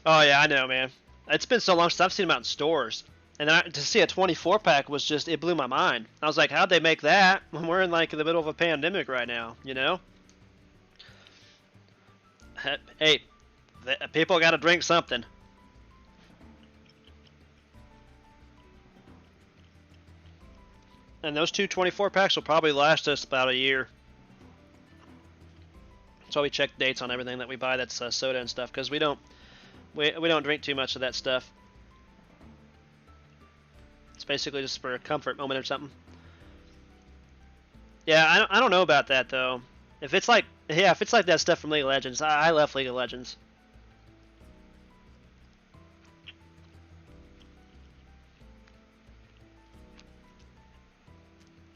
Oh yeah, I know, man. It's been so long since I've seen them out in stores, and then to see a 24 pack was just, it blew my mind. I was like, how'd they make that when we're in like the middle of a pandemic right now? You know? Hey, people got to drink something. And those two 24 packs will probably last us about a year. So we check dates on everything that we buy that's soda and stuff, because we don't drink too much of that stuff. It's basically just for a comfort moment or something. Yeah, I don't know about that though. If it's like that stuff from League of Legends, I left League of Legends.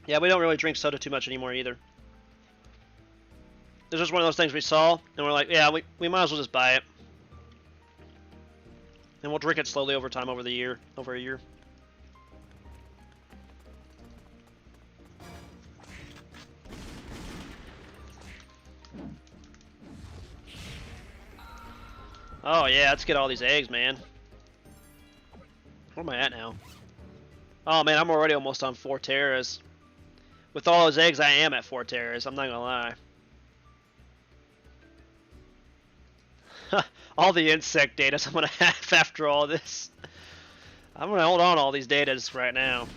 Yeah, we don't really drink soda too much anymore either. This was one of those things we saw, and we're like, yeah, we might as well just buy it. And we'll drink it slowly over time, over a year. Oh yeah, let's get all these eggs, man. Where am I at now? Oh man, I'm already almost on 4 terras. With all those eggs, I am at 4 terras, I'm not gonna lie. All the insect data I'm gonna have after all this. I'm gonna hold on to all these datas right now.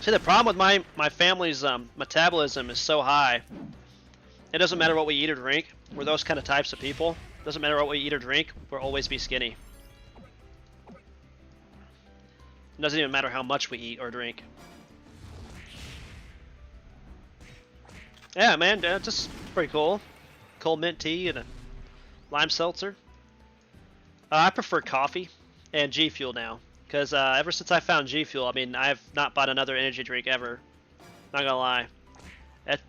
See, the problem with my family's metabolism is so high. It doesn't matter what we eat or drink. We're those kind of types of people. It doesn't matter what we eat or drink. We'll always be skinny. It doesn't even matter how much we eat or drink. Yeah, man, that's just pretty cool. Cold mint tea and a lime seltzer. I prefer coffee and G Fuel now. Because ever since I found G Fuel, I mean, I've not bought another energy drink ever. Not gonna lie.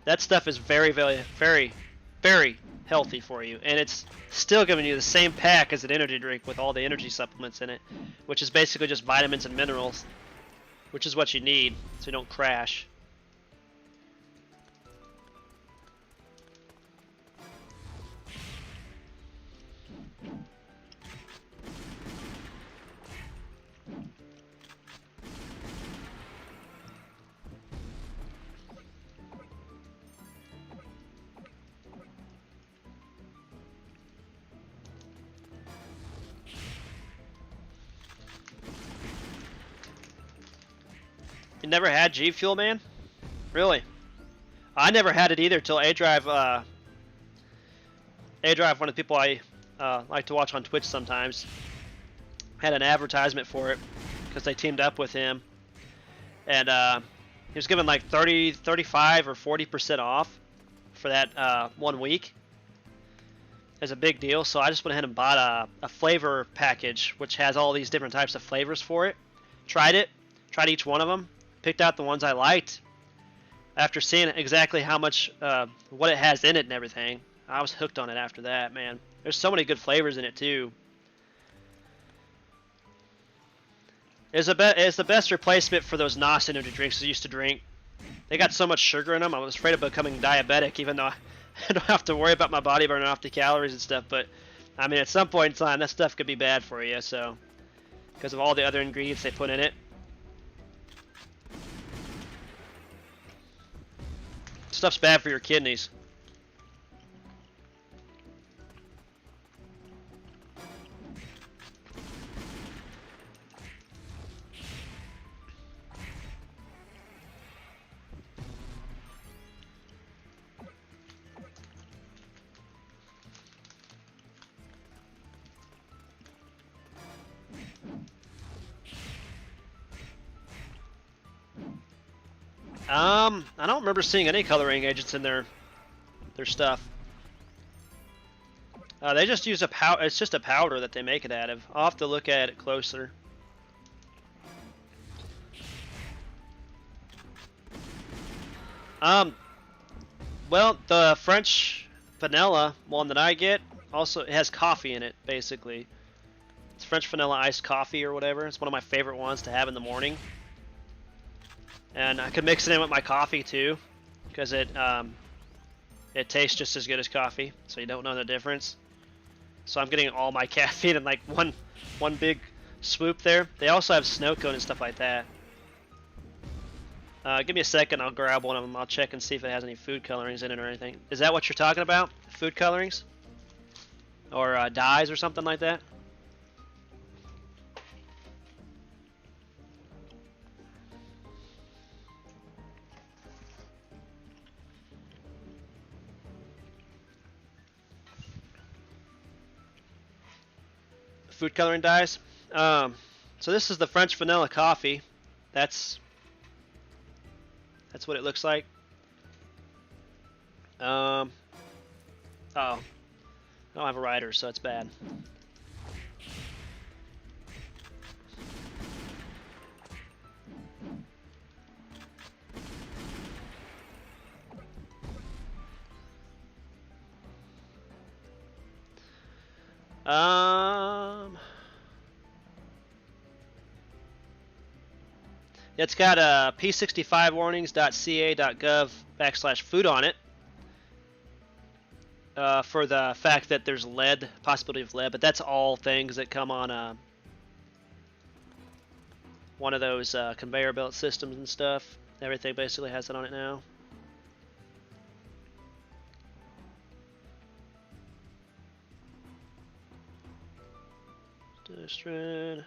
That stuff is very, very, very, very healthy for you. And it's still giving you the same pack as an energy drink with all the energy supplements in it. Which is basically just vitamins and minerals. Which is what you need, so you don't crash. You never had G Fuel, man? Really? I never had it either till A-Drive, one of the people I like to watch on Twitch sometimes, had an advertisement for it because they teamed up with him. And he was giving like 30, 35, or 40% off for that 1 week. It's a big deal, so I just went ahead and bought a flavor package which has all these different types of flavors for it. Tried each one of them. Picked out the ones I liked. After seeing exactly how much, what it has in it and everything, I was hooked on it after that, man. There's so many good flavors in it too. It's the best replacement for those NOS energy drinks I used to drink. They got so much sugar in them, I was afraid of becoming diabetic, even though I don't have to worry about my body burning off the calories and stuff. But, I mean, at some point in time, that stuff could be bad for you, so, because of all the other ingredients they put in it. Stuff's bad for your kidneys. I don't remember seeing any coloring agents in their stuff. They just use a powder. It's just a powder that they make it out of. I'll have to look at it closer. Well, the French vanilla one that I get also it has coffee in it, basically. It's French vanilla iced coffee or whatever. It's one of my favorite ones to have in the morning. And I could mix it in with my coffee too, because it tastes just as good as coffee, so you don't know the difference. So I'm getting all my caffeine in like one big swoop there. They also have snow cone and stuff like that. Give me a second, I'll grab one of them. I'll check and see if it has any food colorings in it or anything. Is that what you're talking about? Food colorings? Or dyes or something like that? Food coloring dyes? So this is the French vanilla coffee. That's what it looks like. Oh, I don't have a writer, so it's bad. It's got p65 warnings.ca.gov/food on it for the fact that there's lead, possibility of lead, but that's all things that come on one of those conveyor belt systems and stuff. Everything basically has it on it now. Distrin.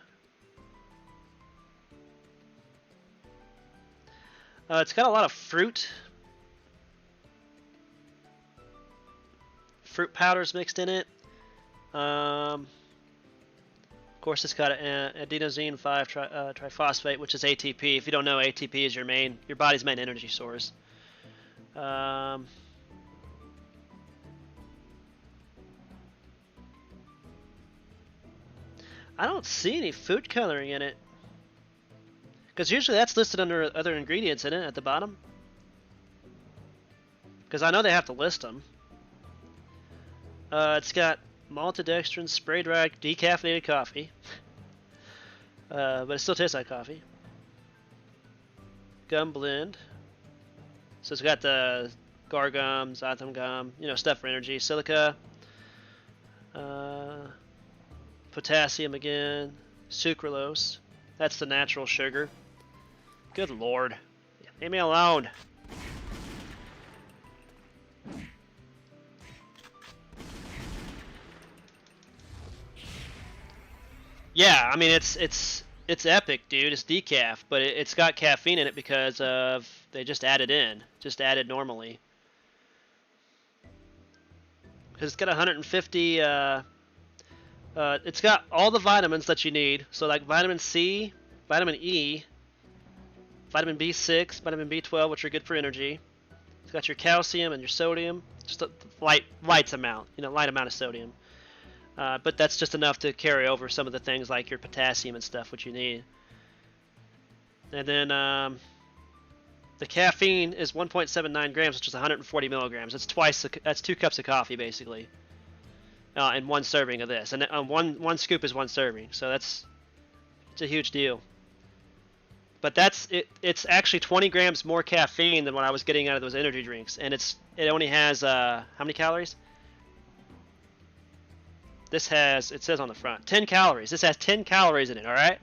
It's got a lot of fruit powders mixed in it. Of course, it's got adenosine 5-triphosphate, which is ATP. If you don't know, ATP is your body's main energy source. I don't see any food coloring in it. Because usually that's listed under other ingredients in it at the bottom. Because I know they have to list them. It's got maltodextrin, spray dried, decaffeinated coffee. But it still tastes like coffee. Gum blend. So it's got the gar gum, xanthan gum, stuff for energy. Silica. Potassium again. Sucralose. That's the natural sugar. Good lord. Leave me alone. Yeah, I mean it's epic, dude. It's decaf, but it's got caffeine in it because of they just added normally. Because it's got 150. It's got all the vitamins that you need. So like vitamin C, vitamin E, vitamin B6, vitamin B12, which are good for energy. It's got your calcium and your sodium, just a light amount, light amount of sodium. But that's just enough to carry over some of the things like your potassium and stuff, which you need. And then the caffeine is 1.79 grams, which is 140 milligrams. That's 2 cups of coffee basically, and 1 serving of this. And one scoop is 1 serving, so it's a huge deal. But it's actually 20 grams more caffeine than what I was getting out of those energy drinks, and it only has how many calories? It says on the front, 10 calories. This has 10 calories in it, all right?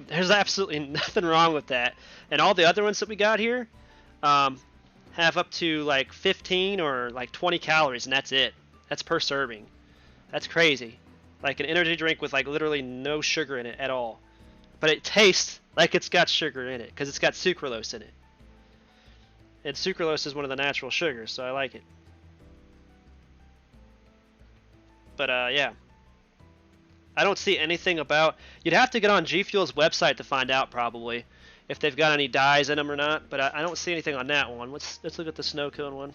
There's absolutely nothing wrong with that. And all the other ones that we got here have up to like 15 or like 20 calories, and that's it. That's per serving. That's crazy. Like an energy drink with like literally no sugar in it at all. But it tastes like it's got sugar in it because it's got sucralose in it. And sucralose is one of the natural sugars, so I like it. But yeah. I don't see anything about... You'd have to get on G Fuel's website to find out probably if they've got any dyes in them or not, but I don't see anything on that one. Let's look at the snow cone one.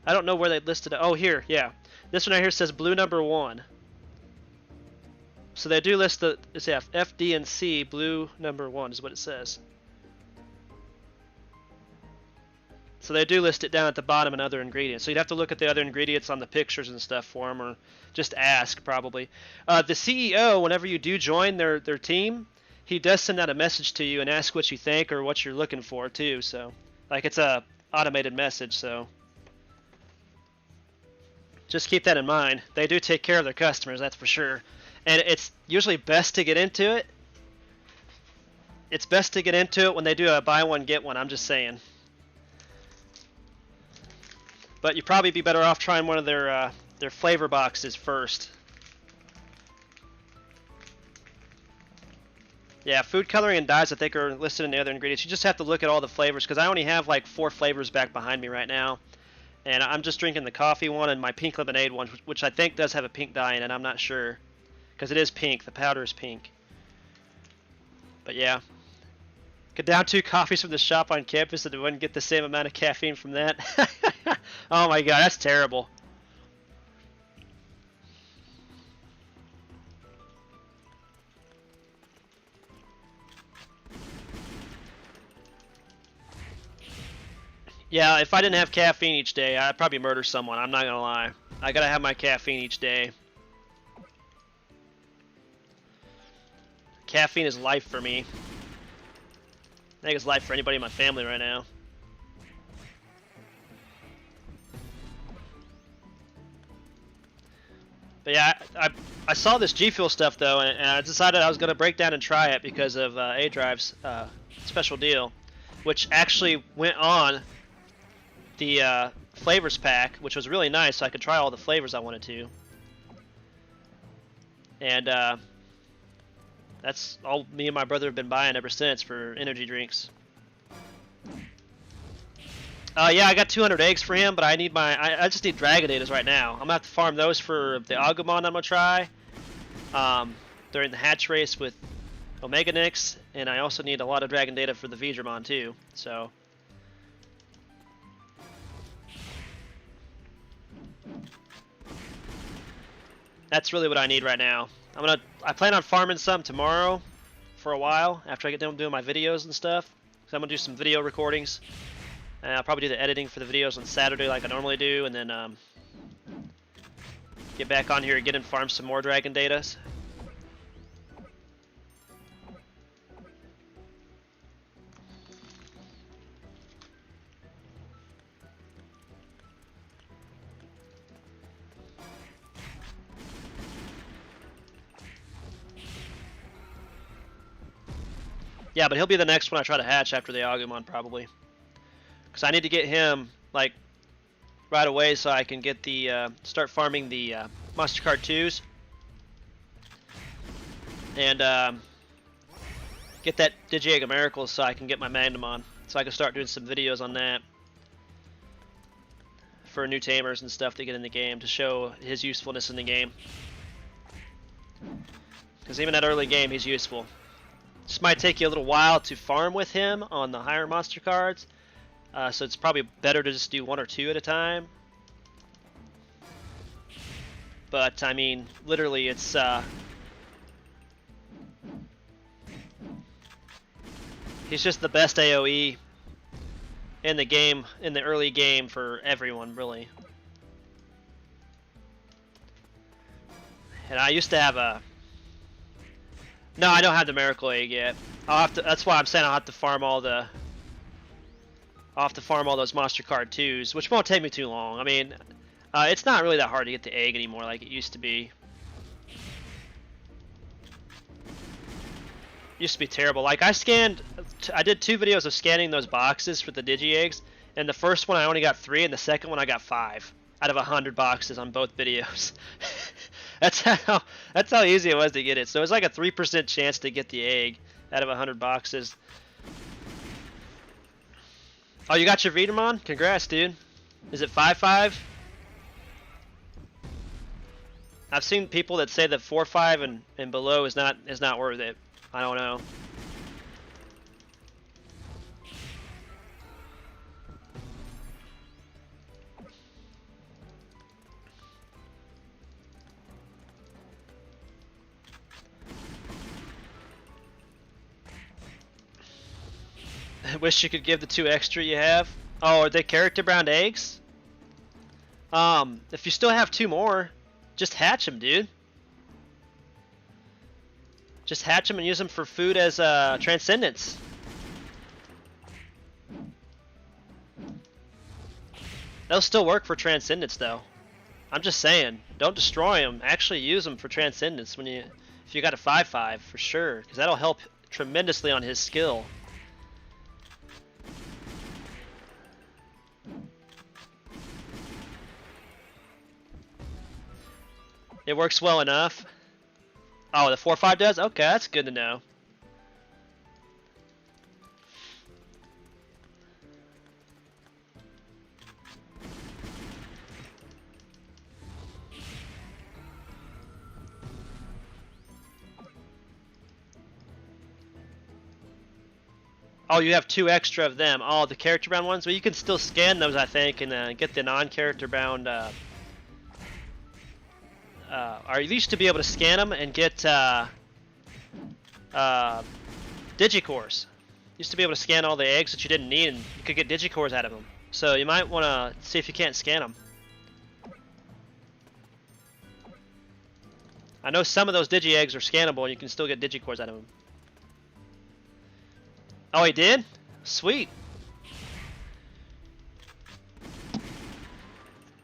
I don't know where they listed it. Oh, here, yeah. This one right here says blue number 1. So they do list it's F, D, and C. Blue number 1 is what it says. So they do list it down at the bottom in other ingredients. So you'd have to look at the other ingredients on the pictures and stuff for them, or just ask probably. The CEO, whenever you do join their team, he does send out a message to you and ask what you think or what you're looking for too. So like it's a automated message. So just keep that in mind. They do take care of their customers, that's for sure. And it's usually best to get into it. It's best to get into it when they do a buy one get one. I'm just saying. But you'd probably be better off trying one of their flavor boxes first. Yeah, food coloring and dyes I think are listed in the other ingredients. You just have to look at all the flavors because I only have like 4 flavors back behind me right now. And I'm just drinking the coffee one and my pink lemonade one, which I think does have a pink dye in it. I'm not sure because it is pink. The powder is pink. But yeah. Could down 2 coffees from the shop on campus and wouldn't get the same amount of caffeine from that. Oh my god, that's terrible. Yeah, if I didn't have caffeine each day, I'd probably murder someone. I'm not gonna lie. I gotta have my caffeine each day. Caffeine is life for me. I think it's life for anybody in my family right now. But yeah, I saw this G Fuel stuff though, and I decided I was going to break down and try it because of A-Drive's special deal, which actually went on the flavors pack, which was really nice, so I could try all the flavors I wanted to. And that's all me and my brother have been buying ever since for energy drinks. Yeah, I got 200 eggs for him, but I need I just need Dragon Datas right now. I'm gonna have to farm those for the Omegamon I'm gonna try during the hatch race with Omeganix, and I also need a lot of Dragon Data for the Digimon too. So that's really what I need right now. I plan on farming some tomorrow for a while after I get done doing my videos and stuff. So I'm gonna do some video recordings. And I'll probably do the editing for the videos on Saturday like I normally do, and then get back on here again and farm some more Dragon Datas. Yeah, but he'll be the next one I try to hatch after the Agumon probably. Because I need to get him like right away so I can get the start farming the Monster Card 2s and get that Digi-Egg of Miracles so I can get my Magnamon, so I can start doing some videos on that for new Tamers and stuff to get in the game to show his usefulness in the game. Because even at early game he's useful. Just might take you a little while to farm with him on the higher monster cards. So it's probably better to just do 1 or 2 at a time. But I mean, literally, it's he's just the best AOE in the game, in the early game for everyone, really. And I used to have a. No, I don't have the Miracle Egg yet. I'll have to. That's why I'm saying I'll have to farm all the. I'll have to farm all those Monster Card 2s, which won't take me too long. I mean, it's not really that hard to get the egg anymore like it used to be. Used to be terrible. Like I did 2 videos of scanning those boxes for the Digi-Eggs, and the first one I only got 3, and the second one I got 5 out of 100 boxes on both videos. that's how easy it was to get it. So it was like a 3% chance to get the egg out of 100 boxes. Oh, you got your Digimon? Congrats, dude. Is it 5-5? I've seen people that say that 4-5 and below is not worth it. I don't know. I wish you could give the 2 extra you have. Oh, are they character bound eggs? If you still have 2 more, just hatch them, dude. Just hatch them and use them for food as transcendence. They'll still work for transcendence, though. I'm just saying, don't destroy them. Actually, use them for transcendence if you got a 5/5 for sure, because that'll help tremendously on his skill. It works well enough. Oh, the 4/5 does? Okay, that's good to know. Oh, you have 2 extra of them. Oh, the character bound ones? Well, you can still scan those, I think, and get the non-character bound. Or you used to be able to scan them and get digicores. Used to be able to scan all the eggs that you didn't need, and you could get digicores out of them. So you might want to see if you can't scan them. I know some of those digi eggs are scannable, and you can still get digicores out of them. Oh, he did? Sweet.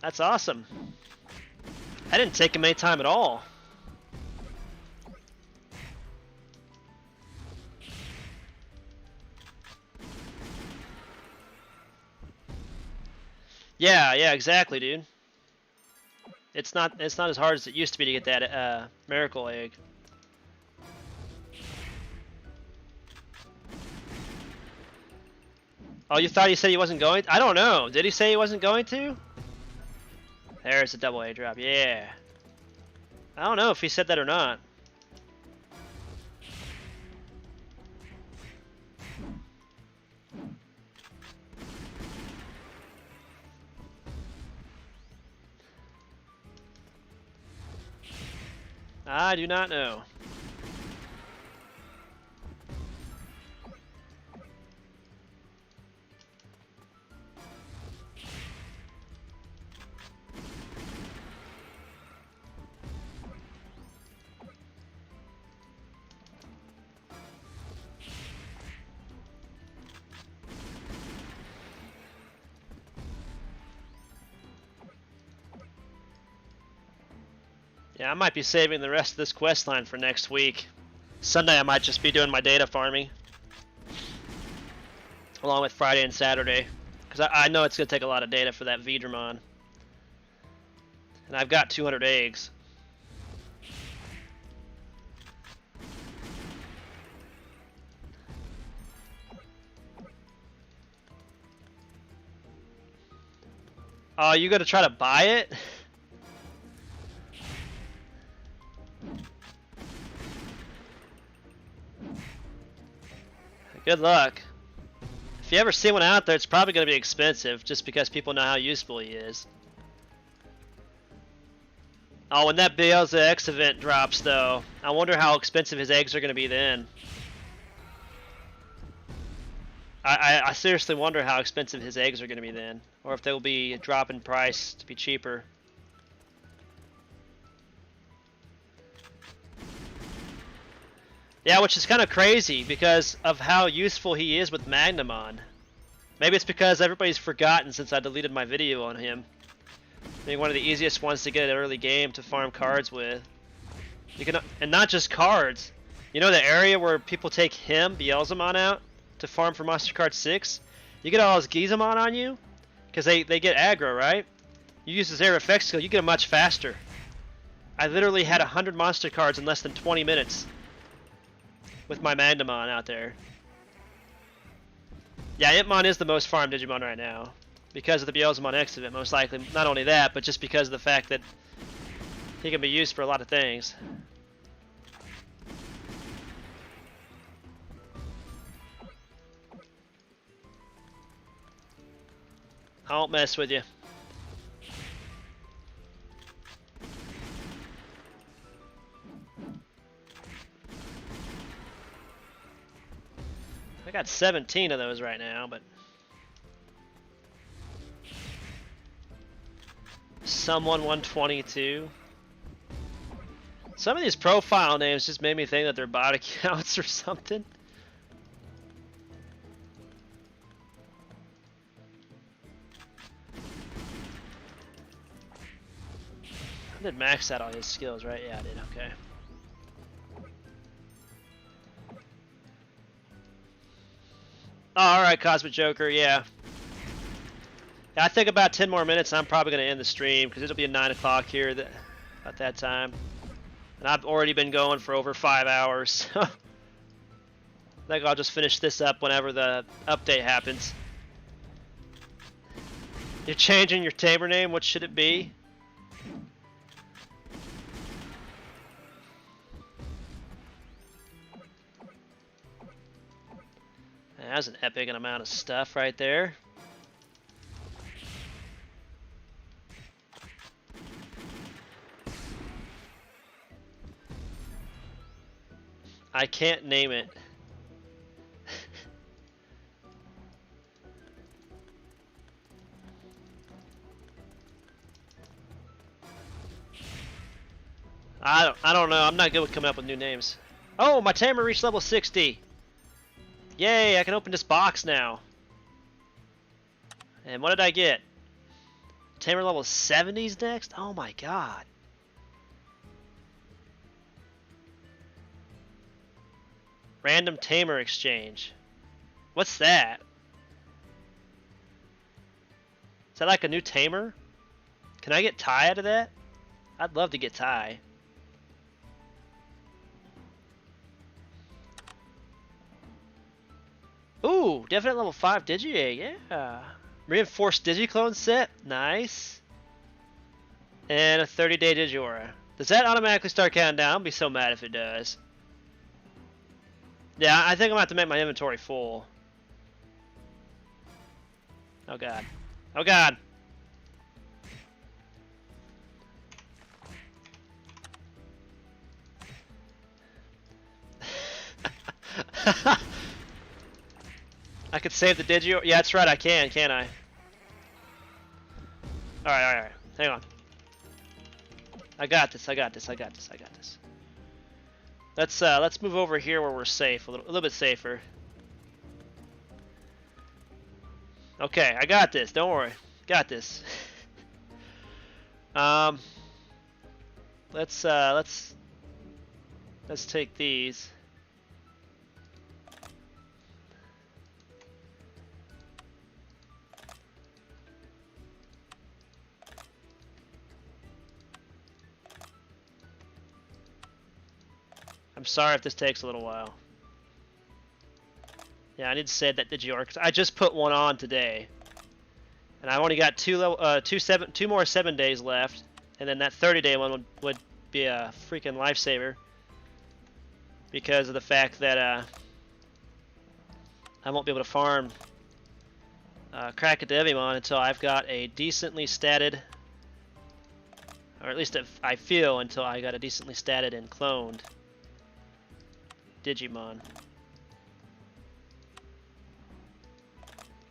That's awesome. I didn't take him any time at all. Yeah, exactly, dude. It's not as hard as it used to be to get that miracle egg. Oh, you thought he said he wasn't going? I don't know. Did he say he wasn't going to? There's a double A drop. Yeah. I don't know if he said that or not. I do not know. Yeah, I might be saving the rest of this quest line for next week. Sunday I might just be doing my data farming. Along with Friday and Saturday. Because I know it's going to take a lot of data for that Digimon. And I've got 200 eggs. Oh, you going to try to buy it? Good luck. If you ever see one out there, it's probably going to be expensive, just because people know how useful he is. Oh, when that Beelze X event drops, though, I wonder how expensive his eggs are going to be then. I seriously wonder how expensive his eggs are going to be then, or if they'll be a drop in price to be cheaper. Yeah, which is kind of crazy because of how useful he is with Magnamon. Maybe it's because everybody's forgotten since I deleted my video on him. Being one of the easiest ones to get an early game to farm cards with. You can, and not just cards. You know the area where people take him, Beelzemon, out to farm for Monster Card 6? You get all his Gizamon on you, because they get aggro, right? You use his air effect skill, you get him much faster. I literally had 100 monster cards in less than 20 minutes. With my Magnamon out there. Yeah, Impmon is the most farmed Digimon right now. Because of the Beelzemon X event, most likely. Not only that, but just because of the fact that he can be used for a lot of things. I won't mess with you. I got 17 of those right now, but Someone 122. Some of these profile names just made me think that they're bot accounts or something. I did max out all his skills, right? Yeah, I did. Okay. Oh, alright, Cosmic Joker, yeah. I think about 10 more minutes and I'm probably going to end the stream because it'll be 9 o'clock here at that time. And I've already been going for over 5 hours, so I think I'll just finish this up whenever the update happens. You're changing your Tamer name? What should it be? That's an epic amount of stuff right there. I can't name it. I don't know. I'm not good with coming up with new names. Oh, my Tamer reached level 60. Yay, I can open this box now. And what did I get? Tamer level 70's next? Oh my god. Random Tamer exchange. What's that? Is that like a new Tamer? Can I get Ty out of that? I'd love to get Ty. Ooh, definite level 5 Digi, yeah. Reinforced Digiclone set, nice. And a 30-day Digiaura. Does that automatically start counting down? I'll be so mad if it does. Yeah, I think I'm gonna have to make my inventory full. Oh god. Oh god. I could save the Digio. Yeah, that's right, I can, can't I? Alright. Hang on. I got this. Let's move over here where we're safe, a little bit safer. Okay, I got this. Don't worry. Got this. Let's take these. I'm sorry if this takes a little while. Yeah, I need to save that Digiorc because I just put one on today, and I've only got two more 7 days left, and then that 30-day one would be a freaking lifesaver because of the fact that I won't be able to farm Digimon until I've got a decently statted, or at least I feel until I got a decently statted and cloned Digimon.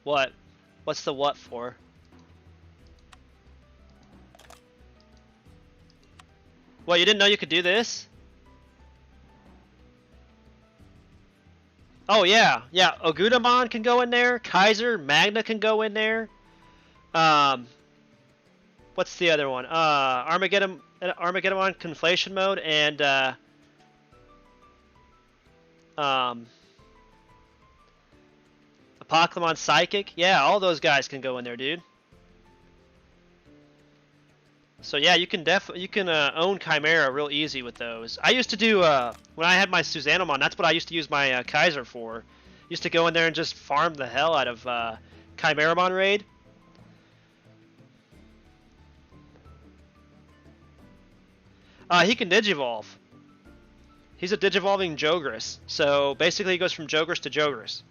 What? What's the what for? What, you didn't know you could do this? Oh yeah, yeah. Omegamon can go in there. Kaiser, Magna can go in there. What's the other one? Armageddon Conflation Mode and Apocalypse Psychic. Yeah, all those guys can go in there, dude. So yeah, you can own Chimera real easy with those. I used to do when I had my Susanamon. That's what I used to use my Kaiser for. Used to go in there and just farm the hell out of Chimeramon raid. He can Digivolve. He's a Digivolving Jogris. So basically he goes from Jogris to Jogris.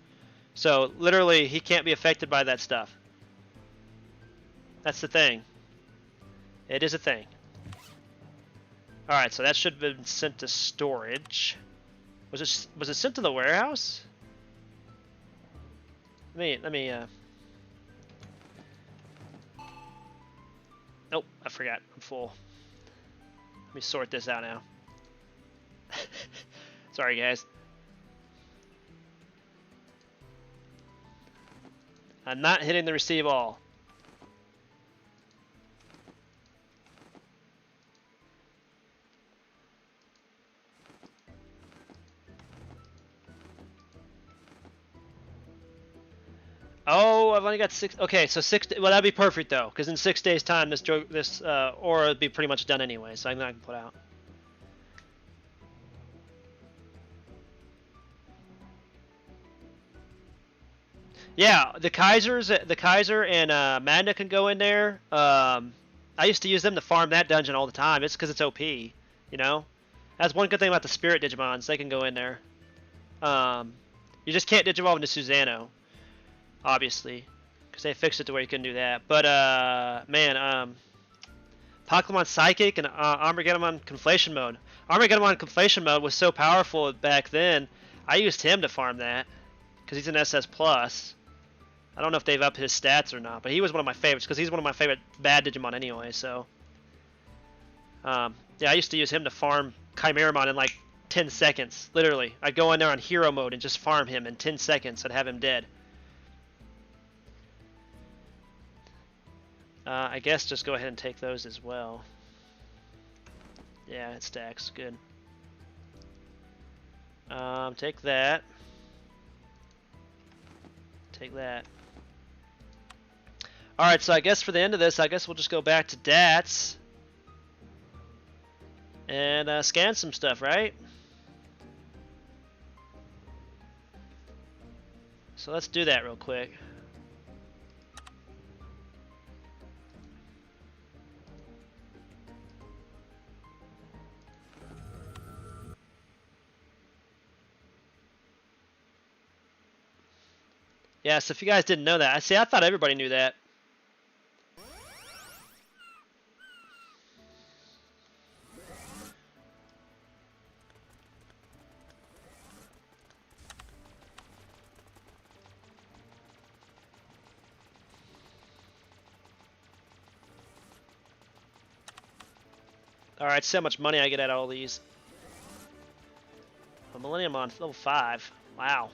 So literally he can't be affected by that stuff. That's the thing. It is a thing. Alright, so that should have been sent to storage. Was it sent to the warehouse? Let me Nope, I forgot. I'm full. Let me sort this out now. Sorry, guys. I'm not hitting the receive all. Oh, I've only got 6. Okay, so 6. Well, that'd be perfect though, because in 6 days' time, this aura would be pretty much done anyway. So I'm not gonna put out. Yeah, the Kaiser and Magna can go in there. I used to use them to farm that dungeon all the time. It's because it's OP, you know. That's one good thing about the Spirit Digimons. They can go in there. You just can't Digivolve into Susano, obviously, because they fixed it to where you couldn't do that. But man, Pokemon Psychic and Armageddon Conflation Mode. Armageddon Conflation Mode was so powerful back then. I used him to farm that because he's an SS plus. I don't know if they've upped his stats or not, but he was one of my favorites because he's one of my favorite bad Digimon anyway. So, yeah, I used to use him to farm Chimeramon in like 10 seconds. Literally, I'd go in there on hero mode and just farm him in 10 seconds. I'd have him dead. I guess just go ahead and take those as well. Yeah, it stacks. Good. Take that. Take that. Alright, so I guess for the end of this, I guess we'll just go back to DATS and scan some stuff, right? So let's do that real quick. Yeah, so if you guys didn't know that, I thought everybody knew that. Alright, so much money I get out of all these. A Millennium on level 5. Wow.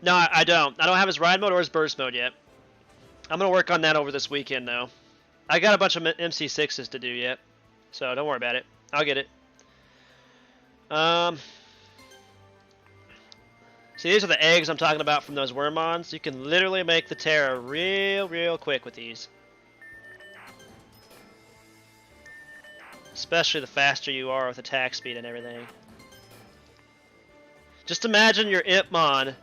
No, I don't. I don't have his ride mode or his burst mode yet. I'm going to work on that over this weekend, though. I got a bunch of MC6s to do yet, so don't worry about it. I'll get it. See, these are the eggs I'm talking about from those Wormmons. You can literally make the Terra real quick with these. Especially the faster you are with attack speed and everything. Just imagine your Ipmon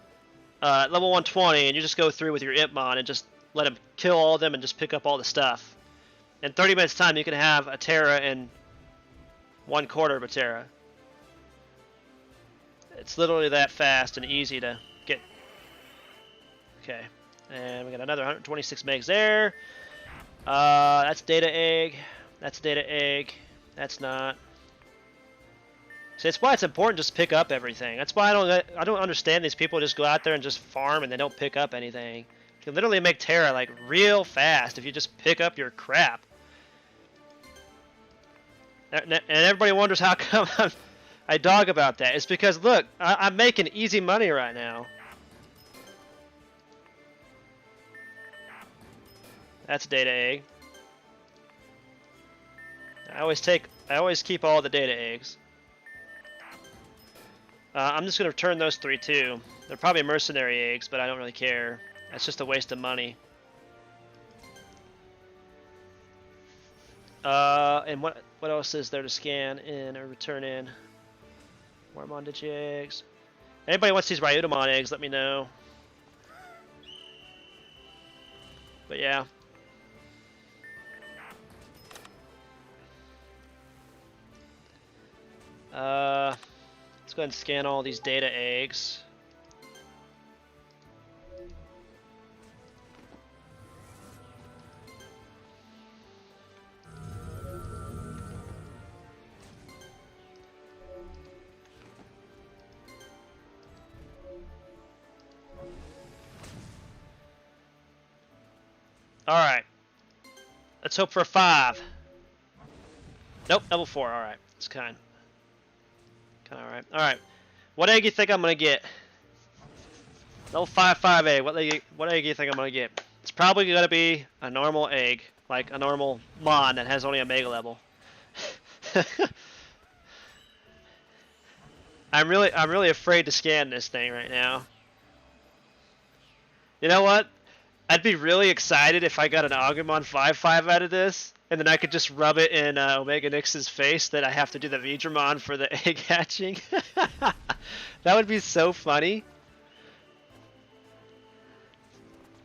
level 120, and you just go through with your Ipmon and just let him kill all of them and just pick up all the stuff. In 30 minutes time, you can have a Terra in 1/4 of a Terra. It's literally that fast and easy to get. Okay, and we got another 126 megs there. That's data egg. That's data egg. That's not. See, that's why it's important just to pick up everything. That's why I don't understand these people who just go out there and just farm and they don't pick up anything. You can literally make Terra like real fast if you just pick up your crap. And everybody wonders how come I dog about that. It's because look, I'm making easy money right now. That's data egg. I always keep all the data eggs. I'm just gonna return those 3 too. They're probably mercenary eggs, but I don't really care. That's just a waste of money. And what else is there to scan in or return in? Wormmon Digi eggs. Anybody wants these Ryudomon eggs, let me know. But yeah. Let's go ahead and scan all these data eggs. Alright. Let's hope for a 5. Nope, level 4. Alright. It's kind of alright. Alright. What egg do you think I'm going to get? Level 5 egg. What egg do you think I'm going to get? It's probably going to be a normal egg. Like a normal mon that has only a mega level. I'm really afraid to scan this thing right now. You know what? I'd be really excited if I got an Omegamon 5-5 out of this, and then I could just rub it in Omega Nyx's face that I have to do the Digimon for the egg hatching. That would be so funny.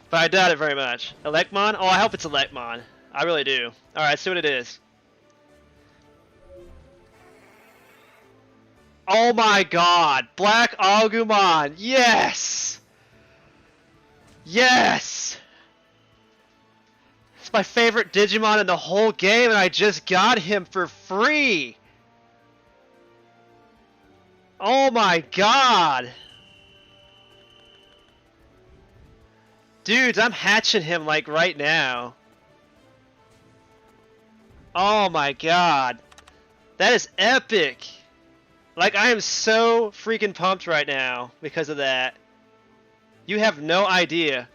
But I doubt it very much. Elecmon? Oh, I hope it's Elecmon. I really do. Alright, let's see what it is. Oh my god! Black Agumon! Yes! Yes! It's my favorite Digimon in the whole game, and I just got him for free! Oh my god! Dudes, I'm hatching him like right now. Oh my god. That is epic! Like, I am so freaking pumped right now because of that. You have no idea.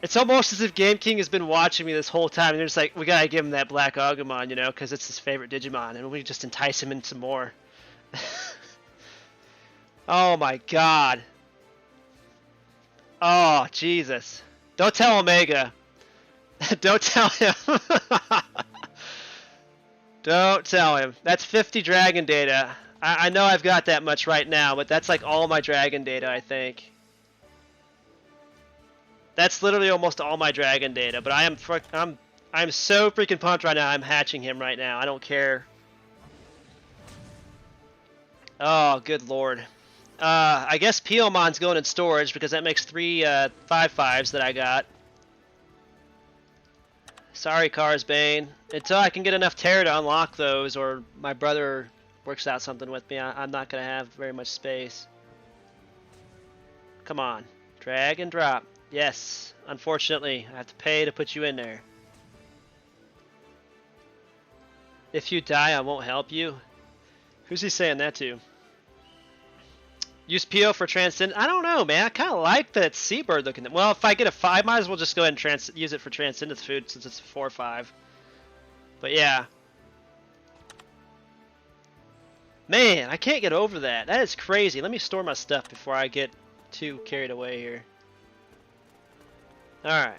It's almost as if Game King has been watching me this whole time, and they're just like, we gotta give him that Black Agumon, you know, because it's his favorite Digimon, and we just entice him into more. Oh my god. Oh, Jesus. Don't tell Omega. Don't tell him. Don't tell him. That's 50 dragon data. I know I've got that much right now, but that's like all my dragon data, I think. That's literally almost all my dragon data, but I'm so freaking pumped right now. I'm hatching him right now. I don't care. Oh, good lord. I guess Piomon's going in storage because that makes 3 5-5s that I got. Sorry, Carsbane. Until I can get enough Terra to unlock those, or my brother works out something with me, I'm not going to have very much space. Come on. Drag and drop. Yes. Unfortunately, I have to pay to put you in there. If you die, I won't help you. Who's he saying that to? Use PO for Transcend. I don't know, man. I kind of like that Seabird looking. Well, if I get a 5, might as well just go ahead and use it for Transcendence food since it's a 4-5. But yeah. Man, I can't get over that. That is crazy. Let me store my stuff before I get too carried away here. Alright.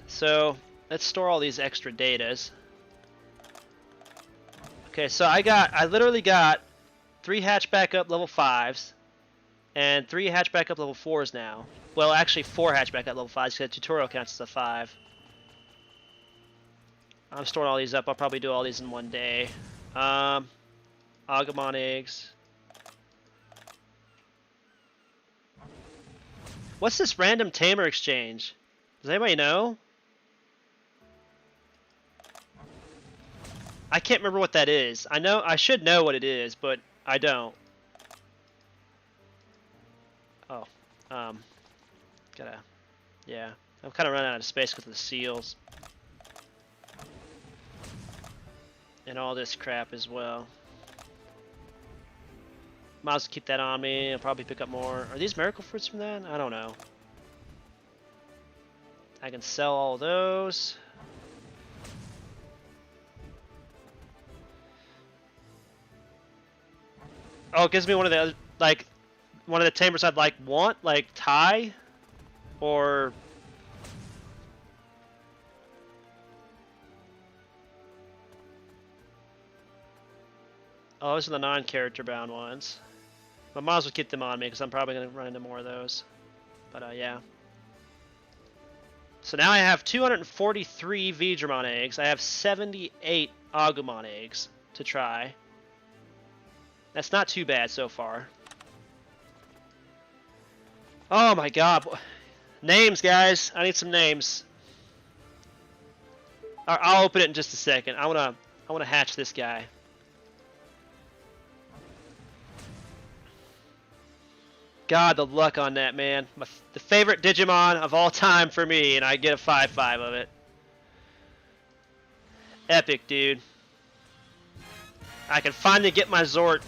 So, let's store all these extra datas. Okay, so I literally got 3 hatchback up level 5s. And 3 hatchback up level 4s now. Well, actually 4 hatchback up level 5s because the tutorial counts as a 5. I'm storing all these up. I'll probably do all these in one day. Agumon eggs. What's this random Tamer exchange? Does anybody know? I can't remember what that is. I should know what it is, but I don't. Oh, yeah. I'm kind of running out of space because of the seals. And all this crap as well. Might as well keep that on me. I'll probably pick up more. Are these miracle fruits from that? I don't know. I can sell all those. Oh, it gives me one of the other, like, one of the tamers I'd want, like Ty, or oh, those are the non-character bound ones. But I might as well keep them on me because I'm probably going to run into more of those. But yeah. So now I have 243 Digimon eggs. I have 78 Agumon eggs to try. That's not too bad so far. Oh my god. Names, guys. I need some names. I'll open it in just a second. I wanna hatch this guy. God, the luck on that, man. The favorite Digimon of all time for me, and I get a 5-5 of it. Epic, dude. I can finally get my Zort.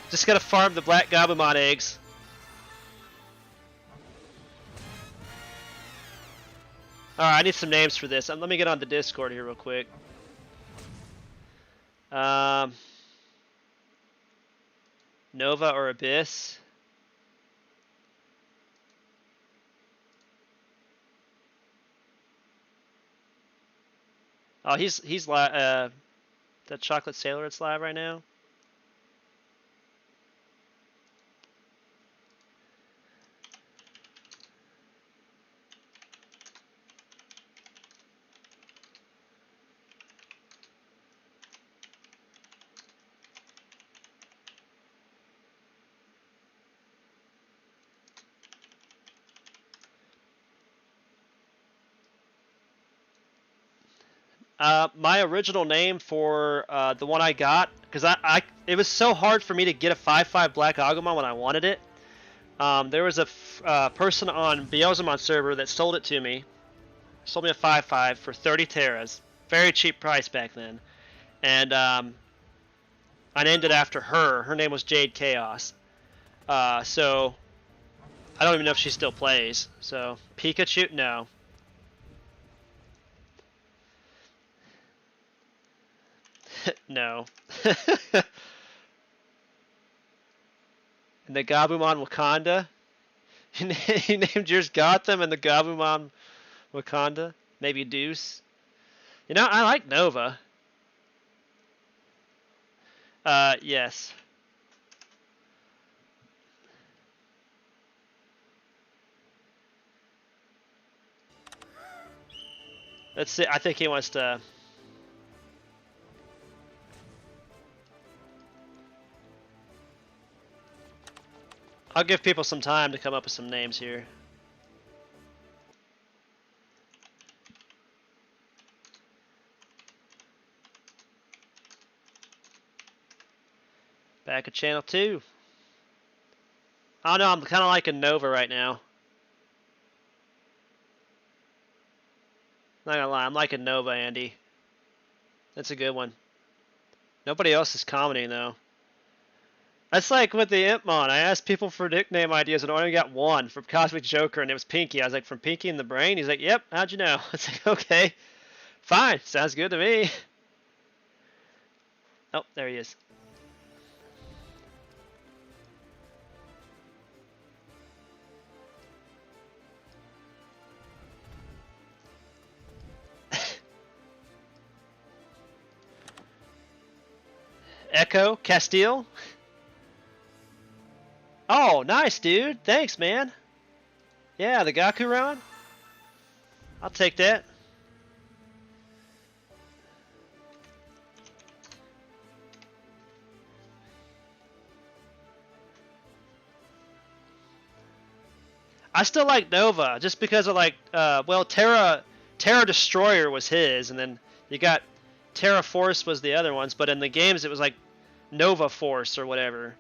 Just gotta farm the black Gabumon eggs. Alright, I need some names for this. Let me get on the Discord here real quick. Nova or Abyss? Oh, he's the Chocolate Sailor it's live right now. My original name for the one I got, because it was so hard for me to get a 5-5 Black Agumon when I wanted it. There was a person on Beelzemon server that sold it to me. Sold me a 5-5 for 30 Terras. Very cheap price back then. And I named it after her. Her name was Jade Chaos. So I don't even know if she still plays. So Pikachu? No. No. And the Gabumon Wakanda? You named yours Gotham and the Gabumon Wakanda? Maybe Deuce? You know, I like Nova. Yes. Let's see, I think he wants to... I'll give people some time to come up with some names here. Back at channel 2. I don't know, I'm kind of liking Nova right now. Not gonna lie, I'm liking Nova, Andy. That's a good one. Nobody else is commenting though. That's like with the Impmon. I asked people for nickname ideas and I only got one from Cosmic Joker, and it was Pinky. I was like, from Pinky in the Brain? He's like, yep, how'd you know? It's like, okay, fine, sounds good to me. Oh, there he is. Echo Castile. Oh, nice, dude. Thanks, man. Yeah, the Gakuron. I'll take that. I still like Nova, just because of like, well, Terra Destroyer was his, and then you got Terra Force was the other ones, but in the games it was like Nova Force or whatever.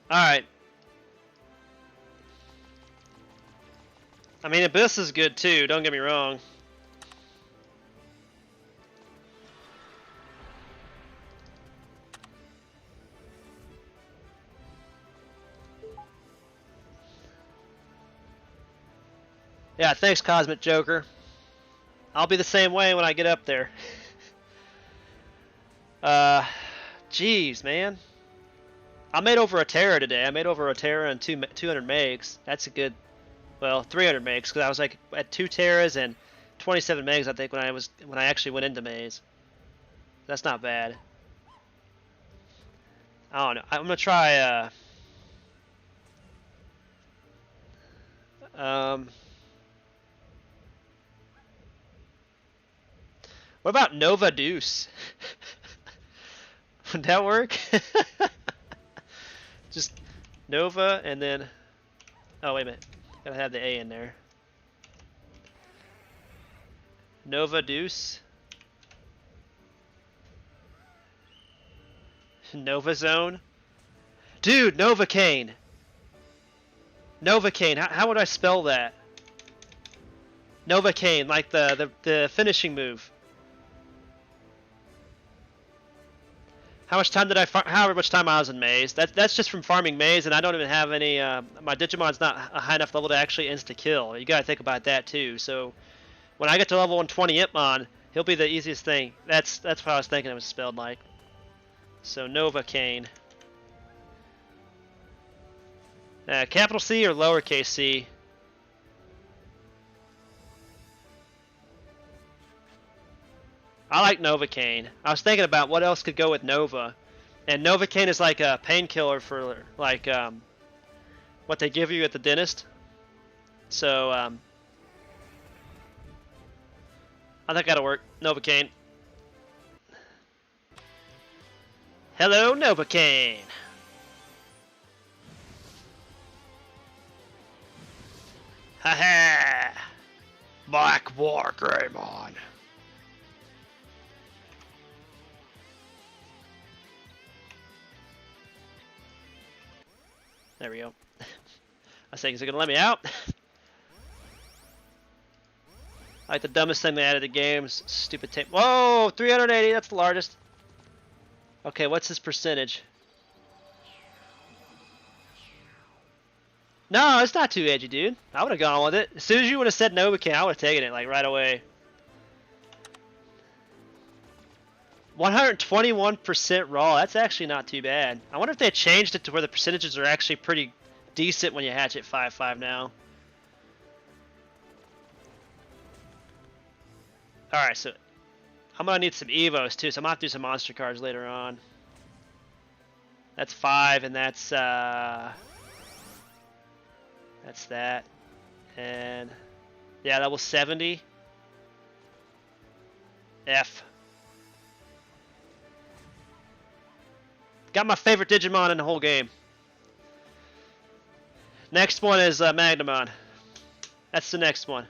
Alright. I mean, Abyss is good too, don't get me wrong. Yeah, thanks, Cosmic Joker. I'll be the same way when I get up there. Jeez, man. I made over a Terra today. I made over a Terra and 200 megs. That's a good, well, 300 megs, because I was like at 2 Terras and 27 megs, I think, when I actually went into maze. That's not bad. I don't know. I'm gonna try. What about Nova Deuce? Would that work? Just Nova and then Oh, wait a minute. Gotta have the A in there. Nova Deuce. Nova Zone. Dude, Novocaine. Novocaine. How would I spell that? Novocaine, like the finishing move. How much time did I however much time I was in Maze? That's just from farming Maze, and I don't even have any. My Digimon's not a high enough level to actually insta kill. You gotta think about that too. So when I get to level 120 Ipmon, he'll be the easiest thing. That's what I was thinking it was spelled like. So Novocaine. Capital C or lowercase c? I like Novocaine. I was thinking about what else could go with Nova. And Novocaine is like a painkiller for like what they give you at the dentist. So I think that'll work. Novocaine. Hello, Novocaine. Haha! Black War Greymon. There we go. I was thinking, is it gonna let me out? Like the dumbest thing they added to games. Stupid tape. Whoa! 380, that's the largest. Okay, what's his percentage? No, it's not too edgy, dude. I would have gone with it. As soon as you would have said Novocaine, I would have taken it, like, right away. 121% raw. That's actually not too bad. I wonder if they changed it to where the percentages are actually pretty decent when you hatch at 5.5 now. Alright, so I'm going to need some Evos, too, so I'm going to have to do some monster cards later on. That's 5, and that's that. And yeah, that was 70. F. Got my favorite Digimon in the whole game. Next one is Magnamon. That's the next one.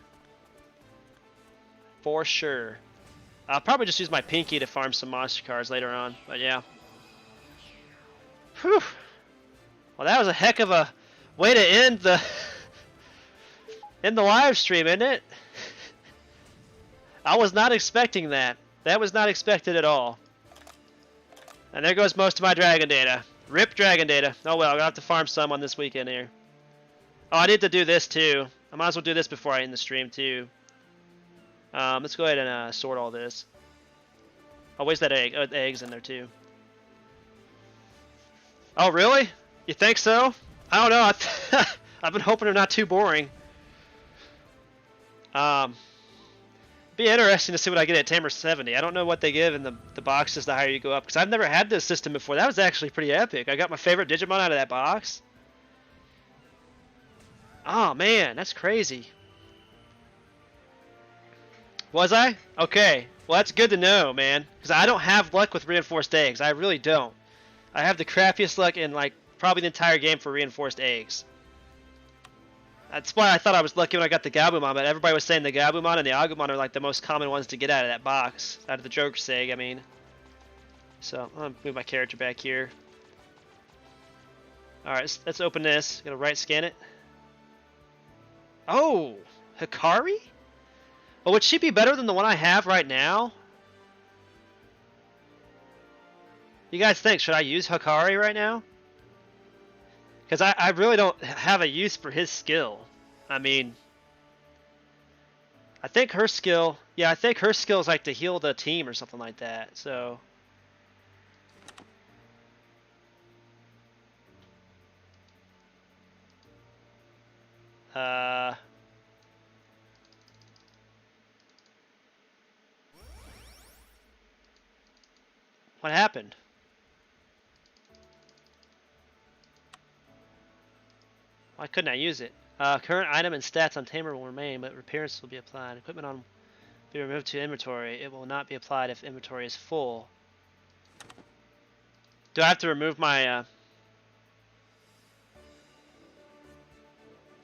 For sure. I'll probably just use my Pinky to farm some monster cards later on, but yeah. Whew. Well, that was a heck of a way to end the live stream, isn't it? I was not expecting that. That was not expected at all. And there goes most of my dragon data. Rip dragon data. Oh well, I'm gonna have to farm some on this weekend here. Oh, I need to do this too. I might as well do this before I end the stream too. Let's go ahead and sort all this. Oh, where's that egg? Oh, the egg's in there too. Oh, really? You think so? I don't know. I've been hoping they're not too boring. Be interesting to see what I get at Tamer 70. I don't know what they give in the boxes the higher you go up, because I've never had this system before. That was actually pretty epic. I got my favorite Digimon out of that box. Oh man, that's crazy. Was I? Okay. Well, that's good to know, man, because I don't have luck with reinforced eggs. I really don't. I have the crappiest luck in like probably the entire game for reinforced eggs. That's why I thought I was lucky when I got the Gabumon, but everybody was saying the Gabumon and the Agumon are like the most common ones to get out of that box. Out of the Joker's egg, I mean. So, I'm going to move my character back here. Alright, let's open this. Gonna right scan it. Oh! Hikari? Oh, would she be better than the one I have right now? You guys think, should I use Hikari right now? Because I really don't have a use for his skill. I mean, I think her skill, yeah, I think her skill is like to heal the team or something like that. So, what happened? Why couldn't I use it? Current item and stats on Tamer will remain, but repairs will be applied. Equipment on be removed to inventory. It will not be applied if inventory is full. Do I have to remove my...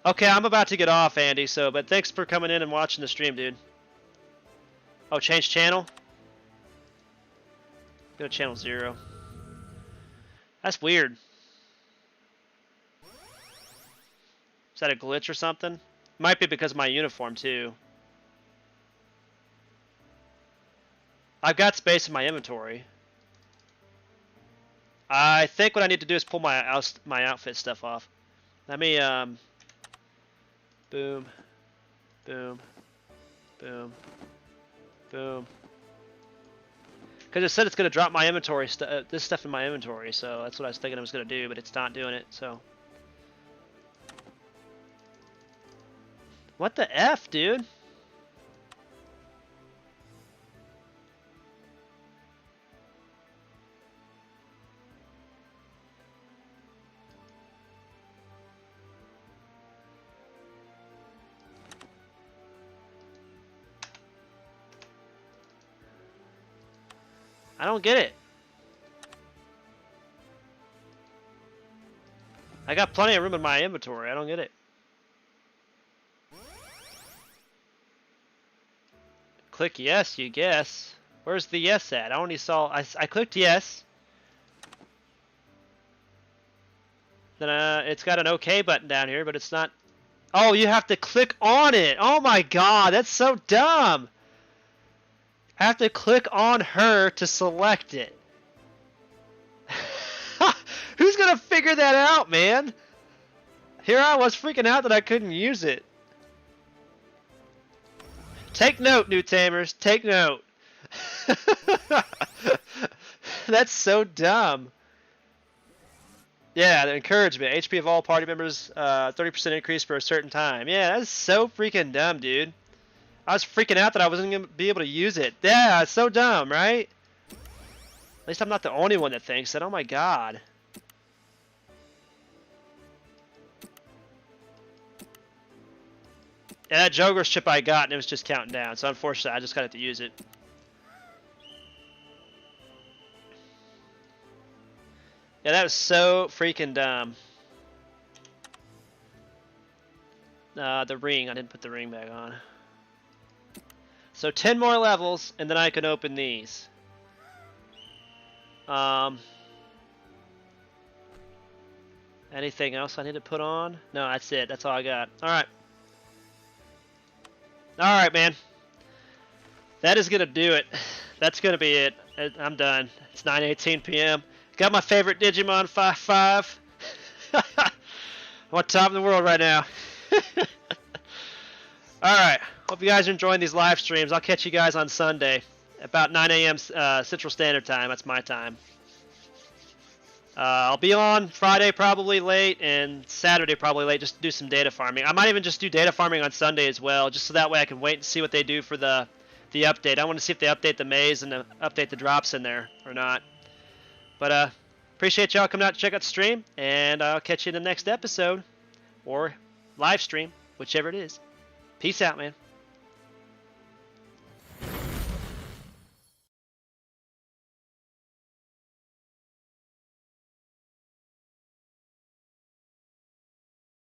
Okay, I'm about to get off, Andy. So, but thanks for coming in and watching the stream, dude. Oh, change channel. Go to channel 0. That's weird. Is that a glitch or something? Might be because of my uniform too. I've got space in my inventory. I think what I need to do is pull my outfit stuff off. Let me boom, boom, boom, boom. Because it said it's gonna drop my inventory this stuff in my inventory, so that's what I was thinking I was gonna do, but it's not doing it. So what the F, dude? I don't get it. I got plenty of room in my inventory. I don't get it. Click yes, you guess. Where's the yes at? I only saw... I clicked yes. Then it's got an OK button down here, but it's not... Oh, you have to click on it. Oh my god, that's so dumb. I have to click on her to select it. Who's gonna figure that out, man? Here I was freaking out that I couldn't use it. Take note, new Tamers. Take note. That's so dumb. Yeah, the encouragement. HP of all party members, 30% increase for a certain time. Yeah, that's so freaking dumb, dude. I was freaking out that I wasn't going to be able to use it. Yeah, it's so dumb, right? At least I'm not the only one that thinks that. Oh my god. Yeah, that Joker's chip I got, and it was just counting down. So unfortunately, I just got to use it. Yeah, that was so freaking dumb. The ring. I didn't put the ring back on. So 10 more levels, and then I can open these. Anything else I need to put on? No, that's it. That's all I got. All right. All right, man. That is gonna do it. That's gonna be it. I'm done. It's 9:18 p.m. Got my favorite Digimon 5-5. I'm on top of the world right now. All right. Hope you guys are enjoying these live streams. I'll catch you guys on Sunday, about 9 a.m. Central Standard Time. That's my time. I'll be on Friday probably late and Saturday probably late just to do some data farming. I might even just do data farming on Sunday as well, just so that way I can wait and see what they do for the update. I want to see if they update the maze and update the drops in there or not. But appreciate y'all coming out to check out the stream, and I'll catch you in the next episode or live stream, whichever it is. Peace out, man.